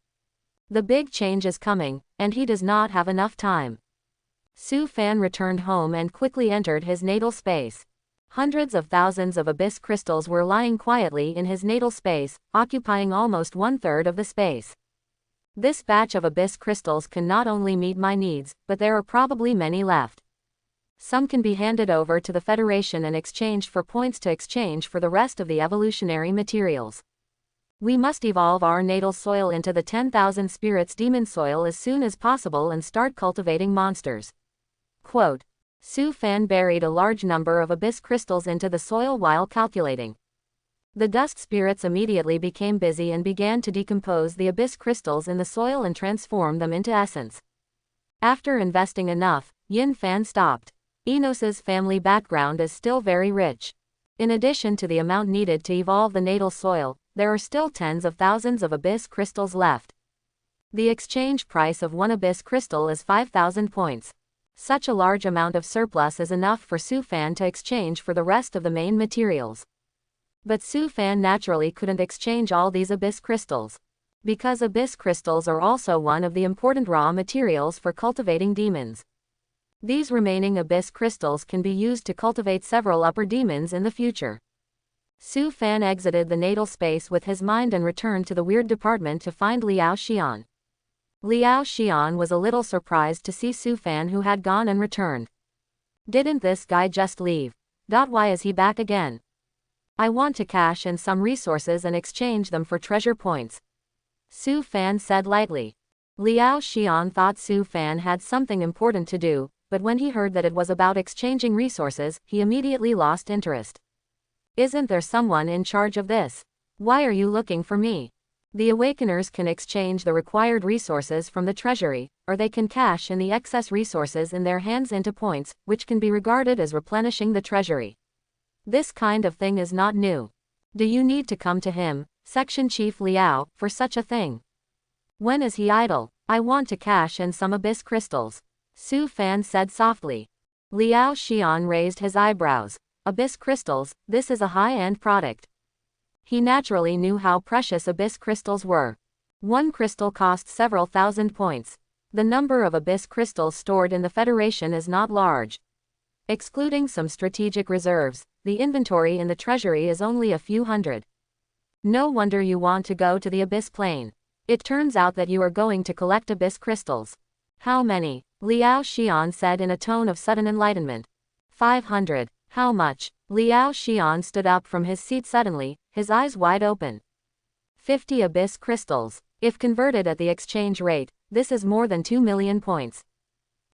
The big change is coming, and he does not have enough time. Su Fan returned home and quickly entered his natal space. Hundreds of thousands of abyss crystals were lying quietly in his natal space, occupying almost 1/3 of the space. This batch of abyss crystals can not only meet my needs, but there are probably many left. Some can be handed over to the Federation and exchanged for points to exchange for the rest of the evolutionary materials. We must evolve our natal soil into the 10,000 spirits demon soil as soon as possible and start cultivating monsters. Quote. Su Fan buried a large number of abyss crystals into the soil while calculating. The dust spirits immediately became busy and began to decompose the abyss crystals in the soil and transform them into essence. After investing enough, Yin Fan stopped. Enos's family background is still very rich. In addition to the amount needed to evolve the natal soil, there are still tens of thousands of abyss crystals left. The exchange price of one abyss crystal is 5,000 points. Such a large amount of surplus is enough for Su Fan to exchange for the rest of the main materials. But Su Fan naturally couldn't exchange all these abyss crystals. Because abyss crystals are also one of the important raw materials for cultivating demons. These remaining abyss crystals can be used to cultivate several upper demons in the future. Su Fan exited the natal space with his mind and returned to the weird department to find Liao Xian. Liao Xian was a little surprised to see Su Fan, who had gone and returned. Didn't this guy just leave? Why is he back again? I want to cash in some resources and exchange them for treasure points, Su Fan said lightly. Liao Xian thought Su Fan had something important to do, but when he heard that it was about exchanging resources, he immediately lost interest. Isn't there someone in charge of this? Why are you looking for me? The Awakeners can exchange the required resources from the treasury, or they can cash in the excess resources in their hands into points, which can be regarded as replenishing the treasury. This kind of thing is not new. Do you need to come to him, Section Chief Liao, for such a thing? When is he idle? I want to cash in some abyss crystals, Su Fan said softly. Liao Xian raised his eyebrows. Abyss crystals, this is a high-end product. He naturally knew how precious abyss crystals were. One crystal cost several thousand points. The number of abyss crystals stored in the Federation is not large. Excluding some strategic reserves, the inventory in the treasury is only a few hundred. No wonder you want to go to the abyss plane. It turns out that you are going to collect abyss crystals. How many? Liao Xian said in a tone of sudden enlightenment. 500. How much? Liao Xian stood up from his seat suddenly, his eyes wide open. 50 abyss crystals. If converted at the exchange rate, this is more than 2 million points.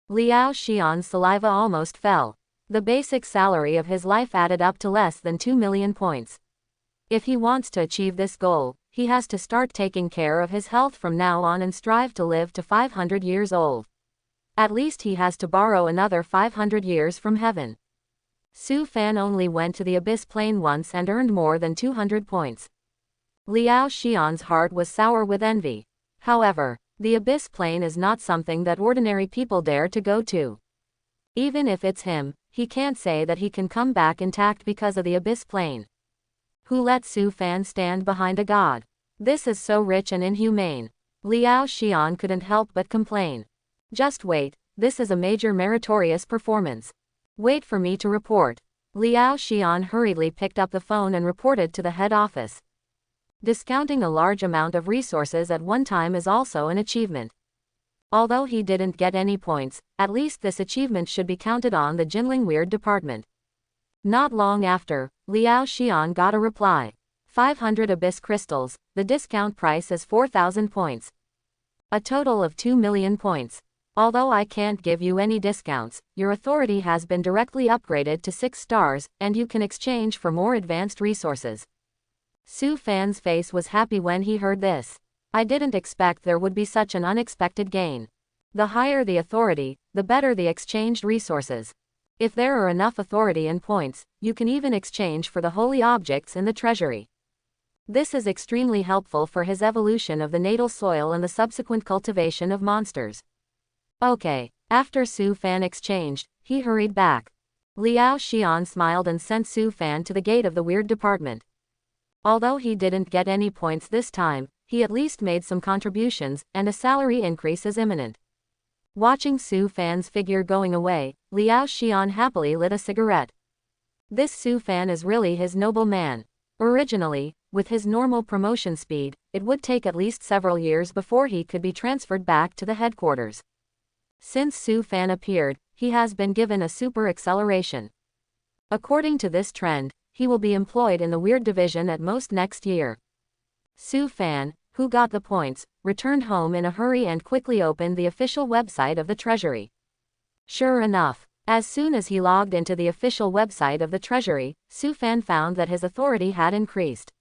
Liao Xian's saliva almost fell. The basic salary of his life added up to less than 2 million points. If he wants to achieve this goal, he has to start taking care of his health from now on and strive to live to 500 years old. At least he has to borrow another 500 years from heaven. Su Fan only went to the abyss plane once and earned more than 200 points. Liao Xian's heart was sour with envy. However, the abyss plane is not something that ordinary people dare to go to. Even if it's him, he can't say that he can come back intact because of the abyss plane. Who let Su Fan stand behind a god? This is so rich and inhumane. Liao Xian couldn't help but complain. Just wait, this is a major meritorious performance. Wait for me to report. Liao Xian hurriedly picked up the phone and reported to the head office. Discounting a large amount of resources at one time is also an achievement. Although he didn't get any points, at least this achievement should be counted on the Jinling Weird department. Not long after, Liao Xian got a reply. 500 abyss crystals, the discount price is 4,000 points. A total of 2 million points. Although I can't give you any discounts, your authority has been directly upgraded to 6 stars, and you can exchange for more advanced resources. Su Fan's face was happy when he heard this. I didn't expect there would be such an unexpected gain. The higher the authority, the better the exchanged resources. If there are enough authority and points, you can even exchange for the holy objects in the treasury. This is extremely helpful for his evolution of the natal soil and the subsequent cultivation of monsters. Okay. After Su Fan exchanged, he hurried back. Liao Xian smiled and sent Su Fan to the gate of the weird department. Although he didn't get any points this time, he at least made some contributions, and a salary increase is imminent. Watching Su Fan's figure going away, Liao Xian happily lit a cigarette. This Su Fan is really his noble man. Originally, with his normal promotion speed, it would take at least several years before he could be transferred back to the headquarters. Since Su Fan appeared, he has been given a super acceleration. According to this trend, he will be employed in the Weird Division at most next year. Su Fan, who got the points, returned home in a hurry and quickly opened the official website of the Treasury. Sure enough, as soon as he logged into the official website of the Treasury, Su Fan found that his authority had increased.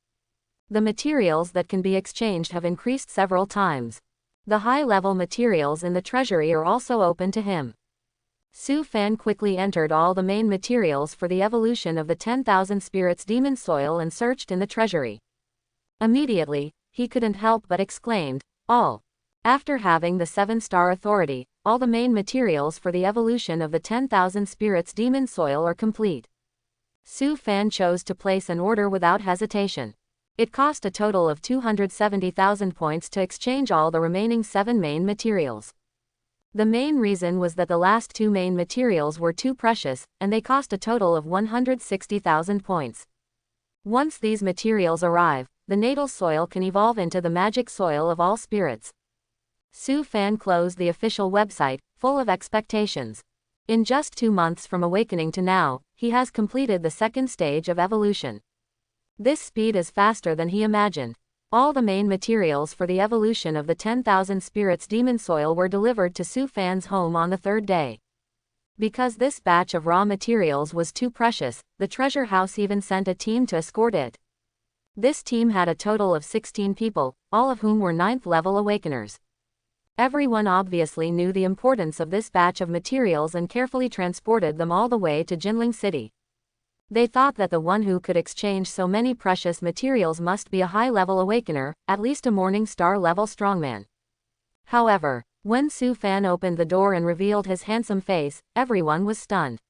The materials that can be exchanged have increased several times. The high-level materials in the treasury are also open to him. Su Fan quickly entered all the main materials for the evolution of the 10,000 spirits demon soil and searched in the treasury. Immediately, he couldn't help but exclaimed, all. After having the 7-star authority, all the main materials for the evolution of the 10,000 spirits demon soil are complete. Su Fan chose to place an order without hesitation. It cost a total of 270,000 points to exchange all the remaining 7 main materials. The main reason was that the last 2 main materials were too precious, and they cost a total of 160,000 points. Once these materials arrive, the natal soil can evolve into the magic soil of all spirits. Su Fan closed the official website, full of expectations. In just 2 months from awakening to now, he has completed the 2nd stage of evolution. This speed is faster than he imagined. All the main materials for the evolution of the 10,000 spirits demon soil were delivered to Su Fan's home on the third day. Because this batch of raw materials was too precious, the treasure house even sent a team to escort it. This team had a total of 16 people, all of whom were 9th level awakeners. Everyone obviously knew the importance of this batch of materials and carefully transported them all the way to Jinling City. They thought that the one who could exchange so many precious materials must be a high-level awakener, at least a Morning Star level strongman. However, when Su Fan opened the door and revealed his handsome face, everyone was stunned.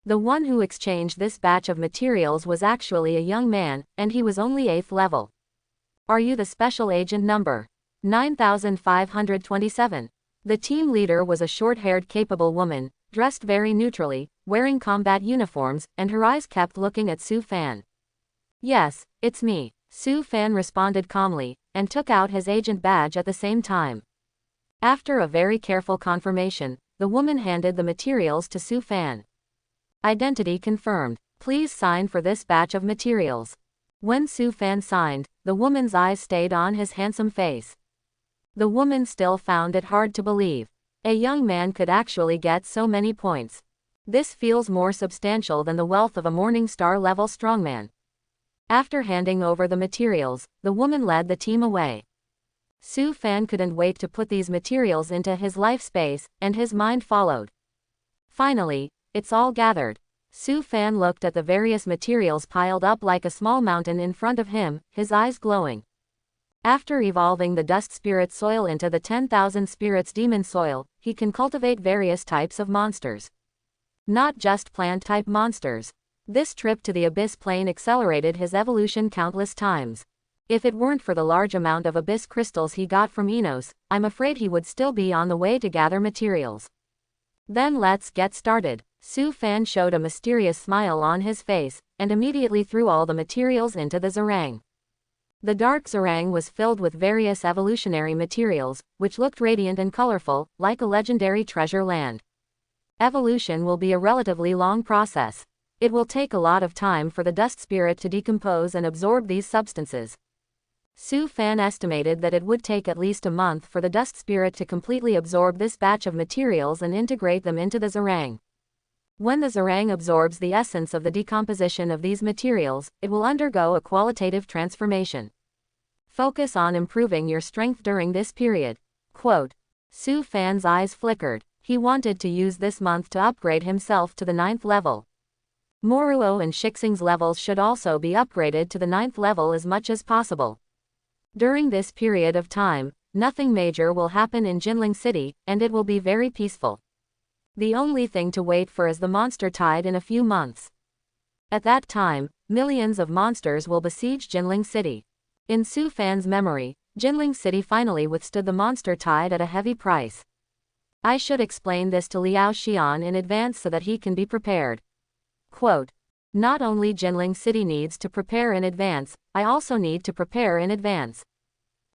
The one who exchanged this batch of materials was actually a young man, and he was only 8th level. Are you the special agent number 9527? The team leader was a short-haired capable woman, dressed very neutrally, wearing combat uniforms, and her eyes kept looking at Su Fan. Yes, it's me, Su Fan responded calmly, and took out his agent badge at the same time. After a very careful confirmation, the woman handed the materials to Su Fan. Identity confirmed. Please sign for this batch of materials. When Su Fan signed, the woman's eyes stayed on his handsome face. The woman still found it hard to believe. A young man could actually get so many points. This feels more substantial than the wealth of a Morning Star level strongman. After handing over the materials, the woman led the team away. Su Fan couldn't wait to put these materials into his life space, and his mind followed. Finally, it's all gathered. Su Fan looked at the various materials piled up like a small mountain in front of him, his eyes glowing. After evolving the dust spirit soil into the 10,000 spirits demon soil, he can cultivate various types of monsters. Not just plant-type monsters. This trip to the Abyss Plane accelerated his evolution countless times. If it weren't for the large amount of Abyss crystals he got from Enos, I'm afraid he would still be on the way to gather materials. Then let's get started. Su Fan showed a mysterious smile on his face, and immediately threw all the materials into the zarang. The dark zarang was filled with various evolutionary materials, which looked radiant and colorful, like a legendary treasure land. Evolution will be a relatively long process. It will take a lot of time for the dust spirit to decompose and absorb these substances. Su Fan estimated that it would take at least a month for the dust spirit to completely absorb this batch of materials and integrate them into the zarang. When the zarang absorbs the essence of the decomposition of these materials, it will undergo a qualitative transformation. Focus on improving your strength during this period. Quote. Su Fan's eyes flickered. He wanted to use this month to upgrade himself to the 9th level. Moruo and Shixing's levels should also be upgraded to the 9th level as much as possible. During this period of time, nothing major will happen in Jinling City, and it will be very peaceful. The only thing to wait for is the monster tide in a few months. At that time, millions of monsters will besiege Jinling City. In Su Fan's memory, Jinling City finally withstood the monster tide at a heavy price. I should explain this to Liao Xian in advance so that he can be prepared. Quote. Not only Jinling City needs to prepare in advance, I also need to prepare in advance.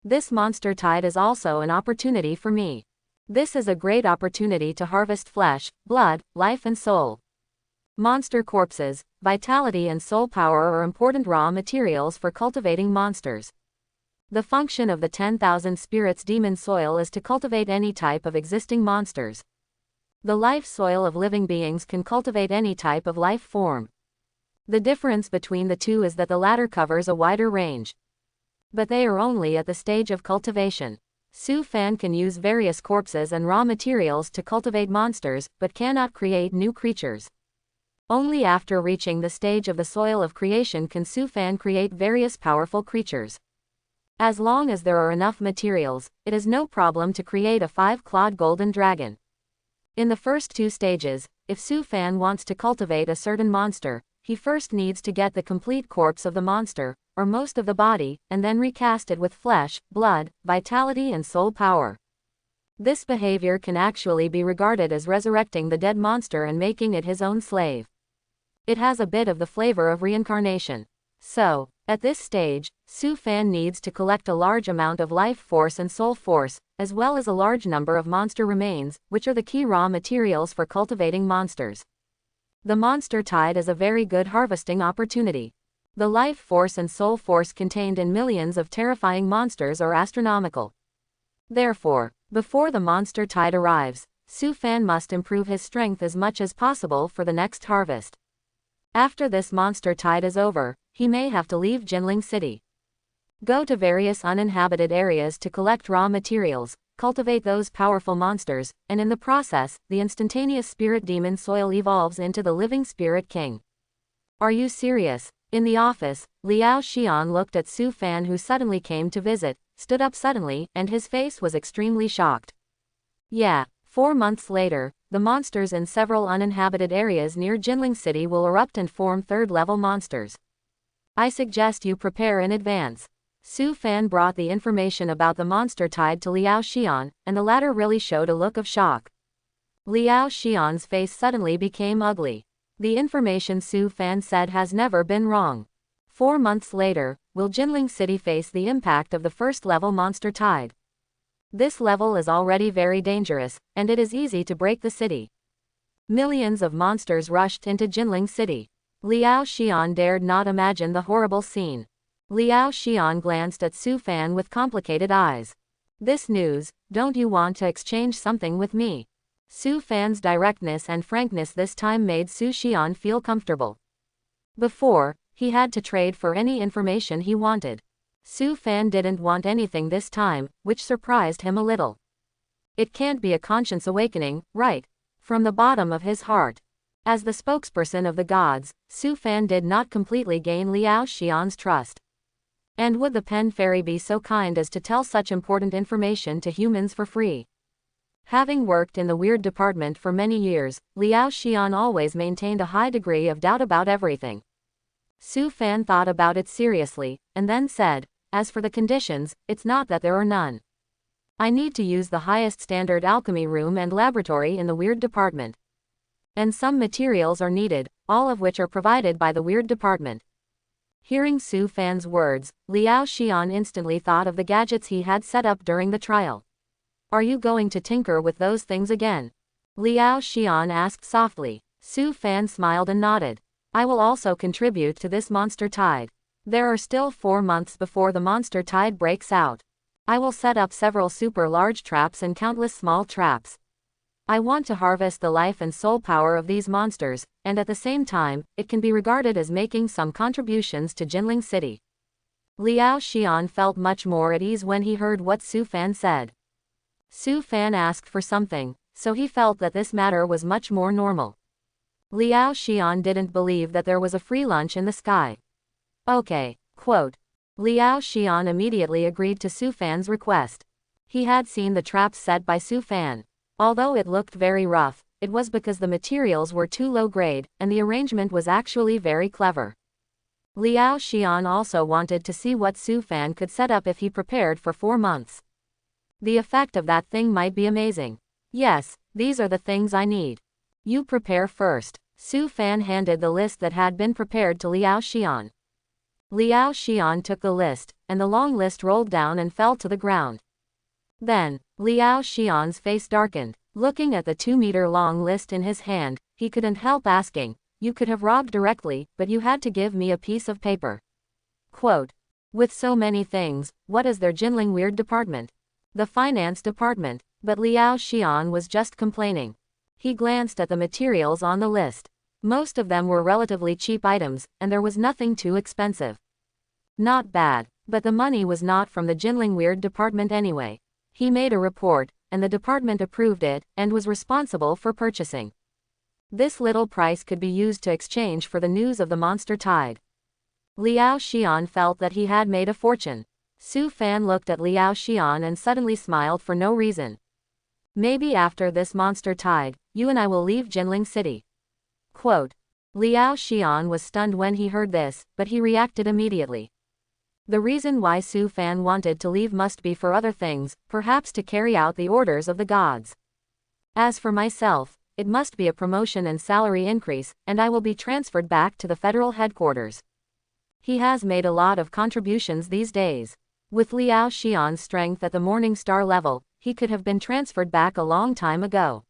This monster tide is also an opportunity for me. This is a great opportunity to harvest flesh, blood, life and soul. Monster corpses, vitality and soul power are important raw materials for cultivating monsters. The function of the 10,000 spirits demon soil is to cultivate any type of existing monsters. The life soil of living beings can cultivate any type of life form. The difference between the two is that the latter covers a wider range. But they are only at the stage of cultivation. Su Fan can use various corpses and raw materials to cultivate monsters, but cannot create new creatures. Only after reaching the stage of the soil of creation can Su Fan create various powerful creatures. As long as there are enough materials, it is no problem to create a 5-clawed golden dragon. In the first 2 stages, if Su Fan wants to cultivate a certain monster, he first needs to get the complete corpse of the monster, or most of the body, and then recast it with flesh, blood, vitality and soul power. This behavior can actually be regarded as resurrecting the dead monster and making it his own slave. It has a bit of the flavor of reincarnation. So, at this stage, Su Fan needs to collect a large amount of life force and soul force, as well as a large number of monster remains, which are the key raw materials for cultivating monsters. The monster tide is a very good harvesting opportunity. The life force and soul force contained in millions of terrifying monsters are astronomical. Therefore, before the monster tide arrives, Su Fan must improve his strength as much as possible for the next harvest. After this monster tide is over, he may have to leave Jinling City. Go to various uninhabited areas to collect raw materials, cultivate those powerful monsters, and in the process, the instantaneous spirit demon soil evolves into the living spirit king. Are you serious? In the office, Liao Xian looked at Su Fan, who suddenly came to visit, stood up suddenly, and his face was extremely shocked. Yeah, 4 months later, the monsters in several uninhabited areas near Jinling City will erupt and form third-level monsters. I suggest you prepare in advance. Su Fan brought the information about the monster tide to Liao Xian, and the latter really showed a look of shock. Liao Xian's face suddenly became ugly. The information Su Fan said has never been wrong. 4 months later, will Jinling City face the impact of the first-level monster tide? This level is already very dangerous, and it is easy to break the city. Millions of monsters rushed into Jinling City. Liao Xian dared not imagine the horrible scene. Liao Xian glanced at Su Fan with complicated eyes. This news, don't you want to exchange something with me? Su Fan's directness and frankness this time made Su Xian feel comfortable. Before, he had to trade for any information he wanted. Su Fan didn't want anything this time, which surprised him a little. It can't be a conscience awakening, right? From the bottom of his heart. As the spokesperson of the gods, Su Fan did not completely gain Liao Xian's trust. And would the pen fairy be so kind as to tell such important information to humans for free? Having worked in the weird department for many years, Liao Xian always maintained a high degree of doubt about everything. Su Fan thought about it seriously, and then said, as for the conditions, it's not that there are none. I need to use the highest standard alchemy room and laboratory in the weird department. And some materials are needed, all of which are provided by the weird department. Hearing Su Fan's words, Liao Xian instantly thought of the gadgets he had set up during the trial. Are you going to tinker with those things again? Liao Xian asked softly. Su Fan smiled and nodded. I will also contribute to this monster tide. There are still 4 months before the monster tide breaks out. I will set up several super large traps and countless small traps. I want to harvest the life and soul power of these monsters, and at the same time, it can be regarded as making some contributions to Jinling City. Liao Xian felt much more at ease when he heard what Su Fan said. Su Fan asked for something, so he felt that this matter was much more normal. Liao Xian didn't believe that there was a free lunch in the sky. Okay, quote. Liao Xian immediately agreed to Su Fan's request. He had seen the traps set by Su Fan. Although it looked very rough, it was because the materials were too low grade, and the arrangement was actually very clever. Liao Xian also wanted to see what Su Fan could set up if he prepared for 4 months. The effect of that thing might be amazing. Yes, these are the things I need. You prepare first. Su Fan handed the list that had been prepared to Liao Xian. Liao Xian took the list, and the long list rolled down and fell to the ground. Then, Liao Xian's face darkened. Looking at the 2-meter-long list in his hand, he couldn't help asking, you could have robbed directly, but you had to give me a piece of paper. Quote. With so many things, what is their Jinling weird department? The finance department. But Liao Xian was just complaining. He glanced at the materials on the list. Most of them were relatively cheap items, and there was nothing too expensive. Not bad, but the money was not from the Jinling weird department anyway. He made a report, and the department approved it, and was responsible for purchasing. This little price could be used to exchange for the news of the monster tide. Liao Xian felt that he had made a fortune. Su Fan looked at Liao Xian and suddenly smiled for no reason. Maybe after this monster tide, you and I will leave Jinling City. Quote. Liao Xian was stunned when he heard this, but he reacted immediately. The reason why Su Fan wanted to leave must be for other things, perhaps to carry out the orders of the gods. As for myself, it must be a promotion and salary increase, and I will be transferred back to the federal headquarters. He has made a lot of contributions these days. With Liao Xian's strength at the Morning Star level, he could have been transferred back a long time ago.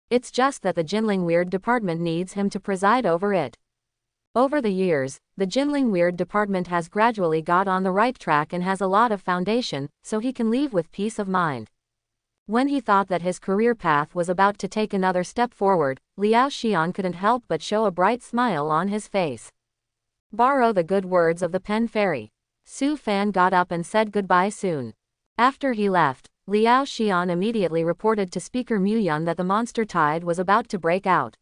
It's just that the Jinling Weird department needs him to preside over it. Over the years, the Jinling Weird department has gradually got on the right track and has a lot of foundation, so he can leave with peace of mind. When he thought that his career path was about to take another step forward, Liao Xian couldn't help but show a bright smile on his face. Borrow the good words of the pen fairy. Su Fan got up and said goodbye soon. After he left, Liao Xian immediately reported to Speaker Muan that the monster tide was about to break out.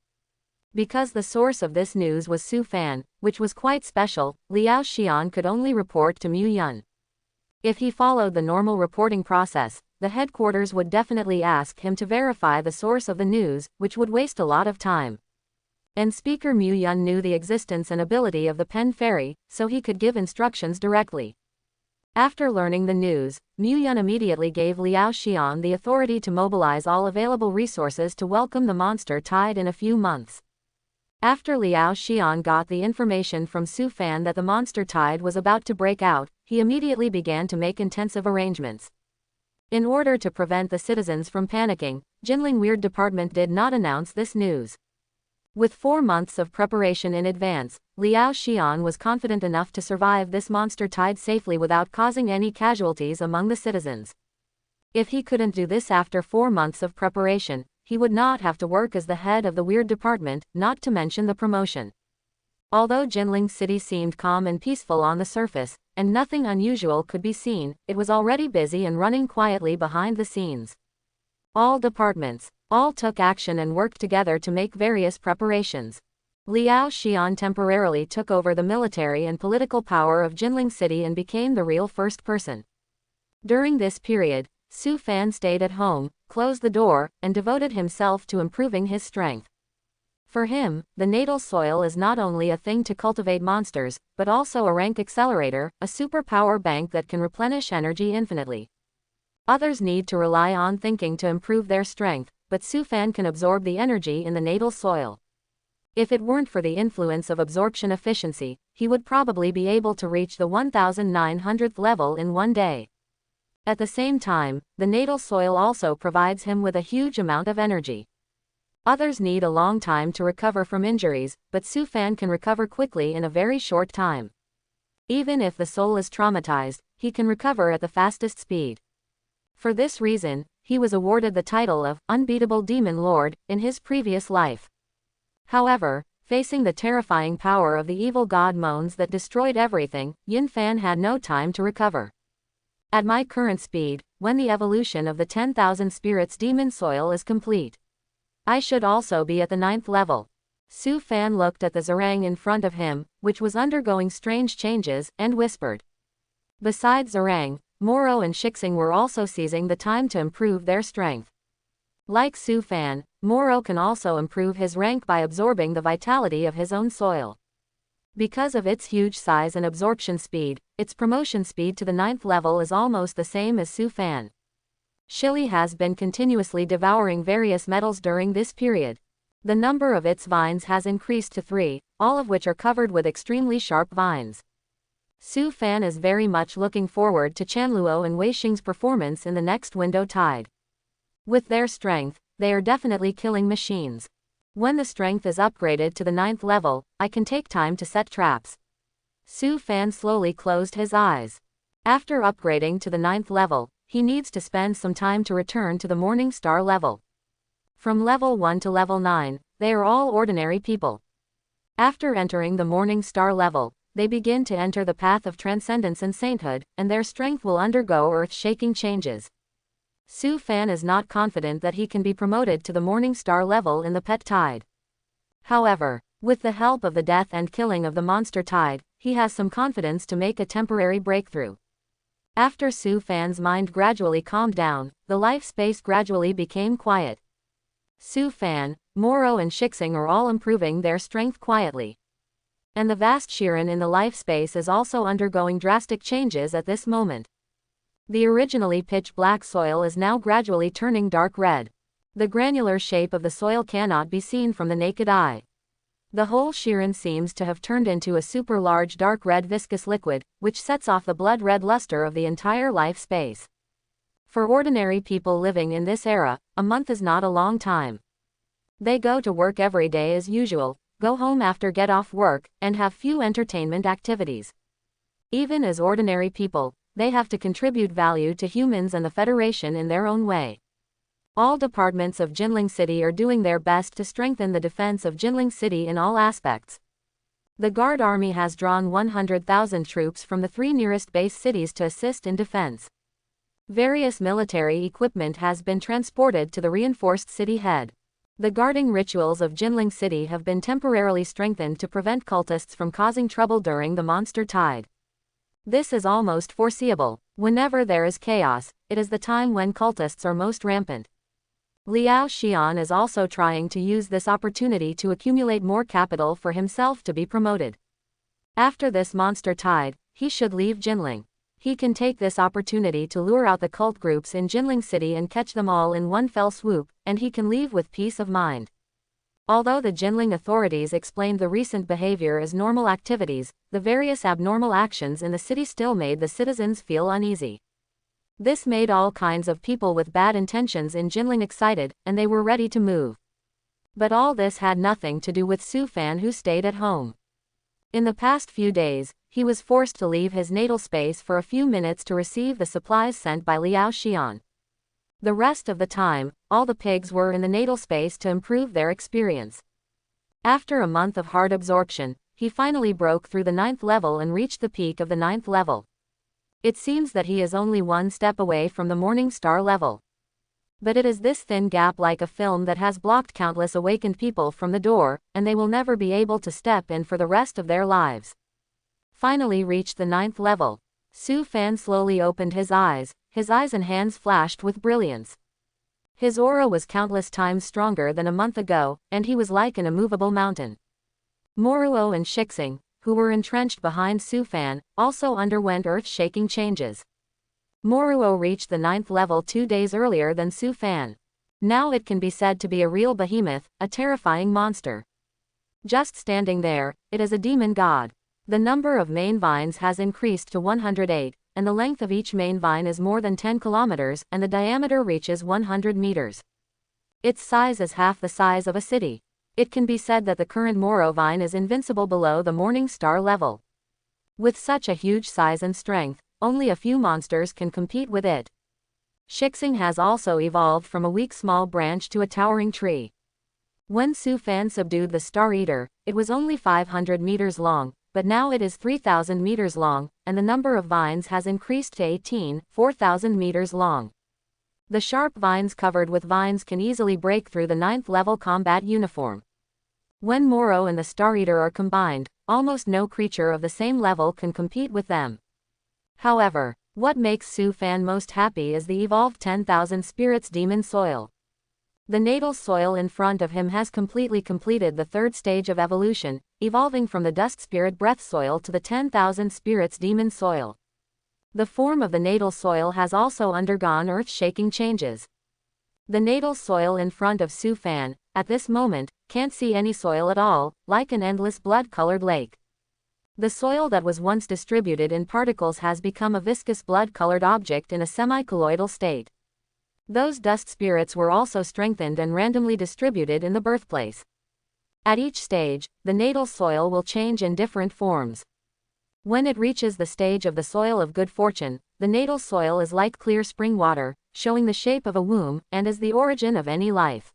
Because the source of this news was Su Fan, which was quite special, Liao Xian could only report to Muan. If he followed the normal reporting process, the headquarters would definitely ask him to verify the source of the news, which would waste a lot of time. And Speaker Muan knew the existence and ability of the pen fairy, so he could give instructions directly. After learning the news, Muan immediately gave Liao Xian the authority to mobilize all available resources to welcome the monster tide in a few months. After Liao Xian got the information from Su Fan that the monster tide was about to break out, he immediately began to make intensive arrangements. In order to prevent the citizens from panicking, Jinling Weird Department did not announce this news. With 4 months of preparation in advance, Liao Xian was confident enough to survive this monster tide safely without causing any casualties among the citizens. If he couldn't do this after 4 months of preparation, he would not have to work as the head of the Weird Department, not to mention the promotion. Although Jinling City seemed calm and peaceful on the surface, and nothing unusual could be seen, it was already busy and running quietly behind the scenes. All departments, all took action and worked together to make various preparations. Liao Xian temporarily took over the military and political power of Jinling City and became the real first person. During this period, Su Fan stayed at home, closed the door, and devoted himself to improving his strength. For him, the natal soil is not only a thing to cultivate monsters, but also a rank accelerator, a superpower bank that can replenish energy infinitely. Others need to rely on thinking to improve their strength, but Su Fan can absorb the energy in the natal soil. If it weren't for the influence of absorption efficiency, he would probably be able to reach the 1900th level in one day. At the same time, the natal soil also provides him with a huge amount of energy. Others need a long time to recover from injuries, but Su Fan can recover quickly in a very short time. Even if the soul is traumatized, he can recover at the fastest speed. For this reason, he was awarded the title of Unbeatable Demon Lord in his previous life. However, facing the terrifying power of the evil god Moans that destroyed everything, Yin Fan had no time to recover. At my current speed, when the evolution of the 10,000 spirits demon soil is complete, I should also be at the 9th level. Su Fan looked at the Zerang in front of him, which was undergoing strange changes, and whispered. Besides Zerang, Moro and Shixing were also seizing the time to improve their strength. Like Su Fan, Moro can also improve his rank by absorbing the vitality of his own soil. Because of its huge size and absorption speed, its promotion speed to the 9th level is almost the same as Su Fan. Shili has been continuously devouring various metals during this period. The number of its vines has increased to 3, all of which are covered with extremely sharp vines. Su Fan is very much looking forward to Chanluo and Wei Xing's performance in the next window tide. With their strength, they are definitely killing machines. When the strength is upgraded to the 9th level, I can take time to set traps. Su Fan slowly closed his eyes. After upgrading to the 9th level, he needs to spend some time to return to the Morning Star level. From level 1 to level 9, they are all ordinary people. After entering the Morning Star level, they begin to enter the path of transcendence and sainthood, and their strength will undergo earth-shaking changes. Su Fan is not confident that he can be promoted to the Morning Star level in the Pet Tide. However, with the help of the death and killing of the Monster Tide, he has some confidence to make a temporary breakthrough. After Su Fan's mind gradually calmed down, the life space gradually became quiet. Su Fan, Moro and Shixing are all improving their strength quietly. And the vast Shiren in the life space is also undergoing drastic changes at this moment. The originally pitch-black soil is now gradually turning dark red. The granular shape of the soil cannot be seen from the naked eye. The whole Shiren seems to have turned into a super large dark red viscous liquid, which sets off the blood-red luster of the entire life space. For ordinary people living in this era, a month is not a long time. They go to work every day as usual, go home after get off work, and have few entertainment activities. Even as ordinary people, they have to contribute value to humans and the Federation in their own way. All departments of Jinling City are doing their best to strengthen the defense of Jinling City in all aspects. The Guard Army has drawn 100,000 troops from the 3 nearest base cities to assist in defense. Various military equipment has been transported to the reinforced city head. The guarding rituals of Jinling City have been temporarily strengthened to prevent cultists from causing trouble during the monster tide. This is almost foreseeable. Whenever there is chaos, it is the time when cultists are most rampant. Liao Xian is also trying to use this opportunity to accumulate more capital for himself to be promoted. After this monster tide, he should leave Jinling. He can take this opportunity to lure out the cult groups in Jinling City and catch them all in one fell swoop, and he can leave with peace of mind. Although the Jinling authorities explained the recent behavior as normal activities, the various abnormal actions in the city still made the citizens feel uneasy. This made all kinds of people with bad intentions in Jinling excited, and they were ready to move. But all this had nothing to do with Su Fan, who stayed at home. In the past few days, he was forced to leave his natal space for a few minutes to receive the supplies sent by Liao Xian. The rest of the time, all the pigs were in the natal space to improve their experience. After a month of hard absorption, he finally broke through the 9th level and reached the peak of the 9th level. It seems that he is only one step away from the Morning Star level. But it is this thin gap like a film that has blocked countless awakened people from the door, and they will never be able to step in for the rest of their lives. Finally reached the 9th level. Su Fan slowly opened his eyes and hands flashed with brilliance. His aura was countless times stronger than a month ago, and he was like an immovable mountain. Moruo and Shixing, who were entrenched behind Su Fan, also underwent earth-shaking changes. Moruo reached the 9th level 2 days earlier than Su Fan. Now it can be said to be a real behemoth, a terrifying monster. Just standing there, it is a demon god. The number of main vines has increased to 108, and the length of each main vine is more than 10 kilometers, and the diameter reaches 100 meters. Its size is half the size of a city. It can be said that the current Moro vine is invincible below the Morning Star level. With such a huge size and strength, only a few monsters can compete with it. Shixing has also evolved from a weak small branch to a towering tree. When Su Fan subdued the Star Eater, it was only 500 meters long, but now it is 3,000 meters long, and the number of vines has increased to 4,000 meters long. The sharp vines covered with vines can easily break through the 9th level combat uniform. When Moro and the Star Eater are combined, almost no creature of the same level can compete with them. However, what makes Su Fan most happy is the evolved 10,000 spirits demon soil. The natal soil in front of him has completely completed the 3rd stage of evolution, evolving from the dust spirit breath soil to the 10,000 spirits demon soil. The form of the natal soil has also undergone earth-shaking changes. The natal soil in front of Su Fan, at this moment, can't see any soil at all, like an endless blood-colored lake. The soil that was once distributed in particles has become a viscous blood-colored object in a semi-colloidal state. Those dust spirits were also strengthened and randomly distributed in the birthplace. At each stage, the natal soil will change in different forms. When it reaches the stage of the soil of good fortune, the natal soil is like clear spring water, showing the shape of a womb, and is the origin of any life.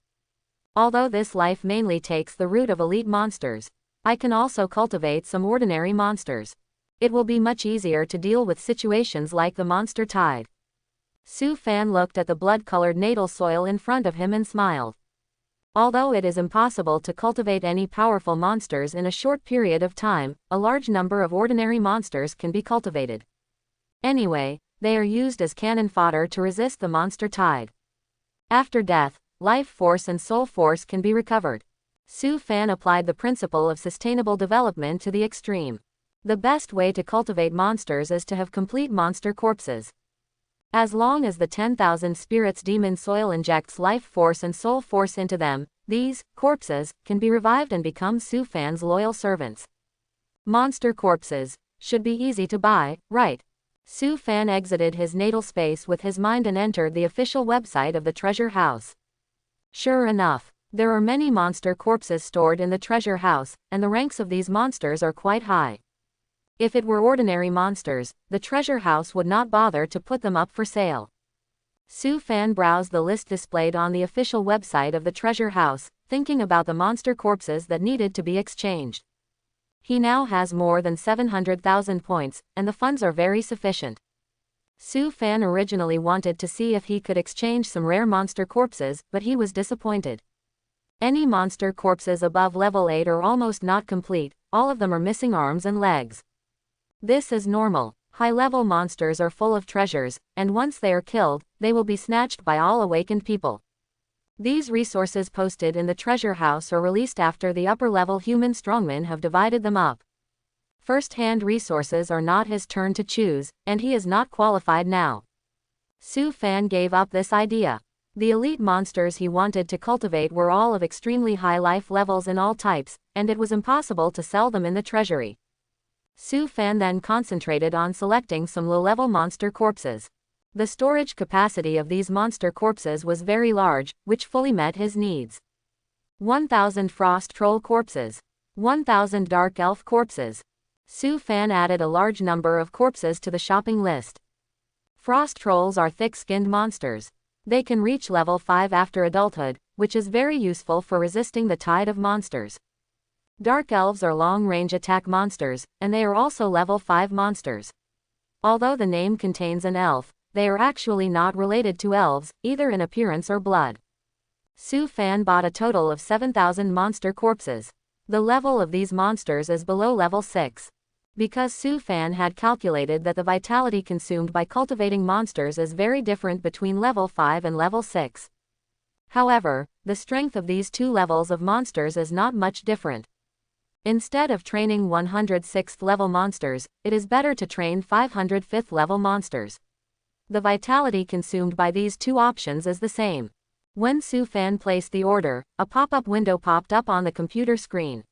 Although this life mainly takes the root of elite monsters, I can also cultivate some ordinary monsters. It will be much easier to deal with situations like the monster tide. Su Fan looked at the blood-colored natal soil in front of him and smiled. Although it is impossible to cultivate any powerful monsters in a short period of time, a large number of ordinary monsters can be cultivated. Anyway, they are used as cannon fodder to resist the monster tide. After death, life force and soul force can be recovered. Su Fan applied the principle of sustainable development to the extreme. The best way to cultivate monsters is to have complete monster corpses. As long as the 10,000 spirits demon soil injects life force and soul force into them, these corpses can be revived and become Su Fan's loyal servants. Monster corpses should be easy to buy, right? Su Fan exited his natal space with his mind and entered the official website of the treasure house. Sure enough, There are many monster corpses stored in the treasure house, and the ranks of these monsters are quite high. If it were ordinary monsters, the treasure house would not bother to put them up for sale. Su Fan browsed the list displayed on the official website of the treasure house, thinking about the monster corpses that needed to be exchanged. He now has more than 700,000 points, and the funds are very sufficient. Su Fan originally wanted to see if he could exchange some rare monster corpses, but he was disappointed. Any monster corpses above level 8 are almost not complete, all of them are missing arms and legs. This is normal. High-level monsters are full of treasures, and once they are killed, they will be snatched by all awakened people. These resources posted in the treasure house are released after the upper-level human strongmen have divided them up. First-hand resources are not his turn to choose, and he is not qualified now. Su Fan gave up this idea. The elite monsters he wanted to cultivate were all of extremely high life levels in all types, and it was impossible to sell them in the treasury. Su Fan then concentrated on selecting some low-level monster corpses. The storage capacity of these monster corpses was very large, which fully met his needs. 1,000 frost troll corpses. 1,000 dark elf corpses. Su Fan added a large number of corpses to the shopping list. Frost trolls are thick-skinned monsters. They can reach level 5 after adulthood, which is very useful for resisting the tide of monsters. Dark elves are long-range attack monsters, and they are also level 5 monsters. Although the name contains an elf, they are actually not related to elves, either in appearance or blood. Su Fan bought a total of 7,000 monster corpses. The level of these monsters is below level 6. Because Su Fan had calculated that the vitality consumed by cultivating monsters is very different between level 5 and level 6. However, the strength of these two levels of monsters is not much different. Instead of training 106th level monsters, it is better to train 505th level monsters. The vitality consumed by these two options is the same. When Su Fan placed the order, a pop-up window popped up on the computer screen.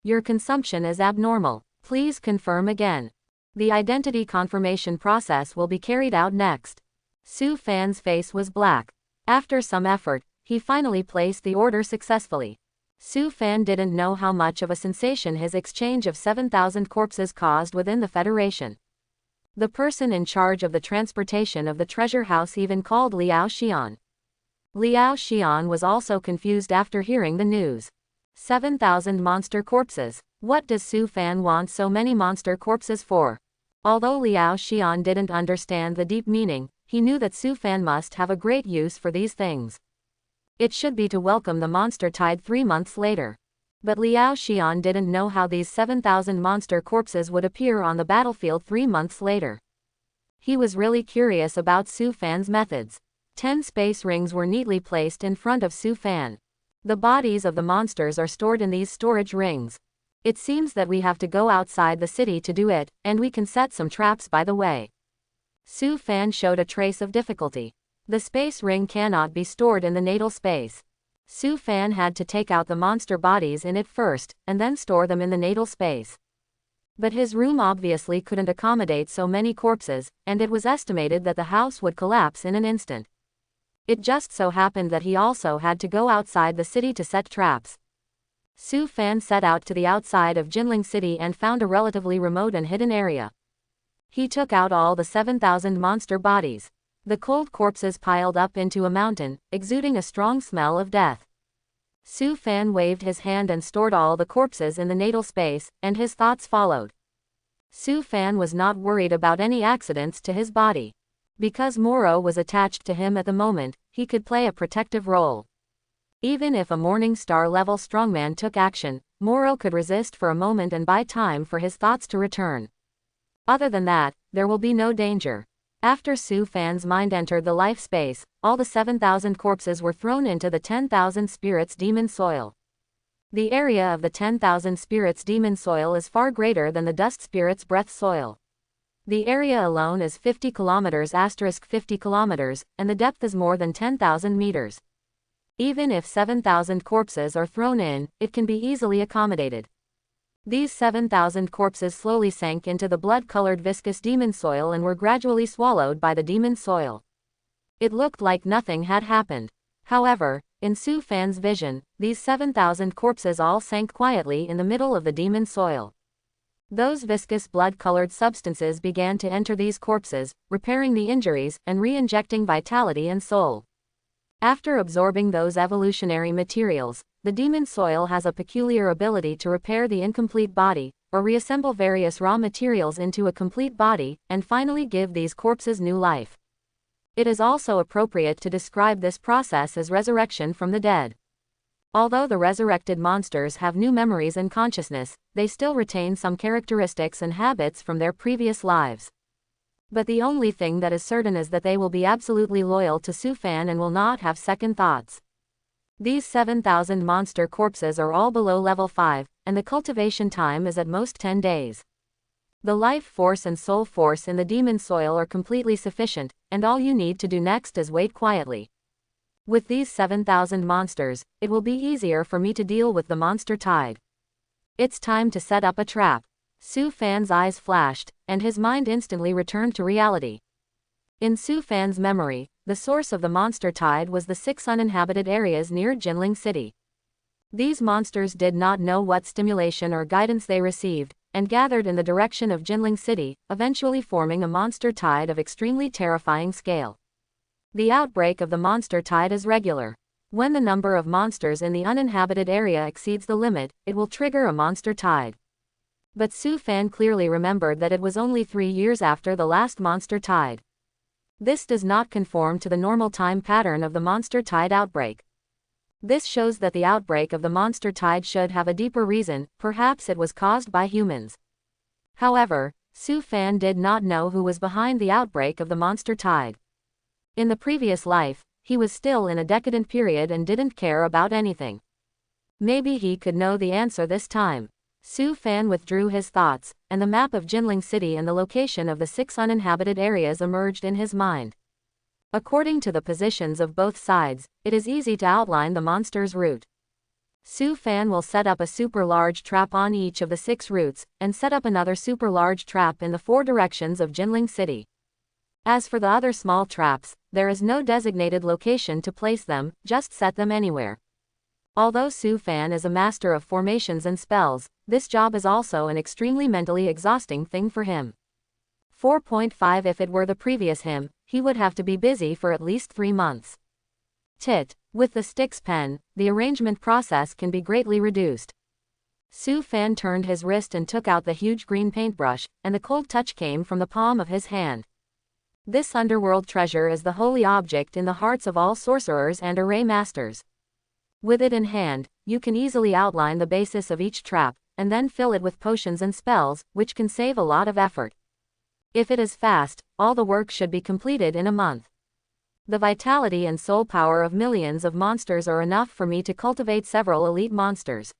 Your consumption is abnormal. Please confirm again. The identity confirmation process will be carried out next. Su Fan's face was black. After some effort, he finally placed the order successfully. Su Fan didn't know how much of a sensation his exchange of 7,000 corpses caused within the Federation. The person in charge of the transportation of the treasure house even called Liao Xian. Liao Xian was also confused after hearing the news. 7,000 monster corpses. What does Su Fan want so many monster corpses for? Although Liao Xian didn't understand the deep meaning, he knew that Su Fan must have a great use for these things. It should be to welcome the monster tide 3 months later. But Liao Xian didn't know how these 7,000 monster corpses would appear on the battlefield 3 months later. He was really curious about Su Fan's methods. 10 space rings were neatly placed in front of Su Fan. The bodies of the monsters are stored in these storage rings. It seems that we have to go outside the city to do it, and we can set some traps by the way. Su Fan showed a trace of difficulty. The space ring cannot be stored in the natal space. Su Fan had to take out the monster bodies in it first, and then store them in the natal space. But his room obviously couldn't accommodate so many corpses, and it was estimated that the house would collapse in an instant. It just so happened that he also had to go outside the city to set traps. Su Fan set out to the outside of Jinling City and found a relatively remote and hidden area. He took out all the 7,000 monster bodies. The cold corpses piled up into a mountain, exuding a strong smell of death. Su Fan waved his hand and stored all the corpses in the natal space, and his thoughts followed. Su Fan was not worried about any accidents to his body. Because Moro was attached to him at the moment, he could play a protective role. Even if a Morning Star level strongman took action, Moro could resist for a moment and buy time for his thoughts to return. Other than that, there will be no danger. After Su Fan's mind entered the life space, all the 7,000 corpses were thrown into the 10,000 spirits demon soil. The area of the 10,000 spirits demon soil is far greater than the dust spirits breath soil. The area alone is 50 kilometers * 50 kilometers, and the depth is more than 10,000 meters. Even if 7,000 corpses are thrown in, it can be easily accommodated. These 7,000 corpses slowly sank into the blood-colored viscous demon soil and were gradually swallowed by the demon soil. It looked like nothing had happened. However, In Su Fan's vision, these 7,000 corpses all sank quietly in the middle of the demon soil. Those viscous blood-colored substances began to enter these corpses, repairing the injuries and re-injecting vitality and soul. After absorbing those evolutionary materials, the demon soil has a peculiar ability to repair the incomplete body, or reassemble various raw materials into a complete body, and finally give these corpses new life. It is also appropriate to describe this process as resurrection from the dead. Although the resurrected monsters have new memories and consciousness, they still retain some characteristics and habits from their previous lives. But the only thing that is certain is that they will be absolutely loyal to Su Fan and will not have second thoughts. These 7,000 monster corpses are all below level 5, and the cultivation time is at most 10 days. The life force and soul force in the demon soil are completely sufficient, and all you need to do next is wait quietly. With these 7,000 monsters, it will be easier for me to deal with the monster tide. It's time to set up a trap. Su Fan's eyes flashed, and his mind instantly returned to reality. In Su Fan's memory, the source of the monster tide was the 6 uninhabited areas near Jinling City. These monsters did not know what stimulation or guidance they received, and gathered in the direction of Jinling City, eventually forming a monster tide of extremely terrifying scale. The outbreak of the monster tide is regular. When the number of monsters in the uninhabited area exceeds the limit, it will trigger a monster tide. But Su Fan clearly remembered that it was only 3 years after the last monster tide. This does not conform to the normal time pattern of the monster tide outbreak. This shows that the outbreak of the monster tide should have a deeper reason, perhaps it was caused by humans. However, Su Fan did not know who was behind the outbreak of the monster tide. In the previous life, he was still in a decadent period and didn't care about anything. Maybe he could know the answer this time. Su Fan withdrew his thoughts, and the map of Jinling City and the location of the 6 uninhabited areas emerged in his mind. According to the positions of both sides, it is easy to outline the monster's route. Su Fan will set up a super large trap on each of the 6 routes, and set up another super large trap in the 4 directions of Jinling City. As for the other small traps, there is no designated location to place them, just set them anywhere. Although Su Fan is a master of formations and spells, this job is also an extremely mentally exhausting thing for him. 4.5 If it were the previous him, he would have to be busy for at least 3 months. With the Styx pen, the arrangement process can be greatly reduced. Su Fan turned his wrist and took out the huge green paintbrush, and the cold touch came from the palm of his hand. This underworld treasure is the holy object in the hearts of all sorcerers and array masters. With it in hand, you can easily outline the basis of each trap, and then fill it with potions and spells, which can save a lot of effort. If it is fast, all the work should be completed in a month. The vitality and soul power of millions of monsters are enough for me to cultivate several elite monsters.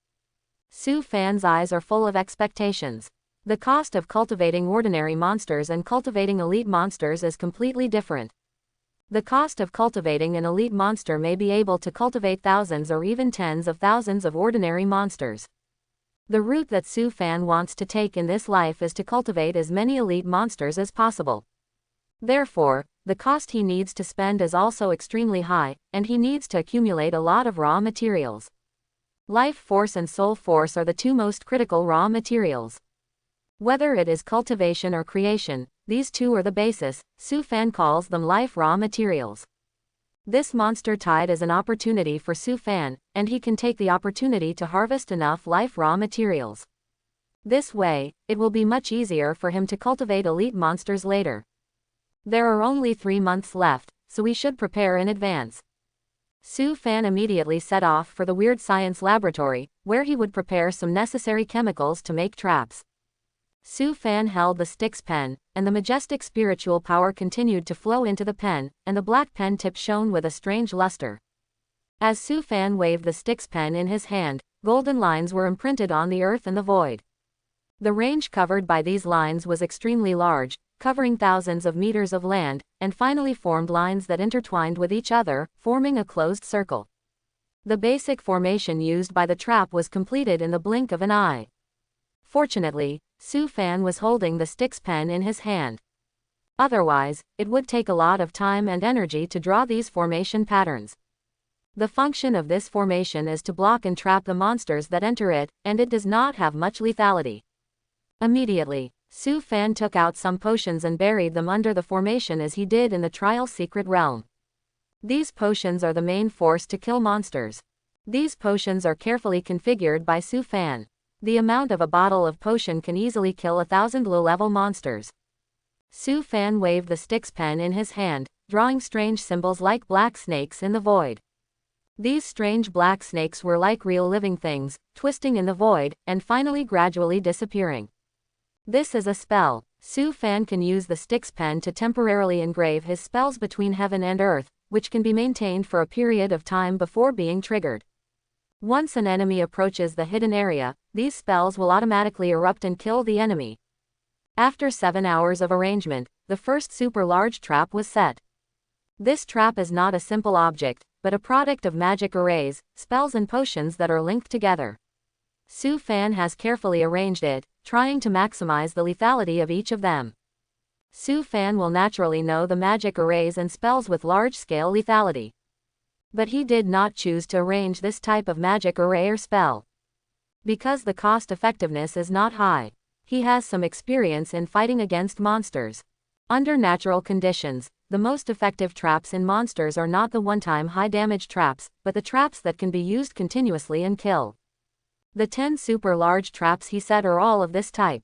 Su Fan's eyes are full of expectations. The cost of cultivating ordinary monsters and cultivating elite monsters is completely different. The cost of cultivating an elite monster may be able to cultivate thousands or even tens of thousands of ordinary monsters. The route that Su Fan wants to take in this life is to cultivate as many elite monsters as possible. Therefore, the cost he needs to spend is also extremely high, and he needs to accumulate a lot of raw materials. Life force and soul force are the 2 most critical raw materials. Whether it is cultivation or creation, these 2 are the basis. Su Fan calls them life raw materials. This monster tide is an opportunity for Su Fan, and he can take the opportunity to harvest enough life raw materials. This way, it will be much easier for him to cultivate elite monsters later. There are only 3 months left, so we should prepare in advance. Su Fan immediately set off for the Weird Science Laboratory, where he would prepare some necessary chemicals to make traps. Su Fan held the Styx pen, and the majestic spiritual power continued to flow into the pen, and the black pen tip shone with a strange luster. As Su Fan waved the Styx pen in his hand, golden lines were imprinted on the earth and the void. The range covered by these lines was extremely large, covering thousands of meters of land, and finally formed lines that intertwined with each other, forming a closed circle. The basic formation used by the trap was completed in the blink of an eye. Fortunately, Su Fan was holding the Styx pen in his hand. Otherwise, it would take a lot of time and energy to draw these formation patterns. The function of this formation is to block and trap the monsters that enter it, and it does not have much lethality. Immediately, Su Fan took out some potions and buried them under the formation as he did in the Trial Secret Realm. These potions are the main force to kill monsters. These potions are carefully configured by Su Fan. The amount of a bottle of potion can easily kill 1,000 low-level monsters. Su Fan waved the Styx pen in his hand, drawing strange symbols like black snakes in the void. These strange black snakes were like real living things, twisting in the void, and finally gradually disappearing. This is a spell. Su Fan can use the Styx pen to temporarily engrave his spells between heaven and earth, which can be maintained for a period of time before being triggered. Once an enemy approaches the hidden area, these spells will automatically erupt and kill the enemy. After 7 hours of arrangement, the first super large trap was set. This trap is not a simple object, but a product of magic arrays, spells and potions that are linked together. Su Fan has carefully arranged it, trying to maximize the lethality of each of them. Su Fan will naturally know the magic arrays and spells with large-scale lethality. But he did not choose to arrange this type of magic array or spell, because the cost-effectiveness is not high. He has some experience in fighting against monsters. Under natural conditions, the most effective traps in monsters are not the one-time high-damage traps, but the traps that can be used continuously and kill. The 10 super large traps he set are all of this type.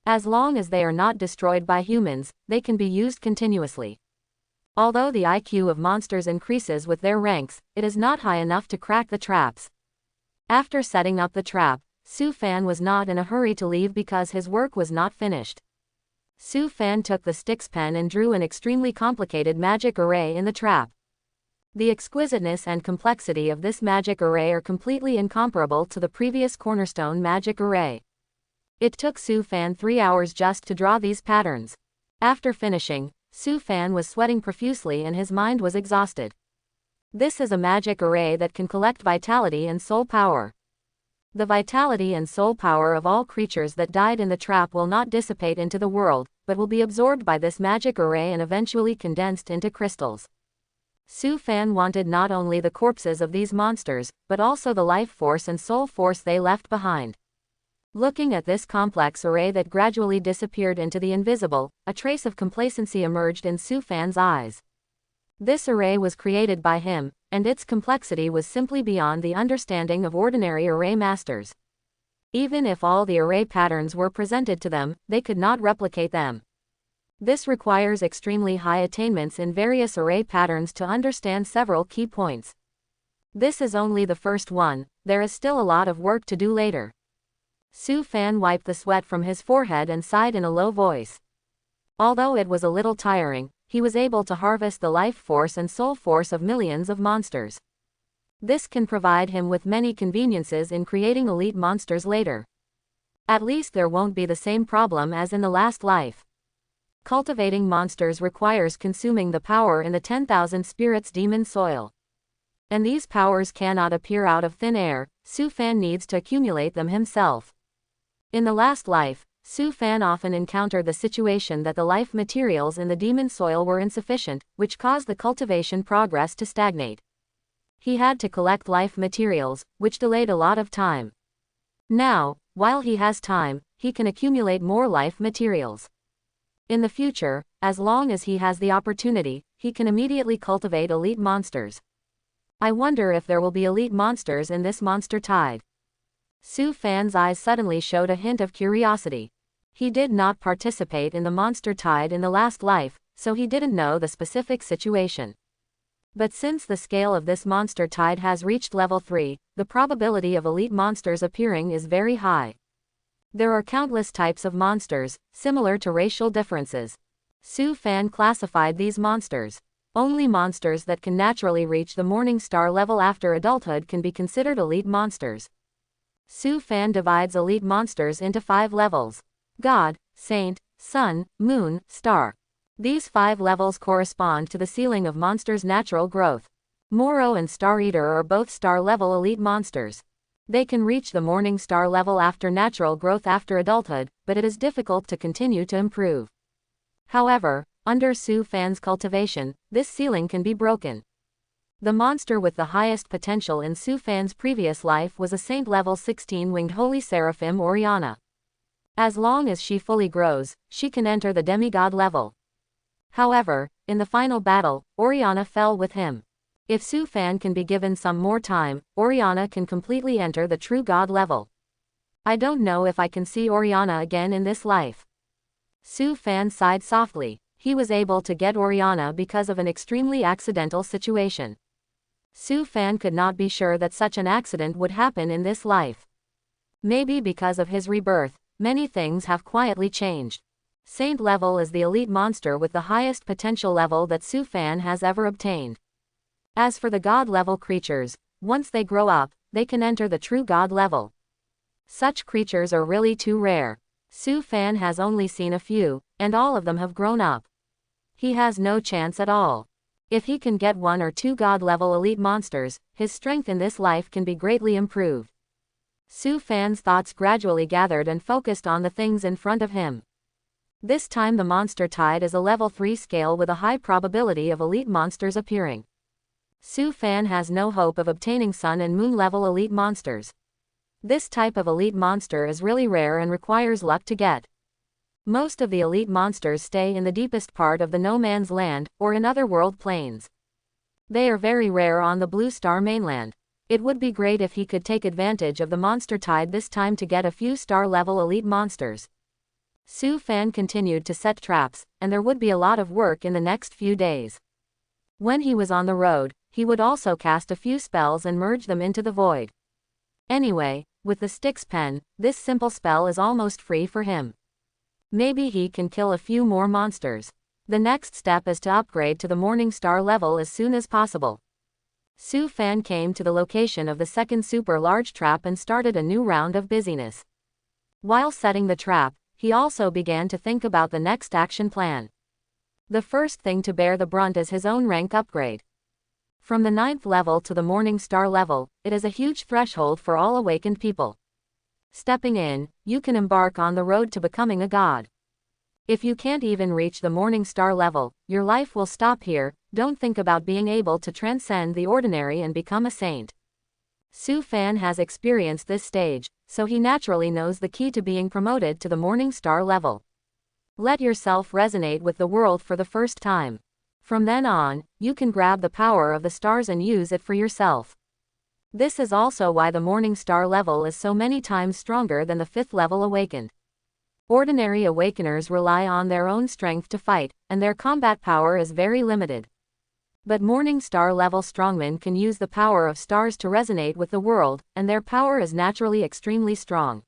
As long as they are not destroyed by humans, they can be used continuously. Although the IQ of monsters increases with their ranks, it is not high enough to crack the traps. After setting up the trap, Su Fan was not in a hurry to leave because his work was not finished. Su Fan took the Styx pen and drew an extremely complicated magic array in the trap. The exquisiteness and complexity of this magic array are completely incomparable to the previous cornerstone magic array. It took Su Fan 3 hours just to draw these patterns. After finishing, Su Fan was sweating profusely and his mind was exhausted. This is a magic array that can collect vitality and soul power. The vitality and soul power of all creatures that died in the trap will not dissipate into the world, but will be absorbed by this magic array and eventually condensed into crystals. Su Fan wanted not only the corpses of these monsters, but also the life force and soul force they left behind. Looking at this complex array that gradually disappeared into the invisible, a trace of complacency emerged in Su Fan's eyes. This array was created by him, and its complexity was simply beyond the understanding of ordinary array masters. Even if all the array patterns were presented to them, they could not replicate them. This requires extremely high attainments in various array patterns to understand several key points. This is only the first one, there is still a lot of work to do later. Su Fan wiped the sweat from his forehead and sighed in a low voice. Although it was a little tiring, he was able to harvest the life force and soul force of millions of monsters. This can provide him with many conveniences in creating elite monsters later. At least there won't be the same problem as in the last life. Cultivating monsters requires consuming the power in the 10,000 spirits demon soil. And these powers cannot appear out of thin air, Su Fan needs to accumulate them himself. In the last life, Su Fan often encountered the situation that the life materials in the demon soil were insufficient, which caused the cultivation progress to stagnate. He had to collect life materials, which delayed a lot of time. Now, while he has time, he can accumulate more life materials. In the future, as long as he has the opportunity, he can immediately cultivate elite monsters. I wonder if there will be elite monsters in this monster tide. Su Fan's eyes suddenly showed a hint of curiosity. He did not participate in the monster tide in the last life, so he didn't know the specific situation. But since the scale of this monster tide has reached level 3, the probability of elite monsters appearing is very high. There are countless types of monsters, similar to racial differences. Su Fan classified these monsters. Only monsters that can naturally reach the Morning Star level after adulthood can be considered elite monsters. Su Fan divides elite monsters into 5 levels: God, Saint, Sun, Moon, Star. These 5 levels correspond to the ceiling of monsters' natural growth. Moro and Star Eater are both star-level elite monsters. They can reach the Morning Star level after natural growth after adulthood, but it is difficult to continue to improve. However, under Su Fan's cultivation, this ceiling can be broken. The monster with the highest potential in Su Fan's previous life was a saint level 16 winged holy seraphim Oriana. As long as she fully grows, she can enter the demigod level. However, in the final battle, Oriana fell with him. If Su Fan can be given some more time, Oriana can completely enter the true god level. I don't know if I can see Oriana again in this life. Su Fan sighed softly. He was able to get Oriana because of an extremely accidental situation. Su Fan could not be sure that such an accident would happen in this life. Maybe because of his rebirth, many things have quietly changed. Saint level is the elite monster with the highest potential level that Su Fan has ever obtained. As for the god level creatures, once they grow up, they can enter the true god level. Such creatures are really too rare. Su Fan has only seen a few, and all of them have grown up. He has no chance at all. If he can get 1 or 2 god level elite monsters, his strength in this life can be greatly improved. Su Fan's thoughts gradually gathered and focused on the things in front of him. This time the monster tide is a level 3 scale with a high probability of elite monsters appearing. Su Fan has no hope of obtaining sun and moon level elite monsters. This type of elite monster is really rare and requires luck to get. Most of the elite monsters stay in the deepest part of the no man's land, or in other world planes. They are very rare on the Blue Star mainland. It would be great if he could take advantage of the monster tide this time to get a few star level elite monsters. Su Fan continued to set traps, and there would be a lot of work in the next few days. When he was on the road, he would also cast a few spells and merge them into the void. Anyway, with the Styx pen, this simple spell is almost free for him. Maybe he can kill a few more monsters. The next step is to upgrade to the Morning Star level as soon as possible. Su Fan came to the location of the second super large trap and started a new round of busyness. While setting the trap, he also began to think about the next action plan. The first thing to bear the brunt is his own rank upgrade. From the 9th level to the Morning Star level, it is a huge threshold for all awakened people. Stepping in, you can embark on the road to becoming a god. If you can't even reach the Morning Star level, your life will stop here. Don't think about being able to transcend the ordinary and become a saint. Su Fan has experienced this stage, so he naturally knows the key to being promoted to the Morning Star level. Let yourself resonate with the world for the first time. From then on, you can grab the power of the stars and use it for yourself. This is also why the Morning Star level is so many times stronger than the 5th level awakened. Ordinary awakeners rely on their own strength to fight, and their combat power is very limited. But Morning Star level strongmen can use the power of stars to resonate with the world, and their power is naturally extremely strong.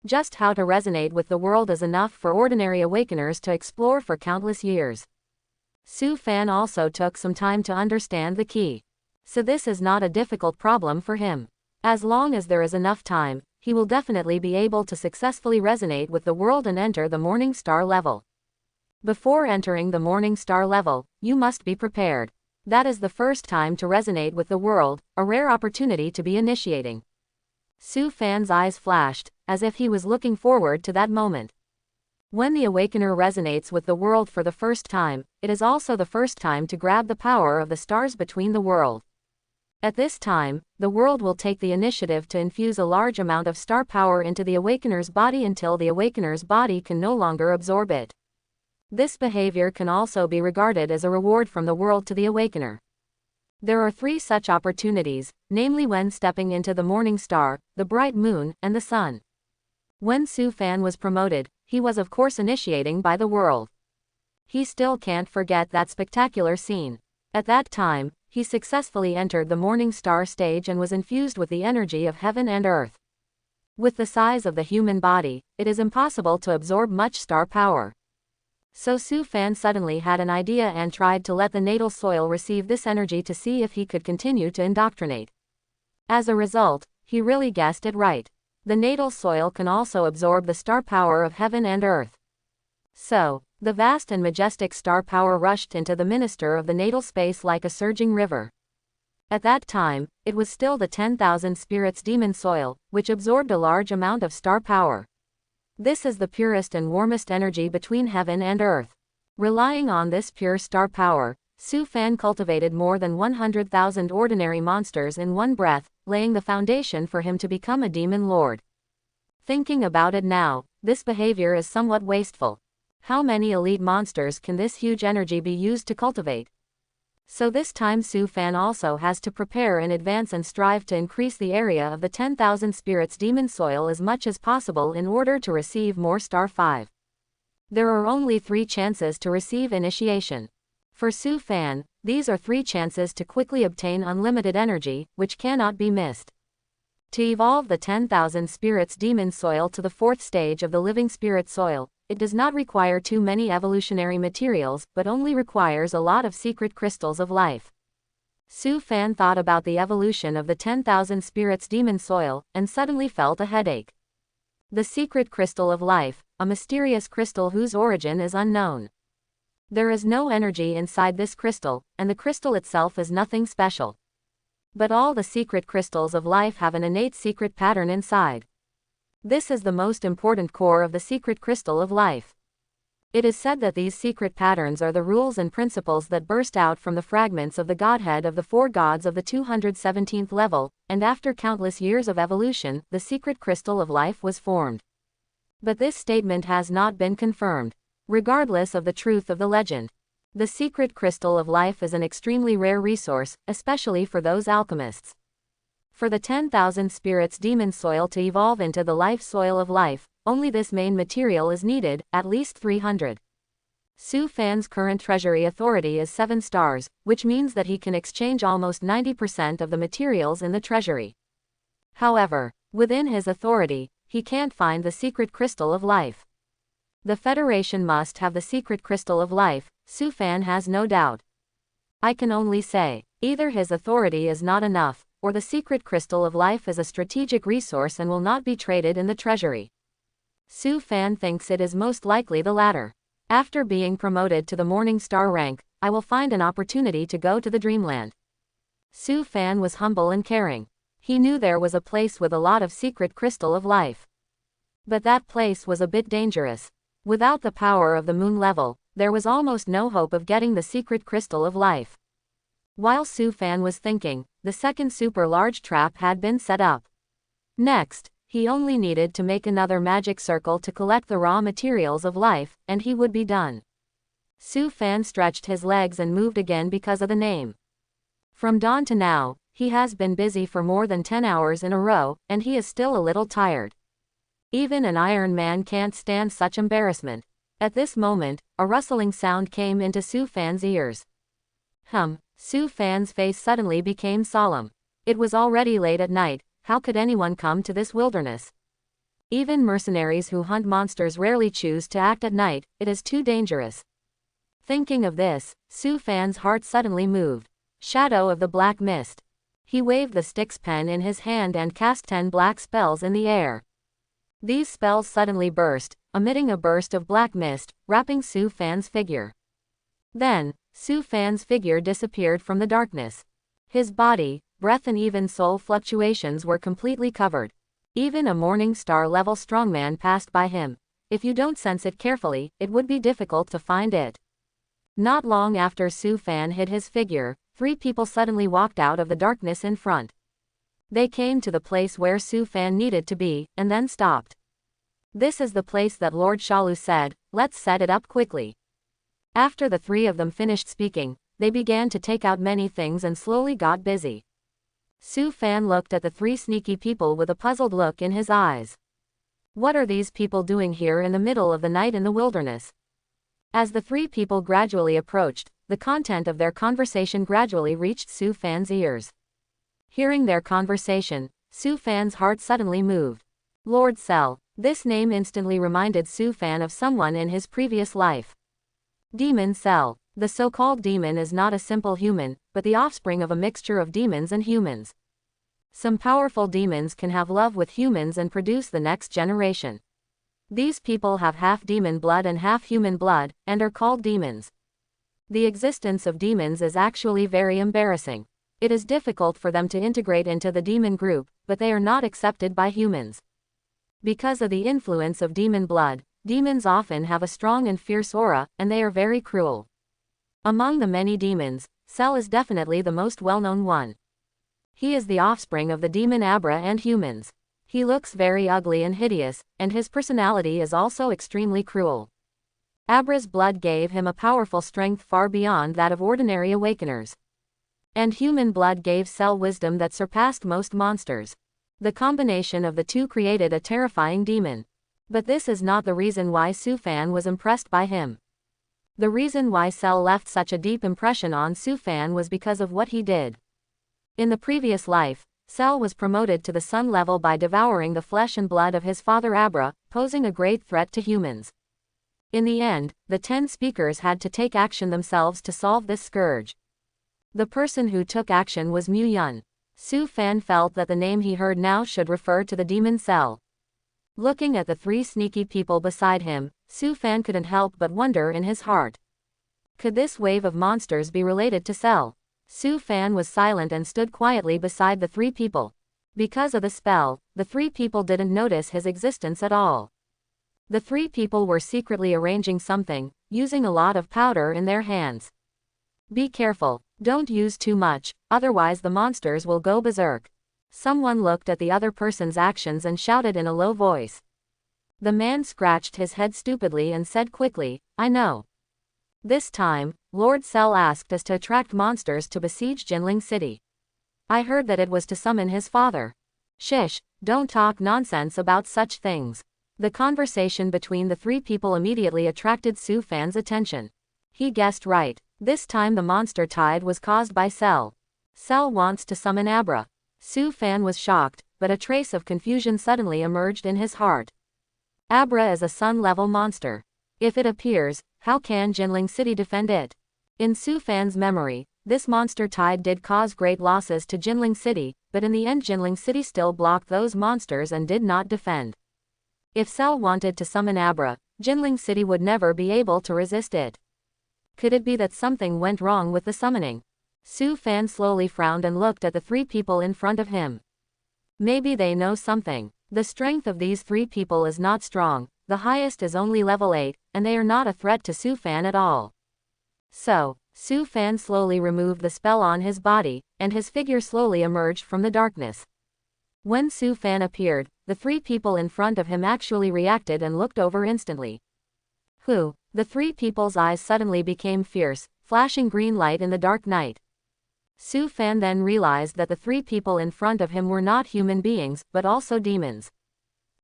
Just how to resonate with the world is enough for ordinary awakeners to explore for countless years. Su Fan also took some time to understand the key. So this is not a difficult problem for him. As long as there is enough time, he will definitely be able to successfully resonate with the world and enter the Morning Star level. Before entering the Morning Star level, you must be prepared. That is the first time to resonate with the world, a rare opportunity to be initiating. Su Fan's eyes flashed, as if he was looking forward to that moment. When the awakener resonates with the world for the first time, it is also the first time to grab the power of the stars between the world. At this time, the world will take the initiative to infuse a large amount of star power into the awakener's body until the awakener's body can no longer absorb it. This behavior can also be regarded as a reward from the world to the awakener. There are 3 such opportunities, namely when stepping into the Morning Star, the bright moon, and the sun. When Su Fan was promoted, he was of course initiating by the world. He still can't forget that spectacular scene. At that time, he successfully entered the Morning Star stage and was infused with the energy of heaven and earth. With the size of the human body, it is impossible to absorb much star power. So Su Fan suddenly had an idea and tried to let the natal soil receive this energy to see if he could continue to indoctrinate. As a result, he really guessed it right. The natal soil can also absorb the star power of heaven and earth. So, the vast and majestic star power rushed into the minister of the natal space like a surging river. At that time, it was still the 10,000 spirits demon soil, which absorbed a large amount of star power. This is the purest and warmest energy between heaven and earth. Relying on this pure star power, Su Fan cultivated more than 100,000 ordinary monsters in one breath, laying the foundation for him to become a demon lord. Thinking about it now, this behavior is somewhat wasteful. How many elite monsters can this huge energy be used to cultivate? So this time Su Fan also has to prepare in advance and strive to increase the area of the 10,000 spirits demon soil as much as possible in order to receive more star 5. There are only 3 chances to receive initiation. For Su Fan, these are 3 chances to quickly obtain unlimited energy, which cannot be missed. To evolve the 10,000 spirits demon soil to the 4th stage of the living spirit soil, it does not require too many evolutionary materials, but only requires a lot of secret crystals of life. Su Fan thought about the evolution of the 10,000 spirits demon soil, and suddenly felt a headache. The secret crystal of life, a mysterious crystal whose origin is unknown. There is no energy inside this crystal, and the crystal itself is nothing special. But all the secret crystals of life have an innate secret pattern inside. This is the most important core of the secret crystal of life. It is said that these secret patterns are the rules and principles that burst out from the fragments of the godhead of the 4 gods of the 217th level, and after countless years of evolution, the secret crystal of life was formed. But this statement has not been confirmed. Regardless of the truth of the legend, the secret crystal of life is an extremely rare resource, especially for those alchemists. For the 10,000 spirits demon soil to evolve into the life soil of life, only this main material is needed, at least 300. Su Fan's current treasury authority is 7 stars, which means that he can exchange almost 90% of the materials in the treasury. However, within his authority, he can't find the secret crystal of life. The Federation must have the secret crystal of life, Su Fan has no doubt. I can only say, either his authority is not enough, or the secret crystal of life is a strategic resource and will not be traded in the treasury. Su Fan thinks it is most likely the latter. After being promoted to the Morning Star rank, I will find an opportunity to go to the Dreamland. Su Fan was humble and caring. He knew there was a place with a lot of secret crystal of life. But that place was a bit dangerous. Without the power of the moon level, there was almost no hope of getting the secret crystal of life. While Su Fan was thinking, the second super large trap had been set up. Next, he only needed to make another magic circle to collect the raw materials of life, and he would be done. Su Fan stretched his legs and moved again because of the name. From dawn to now, he has been busy for more than 10 hours in a row, and he is still a little tired. Even an Iron Man can't stand such embarrassment. At this moment, a rustling sound came into Su Fan's ears. Su Fan's face suddenly became solemn. It was already late at night, how could anyone come to this wilderness? Even mercenaries who hunt monsters rarely choose to act at night, it is too dangerous. Thinking of this, Su Fan's heart suddenly moved. Shadow of the Black Mist. He waved the Styx pen in his hand and cast 10 black spells in the air. These spells suddenly burst, emitting a burst of black mist, wrapping Su Fan's figure. Then, Su Fan's figure disappeared from the darkness. His body, breath and even soul fluctuations were completely covered. Even a Morning Star level strongman passed by him. If you don't sense it carefully, it would be difficult to find it. Not long after Su Fan hid his figure, 3 people suddenly walked out of the darkness in front. They came to the place where Su Fan needed to be, and then stopped. This is the place that Lord Shalu said, let's set it up quickly. After the 3 of them finished speaking, they began to take out many things and slowly got busy. Su Fan looked at the 3 sneaky people with a puzzled look in his eyes. What are these people doing here in the middle of the night in the wilderness? As the 3 people gradually approached, the content of their conversation gradually reached Su Fan's ears. Hearing their conversation, Su Fan's heart suddenly moved. Lord Cell. This name instantly reminded Su Fan of someone in his previous life. Demon Cell. The so-called demon is not a simple human, but the offspring of a mixture of demons and humans. Some powerful demons can have love with humans and produce the next generation. These people have half demon blood and half human blood, and are called demons. The existence of demons is actually very embarrassing. It is difficult for them to integrate into the demon group, but they are not accepted by humans. Because of the influence of demon blood, demons often have a strong and fierce aura, and they are very cruel. Among the many demons, Sel is definitely the most well-known one. He is the offspring of the demon Abra and humans. He looks very ugly and hideous, and his personality is also extremely cruel. Abra's blood gave him a powerful strength far beyond that of ordinary awakeners. And human blood gave Sel wisdom that surpassed most monsters. The combination of the two created a terrifying demon. But this is not the reason why Su Fan was impressed by him. The reason why Sel left such a deep impression on Su Fan was because of what he did. In the previous life, Sel was promoted to the sun level by devouring the flesh and blood of his father Abra, posing a great threat to humans. In the end, the 10 speakers had to take action themselves to solve this scourge. The person who took action was Muan. Su Fan felt that the name he heard now should refer to the demon Sel. Looking at the 3 sneaky people beside him, Su Fan couldn't help but wonder in his heart. Could this wave of monsters be related to Sel? Su Fan was silent and stood quietly beside the 3 people. Because of the spell, the 3 people didn't notice his existence at all. The 3 people were secretly arranging something, using a lot of powder in their hands. Be careful, don't use too much, otherwise the monsters will go berserk. Someone looked at the other person's actions and shouted in a low voice. The man scratched his head stupidly and said quickly, I know. This time, Lord Sel asked us to attract monsters to besiege Jinling City. I heard that it was to summon his father. Shish, don't talk nonsense about such things. The conversation between the 3 people immediately attracted Su Fan's attention. He guessed right. This time the monster tide was caused by Sel. Sel wants to summon Abra. Su Fan was shocked, but a trace of confusion suddenly emerged in his heart. Abra is a sun-level monster. If it appears, how can Jinling City defend it? In Su Fan's memory, this monster tide did cause great losses to Jinling City, but in the end Jinling City still blocked those monsters and did not defend. If Sel wanted to summon Abra, Jinling City would never be able to resist it. Could it be that something went wrong with the summoning? Su Fan slowly frowned and looked at the 3 people in front of him. Maybe they know something. The strength of these 3 people is not strong, the highest is only level 8, and they are not a threat to Su Fan at all. So, Su Fan slowly removed the spell on his body, and his figure slowly emerged from the darkness. When Su Fan appeared, the 3 people in front of him actually reacted and looked over instantly. Who? The 3 people's eyes suddenly became fierce, flashing green light in the dark night. Su Fan then realized that the 3 people in front of him were not human beings, but also demons.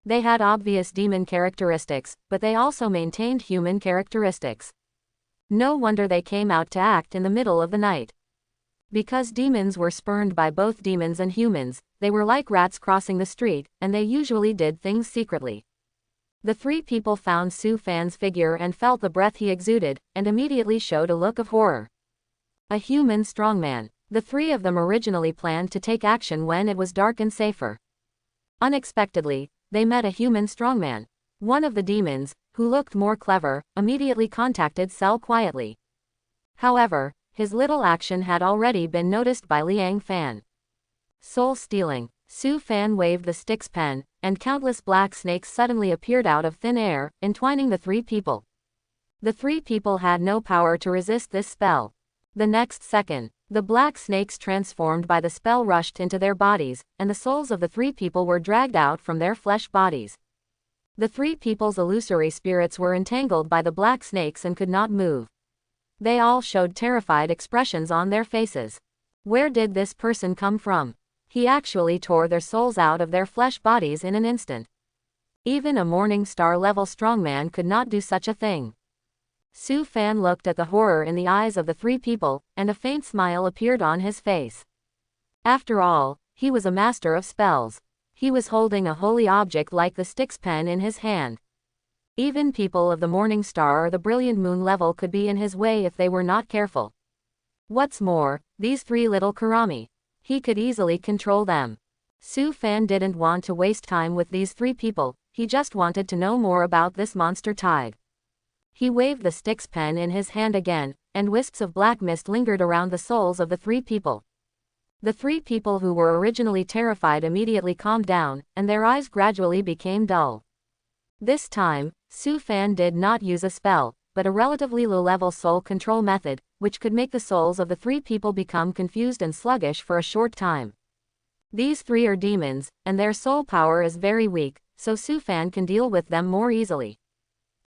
They had obvious demon characteristics, but they also maintained human characteristics. No wonder they came out to act in the middle of the night. Because demons were spurned by both demons and humans, they were like rats crossing the street, and they usually did things secretly. The 3 people found Su Fan's figure and felt the breath he exuded, and immediately showed a look of horror. A human strongman. The 3 of them originally planned to take action when it was dark and safer. Unexpectedly, they met a human strongman. One of the demons, who looked more clever, immediately contacted Sel quietly. However, his little action had already been noticed by Liang Fan. Soul stealing. Su Fan waved the stick's pen, and countless black snakes suddenly appeared out of thin air, entwining the 3 people. The 3 people had no power to resist this spell. The next second, the black snakes transformed by the spell rushed into their bodies, and the souls of the 3 people were dragged out from their flesh bodies. The 3 people's illusory spirits were entangled by the black snakes and could not move. They all showed terrified expressions on their faces. Where did this person come from? He actually tore their souls out of their flesh bodies in an instant. Even a Morning Star level strongman could not do such a thing. Su Fan looked at the horror in the eyes of the 3 people, and a faint smile appeared on his face. After all, he was a master of spells. He was holding a holy object like the stick's pen in his hand. Even people of the Morning Star or the Brilliant Moon level could be in his way if they were not careful. What's more, these 3 little Kurami. He could easily control them. Su Fan didn't want to waste time with these 3 people, he just wanted to know more about this monster tide. He waved the stick's pen in his hand again, and wisps of black mist lingered around the souls of the 3 people. The 3 people who were originally terrified immediately calmed down, and their eyes gradually became dull. This time, Su Fan did not use a spell, but a relatively low-level soul control method, which could make the souls of the three people become confused and sluggish for a short time. These three are demons, and their soul power is very weak, so Su Fan can deal with them more easily.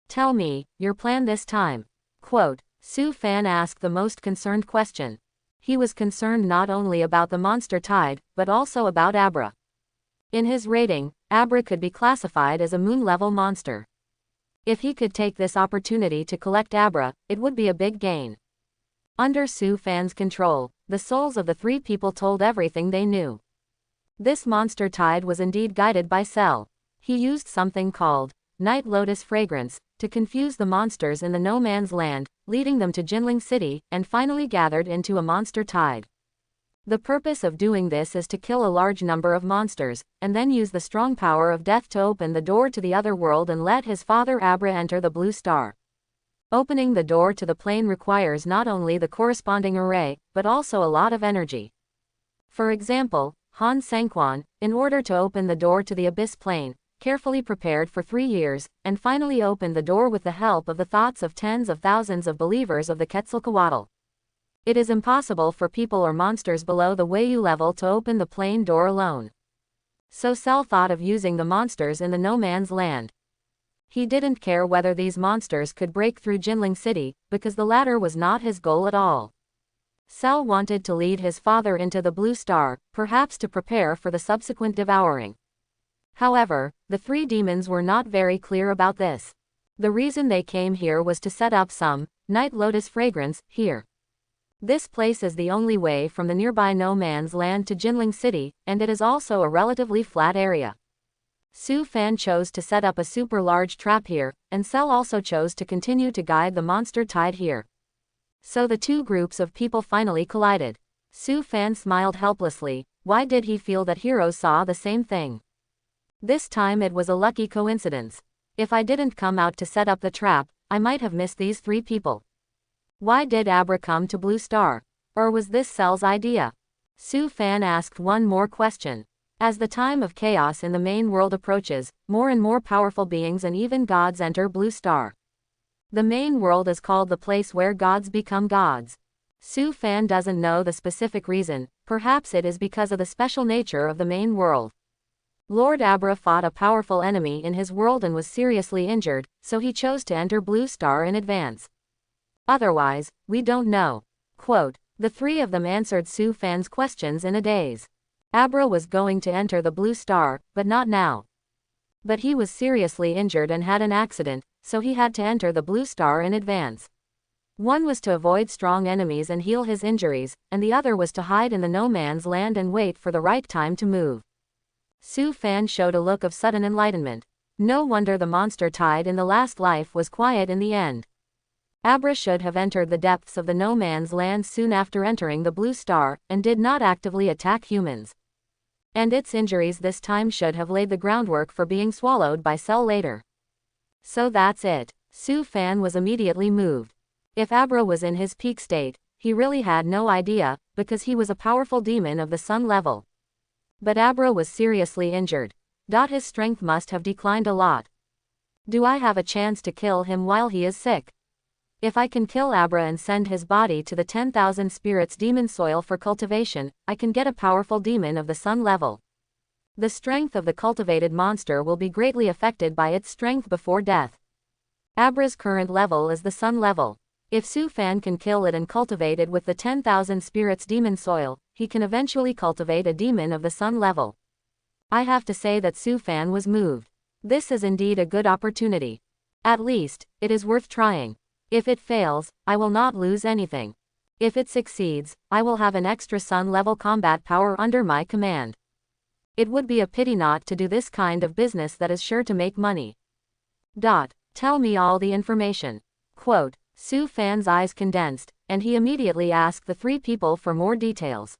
Tell me, your plan this time. Quote, Su Fan asked the most concerned question. He was concerned not only about the monster tide, but also about Abra. In his rating, Abra could be classified as a moon-level monster. If he could take this opportunity to collect Abra, it would be a big gain. Under Su Fan's control, the souls of the three people told everything they knew. This monster tide was indeed guided by Cell. He used something called night lotus fragrance to confuse the monsters in the no man's land, leading them to Jinling City, and finally gathered into a monster tide. The purpose of doing this is to kill a large number of monsters, and then use the strong power of death to open the door to the other world and let his father Abra enter the blue star. Opening the door to the plane requires not only the corresponding array, but also a lot of energy. For example, Han Sangquan, in order to open the door to the abyss plane, carefully prepared for 3 years, and finally opened the door with the help of the thoughts of tens of thousands of believers of the Quetzalcoatl. It is impossible for people or monsters below the Wei level to open the plane door alone. So Cell thought of using the monsters in the no man's land. He didn't care whether these monsters could break through Jinling City, because the latter was not his goal at all. Cell wanted to lead his father into the blue star, perhaps to prepare for the subsequent devouring. However, the three demons were not very clear about this. The reason they came here was to set up some night lotus fragrance here. This place is the only way from the nearby no man's land to Jinling City, and it is also a relatively flat area. Su Fan chose to set up a super large trap here, and Cell also chose to continue to guide the monster tide here. So the two groups of people finally collided. Su Fan smiled helplessly. Why did he feel that heroes saw the same thing? This time it was a lucky coincidence. If I didn't come out to set up the trap, I might have missed these three people. Why did Abra come to Blue Star? Or was this Cell's idea? Su Fan asked one more question. As the time of chaos in the main world approaches, more and more powerful beings and even gods enter Blue Star. The main world is called the place where gods become gods. Su Fan doesn't know the specific reason, perhaps it is because of the special nature of the main world. Lord Abra fought a powerful enemy in his world and was seriously injured, so he chose to enter Blue Star in advance. Otherwise, we don't know. Quote, the three of them answered Su Fan's questions in a daze. Abra was going to enter the Blue Star, but not now. But he was seriously injured and had an accident, so he had to enter the Blue Star in advance. One was to avoid strong enemies and heal his injuries, and the other was to hide in the no man's land and wait for the right time to move. Su Fan showed a look of sudden enlightenment. No wonder the monster tide in the last life was quiet in the end. Abra should have entered the depths of the no man's land soon after entering the Blue Star, and did not actively attack humans. And its injuries this time should have laid the groundwork for being swallowed by Cell later. So that's it. Su Fan was immediately moved. If Abra was in his peak state, he really had no idea, because he was a powerful demon of the sun level. But Abra was seriously injured. His strength must have declined a lot. Do I have a chance to kill him while he is sick? If I can kill Abra and send his body to the 10,000 spirits demon soil for cultivation, I can get a powerful demon of the sun level. The strength of the cultivated monster will be greatly affected by its strength before death. Abra's current level is the sun level. If Su Fan can kill it and cultivate it with the 10,000 spirits demon soil, he can eventually cultivate a demon of the sun level. I have to say that Su Fan was moved. This is indeed a good opportunity. At least, it is worth trying. If it fails, I will not lose anything. If it succeeds, I will have an extra sun-level combat power under my command. It would be a pity not to do this kind of business that is sure to make money. Tell me all the information. Quote, Su Fan's eyes condensed, and he immediately asked the three people for more details.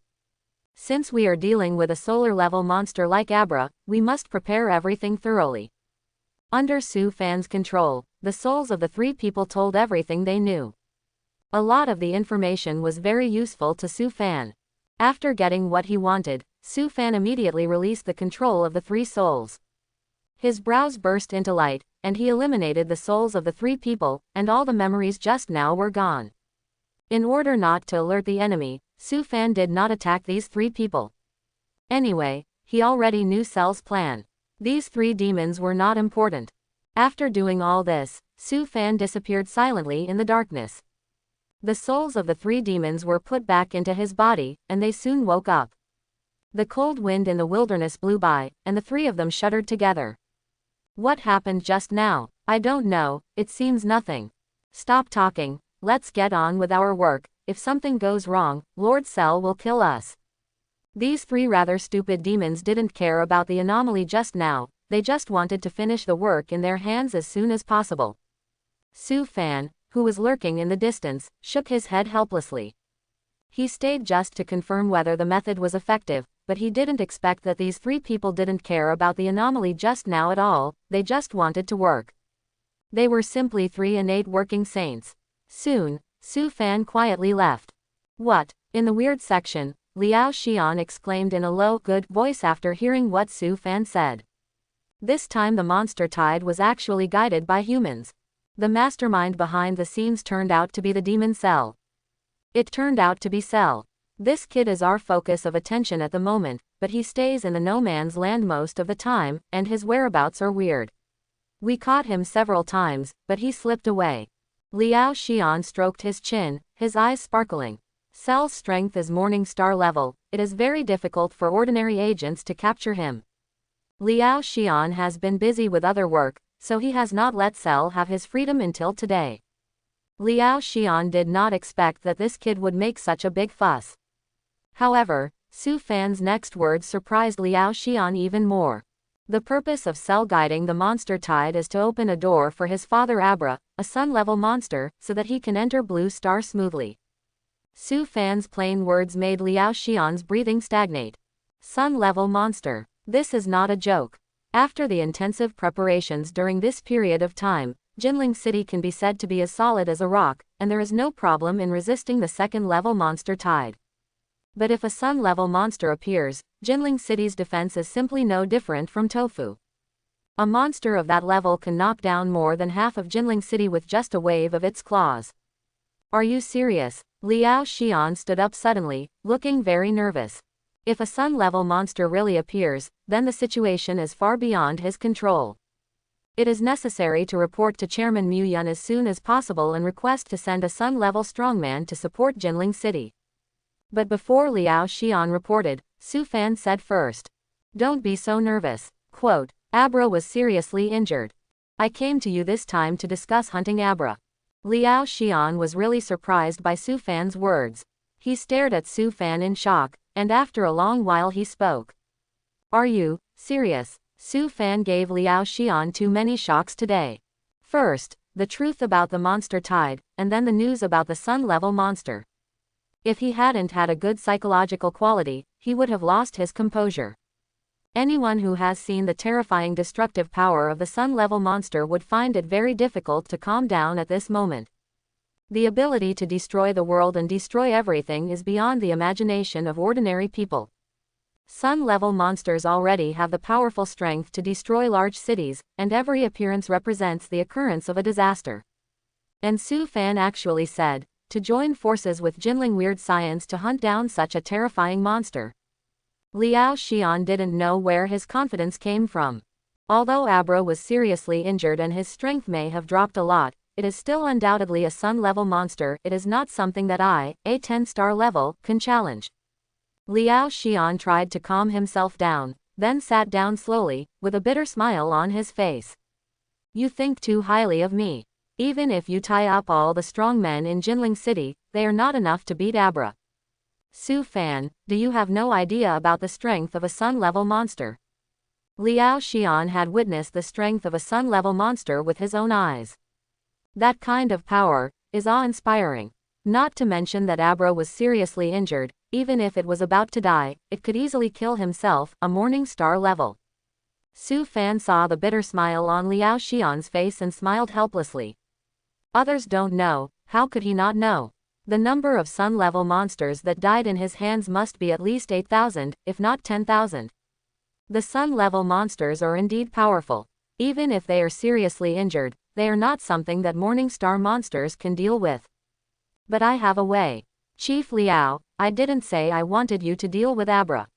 Since we are dealing with a solar-level monster like Abra, we must prepare everything thoroughly. Under Su Fan's control, the souls of the three people told everything they knew. A lot of the information was very useful to Su Fan. After getting what he wanted, Su Fan immediately released the control of the three souls. His brows burst into light, and he eliminated the souls of the three people, and all the memories just now were gone. In order not to alert the enemy, Su Fan did not attack these 3 people. Anyway, he already knew Cell's plan. These 3 demons were not important. After doing all this, Su Fan disappeared silently in the darkness. The souls of the 3 demons were put back into his body, and they soon woke up. The cold wind in the wilderness blew by, and the 3 of them shuddered together. What happened just now? I don't know, it seems nothing. Stop talking, let's get on with our work. If something goes wrong, Lord Cell will kill us. These 3 rather stupid demons didn't care about the anomaly just now, they just wanted to finish the work in their hands as soon as possible. Su Fan, who was lurking in the distance, shook his head helplessly. He stayed just to confirm whether the method was effective, but he didn't expect that these 3 people didn't care about the anomaly just now at all, they just wanted to work. They were simply 3 innate working saints. Soon, Su Fan quietly left. What? In the weird section, Liao Xian exclaimed in a low, good voice after hearing what Su Fan said. This time the monster tide was actually guided by humans. The mastermind behind the scenes turned out to be the demon Cell. It turned out to be Cell. This kid is our focus of attention at the moment, but he stays in the no man's land most of the time, and his whereabouts are weird. We caught him several times, but he slipped away. Liao Xian stroked his chin, his eyes sparkling. Cell's strength is Morning Star level, it is very difficult for ordinary agents to capture him. Liao Xian has been busy with other work, so he has not let Cell have his freedom until today. Liao Xian did not expect that this kid would make such a big fuss. However, Su Fan's next words surprised Liao Xian even more. The purpose of Cell guiding the monster tide is to open a door for his father Abra, a sun-level monster, so that he can enter Blue Star smoothly. Su Fan's plain words made Liao Xian's breathing stagnate. Sun-level monster. This is not a joke. After the intensive preparations during this period of time, Jinling City can be said to be as solid as a rock, and there is no problem in resisting the second-level monster tide. But if a sun-level monster appears, Jinling City's defense is simply no different from tofu. A monster of that level can knock down more than half of Jinling City with just a wave of its claws. Are you serious? Liao Xian stood up suddenly, looking very nervous. If a sun-level monster really appears, then the situation is far beyond his control. It is necessary to report to Chairman Muan as soon as possible and request to send a sun-level strongman to support Jinling City. But before Liao Xian reported, Su Fan said first. Don't be so nervous. Quote, Abra was seriously injured. I came to you this time to discuss hunting Abra. Liao Xian was really surprised by Su Fan's words. He stared at Su Fan in shock, and after a long while he spoke. Are you serious? Su Fan gave Liao Xian too many shocks today. First, the truth about the monster tide, and then the news about the sun-level monster. If he hadn't had a good psychological quality, he would have lost his composure. Anyone who has seen the terrifying destructive power of the sun-level monster would find it very difficult to calm down at this moment. The ability to destroy the world and destroy everything is beyond the imagination of ordinary people. Sun-level monsters already have the powerful strength to destroy large cities, and every appearance represents the occurrence of a disaster. And Su Fan actually said, to join forces with Jinling Weird Science to hunt down such a terrifying monster. Liao Xian didn't know where his confidence came from. Although Abra was seriously injured and his strength may have dropped a lot, it is still undoubtedly a sun-level monster. It is not something that I, a 10-star level, can challenge. Liao Xian tried to calm himself down, then sat down slowly, with a bitter smile on his face. You think too highly of me. Even if you tie up all the strong men in Jinling City, they are not enough to beat Abra. Su Fan, do you have no idea about the strength of a sun-level monster? Liao Xian had witnessed the strength of a sun-level monster with his own eyes. That kind of power is awe-inspiring. Not to mention that Abra was seriously injured. Even if it was about to die, it could easily kill himself, a Morning Star level. Su Fan saw the bitter smile on Liao Xian's face and smiled helplessly. Others don't know, how could he not know? The number of sun-level monsters that died in his hands must be at least 8,000, if not 10,000. The sun-level monsters are indeed powerful. Even if they are seriously injured, they are not something that Morning Star monsters can deal with. But I have a way. Chief Liao, I didn't say I wanted you to deal with Abra.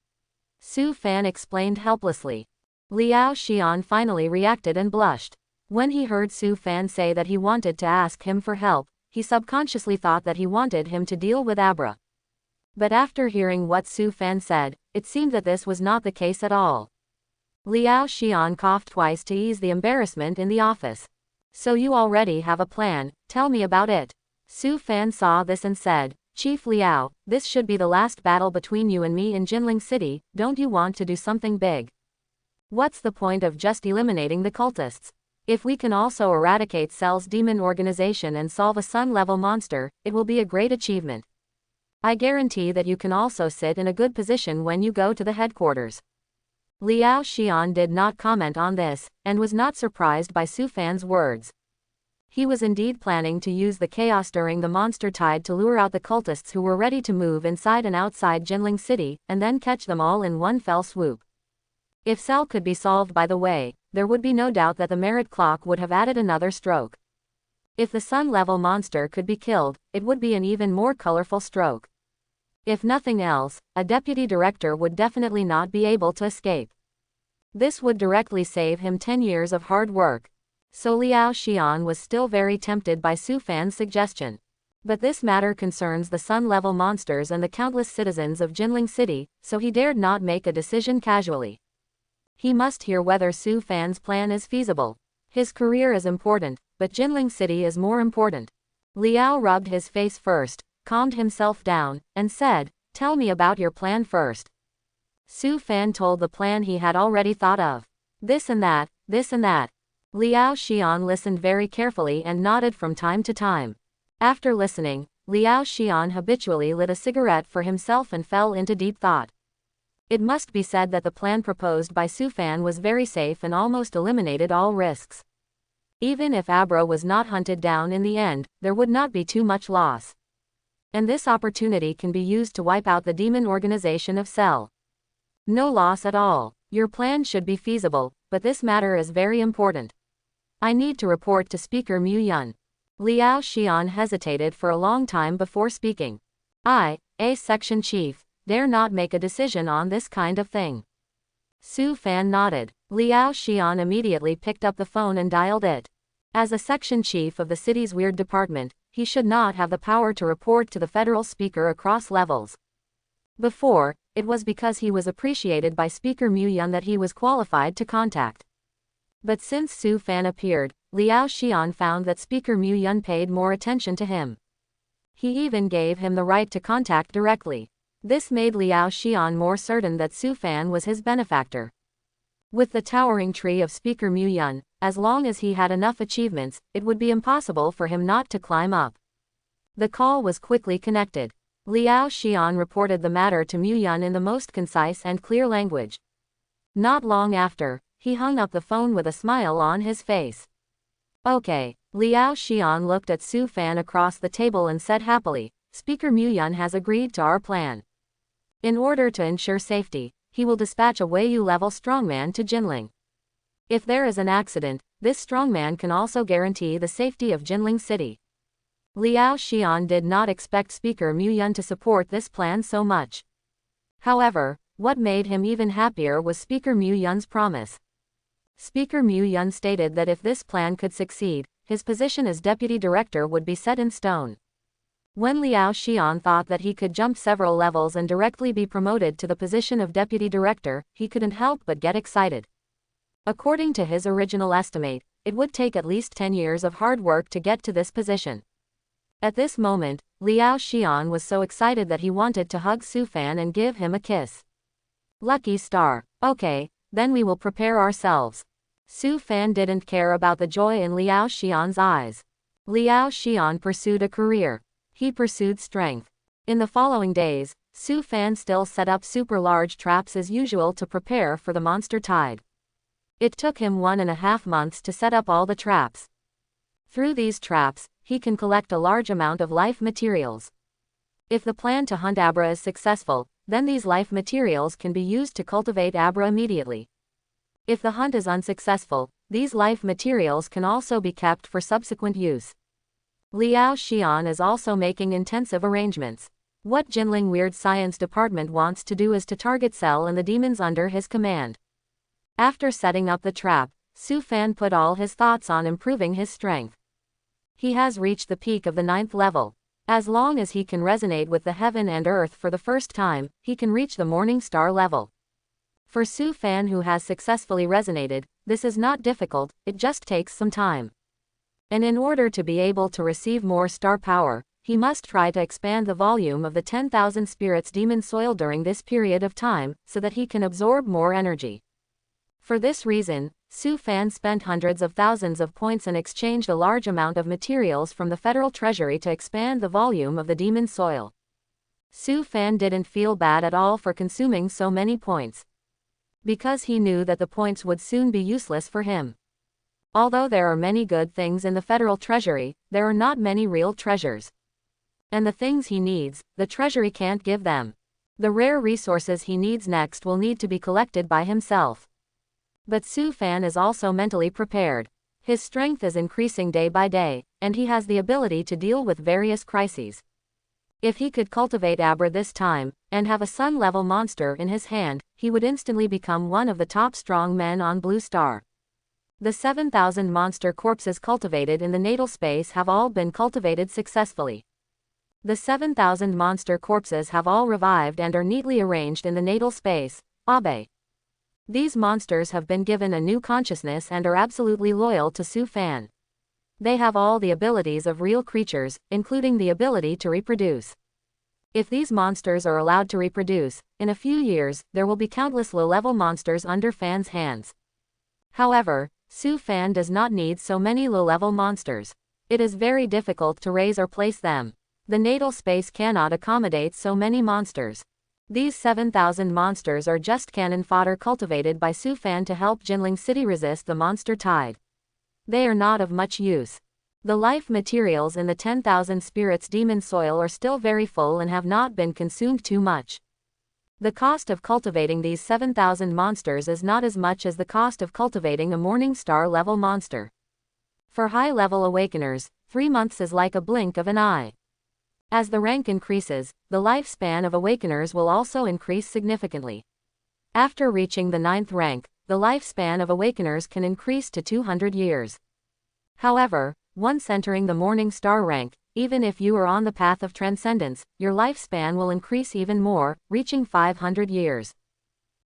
Su Fan explained helplessly. Liao Xian finally reacted and blushed. When he heard Su Fan say that he wanted to ask him for help, he subconsciously thought that he wanted him to deal with Abra. But after hearing what Su Fan said, it seemed that this was not the case at all. Liao Xian coughed twice to ease the embarrassment in the office. So you already have a plan, tell me about it. Su Fan saw this and said, Chief Liao, this should be the last battle between you and me in Jinling City, don't you want to do something big? What's the point of just eliminating the cultists? If we can also eradicate Cell's demon organization and solve a sun-level monster, it will be a great achievement. I guarantee that you can also sit in a good position when you go to the headquarters. Liao Xian did not comment on this, and was not surprised by Su Fan's words. He was indeed planning to use the chaos during the monster tide to lure out the cultists who were ready to move inside and outside Jinling City, and then catch them all in one fell swoop. If Cell could be solved by the way, there would be no doubt that the merit clock would have added another stroke. If the sun-level monster could be killed, it would be an even more colorful stroke. If nothing else, a deputy director would definitely not be able to escape. This would directly save him 10 years of hard work. So Liao Xian was still very tempted by Su Fan's suggestion. But this matter concerns the sun-level monsters and the countless citizens of Jinling City, so he dared not make a decision casually. He must hear whether Su Fan's plan is feasible. His career is important, but Jinling City is more important. Liao rubbed his face first, calmed himself down, and said, tell me about your plan first. Su Fan told the plan he had already thought of. This and that, this and that. Liao Xian listened very carefully and nodded from time to time. After listening, Liao Xian habitually lit a cigarette for himself and fell into deep thought. It must be said that the plan proposed by Su Fan was very safe and almost eliminated all risks. Even if Abra was not hunted down in the end, there would not be too much loss. And this opportunity can be used to wipe out the demon organization of Cell. No loss at all. Your plan should be feasible, but this matter is very important. I need to report to Speaker Muan. Liao Xian hesitated for a long time before speaking. I, a section chief, dare not make a decision on this kind of thing. Su Fan nodded. Liao Xian immediately picked up the phone and dialed it. As a section chief of the city's weird department, he should not have the power to report to the federal speaker across levels. Before, it was because he was appreciated by Speaker Muan that he was qualified to contact. But since Su Fan appeared, Liao Xian found that Speaker Muan paid more attention to him. He even gave him the right to contact directly. This made Liao Xian more certain that Su Fan was his benefactor. With the towering tree of Speaker Muan, as long as he had enough achievements, it would be impossible for him not to climb up. The call was quickly connected. Liao Xian reported the matter to Muan in the most concise and clear language. Not long after, he hung up the phone with a smile on his face. Okay. Liao Xian looked at Su Fan across the table and said happily, Speaker Muan has agreed to our plan. In order to ensure safety, he will dispatch a Weiyu-level strongman to Jinling. If there is an accident, this strongman can also guarantee the safety of Jinling City. Liao Xian did not expect Speaker Muan to support this plan so much. However, what made him even happier was Speaker Muyan's promise. Speaker Muan stated that if this plan could succeed, his position as deputy director would be set in stone. When Liao Xian thought that he could jump several levels and directly be promoted to the position of deputy director, he couldn't help but get excited. According to his original estimate, it would take at least 10 years of hard work to get to this position. At this moment, Liao Xian was so excited that he wanted to hug Su Fan and give him a kiss. Lucky star. Okay, then we will prepare ourselves. Su Fan didn't care about the joy in Liao Xian's eyes. Liao Xian pursued a career. He pursued strength. In the following days, Su Fan still set up super large traps as usual to prepare for the monster tide. It took him 1.5 months to set up all the traps. Through these traps, he can collect a large amount of life materials. If the plan to hunt Abra is successful, then these life materials can be used to cultivate Abra immediately. If the hunt is unsuccessful, these life materials can also be kept for subsequent use. Liao Xian is also making intensive arrangements. What Jinling Weird Science Department wants to do is to target Cell and the demons under his command. After setting up the trap, Su Fan put all his thoughts on improving his strength. He has reached the peak of the 9th level. As long as he can resonate with the heaven and earth for the first time, he can reach the morning star level. For Su Fan, who has successfully resonated, this is not difficult, it just takes some time. And in order to be able to receive more star power, he must try to expand the volume of the 10,000 spirits demon soil during this period of time, so that he can absorb more energy. For this reason, Su Fan spent hundreds of thousands of points and exchanged a large amount of materials from the Federal Treasury to expand the volume of the demon soil. Su Fan didn't feel bad at all for consuming so many points, because he knew that the points would soon be useless for him. Although there are many good things in the Federal Treasury, there are not many real treasures. And the things he needs, the Treasury can't give them. The rare resources he needs next will need to be collected by himself. But Su Fan is also mentally prepared. His strength is increasing day by day, and he has the ability to deal with various crises. If he could cultivate Abra this time, and have a sun-level monster in his hand, he would instantly become one of the top strong men on Blue Star. The 7,000 monster corpses cultivated in the natal space have all been cultivated successfully. The 7,000 monster corpses have all revived and are neatly arranged in the natal space, Abe. These monsters have been given a new consciousness and are absolutely loyal to Su Fan. They have all the abilities of real creatures, including the ability to reproduce. If these monsters are allowed to reproduce, in a few years, there will be countless low-level monsters under Fan's hands. However, Su Fan does not need so many low-level monsters. It is very difficult to raise or place them. The natal space cannot accommodate so many monsters. These 7,000 monsters are just cannon fodder cultivated by Su Fan to help Jinling City resist the monster tide. They are not of much use. The life materials in the 10,000 spirits demon soil are still very full and have not been consumed too much. The cost of cultivating these 7,000 monsters is not as much as the cost of cultivating a morning star level monster. For high-level awakeners, 3 months is like a blink of an eye. As the rank increases, the lifespan of awakeners will also increase significantly. After reaching the 9th rank, the lifespan of awakeners can increase to 200 years. However, once entering the morning star rank, even if you are on the path of transcendence, your lifespan will increase even more, reaching 500 years.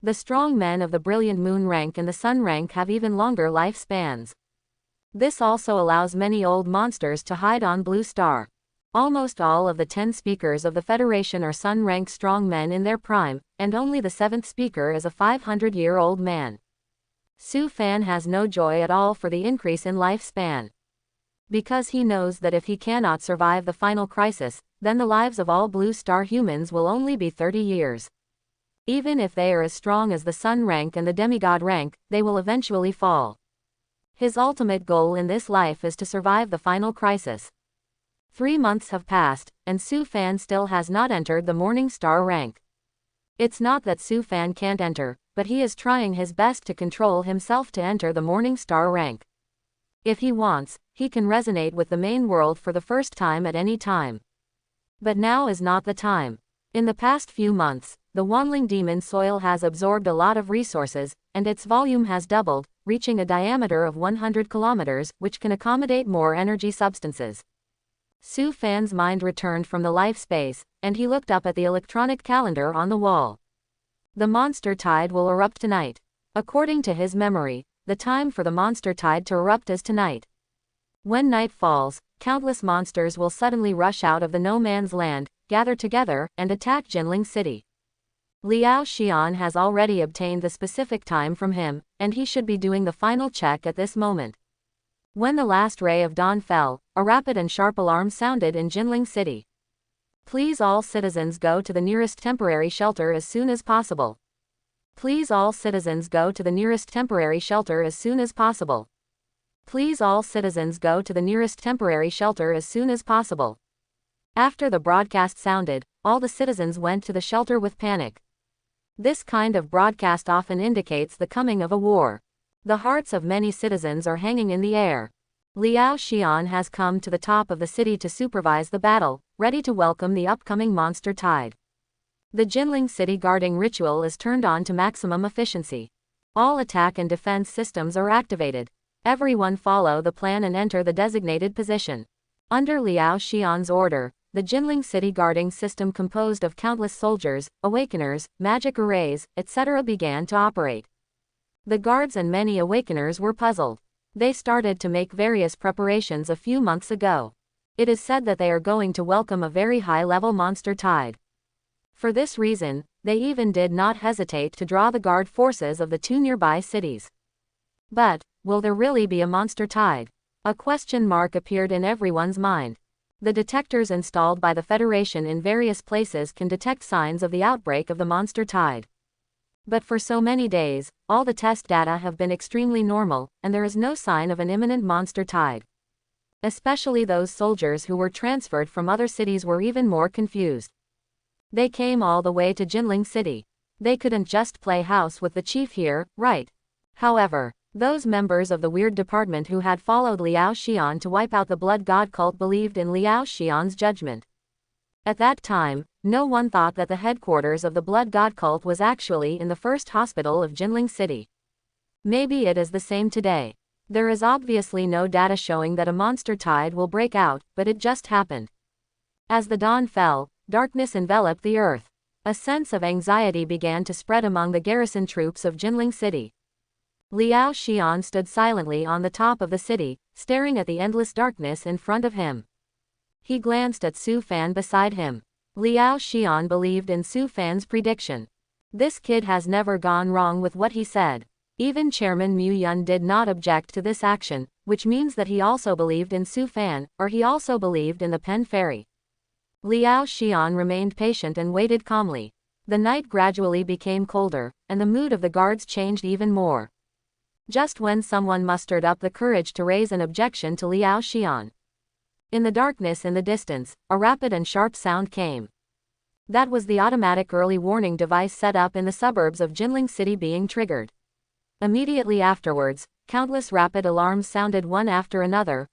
The strong men of the brilliant moon rank and the sun rank have even longer lifespans. This also allows many old monsters to hide on Blue Star. Almost all of the 10 speakers of the Federation are sun-rank strong men in their prime, and only the 7th speaker is a 500-year-old man. Su Fan has no joy at all for the increase in lifespan. Because he knows that if he cannot survive the final crisis, then the lives of all Blue Star humans will only be 30 years. Even if they are as strong as the sun rank and the demigod rank, they will eventually fall. His ultimate goal in this life is to survive the final crisis. 3 months have passed, and Su Fan still has not entered the morning star rank. It's not that Su Fan can't enter, but he is trying his best to control himself to enter the morning star rank. If he wants, he can resonate with the main world for the first time at any time. But now is not the time. In the past few months, the Wanling demon soil has absorbed a lot of resources, and its volume has doubled, reaching a diameter of 100 kilometers, which can accommodate more energy substances. Su Fan's mind returned from the life space, and he looked up at the electronic calendar on the wall. The monster tide will erupt tonight. According to his memory, the time for the monster tide to erupt is tonight. When night falls, countless monsters will suddenly rush out of the no man's land, gather together, and attack Jinling City. Liao Xian has already obtained the specific time from him, and he should be doing the final check at this moment. When the last ray of dawn fell, a rapid and sharp alarm sounded in Jinling City. Please all citizens go to the nearest temporary shelter as soon as possible. Please all citizens go to the nearest temporary shelter as soon as possible. Please all citizens go to the nearest temporary shelter as soon as possible. After the broadcast sounded, all the citizens went to the shelter with panic. This kind of broadcast often indicates the coming of a war. The hearts of many citizens are hanging in the air. Liao Xian has come to the top of the city to supervise the battle, ready to welcome the upcoming monster tide. The Jinling city guarding ritual is turned on to maximum efficiency. All attack and defense systems are activated. Everyone follow the plan and enter the designated position. Under Liao Xian's order, the Jinling city guarding system composed of countless soldiers, awakeners, magic arrays, etc. began to operate. The guards and many awakeners were puzzled. They started to make various preparations a few months ago. It is said that they are going to welcome a very high-level monster tide. For this reason, they even did not hesitate to draw the guard forces of the two nearby cities. But, will there really be a monster tide? A question mark appeared in everyone's mind. The detectors installed by the Federation in various places can detect signs of the outbreak of the monster tide. But for so many days, all the test data have been extremely normal, and there is no sign of an imminent monster tide. Especially those soldiers who were transferred from other cities were even more confused. They came all the way to Jinling City. They couldn't just play house with the chief here, right? However, those members of the weird department who had followed Liao Xian to wipe out the blood god cult believed in Liao Xian's judgment. At that time, no one thought that the headquarters of the blood god cult was actually in the first hospital of Jinling City. Maybe it is the same today. There is obviously no data showing that a monster tide will break out, but it just happened. As the dawn fell, darkness enveloped the earth. A sense of anxiety began to spread among the garrison troops of Jinling City. Liao Xian stood silently on the top of the city, staring at the endless darkness in front of him. He glanced at Su Fan beside him. Liao Xian believed in Su Fan's prediction. This kid has never gone wrong with what he said. Even Chairman Muan did not object to this action, which means that he also believed in Su Fan, or he also believed in the Pen Fairy. Liao Xian remained patient and waited calmly. The night gradually became colder, and the mood of the guards changed even more. Just when someone mustered up the courage to raise an objection to Liao Xian. In the darkness in the distance, a rapid and sharp sound came. That was the automatic early warning device set up in the suburbs of Jinling City being triggered. Immediately afterwards, countless rapid alarms sounded one after another,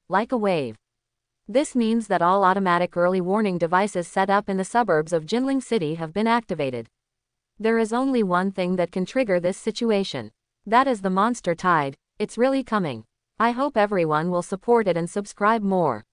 like a wave. This means that all automatic early warning devices set up in the suburbs of Jinling City have been activated. There is only one thing that can trigger this situation. That is the monster tide. It's really coming. I hope everyone will support it and subscribe more.